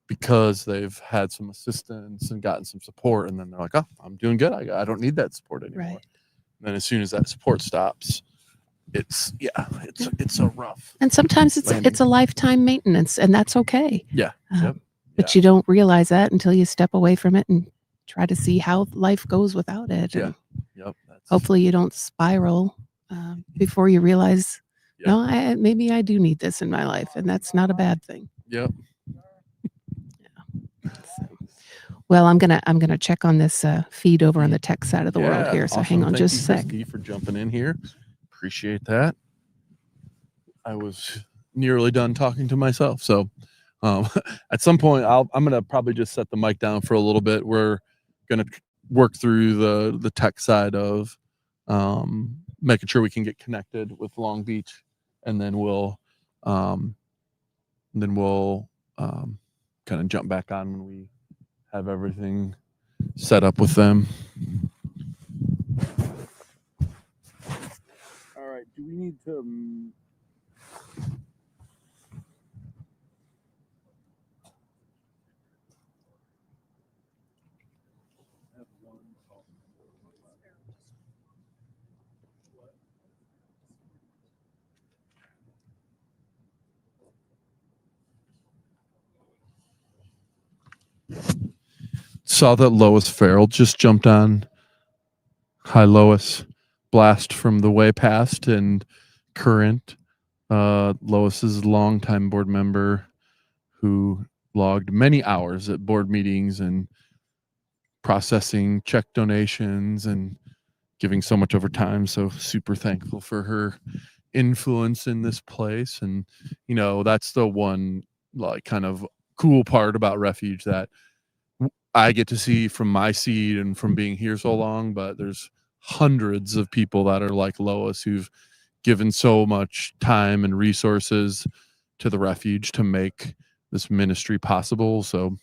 because they've had some assistance and gotten some support, and then they're like, "Oh, I'm doing good. I don't need that support anymore." Right. And then as soon as that support stops, it's a rough. And sometimes landing. it's a lifetime maintenance, and that's okay. Yeah. But you don't realize that until you step away from it and try to see how life goes without it. Yeah. And Yep. hopefully you don't spiral before you realize, no, maybe I do need this in my life, and that's not a bad thing. Yep. Well, I'm gonna check on this feed over on the tech side of the world here. So hang on just a sec. Thank you, Christy, for jumping in here. Appreciate that. I was nearly done talking to myself, so at some point I'm gonna probably just set the mic down for a little bit. We're gonna work through the tech side of making sure we can get connected with Long Beach, and then we'll kind of jump back on when we have everything set up with them. All right, do we need to saw that Lois Farrell just jumped on. Hi, Lois. Blast from the way past and current. Lois is a longtime board member who logged many hours at board meetings and processing check donations and giving so much over time. So super thankful for her influence in this place. And, that's the one kind of cool part about Refuge that I get to see from my seat and from being here so long, but there's hundreds of people that are like Lois who've given so much time and resources to the Refuge to make this ministry possible. So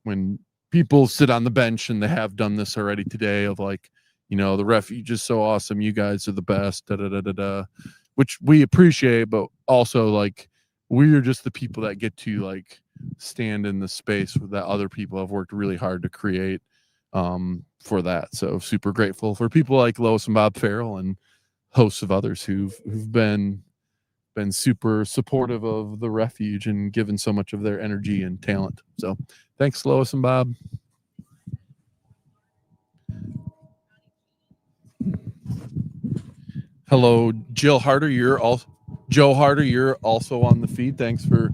when people sit on the bench, and they have done this already today, of the Refuge is so awesome, you guys are the best, which we appreciate, but also we're just the people that get to stand in the space that other people have worked really hard to create for that. So super grateful for people like Lois and Bob Farrell and hosts of others who've been super supportive of the Refuge and given so much of their energy and talent. So thanks, Lois and Bob. Hello, Jill Harder. Joe Harder. You're also on the feed. Thanks for,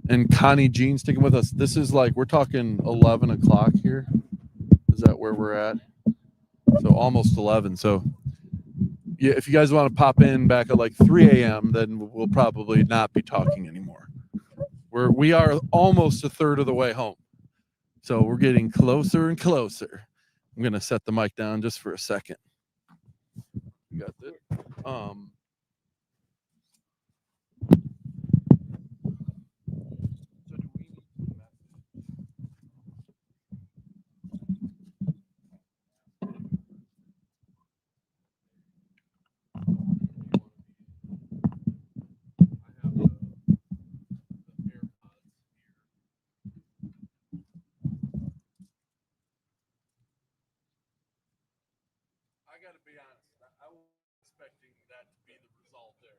and Connie Jean sticking with us. This is like, we're talking 11 o'clock here. Is that where we're at? So almost 11. So yeah, if you guys want to pop in back at like 3 a.m., then we'll probably not be talking anymore. We are almost a third of the way home. So we're getting closer and closer. I'm going to set the mic down just for a second. You got this. I got to be honest. I was expecting that to be the result there.